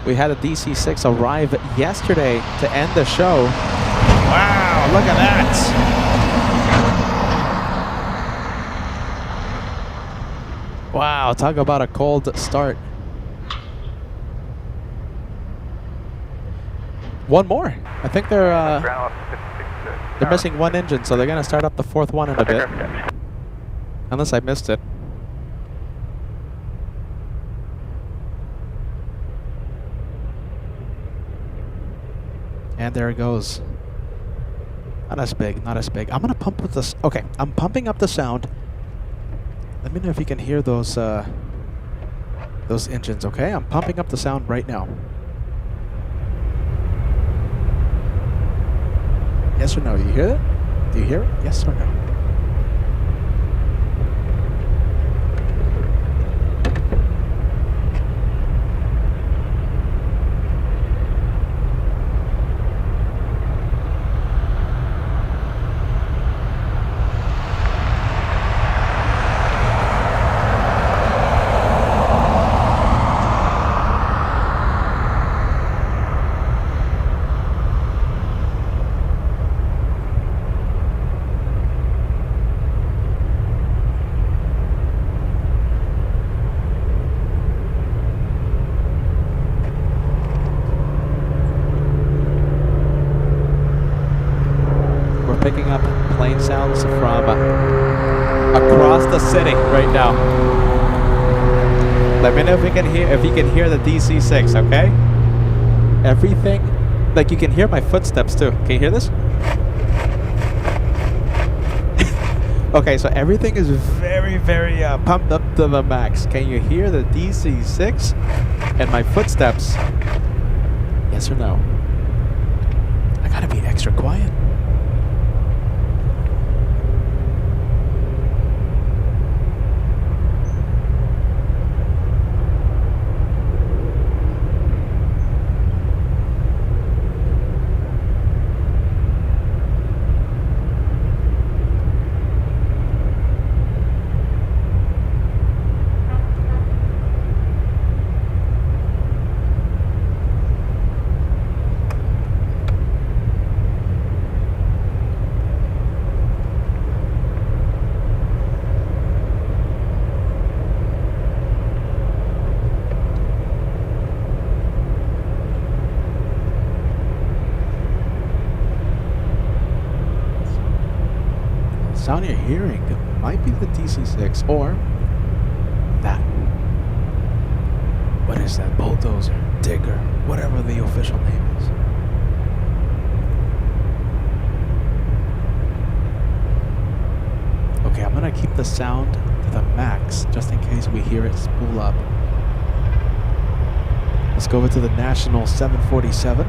We had a DC-6 arrive yesterday to end the show. Wow, look at that. Wow, talk about a cold start. One more. I think they're missing one engine, so they're going to start up the fourth one in a bit. Unless I missed it. And there it goes. Not as big, not as big. I'm gonna pump with this. Okay, I'm pumping up the sound. Let me know if you can hear those engines. Okay, I'm pumping up the sound right now. Yes or no? You hear it? Do you hear it? Yes or no? Picking up plane sounds from across the city right now. Let me know if you can hear the DC-6, okay? Everything, like you can hear my footsteps too. Can you hear this? Okay, so everything is very, very pumped up to the max. Can you hear the DC-6 and my footsteps? Yes or no? I gotta be extra quiet. Sound you're hearing might be the DC-6 or that. What is that? Bulldozer, digger, whatever the official name is. keep the sound to the max, just in case we hear it spool up. Let's go over to the National 747.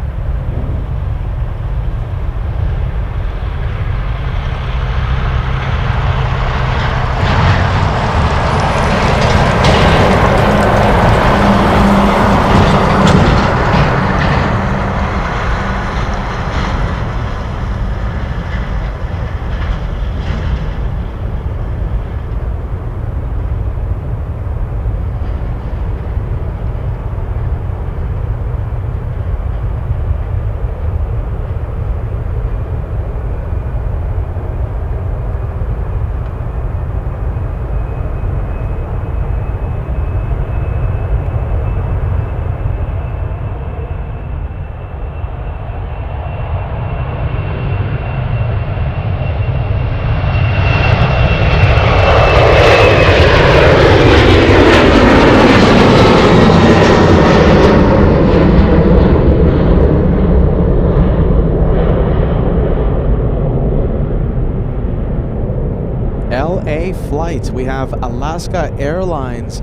LA flights. We have Alaska Airlines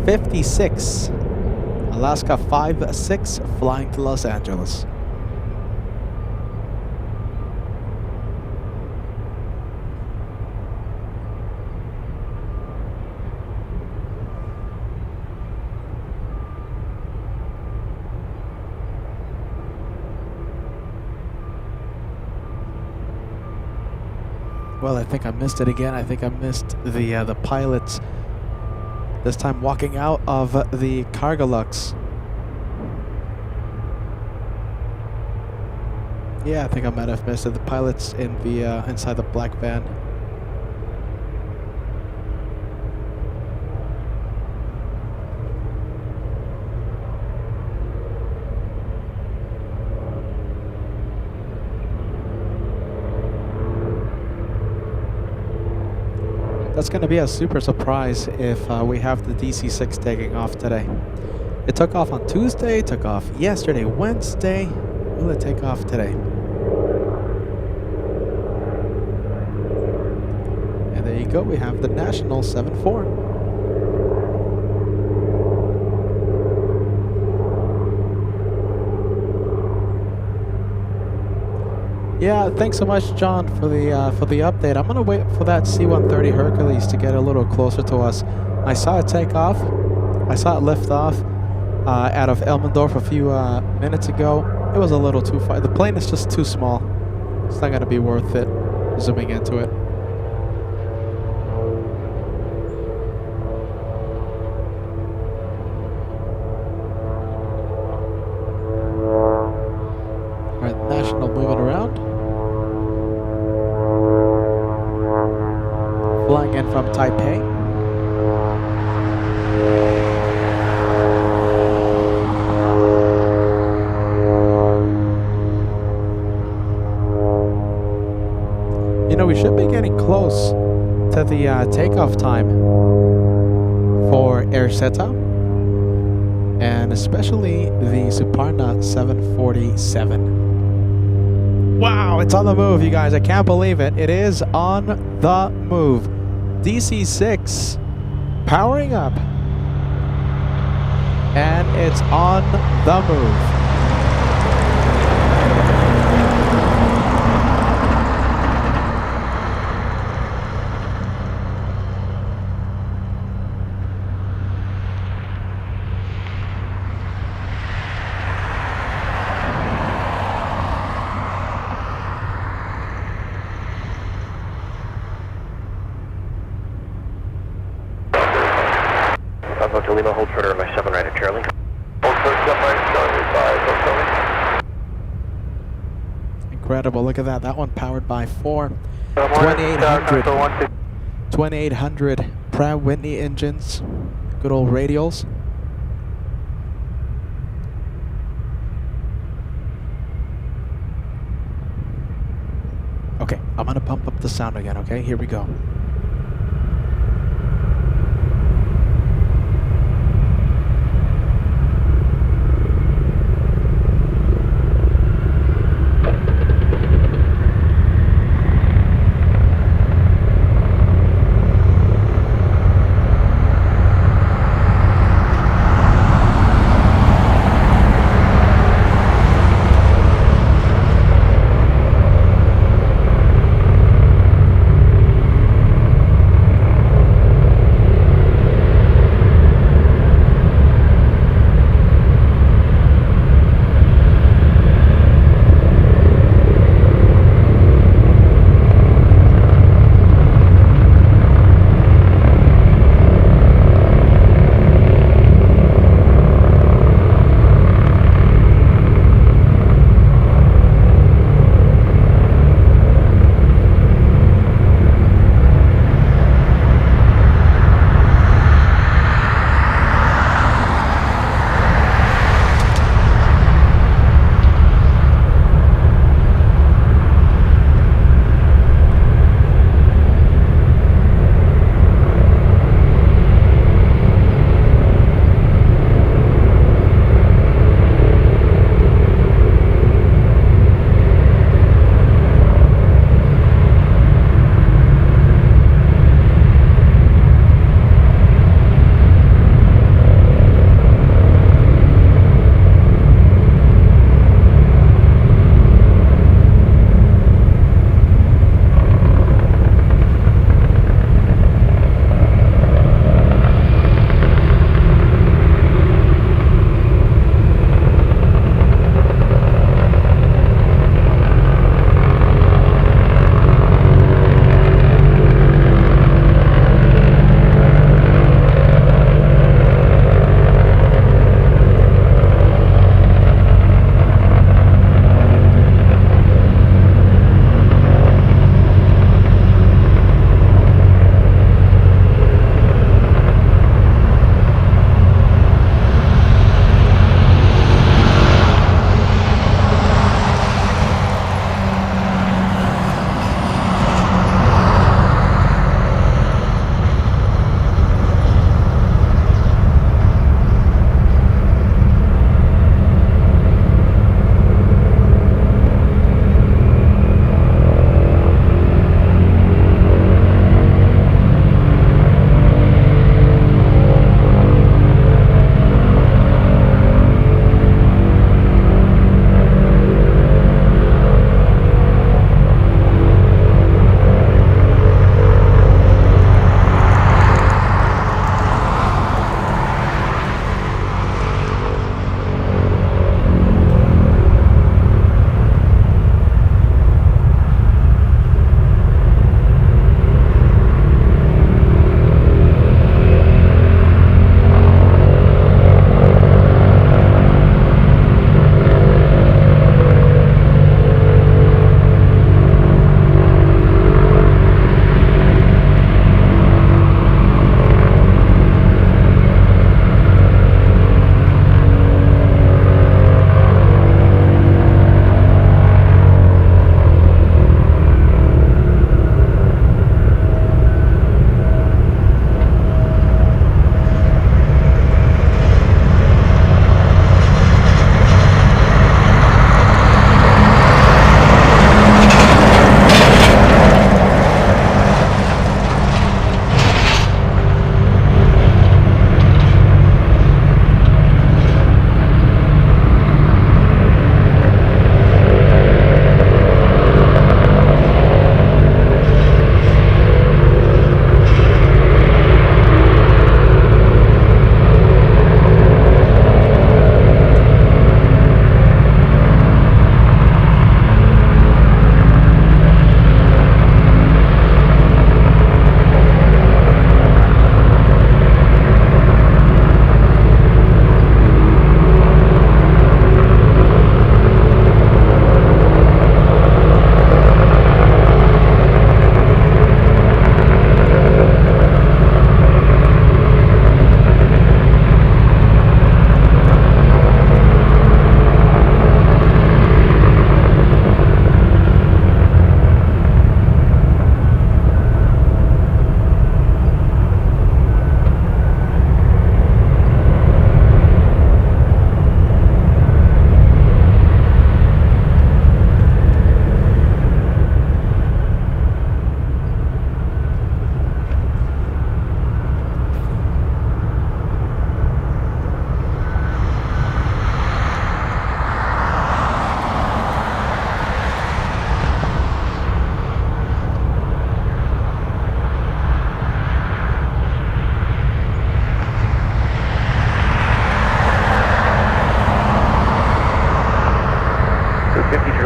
56. Alaska 56 flying to Los Angeles. Well, I think I missed it again. I think I missed the pilots. This time walking out of the Cargolux. Yeah, I think I might have missed it. The pilots in the inside the black van. That's going to be a super surprise if we have the DC-6 taking off today. It took off on Tuesday, took off yesterday, Wednesday. Will it take off today? And there you go, we have the National 7-4. Yeah, thanks so much, John, for the update. I'm gonna wait for that C-130 Hercules to get a little closer to us. I saw it take off. I saw it lift off out of Elmendorf a few minutes ago. It was a little too far. The plane is just too small. It's not gonna be worth it zooming into it. All right, National moving around. Flying in from Taipei. You know, we should be getting close to the takeoff time for AirSeta, and especially the Suparna 747. Wow, it's on the move, you guys. I can't believe it. It is on the move. DC-6 powering up, and it's on the move. Bravo to Lima, hold further on my 7 right at Charlie. Hold further, 7 right, Charlie 5, Incredible, look at that. That one powered by 4 2800 Pratt Whitney engines. Good old radials. Okay, I'm gonna pump up the sound again, okay? Here we go.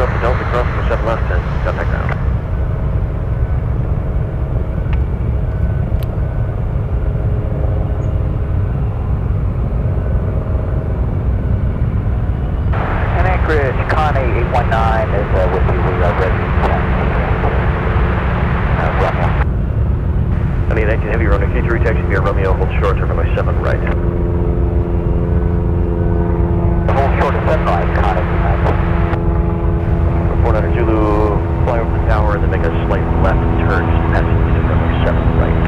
Roger, up to Delta, cross for 7 left and contact ground. And Anchorage, Connie 819 is with you. We are ready to Romeo. I need 19 heavy runner, K3 taxi via Romeo, hold short, over my 7 right. The whole short is 7 right, Connie. 400 Zulu, fly over the tower and then make a slight left turn just past the runway 7 right.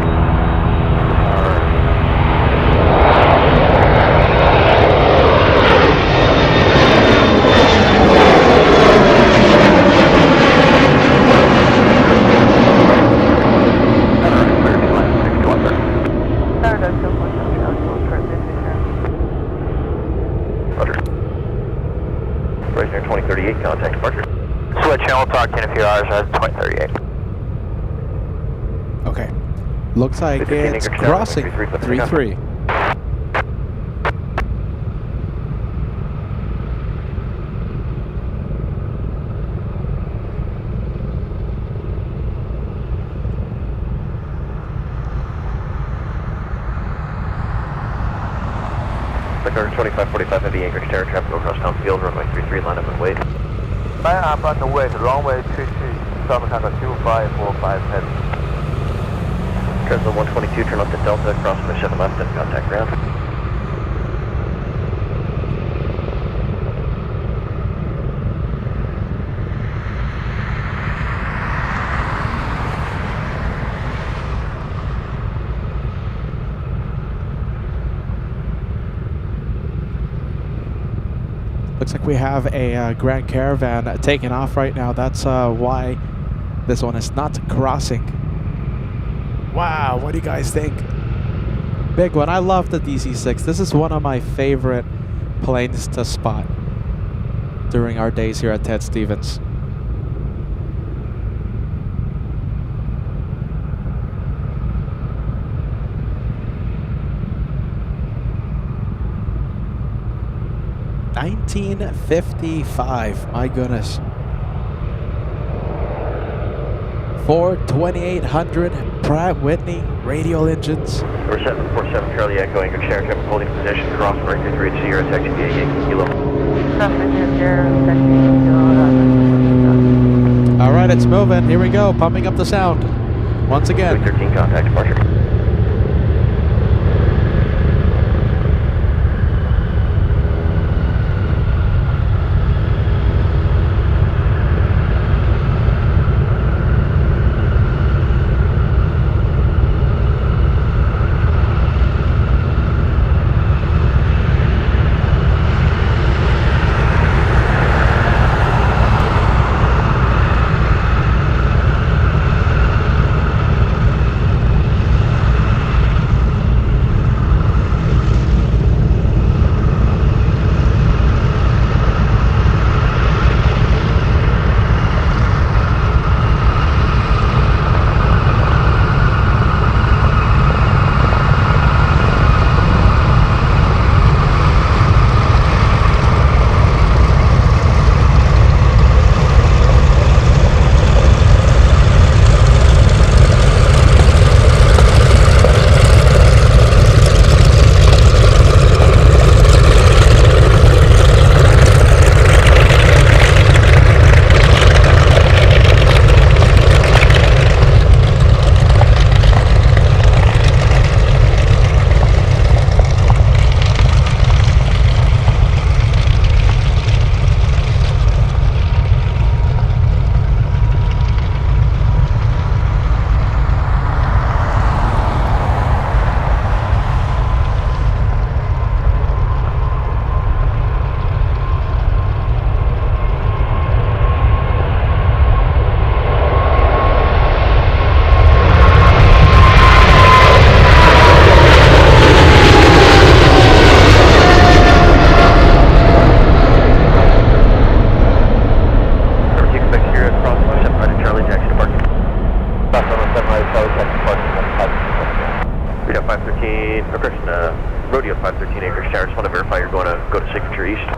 Right near 2038, contact departure. Switch, and we'll talk to you in a few hours at 2038. Okay. Looks like it's crossing 3-3. Sector 2545 heavy Anchorage Terra traffic across town field, runway 33, line up and wait. Line up on the way to runway 23, Southern Honda 2545 heavy. Transfer 122, turn left at Delta, cross by 7 left and contact ground. Looks like we have a Grand Caravan taking off right now. That's why this one is not crossing. Wow, what do you guys think? Big one. I love the DC-6. This is one of my favorite planes to spot during our days here at Ted Stevens. $1955, my goodness. 4 2800 Pratt Whitney radial engines. Number 747 Charlie Echo, Anchorage Terra traffic holding position, cross breaker 3 at Sierra, taxi via Yankee Kilo. All right, it's moving. Here we go, pumping up the sound. Once again. 13 contact departure. Rodeo 513 Anchorage Tower. Just want to verify you're going to go to Signature East.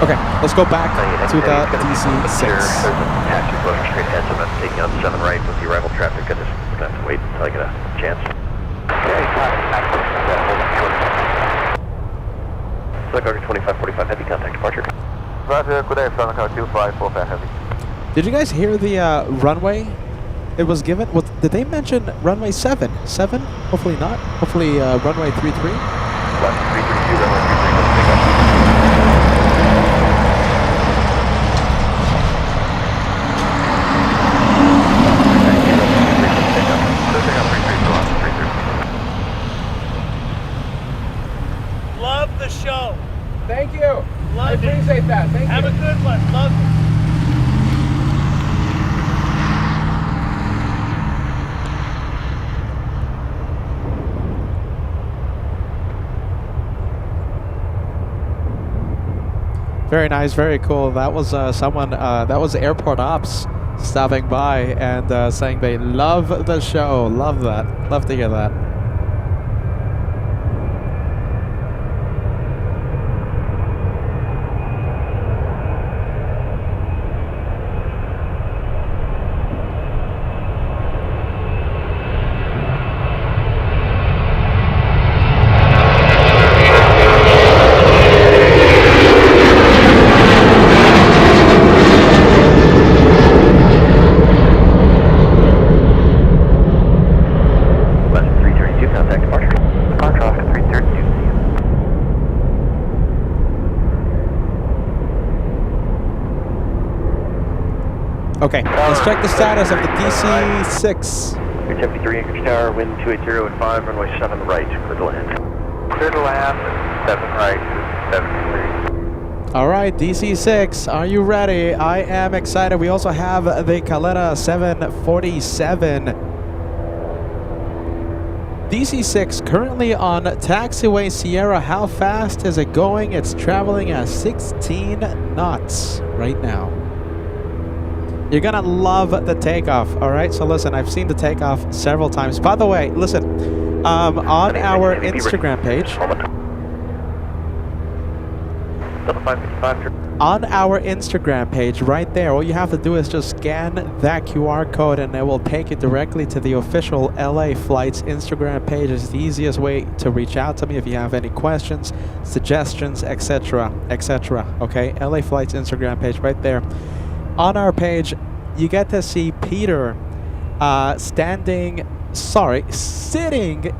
Okay, let's go back to the DC-6. There's a taxi closing straight ahead, so I'm taking on 7 right with the arrival traffic. I just have to wait until I get a chance. Okay, Southern 2545 heavy contact departure. Roger, good day, Southern Car 2545 heavy. Did you guys hear the runway? It was given. What did they mention? Runway 7? 7? Hopefully not. Hopefully runway 33. Left 332, runway 33, let's pick up. Love the show. Thank you. I Love it. appreciate that. Thank Have you. a good one. Love it. Very nice, very cool. That was someone. That was airport ops stopping by and saying they love the show. Love that. Love to hear that. Okay, let's check the status of the DC-6. 373 Anchorage Tower, wind 280 at 5, runway 7 right, clear to land. Clear to land, 7 right, 73. All right, DC-6, are you ready? I am excited. We also have the Caleta 747. DC-6 currently on taxiway Sierra. How fast is it going? It's traveling at 16 knots right now. You're gonna love the takeoff, all right? So listen, I've seen the takeoff several times. By the way, listen, on our Instagram page, on our Instagram page right there, all you have to do is just scan that QR code and it will take you directly to the official LA Flights Instagram page. It's the easiest way to reach out to me if you have any questions, suggestions, etc., etc. Okay, LA Flights Instagram page right there. On our page, you get to see Peter sitting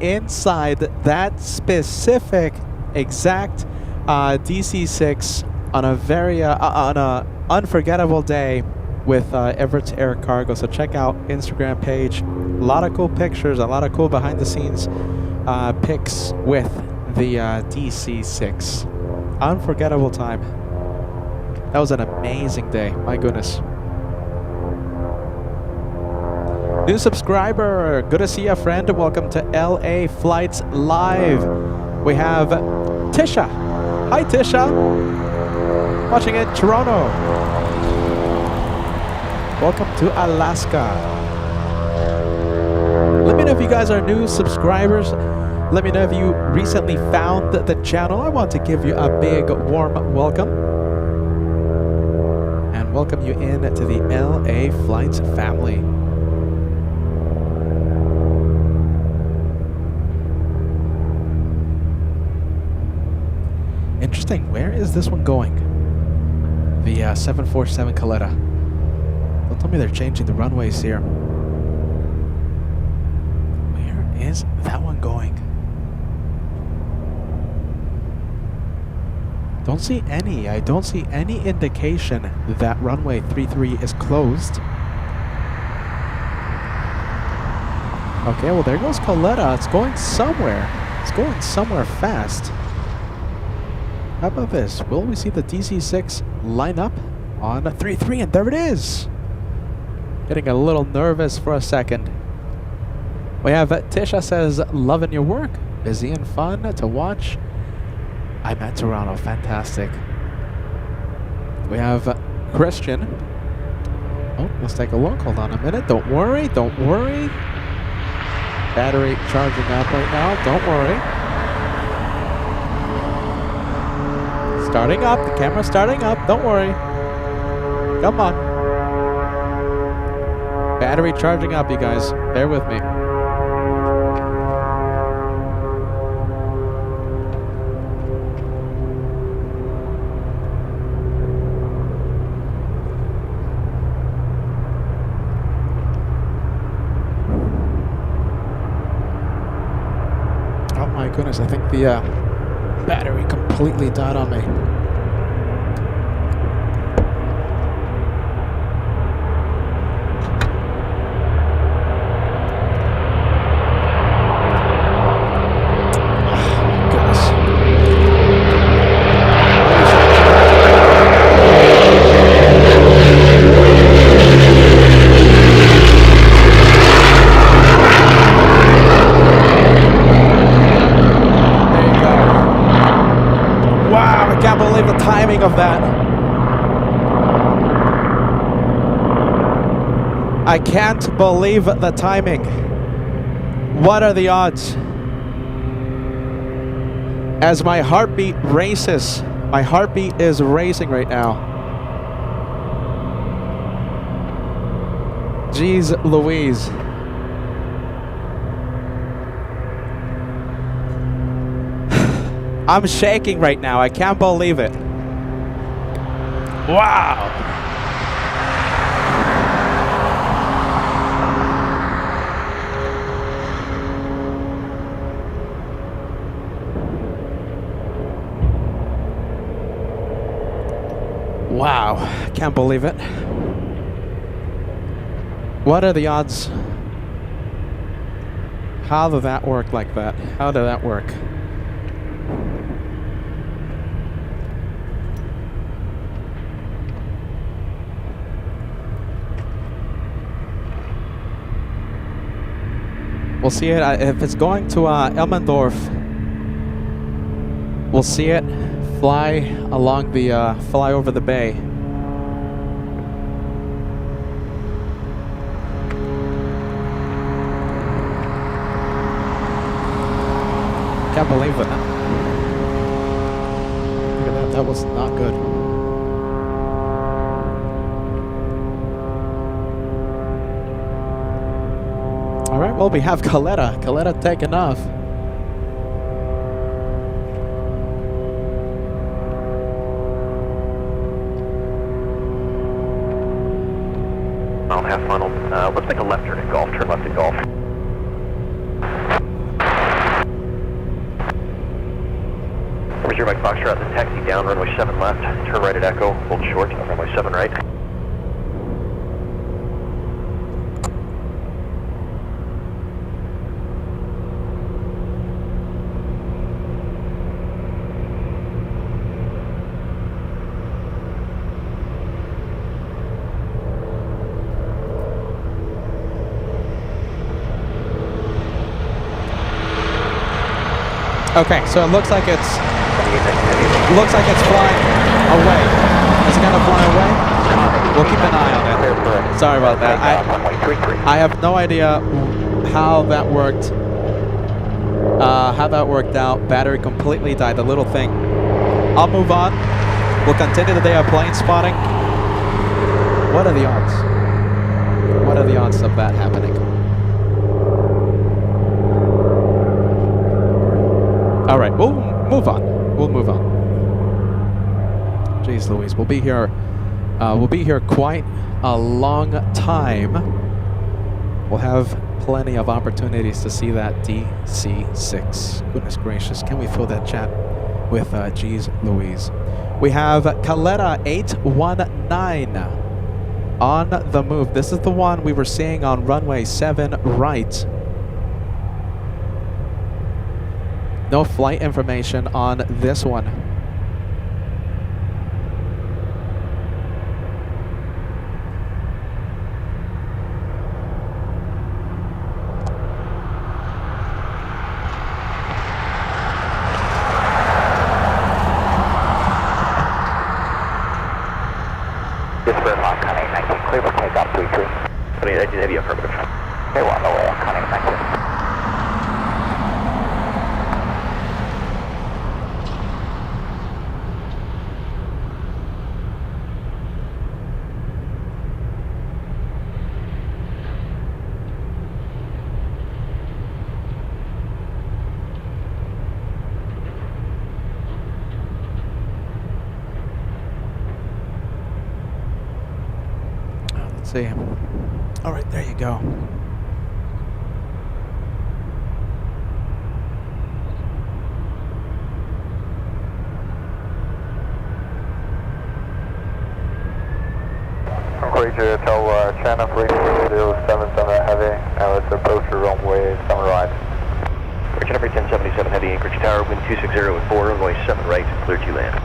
inside that specific exact DC-6 on a very on a unforgettable day with Everett's Air Cargo. So check out Instagram page. A lot of cool pictures, a lot of cool behind the scenes pics with the DC-6. Unforgettable time. That was an amazing day. My goodness. New subscriber. Good to see you, friend. Welcome to LA Flights Live. We have Tisha. Hi, Tisha. Watching in Toronto. Welcome to Alaska. Let me know if you guys are new subscribers. Let me know if you recently found the channel. I want to give you a big warm welcome. And welcome you in to the LA Flights family. Interesting. Where is this one going? The 747 Caleta. Don't tell me they're changing the runways here. Where is that one going? Don't see any. I don't see any indication that runway 33 is closed. Okay, well there goes Caleta. It's going somewhere. It's going somewhere fast. How about this? Will we see the DC-6 line up on 33? And there it is. Getting a little nervous for a second. We have Tisha says, loving your work. Busy and fun to watch. I'm at Toronto. Fantastic. We have Christian. Oh, let's take a look. Hold on a minute. Don't worry. Don't worry. Battery charging up right now. Don't worry. Starting up. The camera's starting up. Don't worry. Come on. Battery charging up, you guys. Bear with me. Oh my goodness, I think the battery completely died on me. Of that. I can't believe the timing. What are the odds? As my heartbeat races, my heartbeat is racing right now. Jeez Louise. I'm shaking right now. I can't believe it. Wow! Wow, can't believe it. What are the odds? How did that work like that? How did that work? We'll see it if it's going to Elmendorf. We'll see it fly along the fly over the bay. Can't believe it. Look at that. That was not good. All right, well, we have Caletta. Caletta taking off. I'll have funnel. Let's make a left turn at Golf. Turn left at Golf. Reserve Mike Foxtrot, the taxi down, runway 7 left. Turn right at Echo. Hold short on runway 7 right. Okay, so it looks like it's flying away. Is it gonna fly away? We'll keep an eye on it. Sorry about that. I have no idea how that worked. How that worked out. Battery completely died. The little thing. I'll move on. We'll continue the day of plane spotting. What are the odds? What are the odds of that happening? All right, we'll move on. We'll move on. Jeez Louise, we'll be here quite a long time. We'll have plenty of opportunities to see that DC-6. Goodness gracious, can we fill that chat with Jeez Louise? We have Caletta 819 on the move. This is the one we were seeing on runway 7 right. No flight information on this one. Disparate Hawk, Conning 19, clear for takeoff 33. I mean, I did have you affirmative. They were on the way, Conning 19. see. All right, there you go. KJFK Hotel, channel 3077 Heavy, now let's approach the runway 7 right. Channel 1077 Heavy, Anchorage Tower, wind 260 at 4, runway 7 right, clear to land.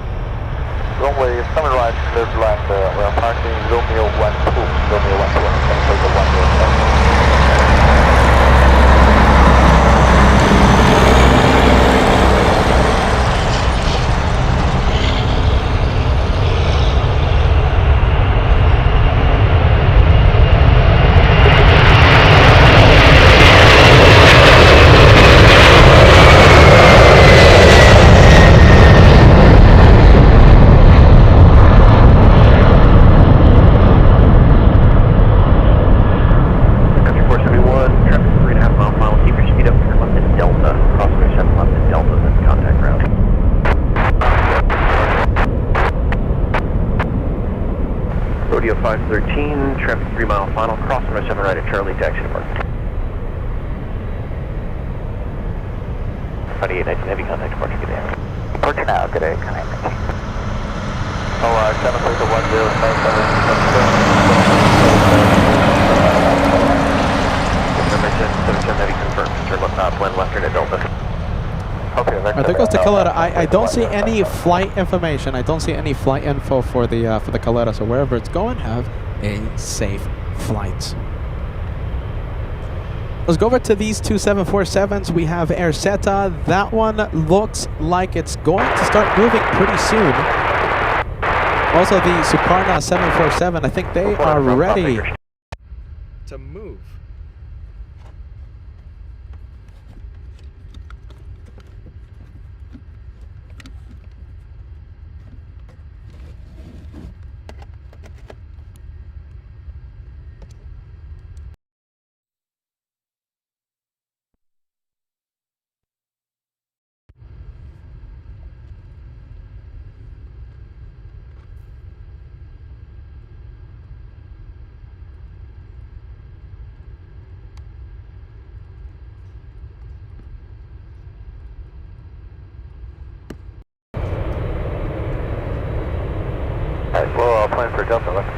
Runway 7 right, clear to land, we are parking Romeo 12, Romeo 12, and take the 107. Rodeo 513, traffic 3 mile final, cross runway 7 right at Charlie, taxi to park. 2819 Heavy, contact departure, good day. Departure now, good day, connect. Alright, 777 Heavy confirmed, turn left, blend left turn at Delta. Okay, There goes the Calera. I don't see any flight information. I don't see any flight info for the Calera. So wherever it's going, have a safe flight. Let's go over to these two 747s. We have Air Zeta. That one looks like it's going to start moving pretty soon. Also, the Suparna 747. I think they are ready to move. Alright, well, I'll plan for Delta left.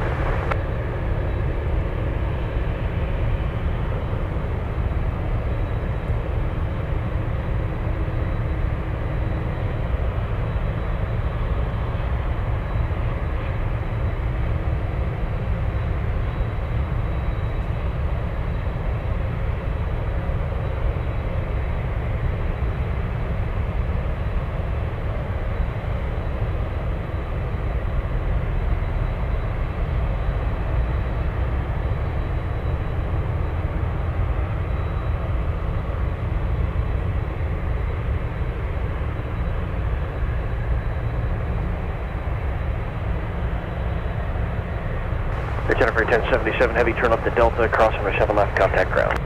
Jennifer 1077 Heavy, turn up to Delta, cross runway 7 left, contact ground.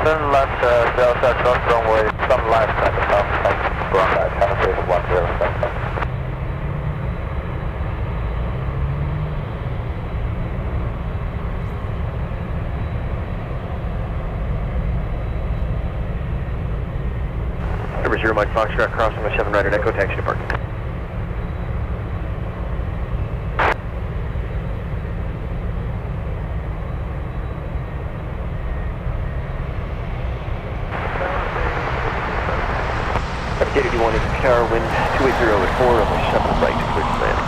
7 left, Delta, cross runway 7 left, at the top, ground at channel 3077. Number 0 Mike Foxtrot, cross runway 7 right at Echo, taxi to park. KJFK is tower, wind 280 at 4, runway 7 right, clear to land.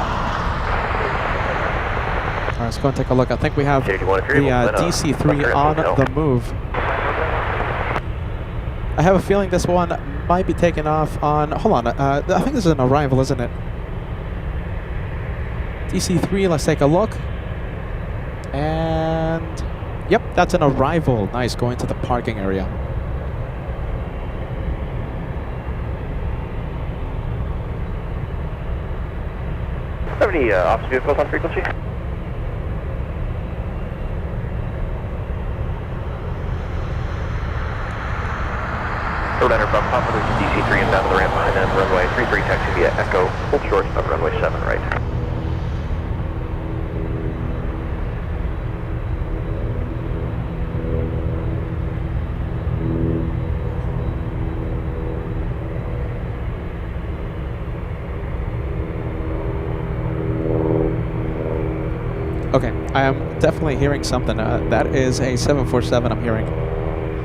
All right, let's go and take a look. I think we have the DC-3 on the move. I have a feeling this one might be taking off on... Hold on, I think this is an arrival, isn't it? DC-3, let's take a look. And... Yep, that's an arrival. Nice, going to the parking area. Have any office vehicles on frequency? Roadrunner from Papa, there's DC-3 inbound to the ramp behind them, runway 33 taxi via Echo, hold short of runway 7 right. I am definitely hearing something. That is a 747 I'm hearing.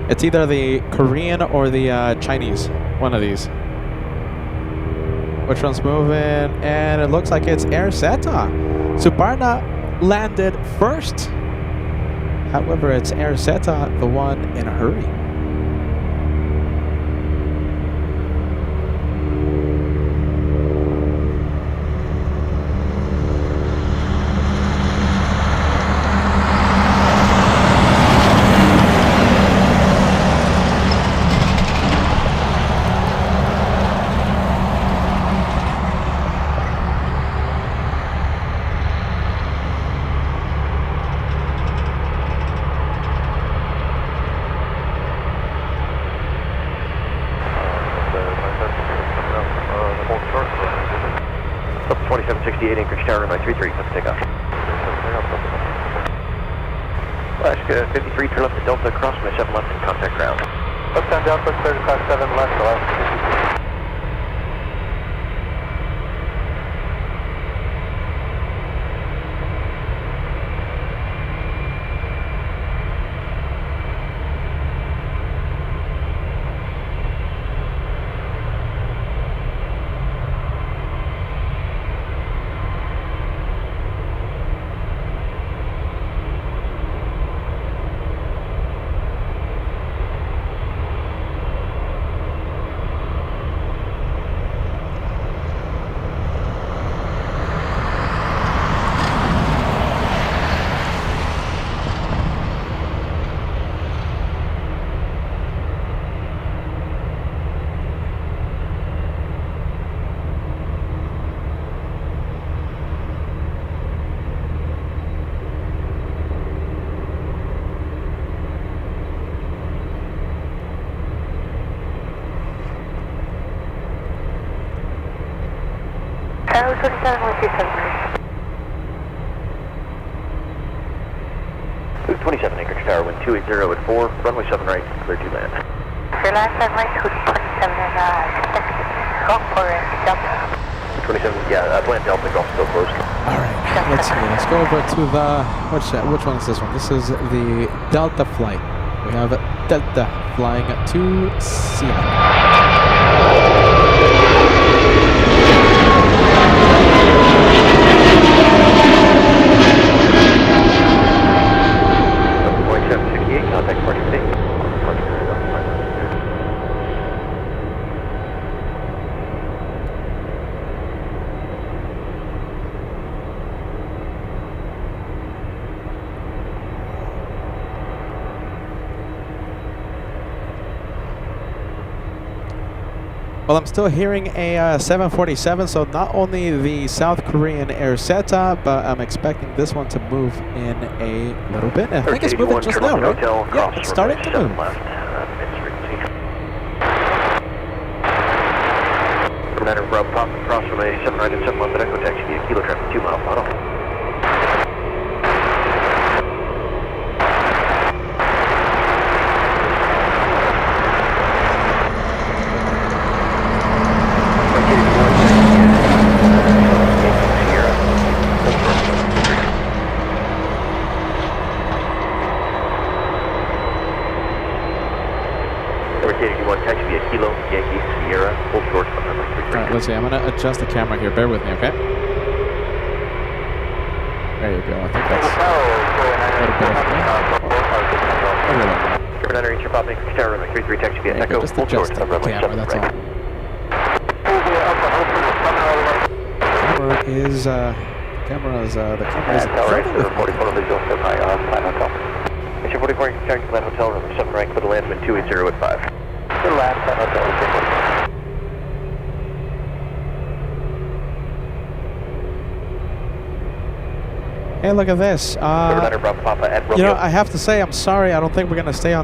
It's either the Korean or the Chinese. One of these. Which one's moving? And it looks like it's ALAKSA. Suparna landed first. However, it's ALAKSA, the one in a hurry. Up 2768 Anchorage Tower, runway 33, let's take off. Flash 53, turn left to Delta, cross my 7 left and contact ground. Left on Delta, clear to cross 7 left, left. Tower 27 27 Anchorage Tower, wind 280 at 4, runway 7 right, clear to land. Your last runway 227 and go for it, Delta. 27, yeah, land Delta, Gulf still closed. Alright, let's see. Let's go over to the... Which one is this one? This is the Delta flight. We have Delta flying to Seattle. Contact party state. Well, I'm still hearing a 747, so not only the South Korean ALAKSA, but I'm expecting this one to move in a little bit. I think it's moving just now, right? Yeah, it's starting to move. Commander Rob Pop, cross from a 7 right and 7 left at Echo Taxi via Kilo traffic 2 mile final. Alright, let's see. I'm going to adjust the camera here. Bear with me, okay? There you go. I think that's a little better. Commander, reach your Pop Anchorage Tower, runway 33, taxi via Echo, just full short adjust of the runway camera, 7 that's right. Camera is the camera is flirting with me. 44 visual, so high on Plan Hotel. Mission 44, Anchorage Tower, Plan Hotel, runway 7 right, clear to land, wind 280 at 5. Clear to land, Plan Hotel, Hey, look at this. You know, I have to say, I'm sorry. I don't think we're gonna stay here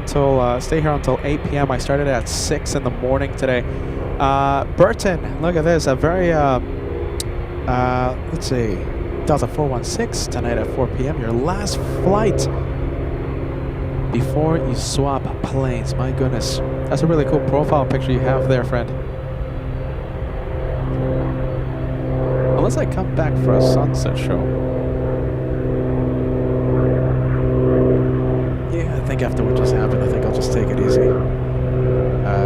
until 8 p.m. I started at 6 in the morning today. Burton, look at this. A very let's see, Delta 416 tonight at 4 p.m. Your last flight before you swap planes. My goodness, that's a really cool profile picture you have there, friend. Unless I come back for a sunset show. think after what just happened, I think I'll just take it easy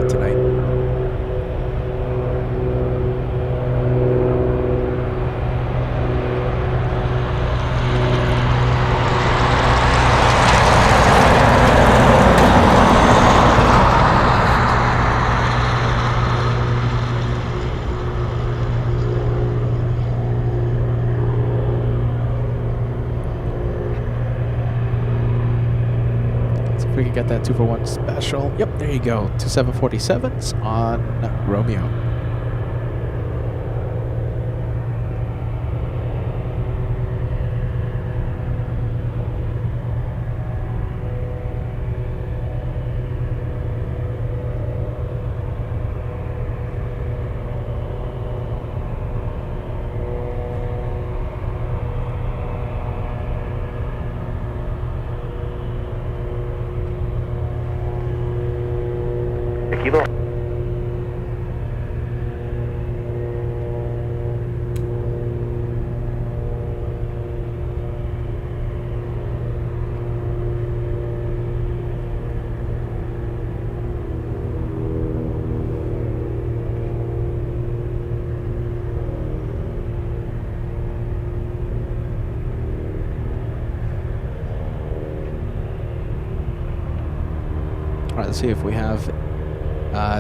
tonight. If we can get that 2-for-1 special. Yep, there you go. 2 747s on Romeo. Kilo. All right, let's see if we have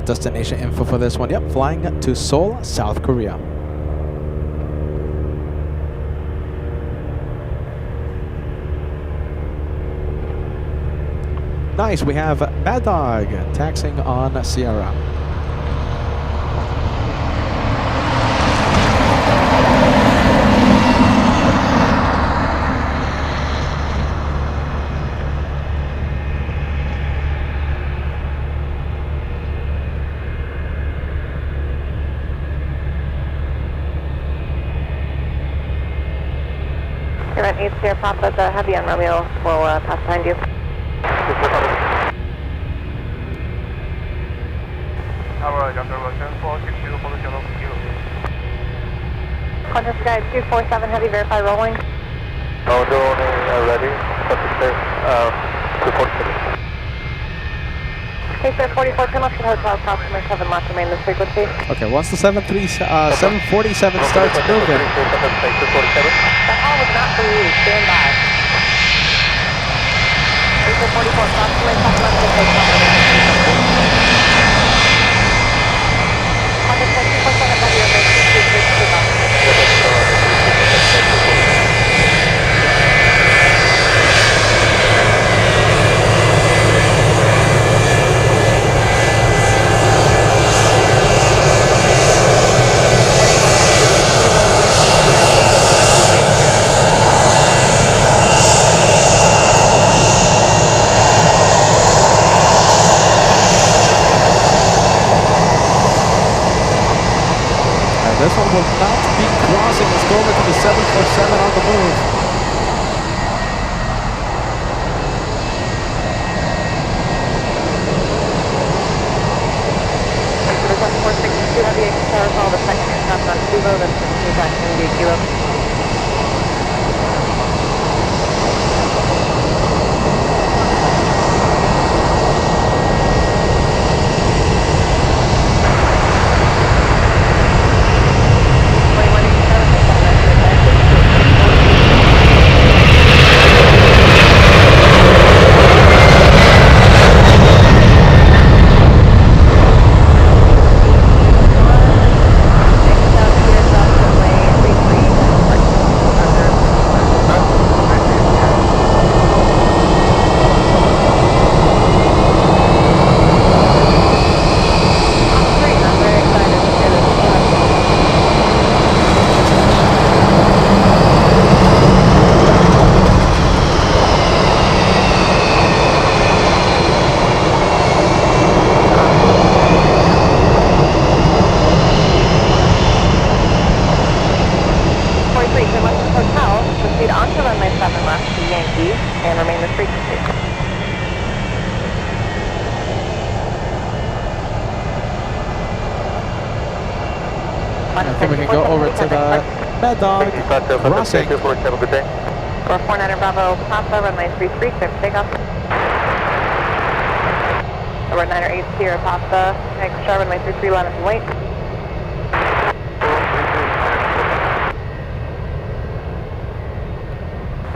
destination info for this one. Yep, flying to Seoul, South Korea. Nice, we have Bad Dog taxiing on Sierra. You're at 8 Sierra Papa, the heavy on Romeo will pass behind you. Qantas Sky 247 heavy, verify rolling. Oh, ready. 247. Okay, sir, 44, turn left to hotel, customer 7 left, remain this frequency. Okay, once the 747 starts moving. That call was not for you, stand by. Pacer 44, customer 7 left to hotel. Qantas Sky 247 heavy, over 232. This one will not be crossing. Let's go over to the 747 on the move. There's 462 heavy carousel, the second aircraft on Suvo, then continue back to India Kilo. And remain this frequency. I think we can go over to the Bad Dog crossing. 449er Bravo Papa, runway 33, clear for takeoff. Over 9 or 8 Sierra Papa, next star runway 33 line up and wait.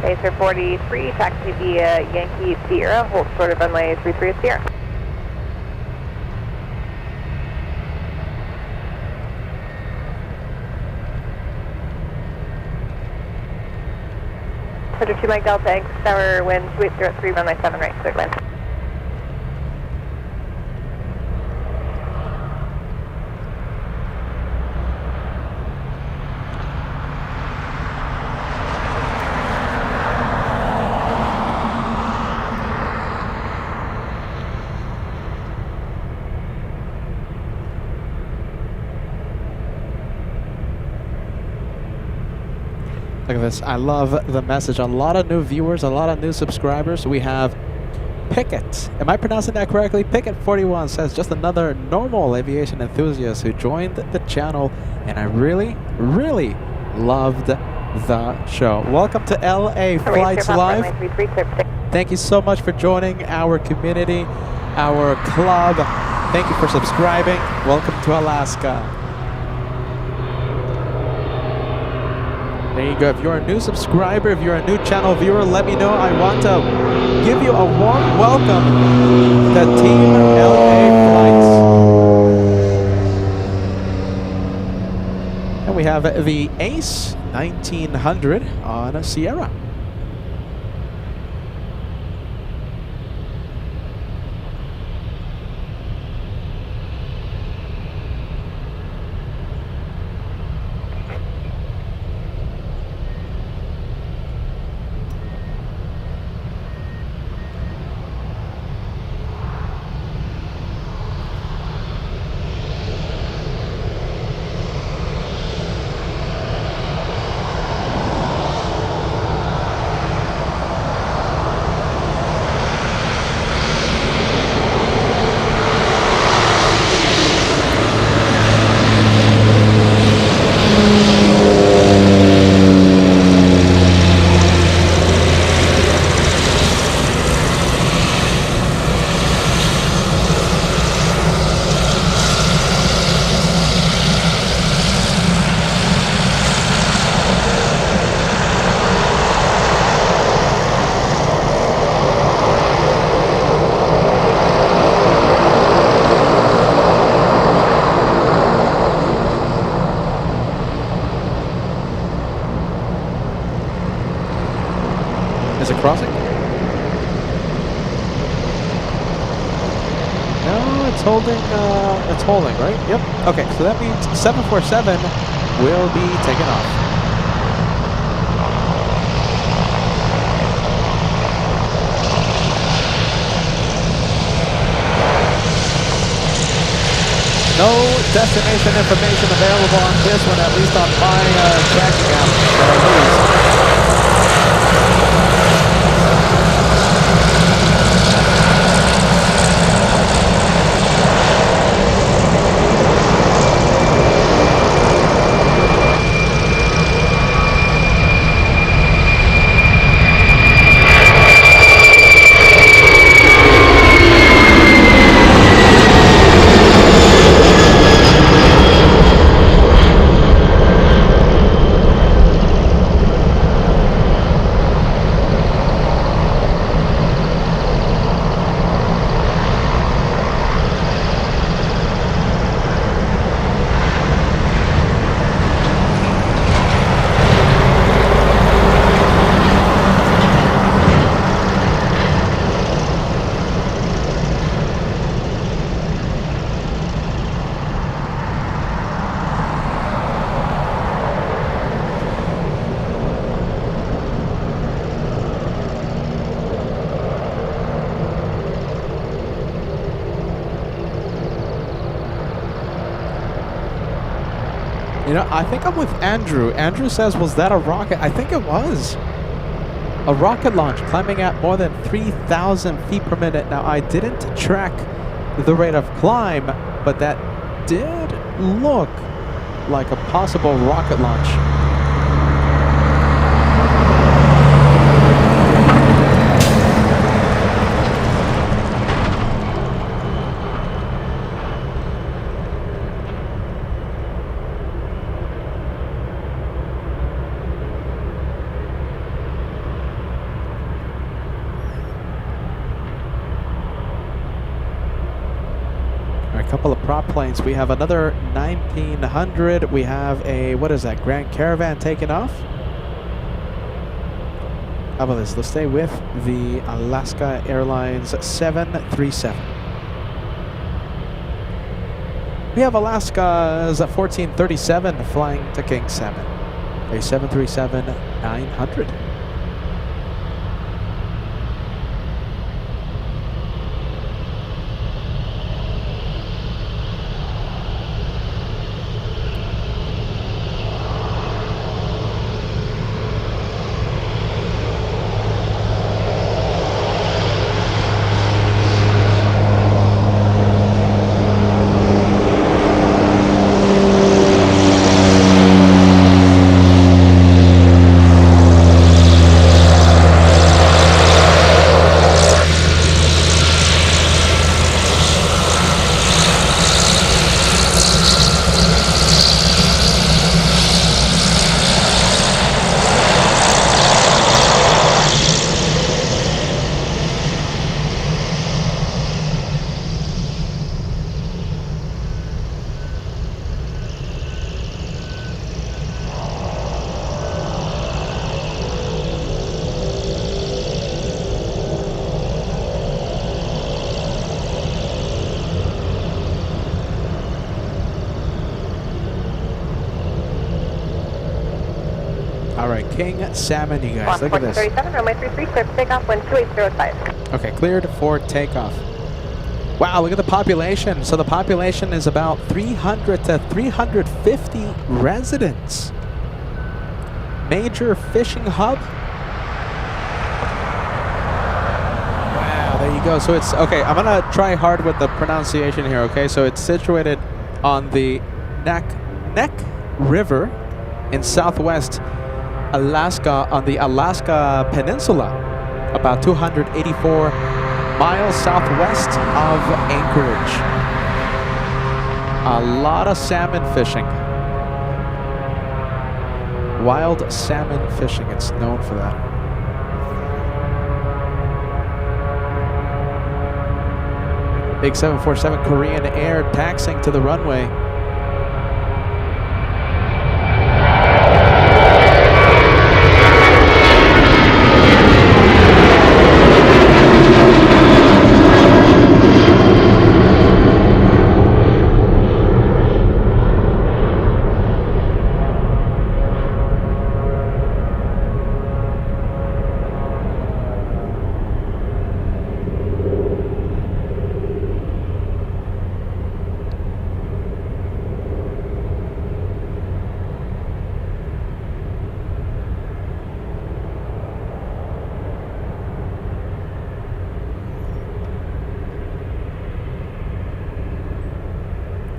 Pacer 43, taxi via Yankee Sierra, hold short of runway 33 Sierra. Center 2 Mike Delta, X Tower, wind 2803, runway 7 right, clear land. Look at this. I love the message. A lot of new viewers, a lot of new subscribers. We have Pickett. Am I pronouncing that correctly? Pickett41 says, just another normal aviation enthusiast who joined the channel, and I really, really loved the show. Welcome to LA Flights Live. Thank you so much for joining our community, our club. Thank you for subscribing. Welcome to Alaska. There you go. If you're a new subscriber, if you're a new channel viewer, let me know. I want to give you a warm welcome to Team LA Flights. And we have the Ace 1900 on a Sierra. Is it crossing? No, it's holding. It's holding, right? Yep. Okay, so that means 747 will be taken off. No destination information available on this one, at least on my tracking app that I use. You know, I think I'm with Andrew. Andrew says, was that a rocket? I think it was. A rocket launch climbing at more than 3,000 feet per minute. Now, I didn't track the rate of climb, but that did look like a possible rocket launch. prop planes. We have another 1900. We have a, what is that, Grand Caravan taking off. How about this? Let's stay with the Alaska Airlines 737. We have Alaska's 1437 flying to King Salmon, a 737-900. All right, King Salmon, you guys. Look at this. 37, runway 33, clear for takeoff, wind 280.5. Okay, cleared for takeoff. Wow, look at the population. So the population is about 300 to 350 residents. Major fishing hub. Wow, there you go. So it's, okay, I'm going to try hard with the pronunciation here, okay? So it's situated on the Neck River in southwest Alaska, on the Alaska Peninsula, about 284 miles southwest of Anchorage. A lot of salmon fishing. Wild salmon fishing, it's known for that. Big 747 Korean Air taxiing to the runway.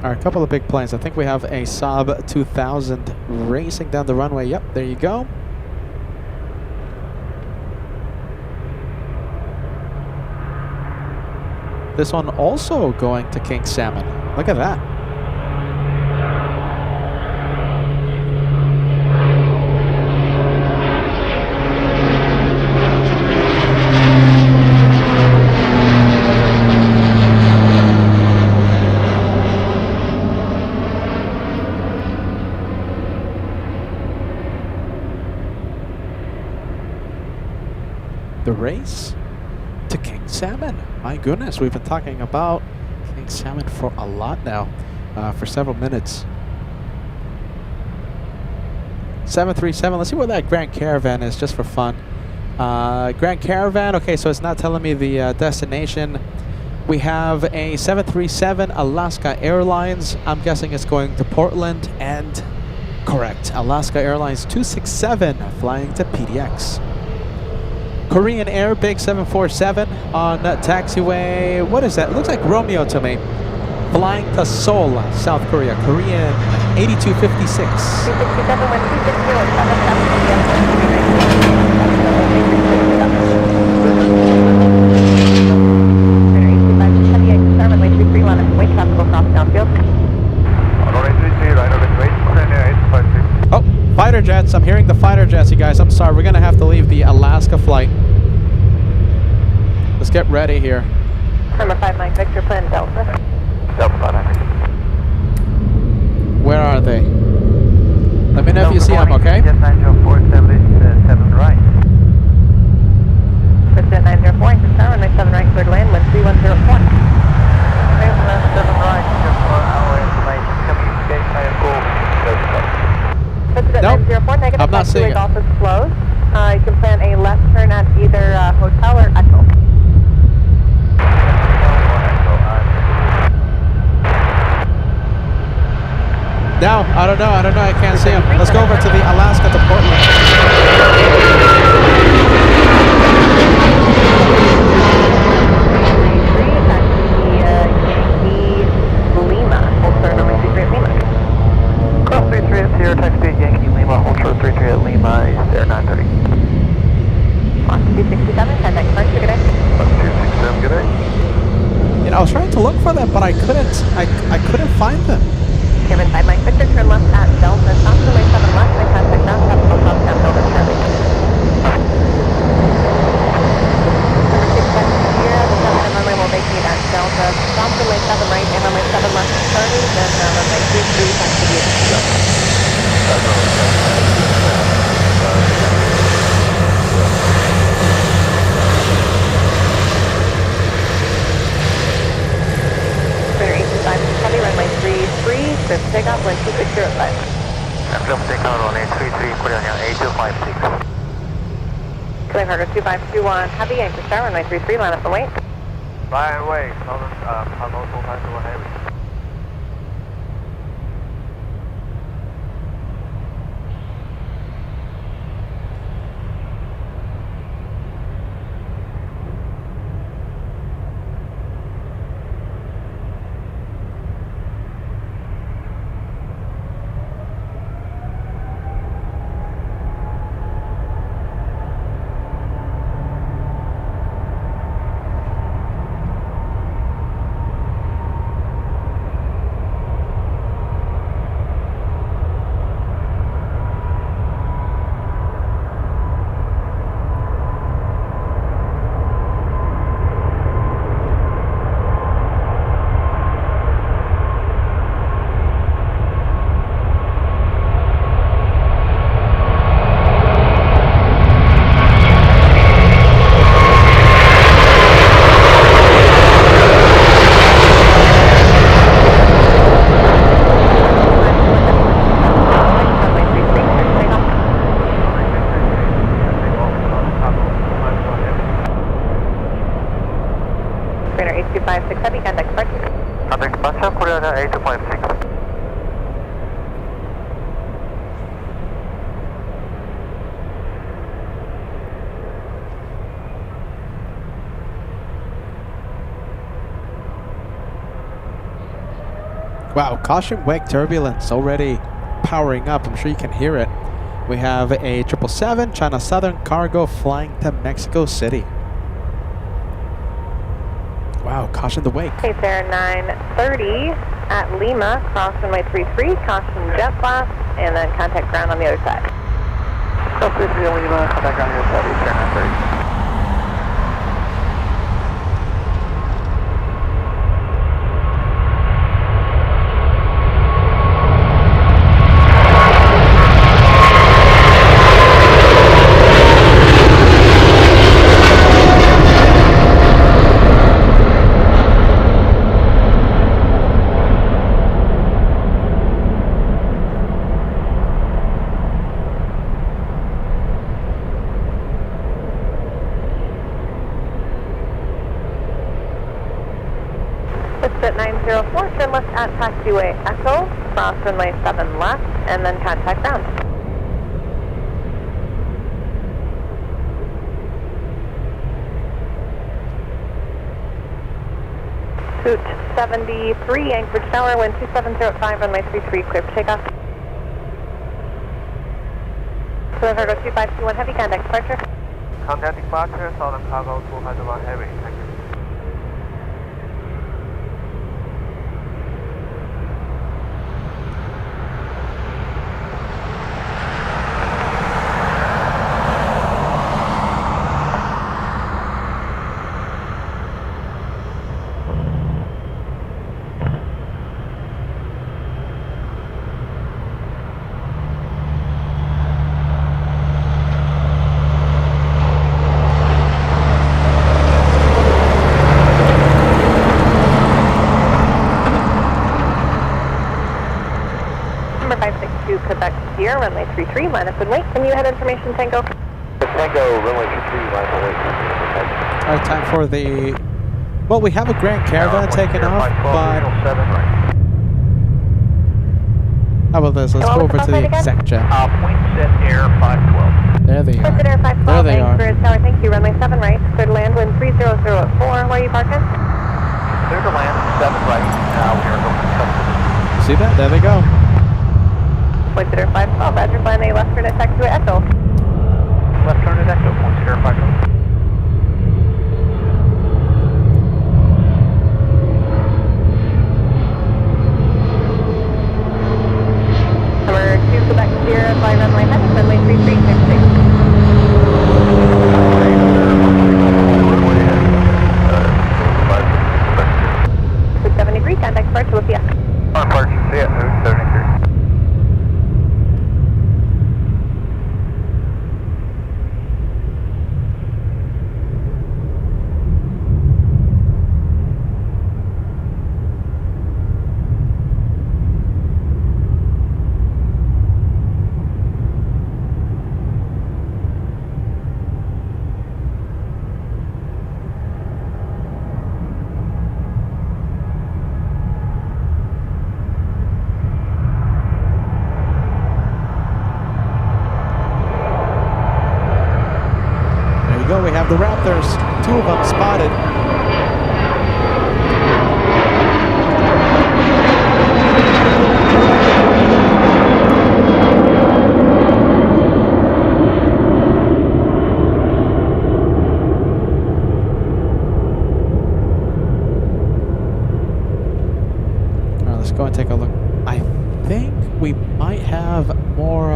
All right, a couple of big planes. I think we have a Saab 2000 racing down the runway. Yep, there you go. This one also going to King Salmon. Look at that. The race to King Salmon. My goodness, we've been talking about King Salmon for a lot now, for several minutes. 737, let's see where that Grand Caravan is, just for fun. Grand Caravan, okay, so it's not telling me the destination. We have a 737 Alaska Airlines. I'm guessing it's going to Portland, and correct, Alaska Airlines 267 flying to PDX. Korean Air, big 747 on taxiway. What is that? It looks like Romeo to me. Flying to Seoul, South Korea. Korean 8256. 267, wind 260. Oh, fighter jets. I'm hearing the fighter jets, you guys. I'm sorry. We're going to have to leave the Alaska flight. Let's get ready here. Number 5 Mike Victor, plan Delta. Delta 500. Where are they? Let me know if you see them, okay? Jet 904, establish 7 right. Jet 904, Anchorage Tower, runway 7 right, clear to land, wind 3104. 7 right, just for our information. Communicate, I am go. Jet Nope, 904, negative, I'm not seeing taxiway it. golf is closed. You can plan a left turn at either hotel or Echo. No, I don't know, I can't see them. Let's go over to the Alaska to Portland. Yankee Lima, hold short runway 33 at Lima. Cross 33 at Sierra, taxi Yankee Lima, hold short 33 at Lima, is there 930. Fox 267, contact French, good day. Fox 267, good day. You know, I was trying to look for them, but I couldn't. I couldn't find them. Kevin, 5 Mike Victor, turn left at Delta, stop runway 7 left, and contact ground, capital South Town, Delta, Charlie. Number 6, that's Sierra, the 7 runway will vacate at Delta, stop runway 7 right, and runway 7 left at Charlie, then runway 33, back to the Heavy runway 33, script takeoff, wind 2605. Aircraft takeout on 833, Korean 8256. Clear cargo 2521, heavy, Anchorage Tower, runway 33, line up and wait. Right away, Southern Cargo 251 heavy. Wow, caution wake turbulence already powering up. I'm sure you can hear it. We have a 777 China Southern cargo flying to Mexico City. Wow, caution the wake. Okay, there 930 at Lima, cross runway 33, caution jet blast, and then contact ground on the other side. Cross 33 Lima, contact ground on the other side, is there 930. At 904, turn left at taxiway Echo, cross runway 7 left, and then contact ground. Route 73, Anchorage Tower, wind 2705, runway 33, clear for takeoff. Clear cargo 2521, heavy, contact departure. Contact departure, Southern Cargo 251 heavy, thank you. 562 Quebec Sierra, runway 33, line up and wait. Can you head information Tango? Tango, runway 23, line up and All right, time for the... Well, we have a Grand Caravan taking off, but... How about this? Let's go over to the exec jet. Point set air 512. There they Point set air are. 512, There they are. Anchorage Tower, thank you. Runway 7 right, clear to land, wind 300 at 4. Where are you parking? Clear to land, 7 right. Now we are going to customs. See that? There they go. Point set air 512, Roger, flying a left turn at taxiway Echo. Left turn at Echo, point set air 512. Number 2 Quebec Sierra, flying runway 7, runway 33, clear to take. 73, contact departure with the Departure, see ya, 73. There you go. We have the Raptors. 2 of them spotted. All right, let's go and take a look. I think we might have more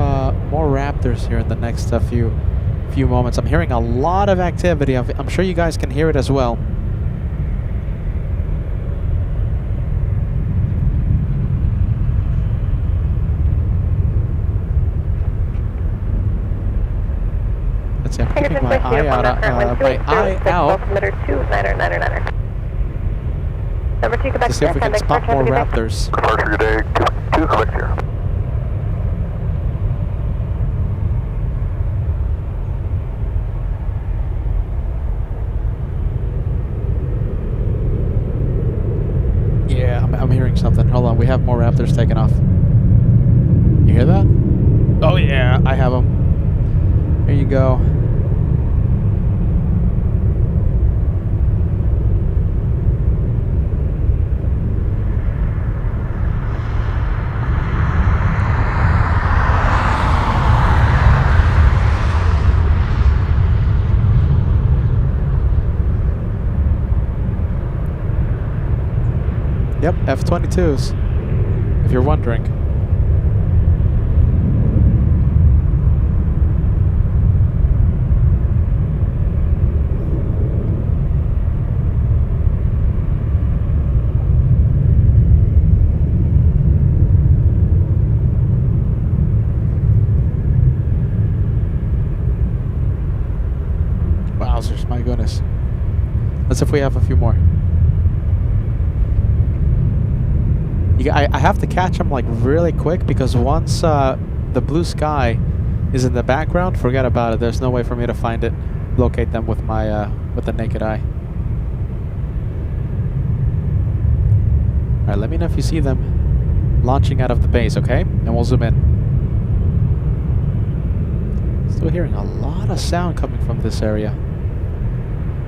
Raptors here in the next few moments. I'm hearing a lot of activity. I'm sure you guys can hear it as well. Let's see, I'm keeping my eye out. Number 2 Quebec To see if we can spot more Raptors. Departure, good day, 2 Quebec here. Yeah, I'm hearing something. Hold on, we have more Raptors taking off. You hear that? Oh yeah, I have them. Here you go. Yep, F-22s, if you're wondering. Wowzers, my goodness. Let's see if we have a few more. I have to catch them like really quick because once the blue sky is in the background, forget about it. There's no way for me to find it, locate them with my with the naked eye. All right, let me know if you see them launching out of the base, okay? And we'll zoom in. Still hearing a lot of sound coming from this area.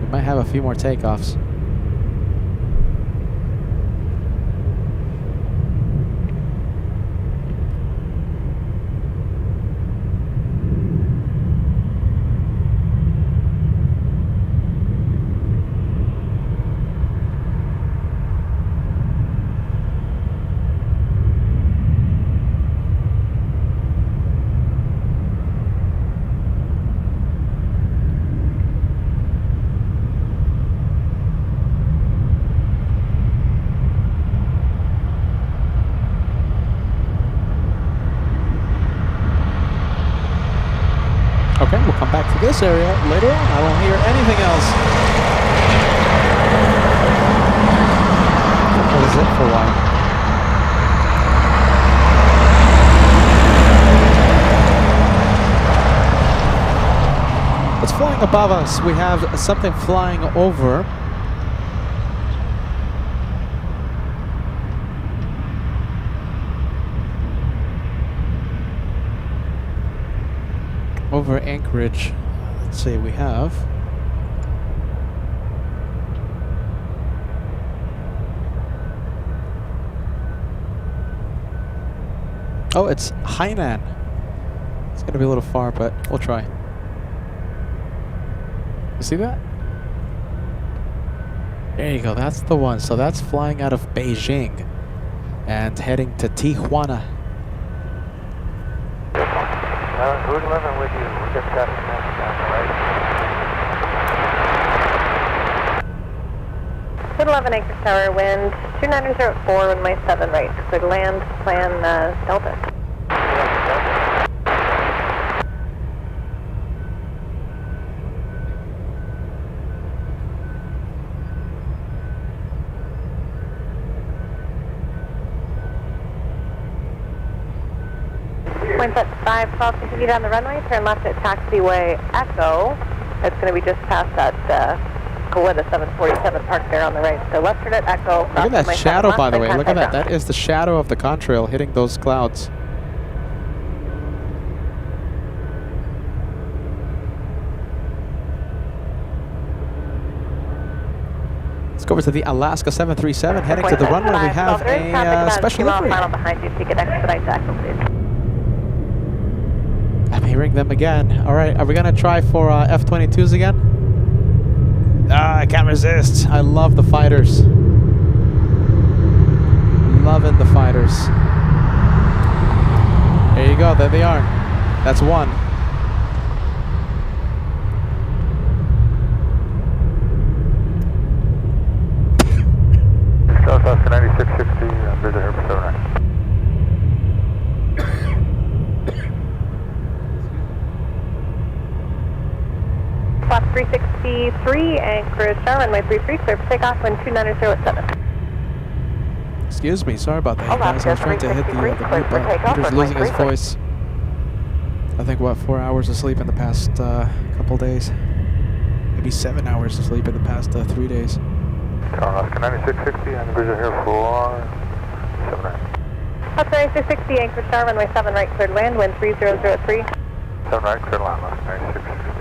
We might have a few more takeoffs. Okay, we'll come back to this area later on. I won't hear anything else. That was it for a while. above us, we have something flying over. Over Anchorage. Let's see, we have. Oh, it's Hainan. It's gonna be a little far, but we'll try. You see that? There you go, that's the one. So that's flying out of Beijing and heading to Tijuana. Route 11 with you. We just got it. Route 11 Anchorage Tower, wind 2904, runway 7 right. Clear to land, plan Delta. Points at 512, continue down the runway, turn left at taxiway Echo. It's going to be just past that Kawita 747 parked there on the right. So left turn at Echo. Look at that shadow, by the way. Look at that. That is the shadow of the contrail hitting those clouds. Let's go over to the Alaska 737, heading to the runway. We have a special livery. Behind you, so you can expedite to Echo, please. I'm hearing them again. All right, are we gonna try for F-22s again? Ah, I can't resist. I love the fighters. Loving the fighters. There you go. There they are. That's one. Southwest 9660, visit here for 79. Flap 363, Anchorage Tower, runway 33, clear for takeoff, wind 290 at 7. Excuse me, sorry about that, you guys. I was trying to hit the mute button. Peter's losing his voice. I think, what, 4 hours of sleep in the past couple days. Maybe 7 hours of sleep in the past 3 days. Alaska 9660, and visit here for 79. Alaska 9660, Anchorage Tower, runway 7 right, cleared land, wind 300 at 3. 7 right, clear land, Alaska 9660.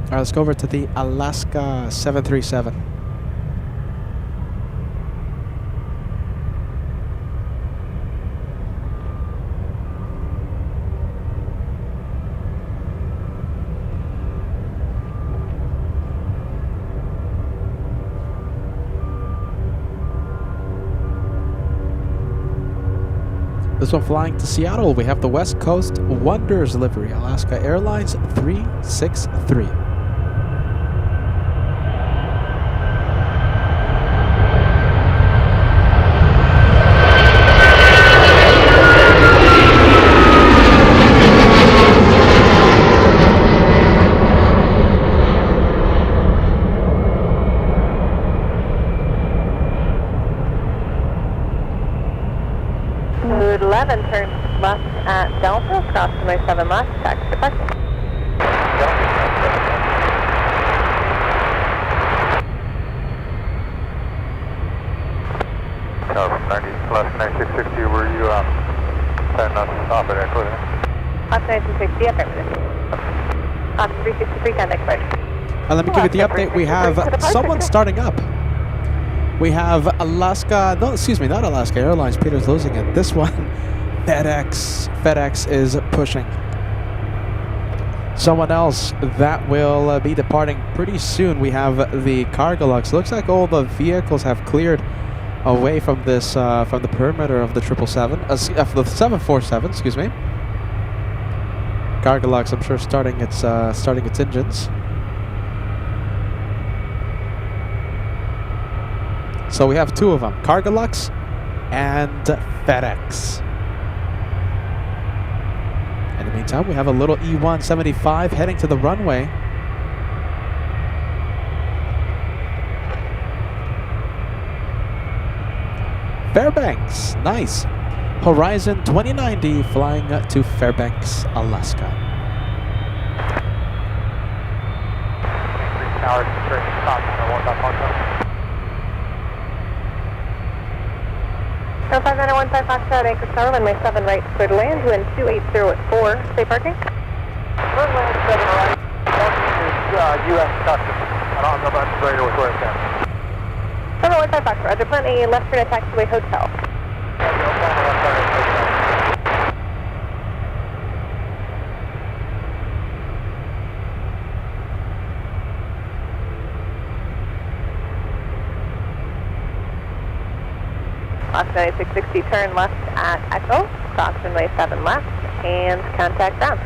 All right, let's go over to the Alaska 737. This one flying to Seattle. We have the West Coast Wonders livery, Alaska Airlines 363. Route 11, turn left at Delta, cross runway 7 left, taxi to parking. Tower from 9660, were you planning on stop at Echo there? Alaska 1960, affirmative. Alaska 363, contact party. And let me give you the update. We have someone starting up. We have Alaska, no, excuse me, not Alaska Airlines. Peter's losing it. This one, FedEx is pushing. Someone else that will be departing pretty soon. We have the Cargolux. Looks like all the vehicles have cleared away from this, from the perimeter of the 777, the 747. Excuse me. Cargolux, I'm sure, starting its engines. So we have two of them, Cargolux and FedEx. Enemy meantime, we have a little E175 heading to the runway. Fairbanks, nice. Horizon 2090 flying to Fairbanks, Alaska. Tower, stop, 591 Foxtrot, Anchorage Tower, runway 7 right, clear to land, wind 280 at 4, safe parking. Runway 7 right, is U.S. Customs. I don't know about familiar with where it's at. 715 Foxtrot, Roger, plan a left turn at TWA Hotel. Fox 9660, turn left at Echo, cross runway 7 left, and contact ground.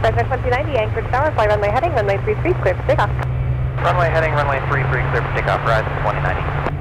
Cessna 2090, Anchorage Tower, fly runway heading, runway 33, clear for takeoff. Runway heading, runway 33, clear for takeoff, Horizon 2090.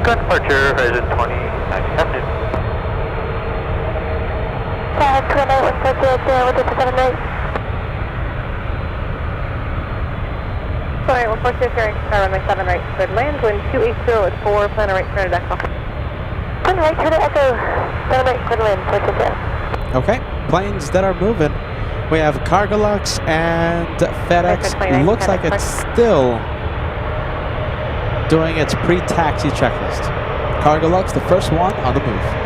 Departure, Horizon 2090. Sorry, 146 here, runway 7 right, cleared land, wind 280 at 4, plan a right turn at Echo. Plan right turn at Echo, plan right, cleared land, 460. Okay, planes that are moving. We have Cargolux and FedEx. Looks like it's still doing its pre-taxi checklist. Cargolux, the first one on the move.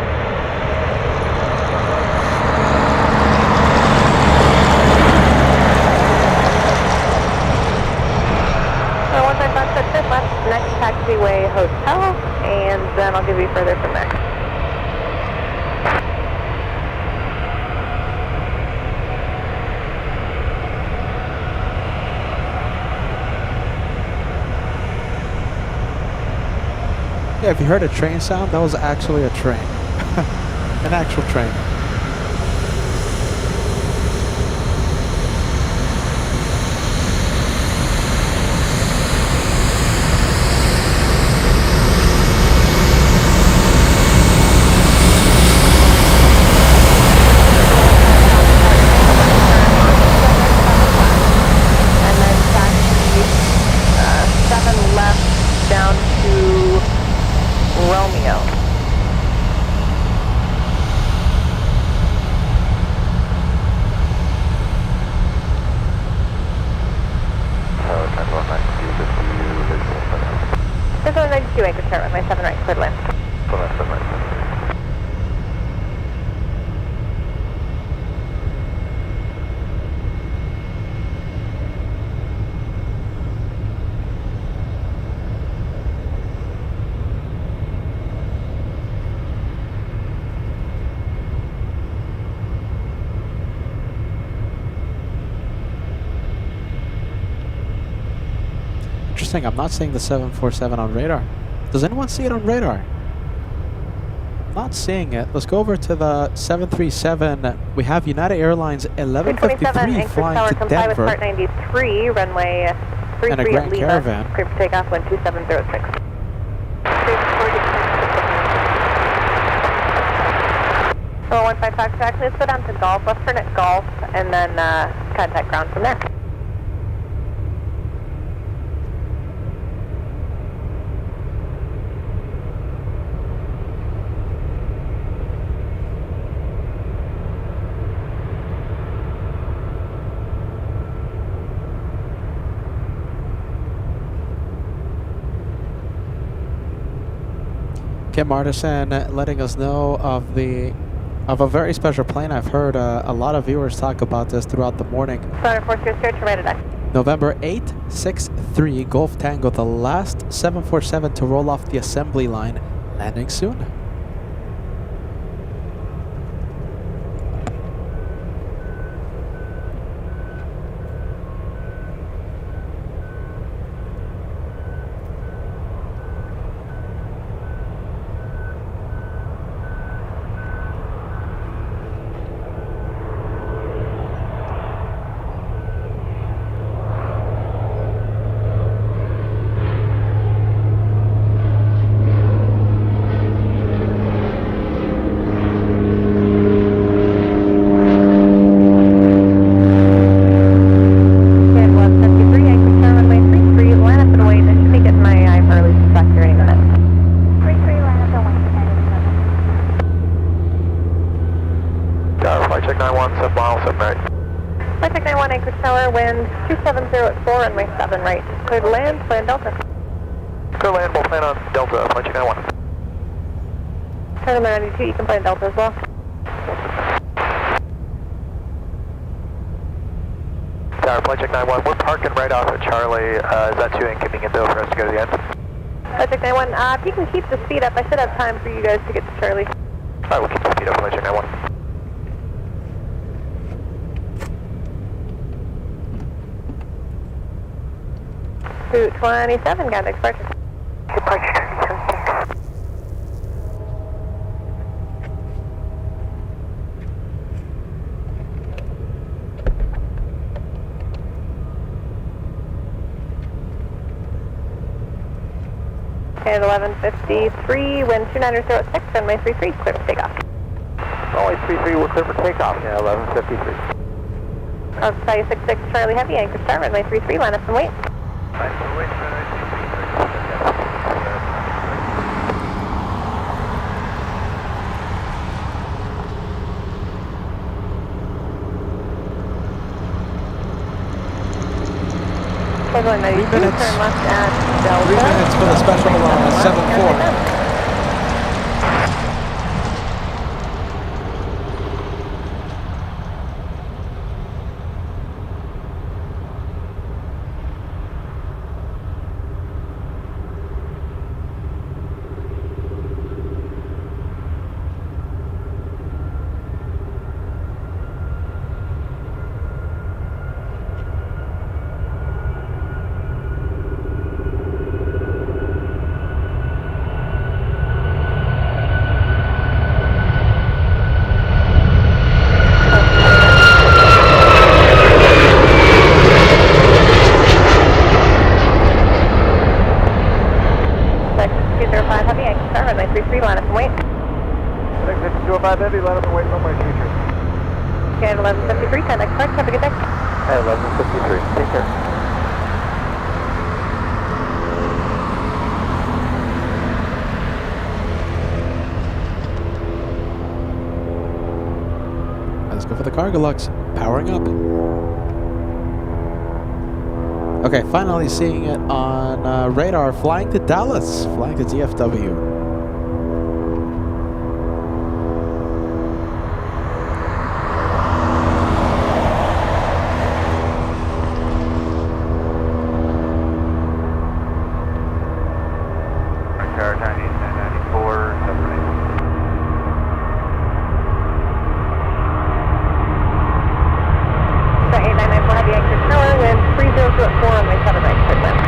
Next taxiway hotel, and then I'll give you further from there. Yeah, if you heard a train sound, that was actually a train. An actual train. Anchorage Tower, runway 7 right, cleared land. Interesting, I'm not seeing the 747 on radar. Does anyone see it on radar? Not seeing it. Let's go over to the 737. We have United Airlines 1153 Anchorage flying Tower, to comply with Denver. part 93, runway And a 33 Grand at Lima. Caravan. Clear for takeoff, wind 2706. So 155, actually, let's go down to Golf, left turn at Golf, and then contact ground from there. Kim Artisan letting us know of a very special plane. I've heard a lot of viewers talk about this throughout the morning. Center force your search, right at November 863 Golf Tango, the last 747 to roll off the assembly line, landing soon. Check 91, 7 miles, 7 right. Flight Tech 91, Anchorage Tower, wind 270 at 4, runway 7 right. Clear to land, plan Delta. Clear land, we'll plan on Delta, Flight Check 91. Turn number 92, you can plan Delta as well. Tower, Flight Check 91, we're parking right off at Charlie. Is that too inconvenient though for us to go to the end? Flight Tech 91, if you can keep the speed up, I should have time for you guys to get to Charlie. Alright, we'll keep the speed up, Flight Check 91. 227, got an departure. Departure 27. And 1153, wind 2906, runway 33, clear for takeoff. Only 33, we're clear for takeoff. Yeah, 1153. Value 66, Charlie Heavy, Anchor Star, runway 33, line up and wait. Turn left at Delta. 3 minutes for the special 7-4. Heavy, Anchor Star, runway 33, line up and wait. 205 Heavy, line up and wait, runway 33. And 1153, contact park, have a good day. Hey, 1153, take care. Let's go for the cargo lux, powering up. Okay, finally seeing it on radar, flying to Dallas, flying to DFW. Tower, Chinese 994, 78. So 8994 Heavy, Anchor Tower, wind 302 at 4, runway 7 right, clear land.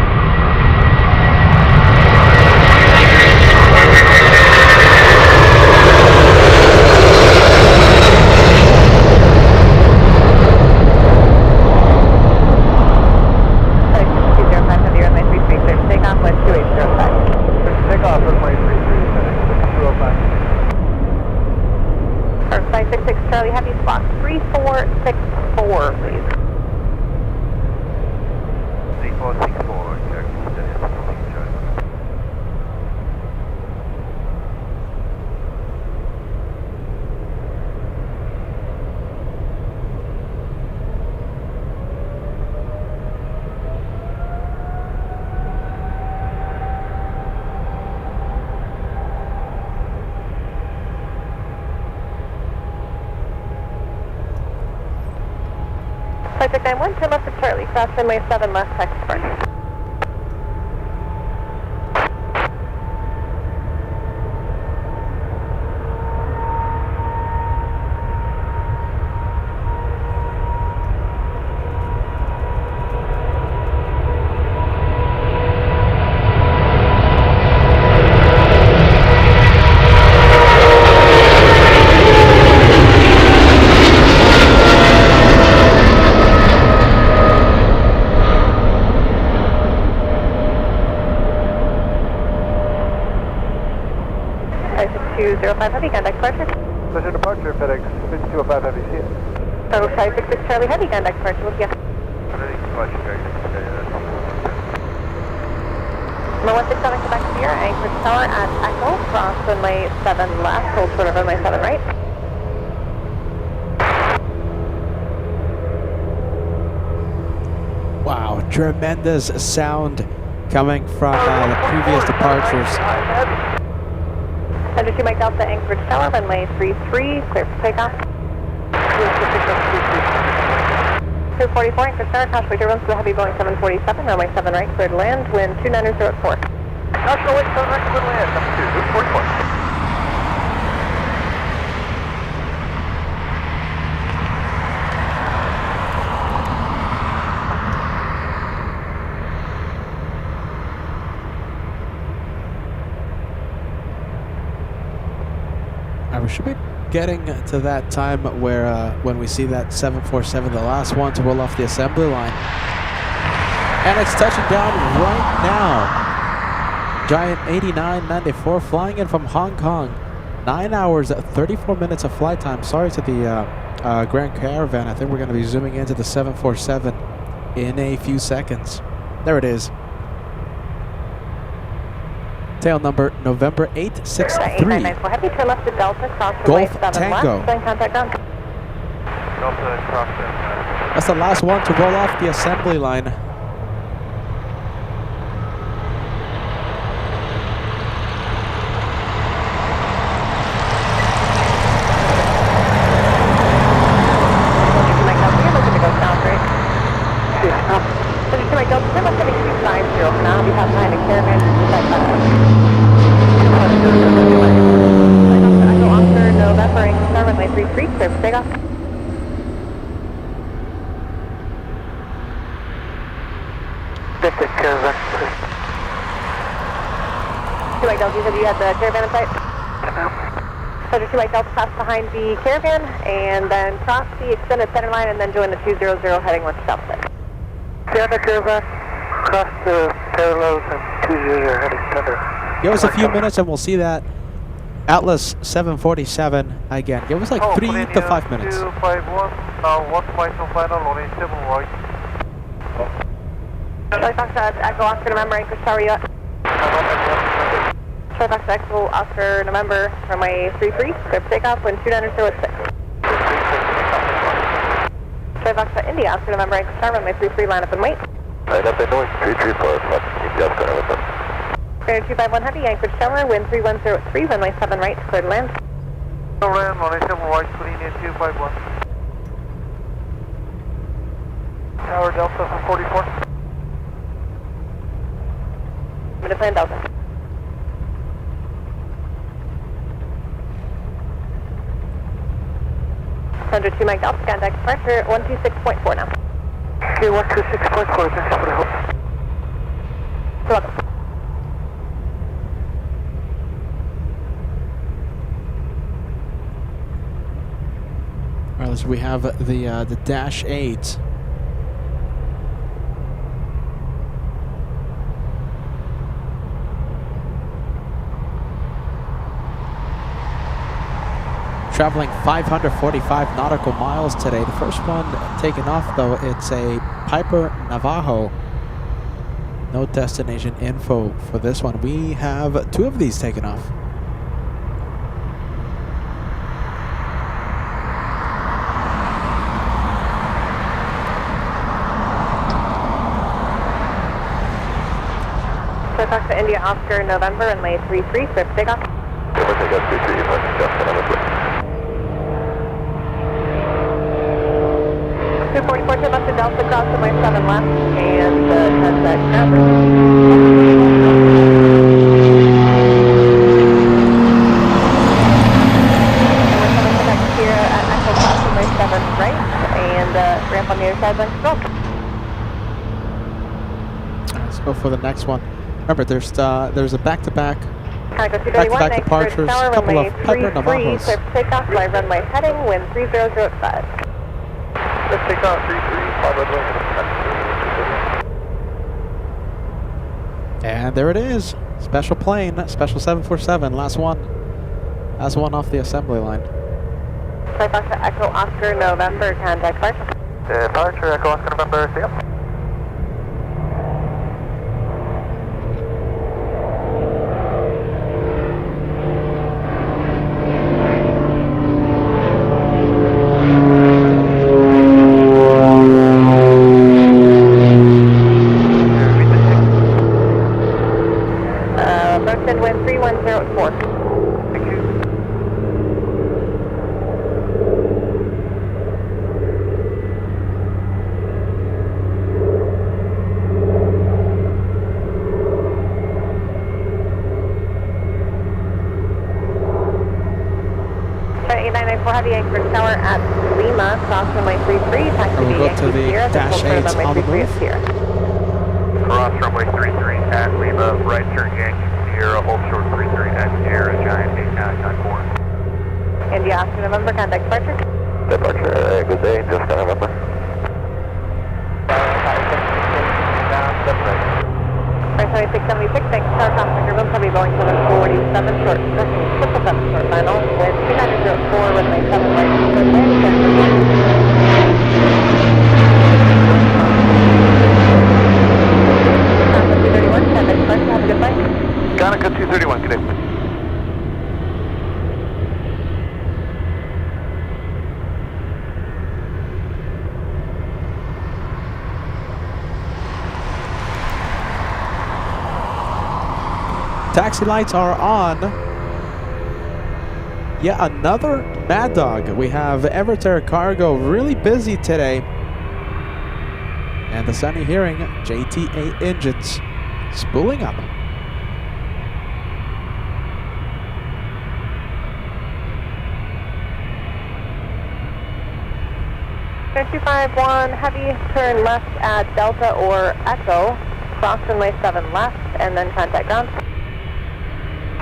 Pacific 91, 10 left of Charlie, cross runway 7 left, taxi departure. Heavy, contact departure. Pleasure departure, FedEx 5205 Heavy, see you. Total 566 Charlie Heavy, contact departure with you. Number 167 Quebec Sierra, Anchorage Tower at Echo, cross runway 7 left, hold short of runway 7 right. Wow, tremendous sound coming from the previous departures. 102 Mike Delta, Anchorage Tower, runway 33, clear for takeoff. 244, Anchorage Tower, caution turbulence to the heavy Boeing 747, runway 7 right, clear to land, wind 290 at 4. National Wait 7 right, clear to land, number 2, 244. We should be getting to that time where when we see that 747, the last one to roll off the assembly line. And it's touching down right now. Giant 8994 flying in from Hong Kong. 9 hours, 34 minutes of flight time. Sorry to the Grand Caravan. I think we're going to be zooming into the 747 in a few seconds. There it is. Tail number November 863. Heavy to left of Delta, cross Golf 7 Tango. left, then contact ground. Delta cross That's the last one to roll off the assembly line. You had the caravan in sight? Pleasure 2 Mike Delta, pass behind the caravan and then cross the extended center line and then join the 200 heading west south side. Stay on the caravan, cross the parallels and 200 heading thunder. Give us a few minutes and we'll see that Atlas 747 again. Give us like 3 to 5 minutes. 251, now 1 final, only 7 right. Charlie Fox Echo Oscar November, Anchorage Tower, you at? Charlie Fox Echo Oscar November, runway 33, clear for takeoff, wind 290 at 6. Charlie Fox India Oscar November, Anchorage Tower, runway 33, line up and wait. Line up and wait, 334, keep the Oscar November. Grand 251 Heavy, Anchorage Tower, wind 310 at 3, runway 7 right, clear to land. Land, runway 7 right, putting in 251. Tower Delta 44. Minute plan Delta. Under 2 Mike Delta, contact pressure 126.4 now. Okay, 126.4, thanks for the help. You're welcome. Alright, so we have the Dash 8. Traveling 545 nautical miles today. The first one taken off, though, it's a Piper Navajo. No destination info for this one. We have 2 of these taken off. So talk to India Oscar November and May 33, Swift takeoff. Swift takeoff 33, if I can just get on the 244 to left Delta cross runway 7 left and contact ground. Here at Echo cross runway 7 right and ramp on the other side then control. Let's go for the next one. Remember, there's a back-to-back Back-to-back departures, tower, couple runway of Piper 33, Navajos. clear for takeoff, live runway heading, wind 3005. Let's take off 33, 5 And there it is. Special plane, special 747, last one. Last one off the assembly line. Takeoff to Echo Oscar November, contact departure. Departure, Echo Oscar November, see ya. Approach wind 3104. Thank you. Heavy Anchorage Tower at Lima, cross runway 33, taxi And we'll go to the Sierra, dash then 8 runway on the 33 move. is here. Cross runway 33 at Lima, right turn Yankee Sierra, hold short 33 at Sierra, Giant 8 Concord. India Oscar November, contact departure. Departure, good day, just November. Right 2676, thanks to our passenger room, heavy Boeing 747, short, 777 short final, with 2904, runway 7 right, good wind, Conica 231, contact departure, have a good flight. Conica 231, good day. Taxi lights are on. Yet another Mad Dog. We have Everterra Cargo really busy today. And the Sunny Hearing JTA engines spooling up. Air 251, heavy turn left at Delta or Echo, cross runway 7 left, and then contact ground.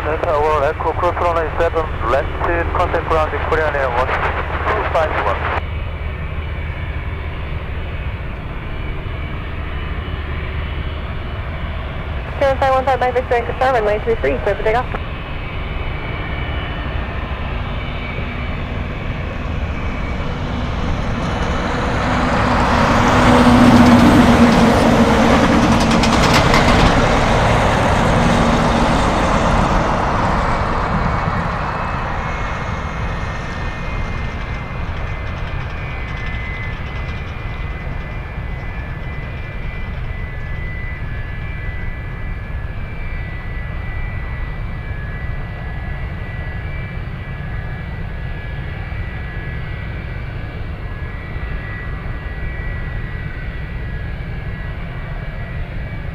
Delta or Echo, cross runway 7 left, contact ground, Korean Air 1251. Karen 515 by Victor Anchor Star, runway 33, clear for takeoff.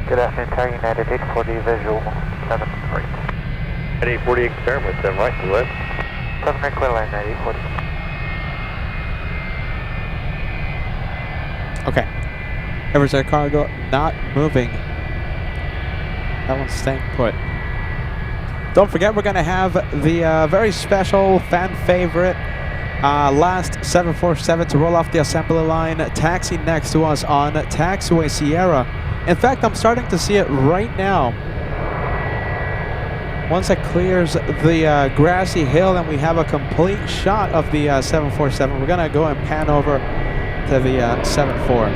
Good afternoon, Tower United 840 visual 7 right. At 840 confirm with 7 right, to left. 7 right, clear line at 840. Okay. Everterra Cargo not moving. That one's staying put. Don't forget, we're going to have the very special fan favorite last 747 to roll off the assembly line. Taxi next to us on Taxiway Sierra. In fact, I'm starting to see it right now. Once it clears the grassy hill and we have a complete shot of the 747, we're going to go and pan over to the 74.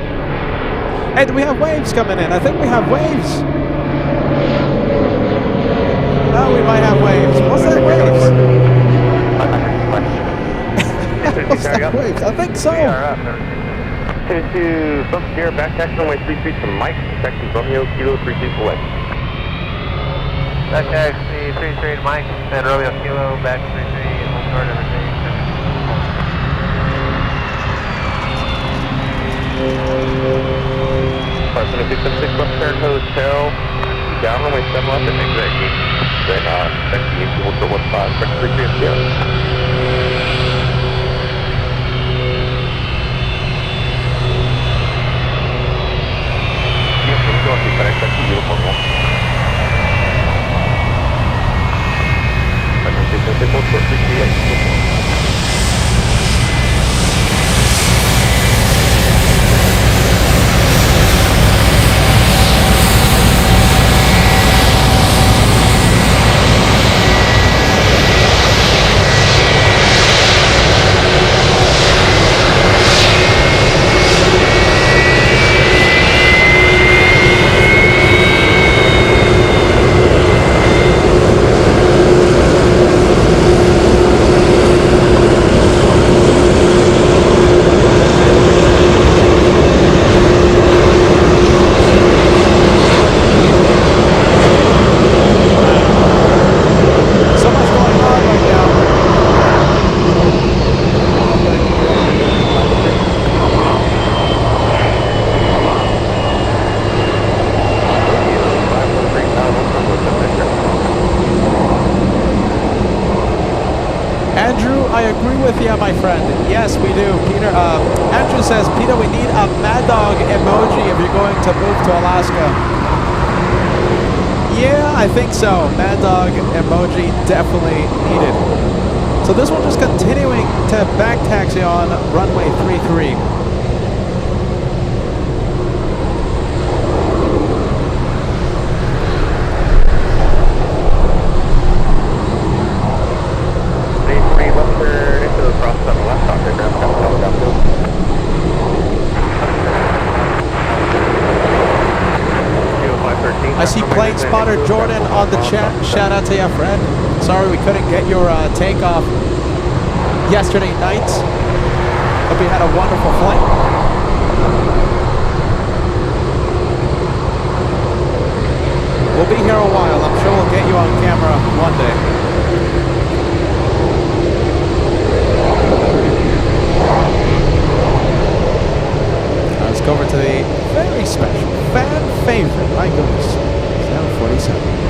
Hey, do we have waves coming in? I think we have waves. Oh, we might have waves. What's that, waves? What's that, waves? I think so. To South Sierra, back taxi runway 33 to Mike, taxi Romeo, Kilo 33 for west. Back taxi 33 to Mike, and Romeo, Kilo, back 33, and hold short everything. 576 West Parent Hotel, down runway 7 left and exit gate. Then, expect the Hotel 15, correct 33 MTO. Yes, we're going to be FedEx, that's the uniform one. 576 West Parent Hotel, Yeah, my friend. Yes, we do. Peter, Andrew says, Peter, we need a Mad Dog emoji if you're going to move to Alaska. Yeah, I think so. Mad Dog emoji definitely needed. So this one just continuing to back taxi on runway 33. I see plane spotter Jordan on the chat. Shout out to you, friend. Sorry we couldn't get your takeoff yesterday night. Hope you had a wonderful flight. We'll be here a while. I'm sure we'll get you on camera one day. Let's go over to the very special, fan favorite, my goodness, 747.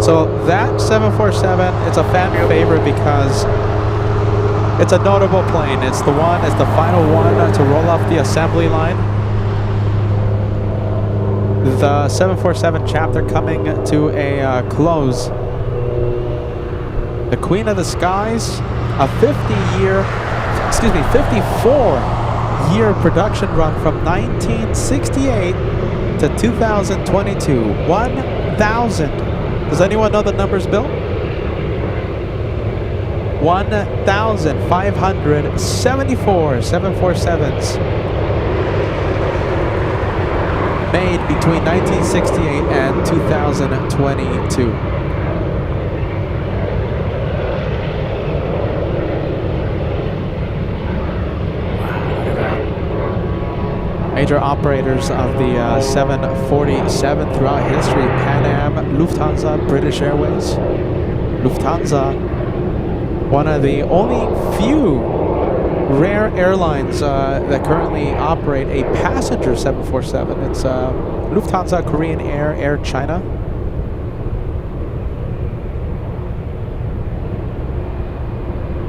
So that 747, it's a fan favorite because it's a notable plane. It's the final one to roll off the assembly line. The 747 chapter coming to a close. The Queen of the Skies, a 54-year production run from 1968 to 2022. 1,000. Does anyone know the numbers, Bill? 1,574 747s made between 1968 and 2022. Major operators of the 747 throughout history: Pan Am, Lufthansa, British Airways. Lufthansa, one of the only few rare airlines that currently operate a passenger 747. It's Lufthansa, Korean Air, Air China.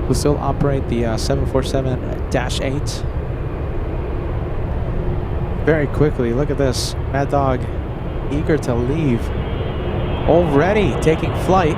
Who still operate the 747-8. Very quickly, look at this. Mad Dog, eager to leave. Already taking flight.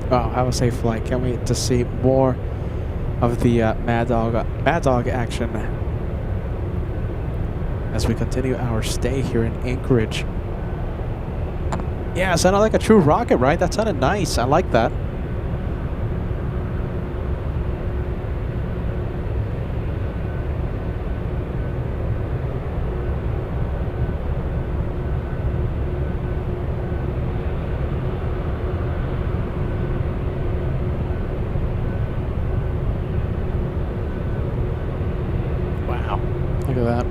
Oh, have a safe flight. Can't wait to see more of the Mad Dog action as we continue our stay here in Anchorage. Yeah, it sounded like a true rocket, right? That sounded nice. I like that. Wow. Look at that.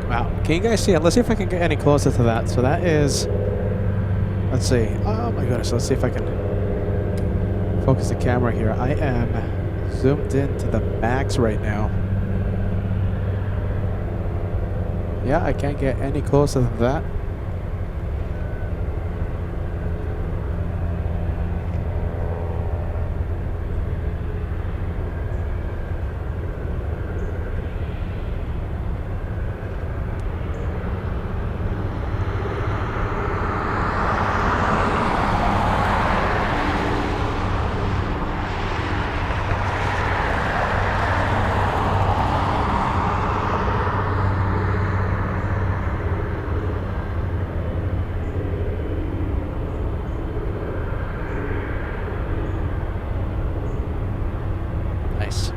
Wow. Can you guys see it? Let's see if I can get any closer to that. So that is... Let's see. Oh my goodness. Let's see if I can focus the camera here. I am zoomed in to the max right now. Yeah, I can't get any closer than that. Nice.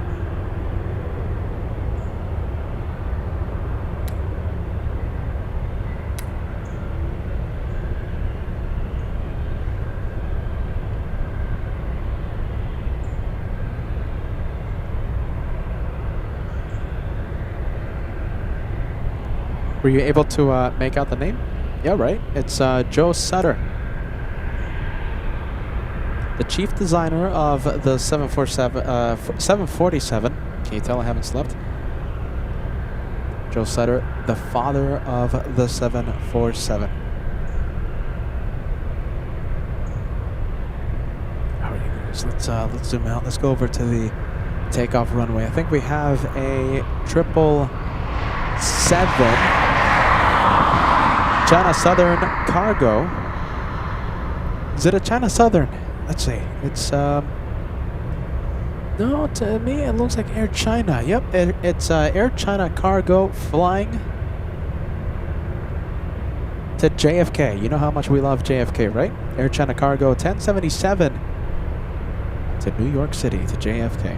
Were you able to make out the name? Yeah, right. It's Joe Sutter, the chief designer of the 747. Can you tell I haven't slept? Joe Sutter, the father of the 747. All right, guys. Let's zoom out. Let's go over to the takeoff runway. I think we have a 777 China Southern cargo. Is it a China Southern? Let's see. It's no, to me it looks like Air China. Yep, it's Air China cargo flying to JFK. You know how much we love JFK, right? Air China cargo 1077 to New York City to JFK.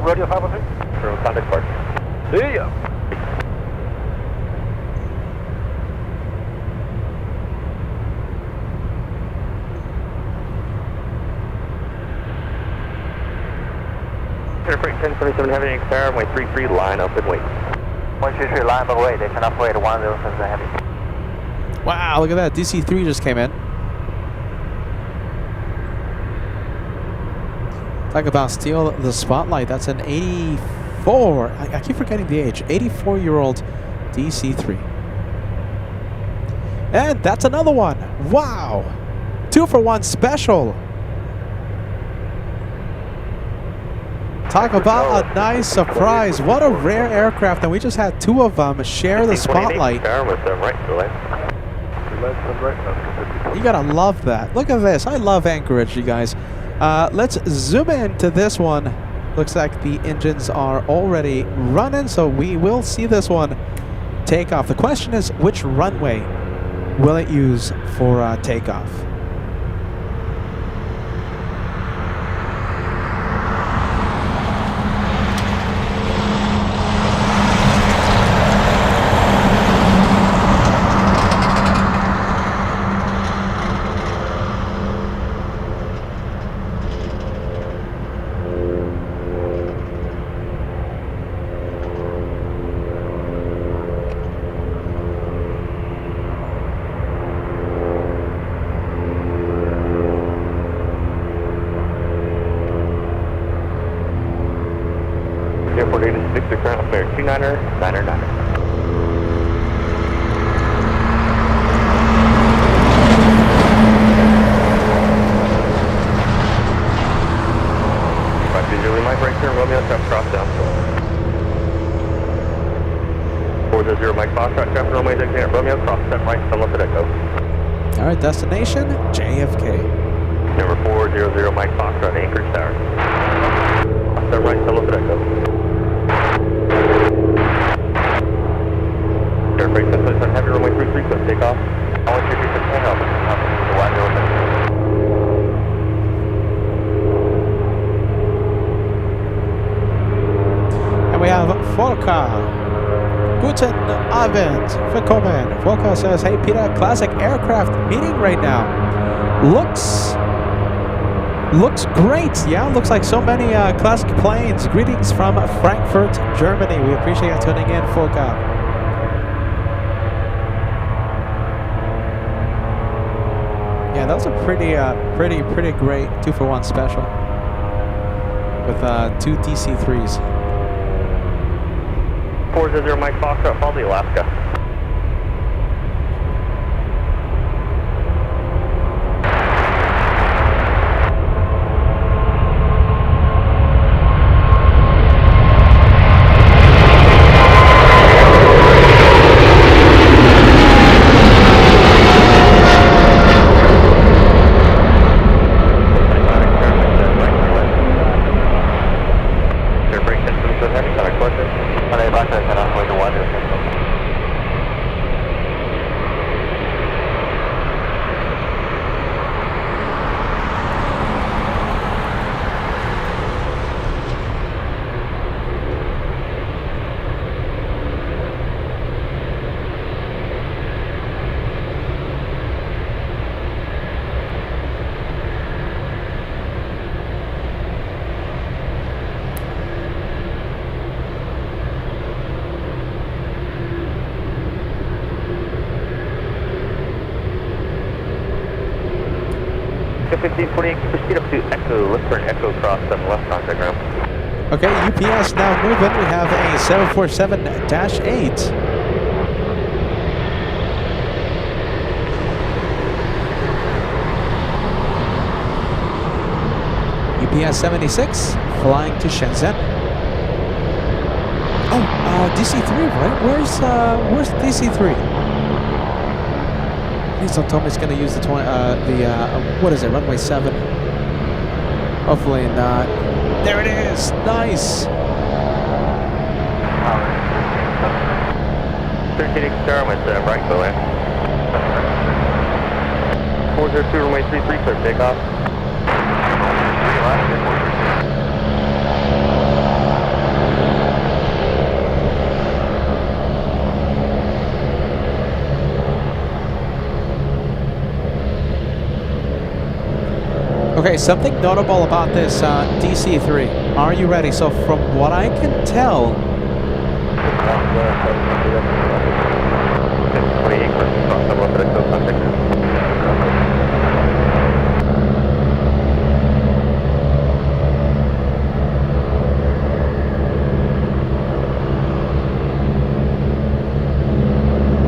Radio 513? For contact park. See ya. Freight 1077 Heavy and Star, runway 33, line up and wait. 123, line up and wait. They can operate 1077 Heavy. Wow, look at that. DC-3 just came in. Talk about steal the spotlight. That's an 84. I keep forgetting the age. 84-year-old DC-3. And that's another one. Wow. 2-for-1 special. Talk about a nice surprise. What a rare aircraft. And we just had two of them share the spotlight. You gotta love that. Look at this. I love Anchorage, you guys. Let's zoom in to this one. Looks like the engines are already running, so we will see this one takeoff. The question is, which runway will it use for takeoff? Airport 86, the current fare 29er. Visually, my break turn, Romeo, traffic cross down. 400, Mike Foxtrot, traffic Romeo, exit Romeo, cross step right, sunless at Echo. All right, destination JFK. Number 400, Mike Foxtrot, Anchorage Tower. Cross step right, sunless at Echo. Air brake system on heavy runway 33, so take off. All entry 36 help. Wide open. And we have Volker. Guten Abend. Willkommen. Volker says, hey Peter, classic aircraft meeting right now. Looks great. Yeah, looks like so many classic planes. Greetings from Frankfurt, Germany. We appreciate you tuning in, Volker. Yeah, that was a pretty great 2-for-1 special with 2 DC-3s. 400 Mike Foxtrot, follow the Alaska. Echo 1548, proceed up to Echo. Let's turn Echo cross on the left contact ground. Okay, UPS now moving. We have a 747-8. UPS 76 flying to Shenzhen. Oh, DC-3, right? Where's DC-3? Please don't tell me it's going to use the what is it, runway 7? Hopefully not. There it is! Nice! 13 Star with right go in. 402 runway 33, clear takeoff. Okay, something notable about this DC-3. Are you ready? So from what I can tell,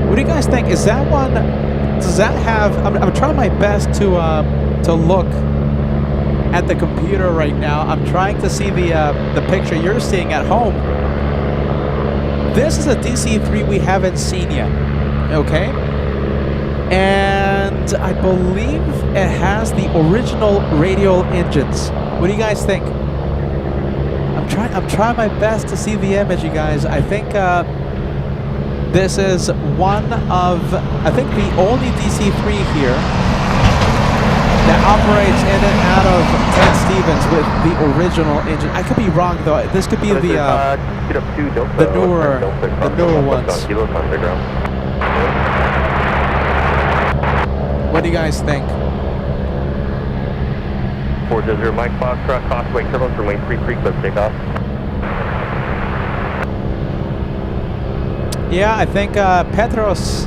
what do you guys think? Is that one? Does that have? I'm trying my best to look at the computer right now. I'm trying to see the picture you're seeing at home. This is a DC-3 we haven't seen yet, okay? And I believe it has the original radial engines. What do you guys think? I'm trying my best to see the image, you guys. I think This is one of, I think, the only DC-3 here that operates in and out of St. Stevens with the original engine. I could be wrong though. This could be the newer ones. What do you guys think? 400 Mike Foxtrot, Causeway Turbulence for lane 33, cliff takeoff. Yeah, I think Petros,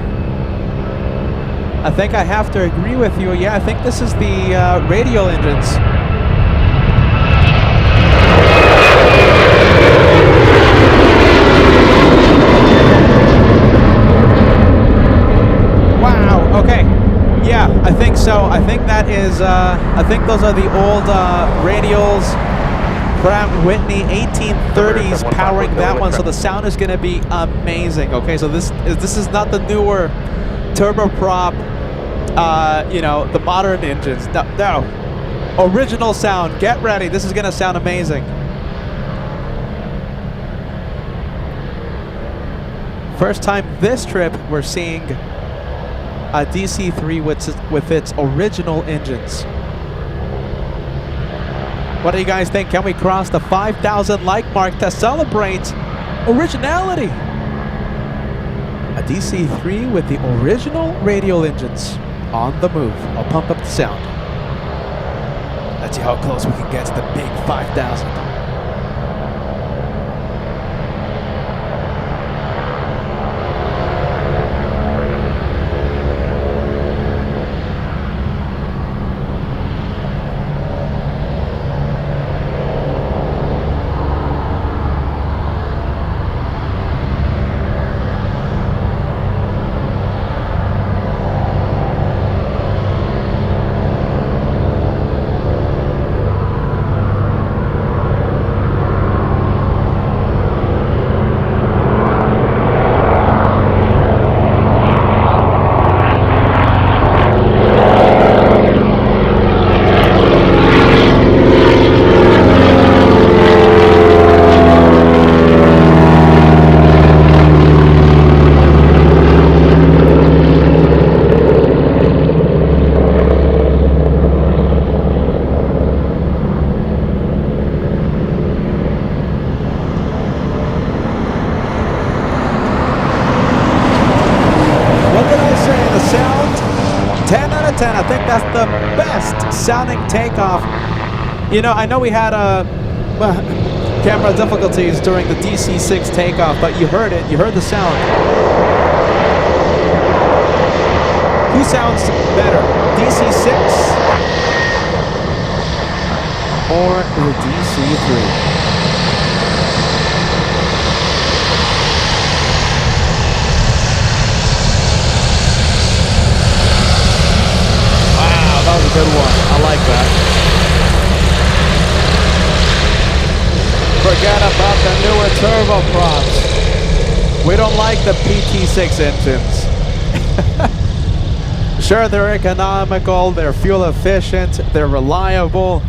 I think I have to agree with you. Yeah, I think this is the radial engines. Wow, okay. Yeah, I think so. I think that is, I think those are the old radials. Pratt Whitney 1830s powering that one, so the sound is going to be amazing. Okay, so this is not the newer turboprop, you know, the modern engines. No, original sound. Get ready. This is going to sound amazing. First time this trip we're seeing a DC-3 with its original engines. What do you guys think? Can we cross the 5,000 like mark to celebrate originality? A DC-3 with the original radial engines on the move. I'll pump up the sound. Let's see how close we can get to the big 5,000. I think that's the best sounding takeoff. You know, I know we had camera difficulties during the DC-6 takeoff, but you heard it. You heard the sound. Who sounds better, DC-6 or the DC-3? That was a good one. I like that. Forget about the newer turboprops. We don't like the PT6 engines. Sure, they're economical, they're fuel efficient, they're reliable.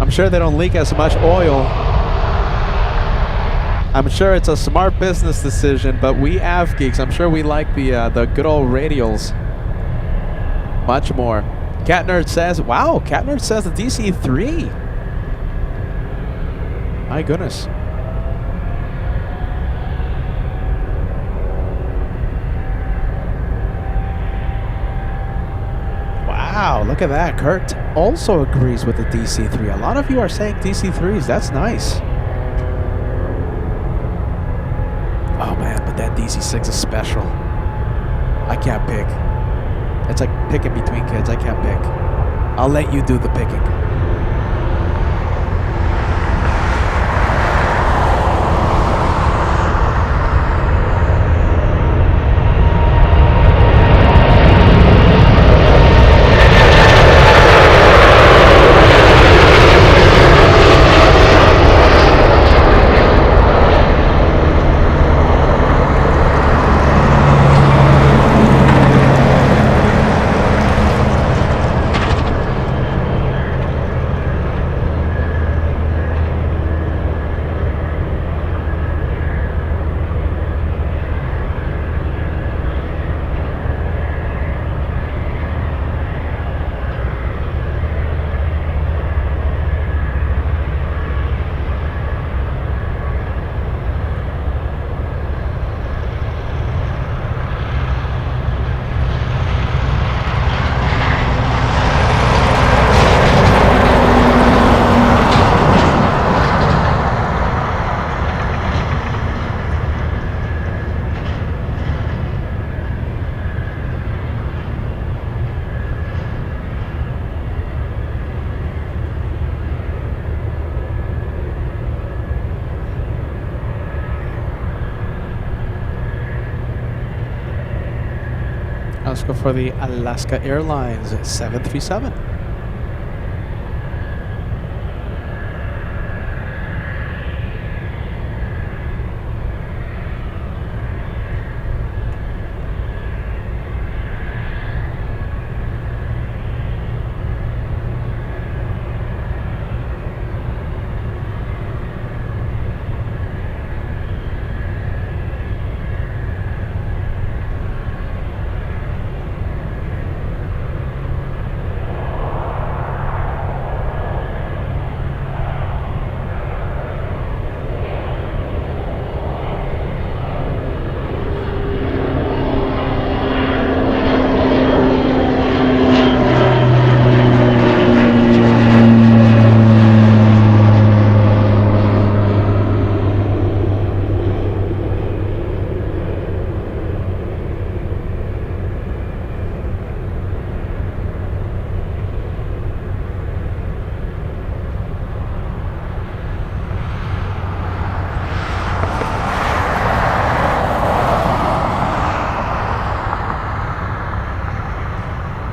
I'm sure they don't leak as much oil. I'm sure it's a smart business decision, but we av geeks, I'm sure we like the good old radials much more. Cat Nerd says, wow, Cat Nerd says the DC-3. My goodness. Wow, look at that. Kurt also agrees with the DC-3. A lot of you are saying DC-3s. That's nice. Oh man, but that DC-6 is special. I can't pick. It's like picking between kids. I can't pick. I'll let you do the picking. Let's go for the Alaska Airlines 737.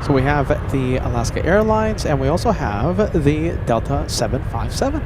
So we have the Alaska Airlines, and we also have the Delta 757.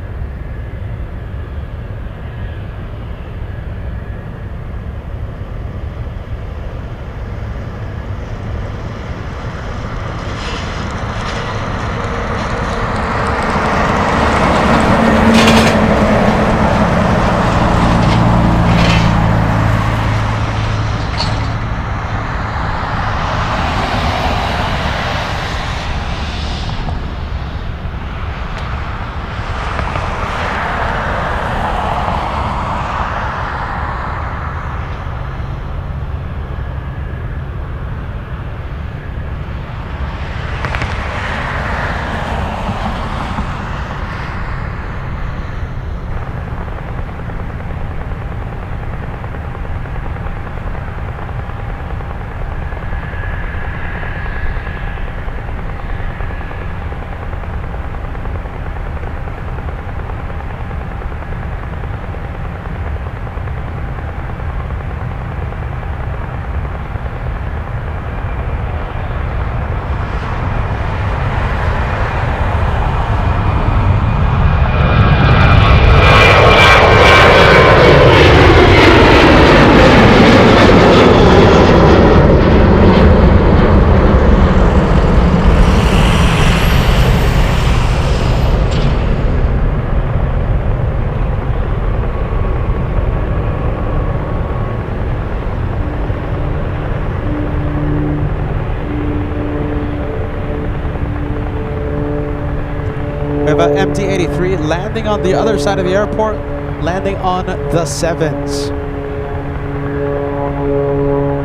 We have an MD-83 landing on the other side of the airport, landing on the 7s.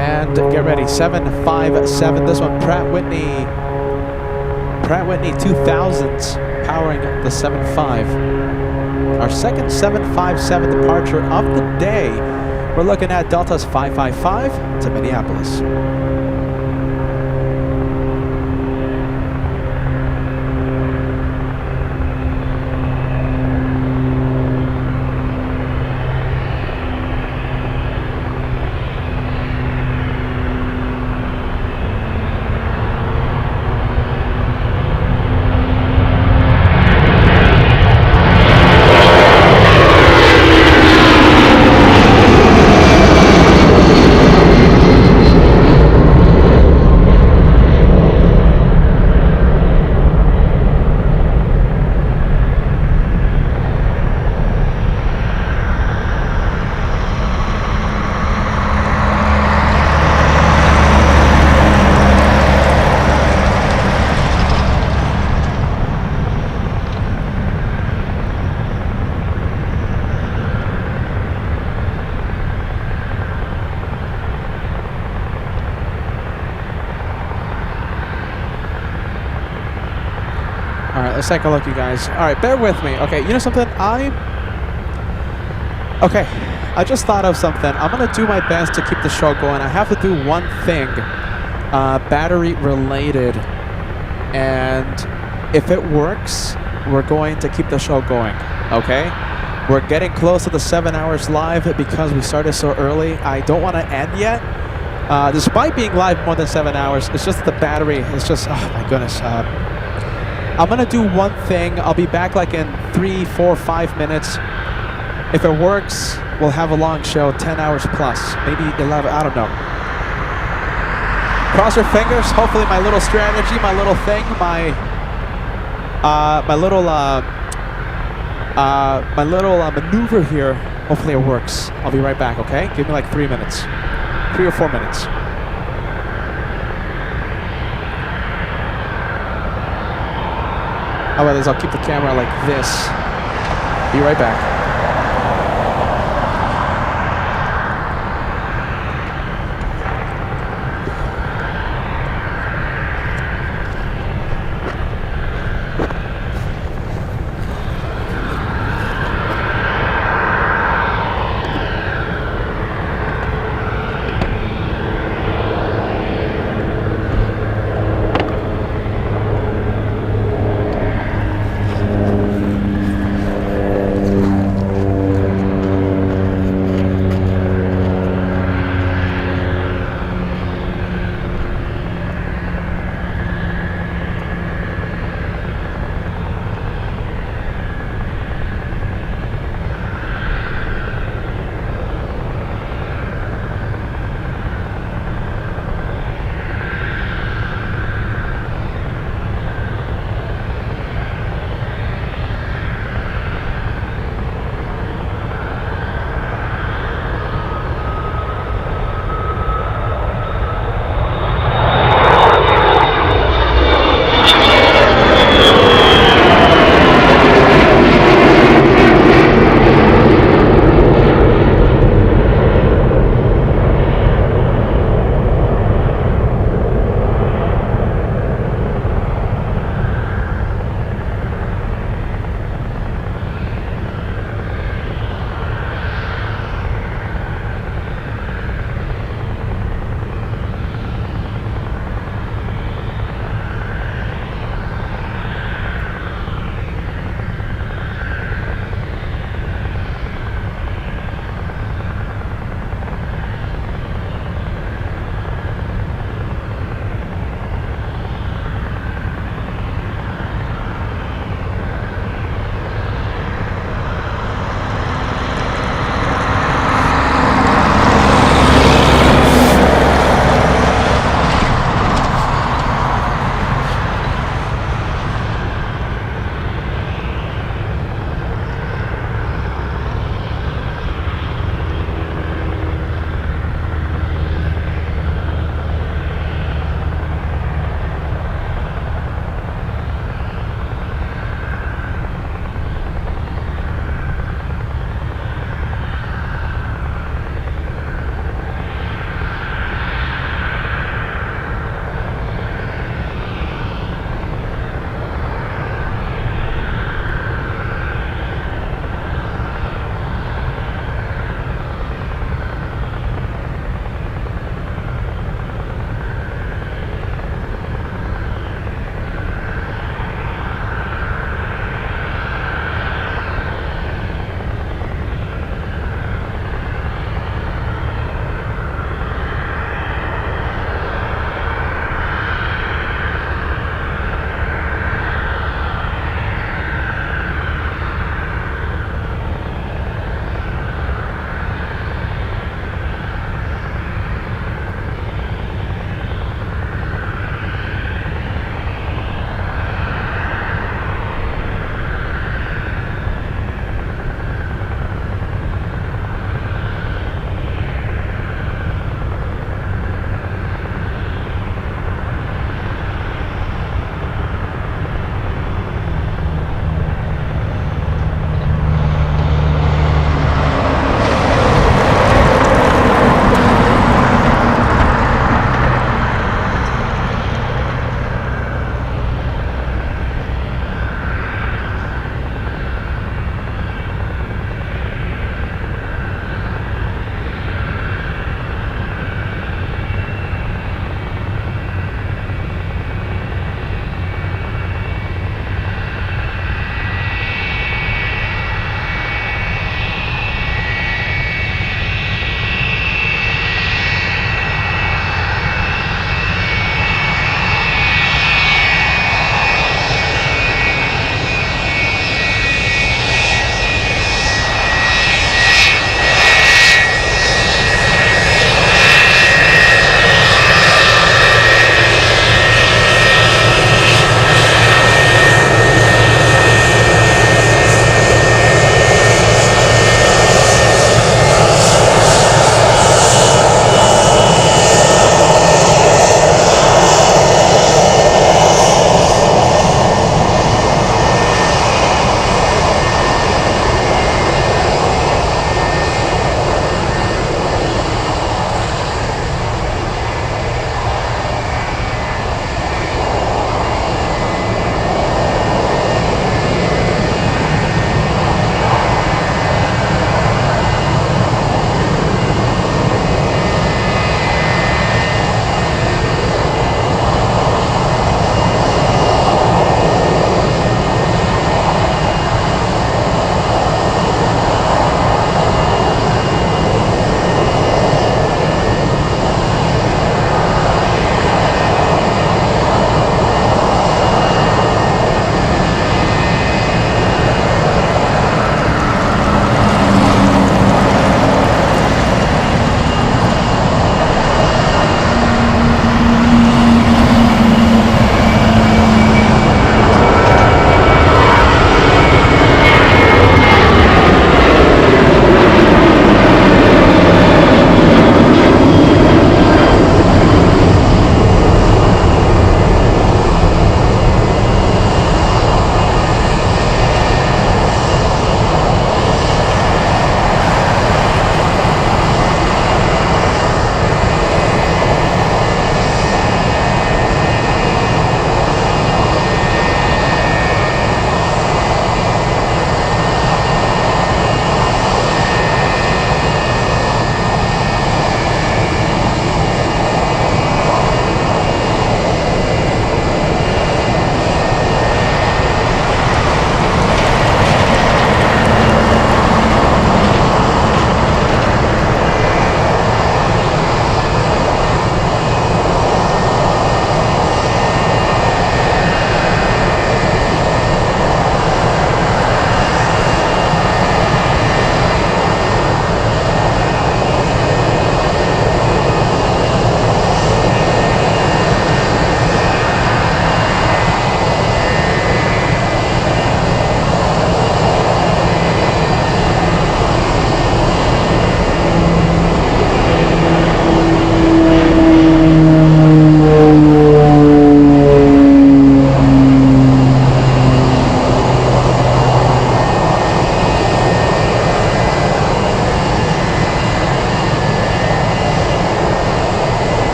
And get ready, 757, this one, Pratt Whitney 2000s, powering the 75. Our second 757 departure of the day. We're looking at Delta's 555 to Minneapolis. Alright, let's take a look, you guys. Alright, bear with me. Okay, you know something? Okay, I just thought of something. I'm going to do my best to keep the show going. I have to do one thing, battery related. And if it works, we're going to keep the show going, okay? We're getting close to the 7 hours live because we started so early. I don't want to end yet. Despite being live more than 7 hours, it's just the battery. It's just, oh my goodness. I'm gonna do one thing. I'll be back like in 3, 4, 5 minutes. If it works, we'll have a long show, 10 hours plus, maybe 11, I don't know. Cross your fingers. Hopefully my little strategy, my little thing, my little maneuver here, hopefully it works. I'll be right back, okay? Give me like 3 minutes. 3 or 4 minutes. How about this? I'll keep the camera like this. Be right back.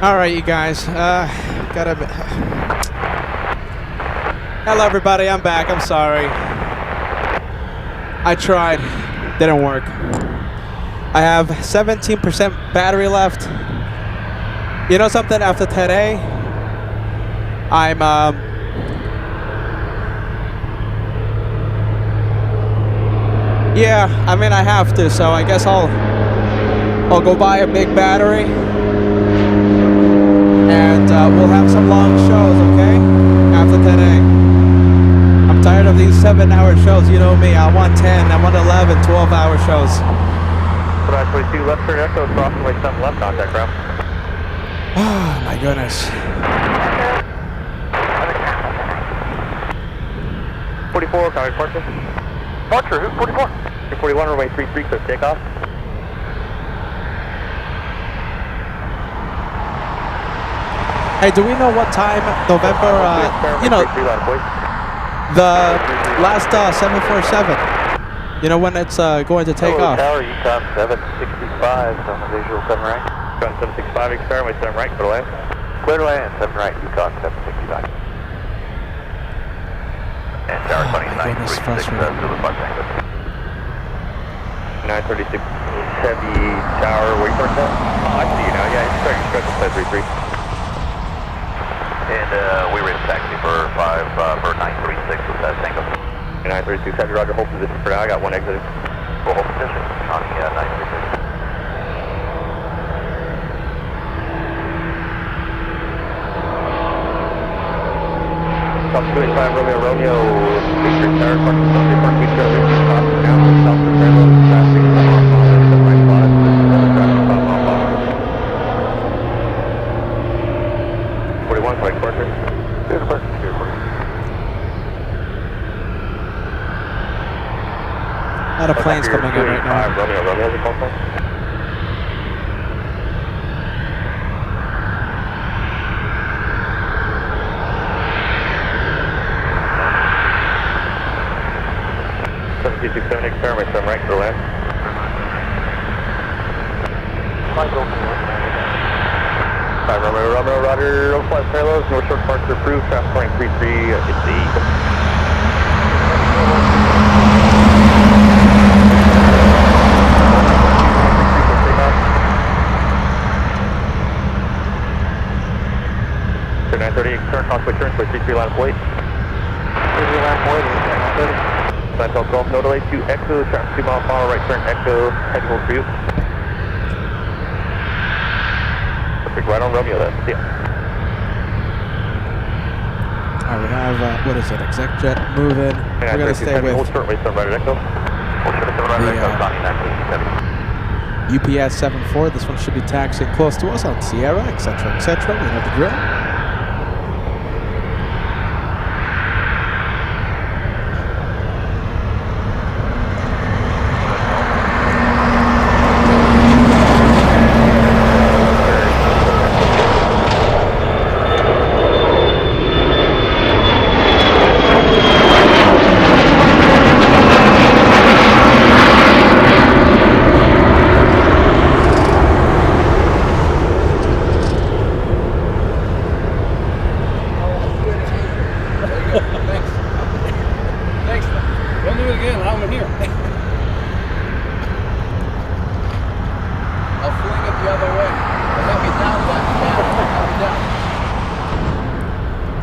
All right, you guys. Gotta. Hello, everybody. I'm back. I'm sorry. I tried. Didn't work. I have 17% battery left. You know something? After today, I'm yeah, I mean I have to, so I guess I'll go buy a big battery and we'll have some long shows, okay? After today. I'm tired of these 7-hour shows, you know me. I want 10, I want 11, 12-hour shows. 22 left turn echo, crossing way 7 left, contact ground. Oh my goodness. 44, copy departure. Departure, who's 44? 41, runway 33, clear takeoff. Hey, do we know what time November, you know, the last 747, you know, when it's going to take off? Tower, Yukon 765 on the visual 7 right. Yukon 765, experiment 7 right, clear to land. Clear to land, 7 right, Yukon 765. And Tower 29, 36, Zulu 5 Tango. 936 Heavy Tower, where you parked at? Oh, I see you now, yeah, it's starting to stretch 733. And we ready to taxi for 936 with that Tango. 936 Heavy, roger, hold position for now, I got one exiting. We'll hold position on the 936. South 285 Romeo, Victor Tower, parking Sunday, parking Victor, top now, south of Fairlow, traffic, on the right spot, traffic, on 41, correct, Parker. Good work, good work. A lot of planes coming in right now. Romeo, is it called sign? Experiment, so I'm right for land. Romeo, Roger, 05 parallels, North Shore departure approved, traffic point 33, it's the Eagle. So 930, turn, crossway turn, so 33 line of wait. 33 line of wait, 930. Seinfeld Golf, no delay to Echo, traffic 2 mile per hour, right turn Echo, heading hold for you. Perfect, right on Romeo then, see ya. Alright, we have, what is it, exec jet moving. We're going to stay with hold short, wait, sun right at Echo. Hold short, 7 right at Echo, Connie 937. UPS 74. This one should be taxiing close to us on Sierra, etc., etc. We have the drill.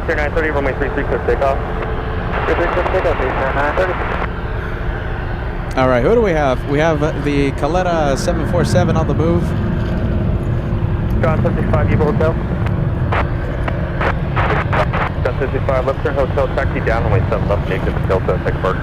Clear 930, runway 33, clear takeoff. Clear 33, clear takeoff, 930. All right, who do we have? We have the Caletta 747 on the move. John 75, Eagle Hotel. John 75, left turn hotel, taxi down, runway 7 left, make it to Delta, Tech Park.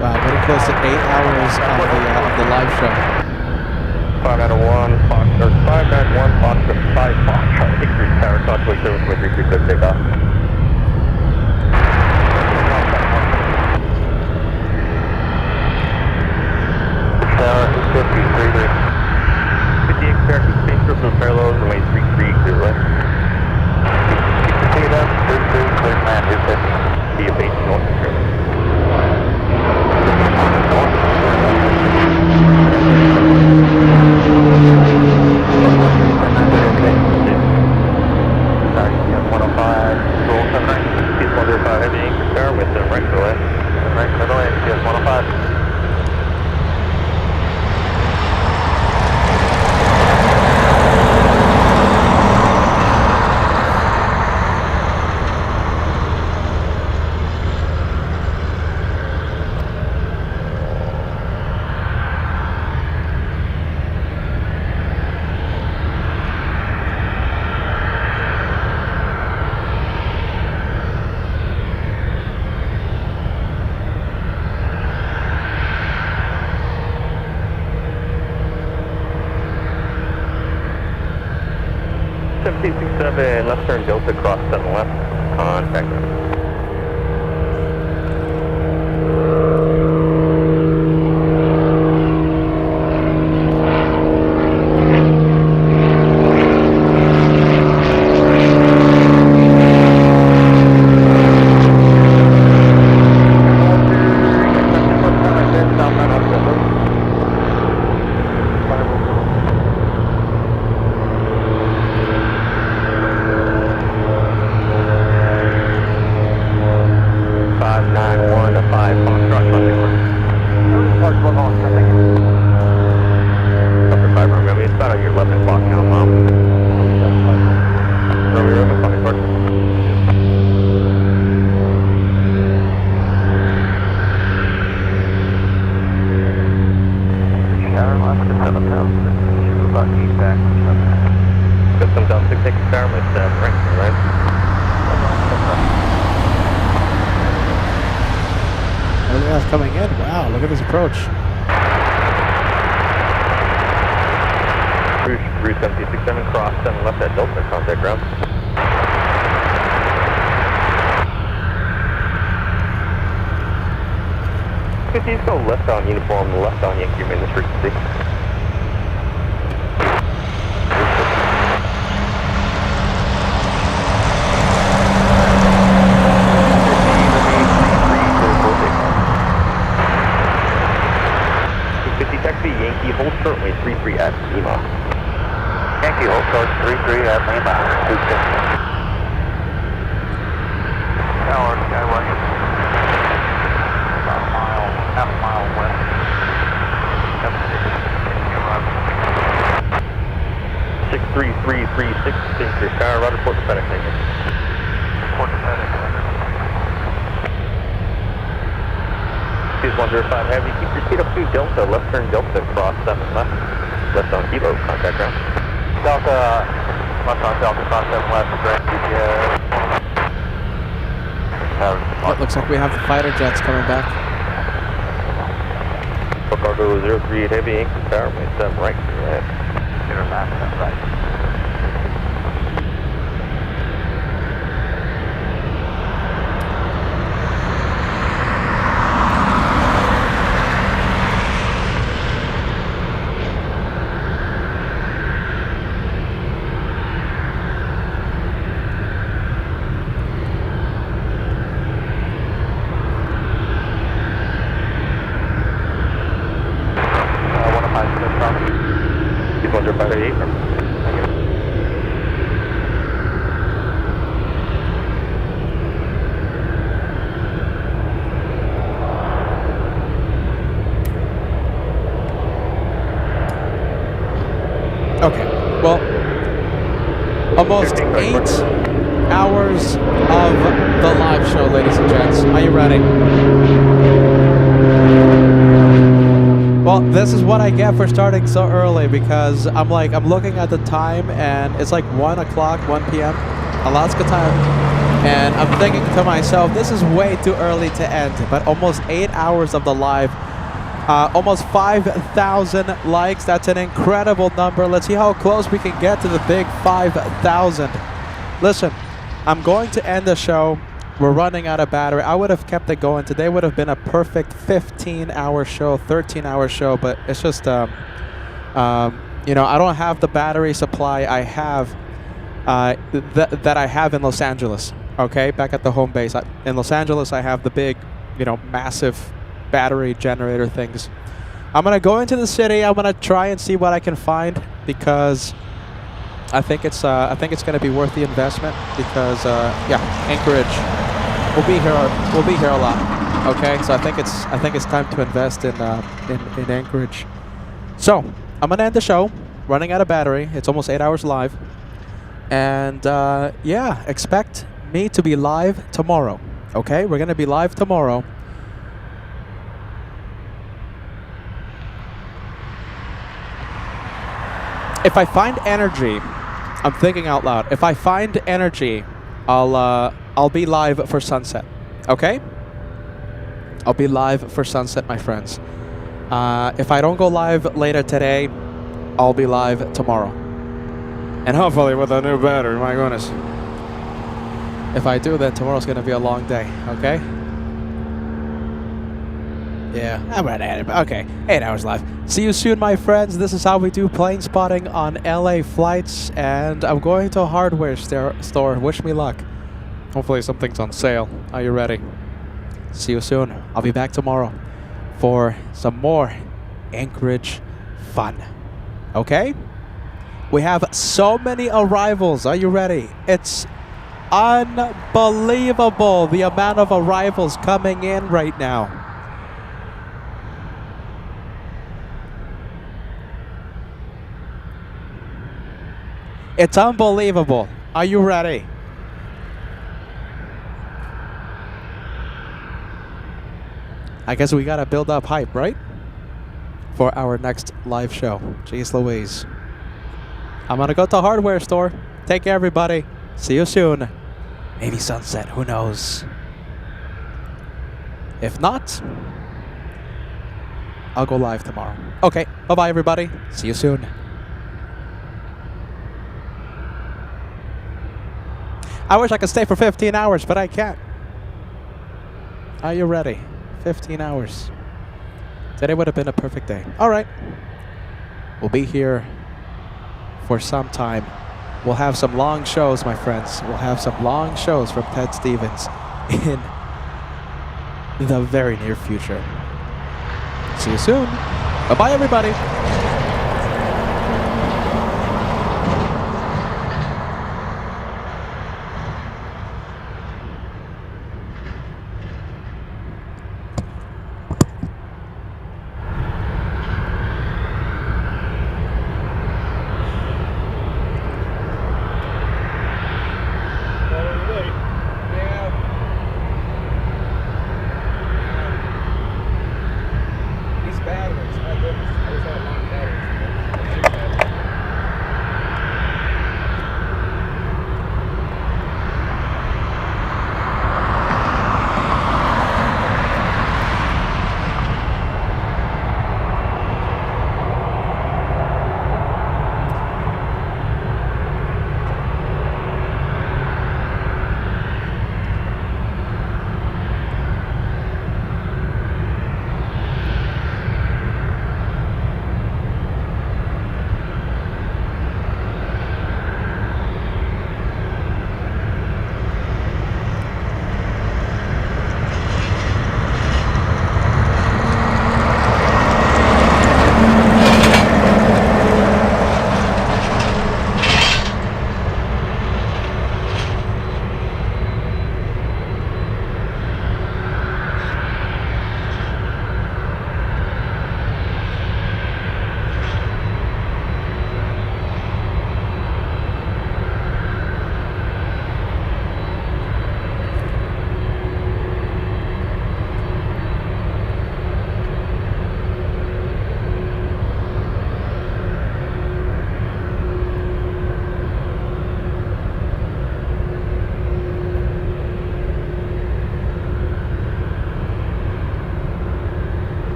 Wow, getting close to 8 hours of the live show. 591, Fox, or 591, Fox, 5 Fox, Charlie, Creek Tower, Southway service, with 33, clear takeoff. Tower 253. 50 expert, space group of parallels, runway 33, clear right. Keep the speed up, 33, clear land, 250. Be a base. anchor tower with them right to the left. Right to the left, yes, 105. Seven, left turn Delta, cross 7 left, contact ground. Custom down 6 acre tower with right, right. Look at that coming in. Wow, look at this approach. Route 767 cross 7 left at Delta, contact ground. Please go left on uniform, left on Yankee, minus frequency. Yankee hold short way 33 at Lima. Yankee hold short 33 at Lima. 260. Tower, Skyway. About a mile, half a mile west. 63336, Anchorage Tower, Roger, port to FedEx Anchor. Port to FedEx Anchor. 105 Heavy, keep your speed up to Delta, left turn Delta, cross 7 left, left on Kilo, contact ground. Delta, left on Delta, cross 7 left, direct GPS. It looks like we have the fighter jets coming back. Cargo 038 Heavy, Anchor Tower, with 7 right, left. International, right. Okay, well, almost 8 hours of the live show, ladies and gents. Are you ready? Well, this is what I get for starting so early, because I'm looking at the time and it's like 1 o'clock, 1 p.m. Alaska time, and I'm thinking to myself, this is way too early to end. But almost 8 hours of the live, almost 5,000 likes. That's an incredible number. Let's see how close we can get to the big 5,000. Listen, I'm going to end the show. We're running out of battery. I would have kept it going. Today would have been a perfect 15-hour show, 13-hour show, but it's just, you know, I don't have the battery supply I have that I have in Los Angeles. Okay, back at the home base in Los Angeles, I have the big, you know, massive battery generator things. I'm gonna go into the city. I'm gonna try and see what I can find, because I think it's gonna be worth the investment, because yeah, Anchorage we'll be here. We'll be here a lot. Okay, so I think it's time to invest in Anchorage. So I'm gonna end the show. Running out of battery. It's almost 8 hours live, and yeah, expect me to be live tomorrow. Okay, we're gonna be live tomorrow. If I find energy, I'm thinking out loud. If I find energy, I'll be live for sunset. Okay? I'll be live for sunset, my friends. If I don't go live later today, I'll be live tomorrow. And hopefully with a new battery, my goodness. If I do, then tomorrow's gonna be a long day, okay? Yeah, I'm right at it. Okay, 8 hours live. See you soon, my friends. This is how we do plane spotting on LA flights, and I'm going to a hardware store. Wish me luck. Hopefully something's on sale. Are you ready? See you soon. I'll be back tomorrow for some more Anchorage fun. Okay? We have so many arrivals. Are you ready? It's unbelievable the amount of arrivals coming in right now. It's unbelievable. Are you ready? I guess we gotta build up hype, right? For our next live show. Jeez Louise. I'm gonna go to a hardware store. Take care, everybody. See you soon. Maybe sunset, who knows? If not, I'll go live tomorrow. Okay, bye-bye, everybody. See you soon. I wish I could stay for 15 hours, but I can't. Are you ready? 15 hours. Today would have been a perfect day. All right. We'll be here for some time. We'll have some long shows, my friends. We'll have some long shows from Ted Stevens in the very near future. See you soon. Bye-bye, everybody.